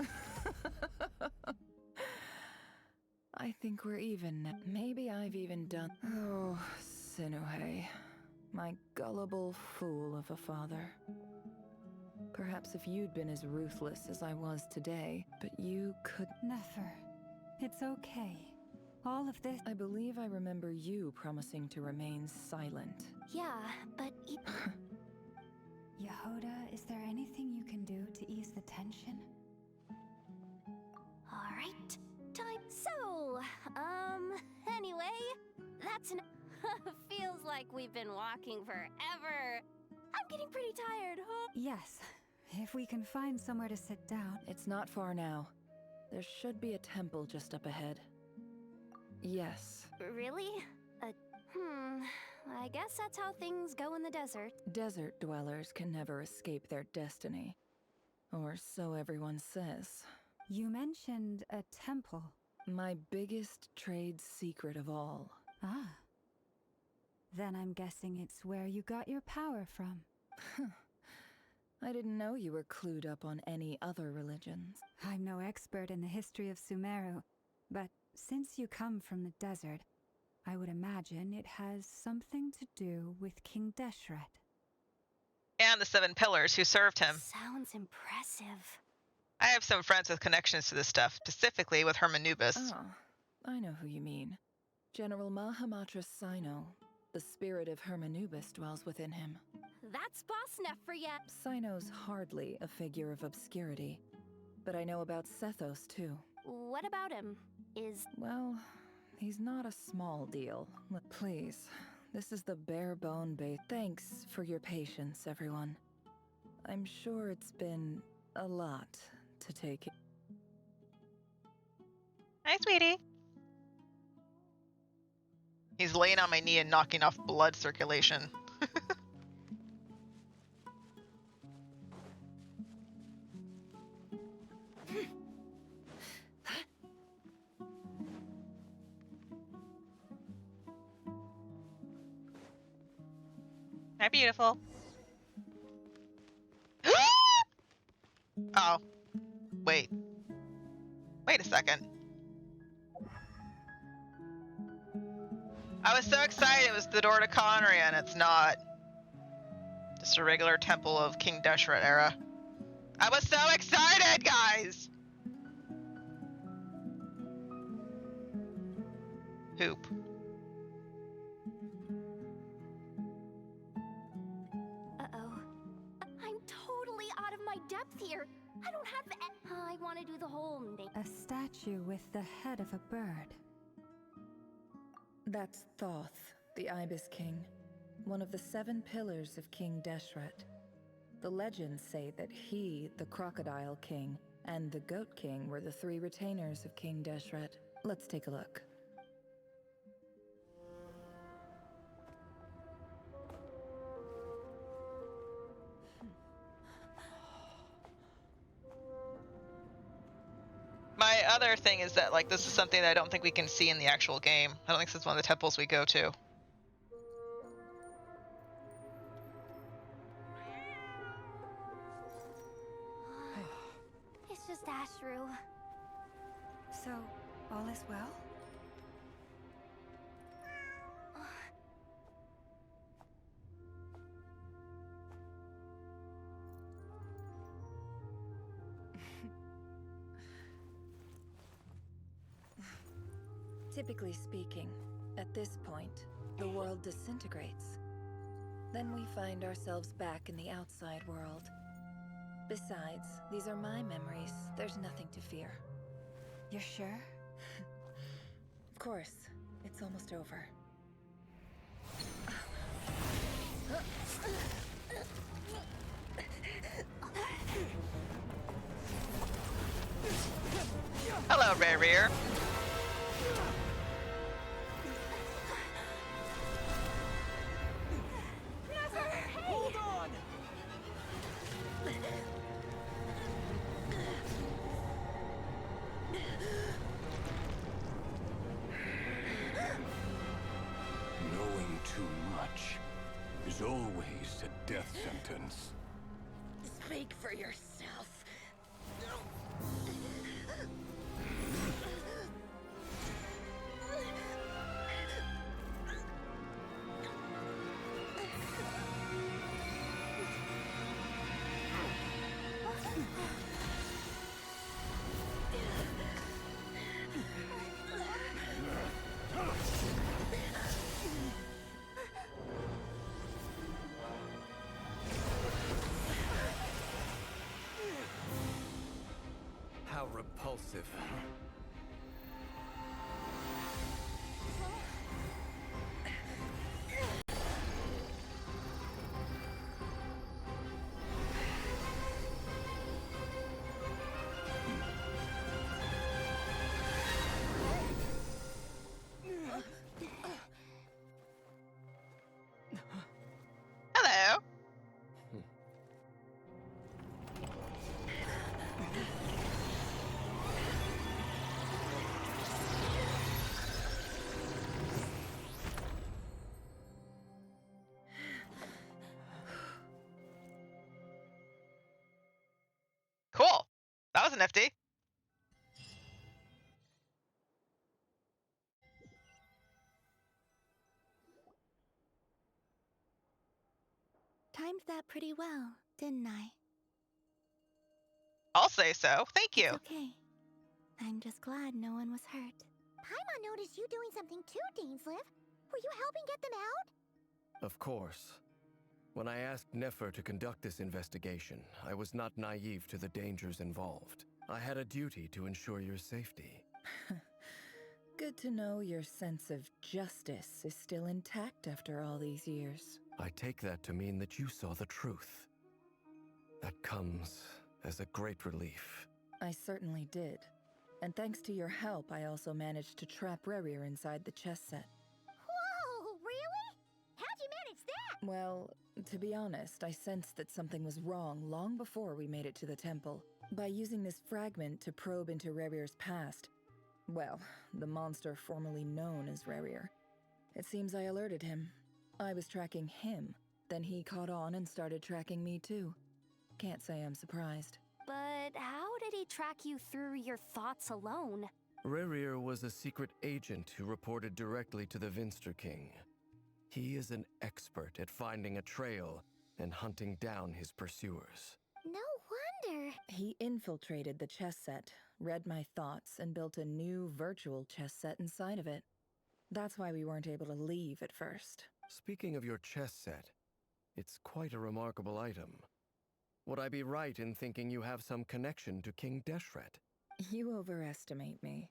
I think we're even now. Maybe I've even done... Oh, Sinuhe. My gullible fool of a father. Perhaps if you'd been as ruthless as I was today, but you could... Nefer, it's okay. All of this... I believe I remember you promising to remain silent. Yeah, but... Yehuda, is there anything you can do to ease the tension? Alright. Time. So, anyway, that's an... Feels like we've been walking forever. I'm getting pretty tired, huh? Yes. If we can find somewhere to sit down... It's not far now. There should be a temple just up ahead. Yes. Really? I guess that's how things go in the desert. Desert dwellers can never escape their destiny. Or so everyone says. You mentioned a temple. My biggest trade secret of all. Ah. Then I'm guessing it's where you got your power from. I didn't know you were clued up on any other religions. I'm no expert in the history of Sumeru, but since you come from the desert, I would imagine it has something to do with King Deshret. And the 7 pillars who served him. Sounds impressive. I have some friends with connections to this stuff, specifically with Hermanubis. Oh, I know who you mean. General Mahamatra Sino. The spirit of Hermanubis dwells within him. That's boss Nefer, yeah. Sino's hardly a figure of obscurity, but I know about Sethos too. What about him? Well, he's not a small deal. Please, this is the bare bone base. Thanks for your patience, everyone. I'm sure it's been a lot to take. Hi, sweetie. He's laying on my knee and knocking off blood circulation. Hi, beautiful. Oh. Wait. Wait a second. I was so excited it was the door to Conria, and it's not. Just a regular temple of King Deshret era. I was so excited, guys! Hoop. Uh-oh. I'm totally out of my depth here. I don't have the... I want to do the whole thing. A statue with the head of a bird. That's Thoth, the Ibis King, one of the 7 pillars of King Deshret. The legends say that he, the Crocodile King, and the Goat King were the 3 retainers of King Deshret. Let's take a look. My other thing is that, like, this is something that I don't think we can see in the actual game. I don't think this is one of the temples we go to. through. So, all is well? Typically speaking, at this point, the world disintegrates. Then we find ourselves back in the outside world. Besides, these are my memories. There's nothing to fear. You're sure? Of course. It's almost over. Hello, Rear. Hold on! Knowing too much is always a death sentence. Speak for yourself. How repulsive. Hello. Cool. That was nifty. Timed that pretty well, didn't I? I'll say so. Thank you. It's okay. I'm just glad no one was hurt. Paimon noticed you doing something too, Dainsleif. Were you helping get them out? Of course. When I asked Nefer to conduct this investigation, I was not naive to the dangers involved. I had a duty to ensure your safety. Good to know your sense of justice is still intact after all these years. I take that to mean that you saw the truth. That comes as a great relief. I certainly did. And thanks to your help, I also managed to trap Rerir inside the chess set. Whoa, really? How'd you manage that? Well, to be honest, I sensed that something was wrong long before we made it to the temple. By using this fragment to probe into Rerir's past, well, the monster formerly known as Rerir, it seems I alerted him. I was tracking him, then he caught on and started tracking me too. Can't say I'm surprised. But how did he track you through your thoughts alone? Rerir was a secret agent who reported directly to the Vinster King. He is an expert at finding a trail and hunting down his pursuers. No wonder. He infiltrated the chess set, read my thoughts, and built a new virtual chess set inside of it. That's why we weren't able to leave at first. Speaking of your chess set, it's quite a remarkable item. Would I be right in thinking you have some connection to King Deshret? You overestimate me.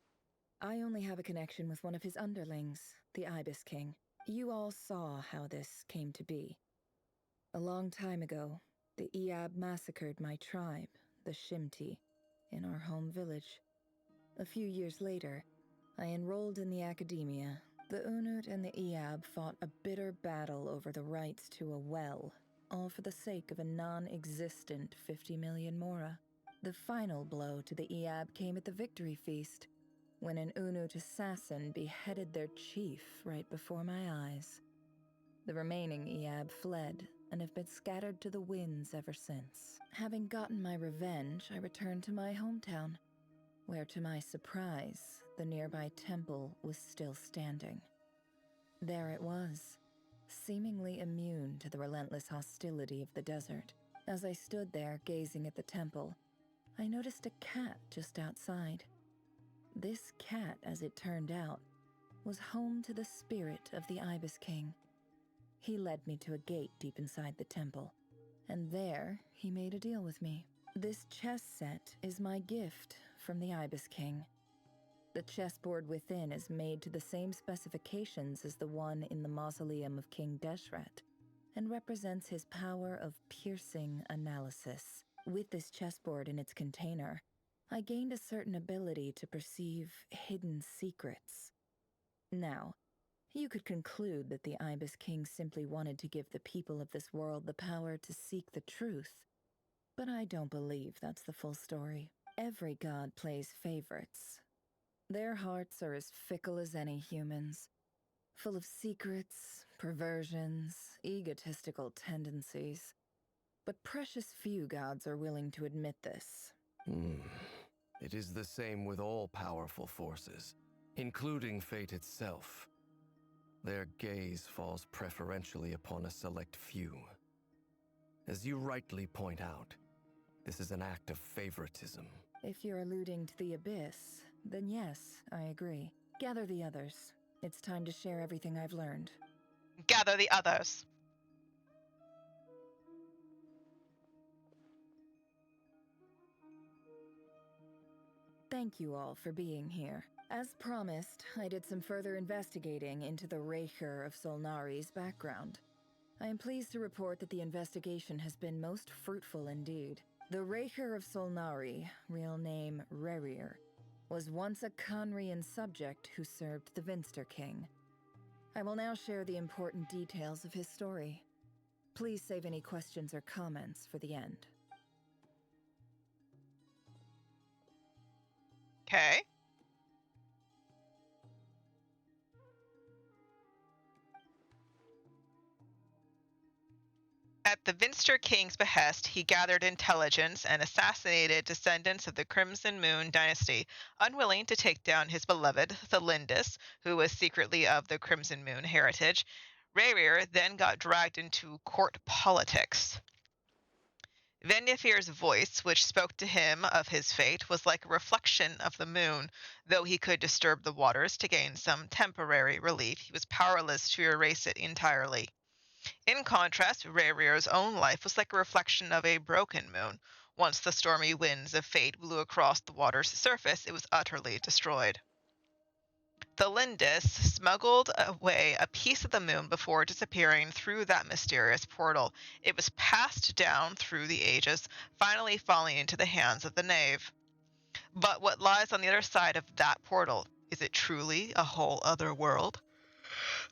I only have a connection with one of his underlings, the Ibis King. You all saw how this came to be. A long time ago, the Eab massacred my tribe, the Shimti, in our home village. A few years later, I enrolled in the academia. The Unut and the Eab fought a bitter battle over the rights to a well, all for the sake of a non-existent 50 million mora. The final blow to the Eab came at the victory feast, when an Unut assassin beheaded their chief right before my eyes. The remaining Eab fled and have been scattered to the winds ever since. Having gotten my revenge, I returned to my hometown. where to my surprise, the nearby temple was still standing. There it was, seemingly immune to the relentless hostility of the desert. As I stood there gazing at the temple, I noticed a cat just outside. This cat, as it turned out, was home to the spirit of the Ibis King. He led me to a gate deep inside the temple, and there he made a deal with me. This chess set is my gift from the Ibis King. The chessboard within is made to the same specifications as the one in the mausoleum of King Deshret, and represents his power of piercing analysis. With this chessboard in its container, I gained a certain ability to perceive hidden secrets. Now, you could conclude that the Ibis King simply wanted to give the people of this world the power to seek the truth, but I don't believe that's the full story. Every god plays favorites. Their hearts are as fickle as any human's, full of secrets, perversions, egotistical tendencies. But precious few gods are willing to admit this. It is the same with all powerful forces, including fate itself. Their gaze falls preferentially upon a select few. As you rightly point out, this is an act of favoritism. If you're alluding to the Abyss, then yes, I agree. Gather the others. It's time to share everything I've learned. Gather the others. Thank you all for being here. As promised, I did some further investigating into the Raker of Solnari's background. I am pleased to report that the investigation has been most fruitful indeed. The Raker of Solnari, real name Rerir, was once a Conrian subject who served the Vinster King. I will now share the important details of his story. Please save any questions or comments for the end. Okay. At the Vinster King's behest, he gathered intelligence and assassinated descendants of the Crimson Moon dynasty, unwilling to take down his beloved, Thelindis, who was secretly of the Crimson Moon heritage. Rerir then got dragged into court politics. Venifir's voice, which spoke to him of his fate, was like a reflection of the moon. Though he could disturb the waters to gain some temporary relief, he was powerless to erase it entirely. In contrast, Rerir's own life was like a reflection of a broken moon. Once the stormy winds of fate blew across the water's surface, it was utterly destroyed. Thelindis smuggled away a piece of the moon before disappearing through that mysterious portal. It was passed down through the ages, finally falling into the hands of the knave. But what lies on the other side of that portal? Is it truly a whole other world?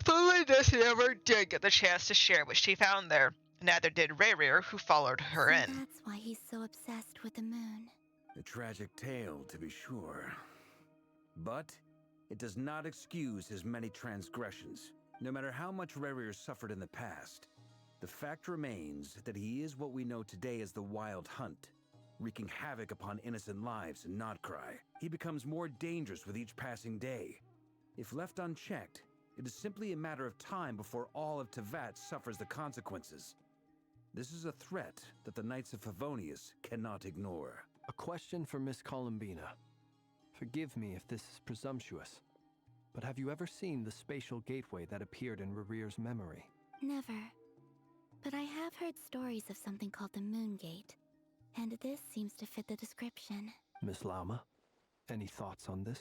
Thelindis never did get the chance to share what she found there. Neither did Rerir, who followed her in. That's why he's so obsessed with the moon. A tragic tale, to be sure. But it does not excuse his many transgressions. No matter how much Rerir suffered in the past, the fact remains that he is what we know today as the Wild Hunt, wreaking havoc upon innocent lives in Notcry. He becomes more dangerous with each passing day. If left unchecked, it is simply a matter of time before all of Tevat suffers the consequences. This is a threat that the Knights of Favonius cannot ignore. A question for Miss Columbina. Forgive me if this is presumptuous, but have you ever seen the spatial gateway that appeared in Rerir's memory? Never. But I have heard stories of something called the Moon Gate, and this seems to fit the description. Miss Lama, any thoughts on this?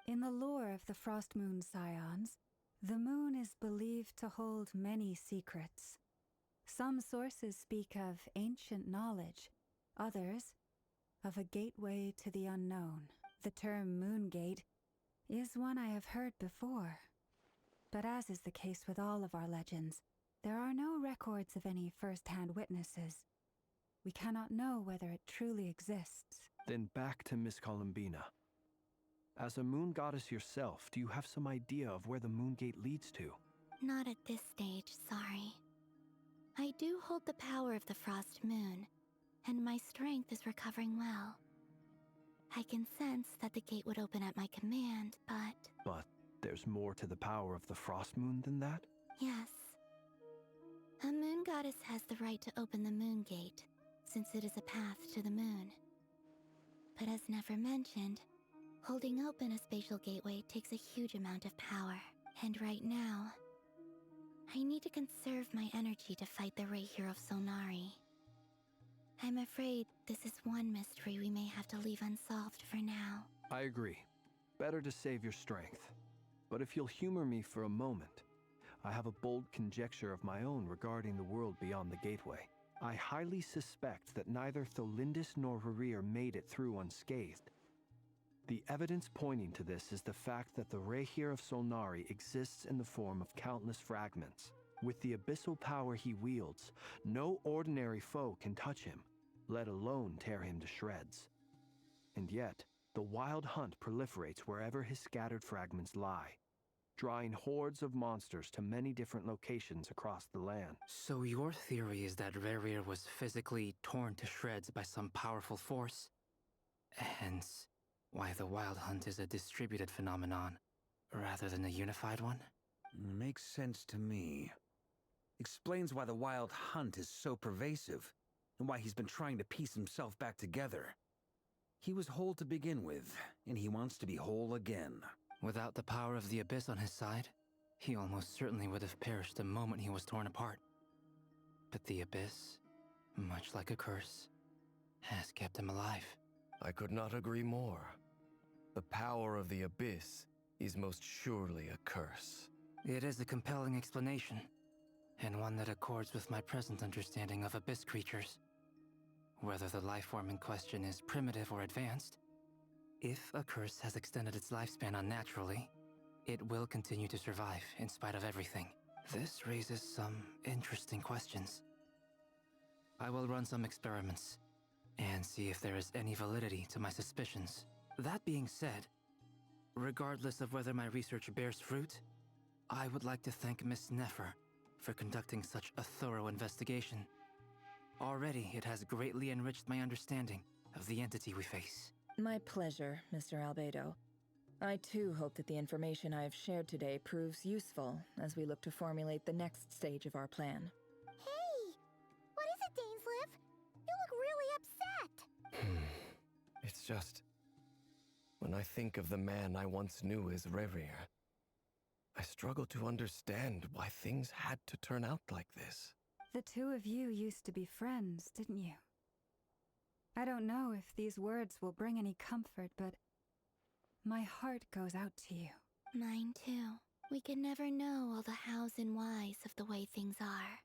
In the lore of the Frost Moon Scions, the moon is believed to hold many secrets. Some sources speak of ancient knowledge, others of a gateway to the unknown. The term Moon Gate is one I have heard before. But as is the case with all of our legends, there are no records of any first-hand witnesses. We cannot know whether it truly exists. Then back to Miss Columbina. As a moon goddess yourself, do you have some idea of where the Moon Gate leads to? Not at this stage, sorry. I do hold the power of the Frost Moon, and my strength is recovering well. I can sense that the gate would open at my command, but... But there's more to the power of the Frost Moon than that? Yes. A moon goddess has the right to open the moon gate, since it is a path to the moon. But as Nefer mentioned, holding open a spatial gateway takes a huge amount of power. And right now, I need to conserve my energy to fight the Rahier of Solnari. I'm afraid this is one mystery we may have to leave unsolved for now. I agree. Better to save your strength. But if you'll humor me for a moment, I have a bold conjecture of my own regarding the world beyond the gateway. I highly suspect that neither Tholindis nor Rarir made it through unscathed. The evidence pointing to this is the fact that the Rahier of Solnari exists in the form of countless fragments. With the abyssal power he wields, no ordinary foe can touch him, let alone tear him to shreds. And yet, the wild hunt proliferates wherever his scattered fragments lie, drawing hordes of monsters to many different locations across the land. So your theory is that Rarir was physically torn to shreds by some powerful force? Hence, why the wild hunt is a distributed phenomenon, rather than a unified one? Makes sense to me. Explains why the wild hunt is so pervasive, and why he's been trying to piece himself back together. He was whole to begin with, and he wants to be whole again. Without the power of the Abyss on his side, he almost certainly would have perished the moment he was torn apart. But the Abyss, much like a curse, has kept him alive. I could not agree more. The power of the Abyss is most surely a curse. It is a compelling explanation, and one that accords with my present understanding of Abyss creatures. Whether the life form in question is primitive or advanced, if a curse has extended its lifespan unnaturally, it will continue to survive in spite of everything. This raises some interesting questions. I will run some experiments and see if there is any validity to my suspicions. That being said, regardless of whether my research bears fruit, I would like to thank Miss Nefer for conducting such a thorough investigation. Already, it has greatly enriched my understanding of the entity we face. My pleasure, Mr. Albedo. I too hope that the information I have shared today proves useful as we look to formulate the next stage of our plan. Hey! What is it, Dainsleif? You look really upset! It's just... when I think of the man I once knew as Rarir, I struggle to understand why things had to turn out like this. The two of you used to be friends, didn't you? I don't know if these words will bring any comfort, but my heart goes out to you. Mine too. We can never know all the hows and whys of the way things are.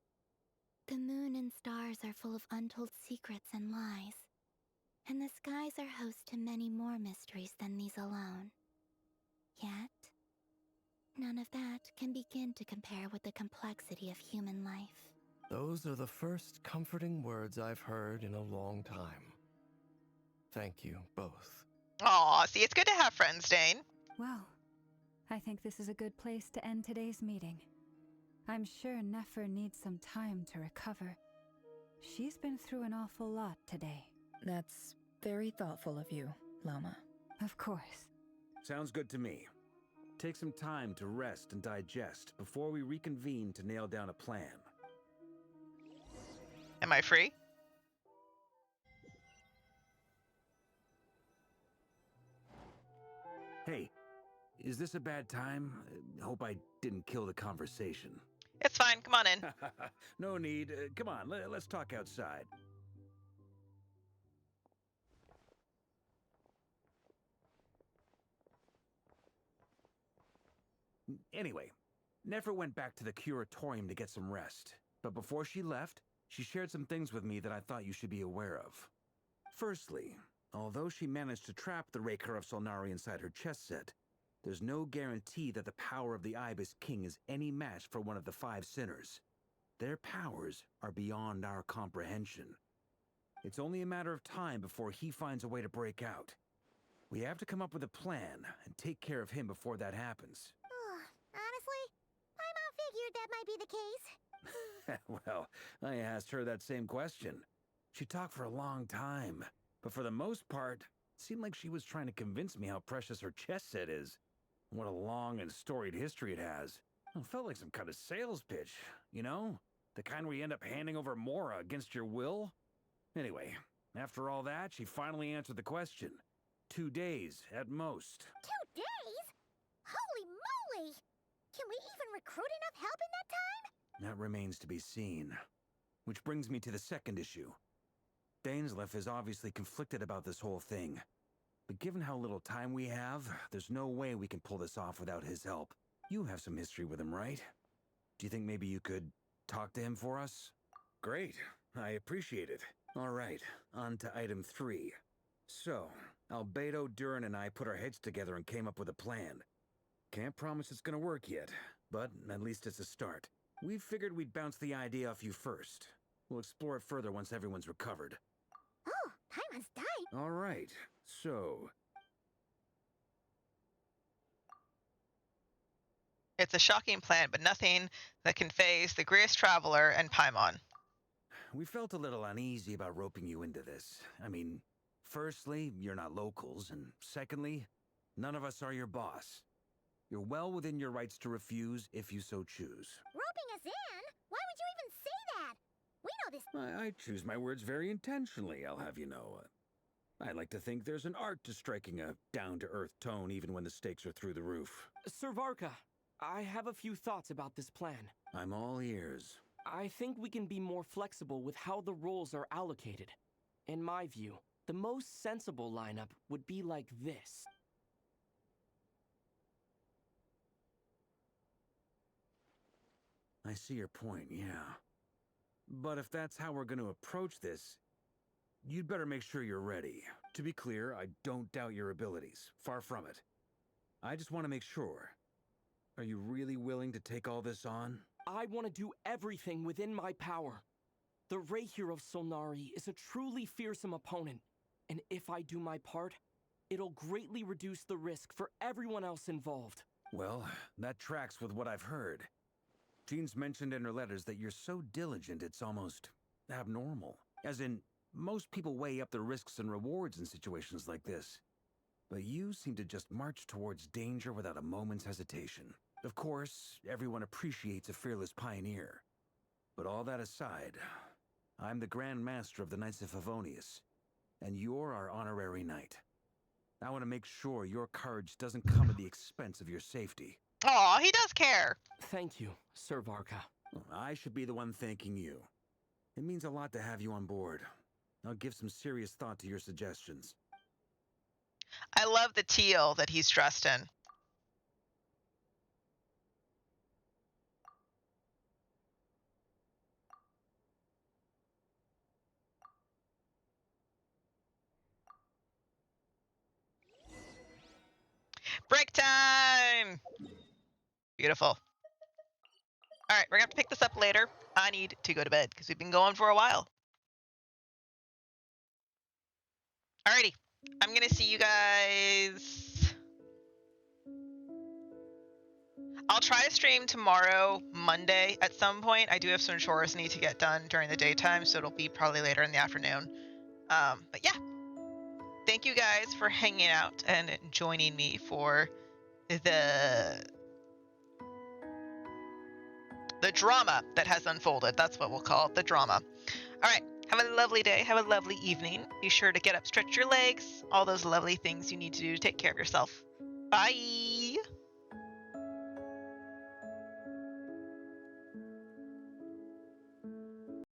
The moon and stars are full of untold secrets and lies, and the skies are host to many more mysteries than these alone. Yet, none of that can begin to compare with the complexity of human life. Those are the first comforting words I've heard in a long time. Thank you, both. Aw, see, it's good to have friends, Dane. Well, I think this is a good place to end today's meeting. I'm sure Nefer needs some time to recover. She's been through an awful lot today. That's very thoughtful of you, Lama. Of course. Sounds good to me. Take some time to rest and digest before we reconvene to nail down a plan. Am I free? Hey, is this a bad time? Hope I didn't kill the conversation. It's fine, come on in. No need. Come on, let's talk outside. Anyway, Nefer went back to the curatorium to get some rest. But before she left, she shared some things with me that I thought you should be aware of. Firstly, although she managed to trap the Raker of Solnari inside her chess set, there's no guarantee that the power of the Ibis King is any match for one of the 5 sinners. Their powers are beyond our comprehension. It's only a matter of time before he finds a way to break out. We have to come up with a plan and take care of him before that happens. Honestly, my mom figured that might be the case. Well, I asked her that same question. She talked for a long time, but for the most part, seemed like she was trying to convince me how precious her chess set is. What a long and storied history it has. It felt like some kind of sales pitch, you know? The kind where you end up handing over Mora against your will? Anyway, after all that, she finally answered the question. 2 days, at most. 2 days? Holy moly! Can we even recruit enough help in that time? That remains to be seen. Which brings me to the second issue. Dainsleif is obviously conflicted about this whole thing. But given how little time we have, there's no way we can pull this off without his help. You have some history with him, right? Do you think maybe you could talk to him for us? Great. I appreciate it. All right, on to item 3. So, Albedo, Durin, and I put our heads together and came up with a plan. Can't promise it's gonna work yet, but at least it's a start. We figured we'd bounce the idea off you first. We'll explore it further once everyone's recovered. Oh, Paimon's died. All right, so... It's a shocking plan, but nothing that can phase the greatest traveler and Paimon. We felt a little uneasy about roping you into this. I mean, firstly, you're not locals, and secondly, none of us are your boss. You're well within your rights to refuse if you so choose. Roping us in? Why would you even say that? We know this. I choose my words very intentionally, I'll have you know. I like to think there's an art to striking a down-to-earth tone even when the stakes are through the roof. Sir Varka, I have a few thoughts about this plan. I'm all ears. I think we can be more flexible with how the roles are allocated. In my view, the most sensible lineup would be like this. I see your point, yeah. But if that's how we're going to approach this, you'd better make sure you're ready. To be clear, I don't doubt your abilities. Far from it. I just want to make sure. Are you really willing to take all this on? I want to do everything within my power. The Rahier of Solnari is a truly fearsome opponent, and if I do my part, it'll greatly reduce the risk for everyone else involved. Well, that tracks with what I've heard. Jean's mentioned in her letters that you're so diligent it's almost abnormal. As in, most people weigh up the risks and rewards in situations like this. But you seem to just march towards danger without a moment's hesitation. Of course, everyone appreciates a fearless pioneer. But all that aside, I'm the Grand Master of the Knights of Favonius, and you're our honorary knight. I want to make sure your courage doesn't come at the expense of your safety. Aw, he does care. Thank you, Sir Varka. I should be the one thanking you. It means a lot to have you on board. I'll give some serious thought to your suggestions. I love the teal that he's dressed in. Break time! Beautiful. All right, we're gonna have to pick this up later. I need to go to bed because we've been going for a while. Alrighty, I'm gonna see you guys. I'll try to stream tomorrow, Monday, at some point. I do have some chores I need to get done during the daytime, so it'll be probably later in the afternoon. But yeah. Thank you guys for hanging out and joining me for the drama that has unfolded. That's what we'll call it, the drama. All right, have a lovely day. Have a lovely evening. Be sure to get up, stretch your legs, all those lovely things you need to do to take care of yourself. Bye.